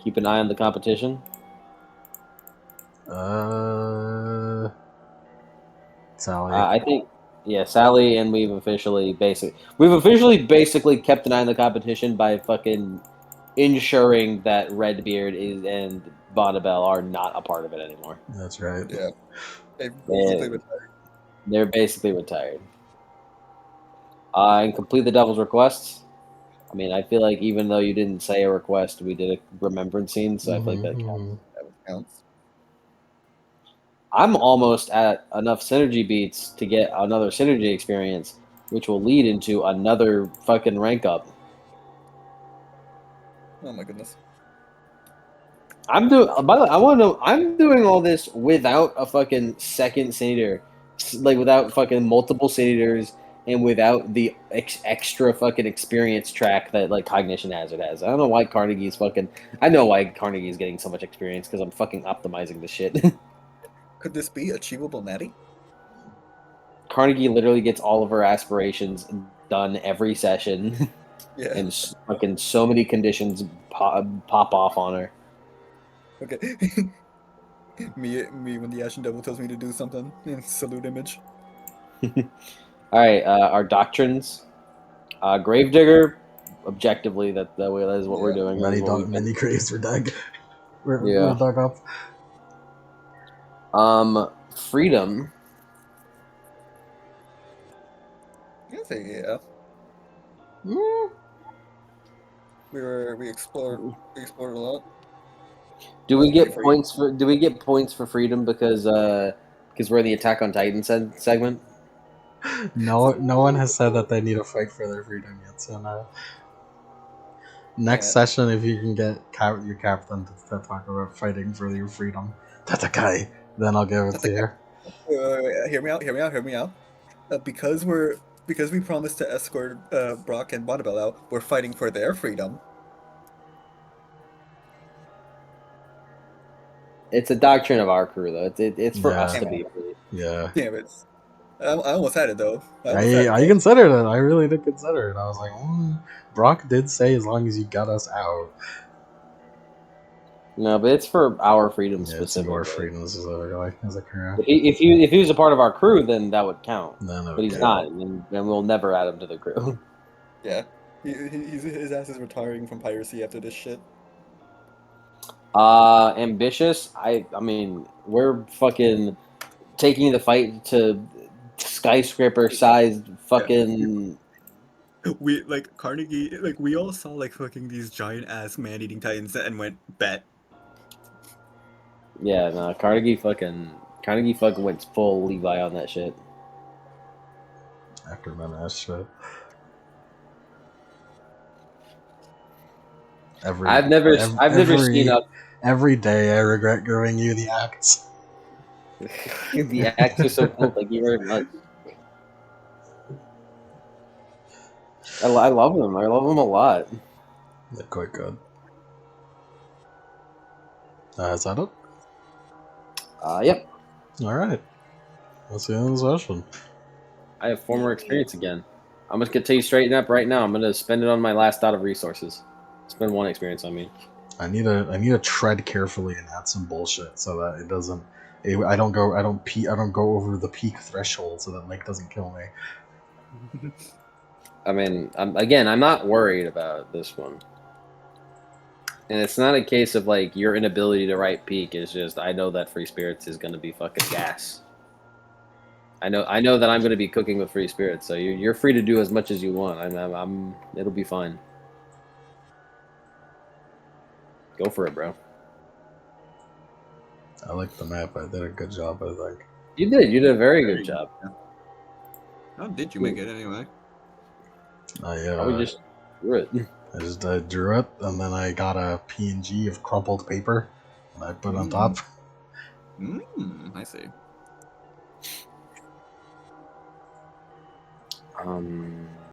Keep an eye on the competition. Sally. I think, yeah, Sally, and we've officially basically kept an eye on the competition by fucking ensuring that Redbeard is and Bonnabelle are not a part of it anymore. That's right. Yeah. They basically retired. They're basically retired. And complete the Devil's requests. I mean, I feel like even though you didn't say a request, we did a remembrance scene, so I feel like that counts. That counts. I'm almost at enough synergy beats to get another synergy experience, which will lead into another fucking rank up. Oh my goodness. I'm doing. By the way, I want to know. I'm doing all this without a fucking second senator, like without fucking multiple senators, and without the extra fucking experience track that like Cognition Hazard has. I don't know why Carnegie's fucking. I know why Carnegie's getting so much experience because I'm fucking optimizing the shit. Could this be achievable, Natty? Carnegie literally gets all of her aspirations done every session, Yeah. and fucking so many conditions pop off on her. Okay. me when the Ashen Devil tells me to do something in salute image. All right, our doctrines. Gravedigger, objectively, that is what we're doing. Many graves were dug. We're Yeah. dug up. Freedom. I say yeah. We explored a lot. Do we get Free. points for freedom because we're in the Attack on Titan segment? No one has said that they need to fight for their freedom yet. So no. Next session, if you can get your captain to talk about fighting for your freedom, Tatakai, then I'll give it to you. Hear me out. Because we promised to escort Brock and Bonnabelle out, we're fighting for their freedom. It's a doctrine of our crew, though. It's for us Yeah. to be free. Yeah. Damn it. I almost had it though. I considered it. I really did consider it. I was like, Brock did say as long as you got us out. No, but it's for our freedom Yeah, it's specifically. your freedom specifically as a crew. If he was a part of our crew, then that would count. Then But he's not, and we'll never add him to the crew. Yeah. His ass is retiring from piracy after this shit. Ambitious. I mean, we're fucking taking the fight to skyscraper-sized fucking. We like Carnegie. Like we all saw like fucking these giant ass man-eating titans and went bet. Yeah, no, Carnegie fucking went full Levi on that shit. After my last shit. I've never seen every day I regret giving you the acts. the acts are so cool. Thank you very much. I love them. I love them a lot. They're quite good. Is that it? Yep. Alright. Let's see the session. I have 4 more experience again. I'm just gonna tell you straight up right now. I'm gonna spend it on my last dot of resources. Spend 1 experience on me. I need to tread carefully and add some bullshit so that it doesn't. I don't go over the peak threshold so that Link doesn't kill me. I mean, I'm not worried about this one. And it's not a case of like your inability to write peak. It's just I know that free spirits is gonna be fucking gas. I know that I'm gonna be cooking with free spirits, so you're free to do as much as you want. It'll be fine. Go for it, bro. I like the map. I did a good job, I think. You did a very good job. How did you make it anyway? I just drew it. I drew it, and then I got a PNG of crumpled paper, and I put it on top. I see.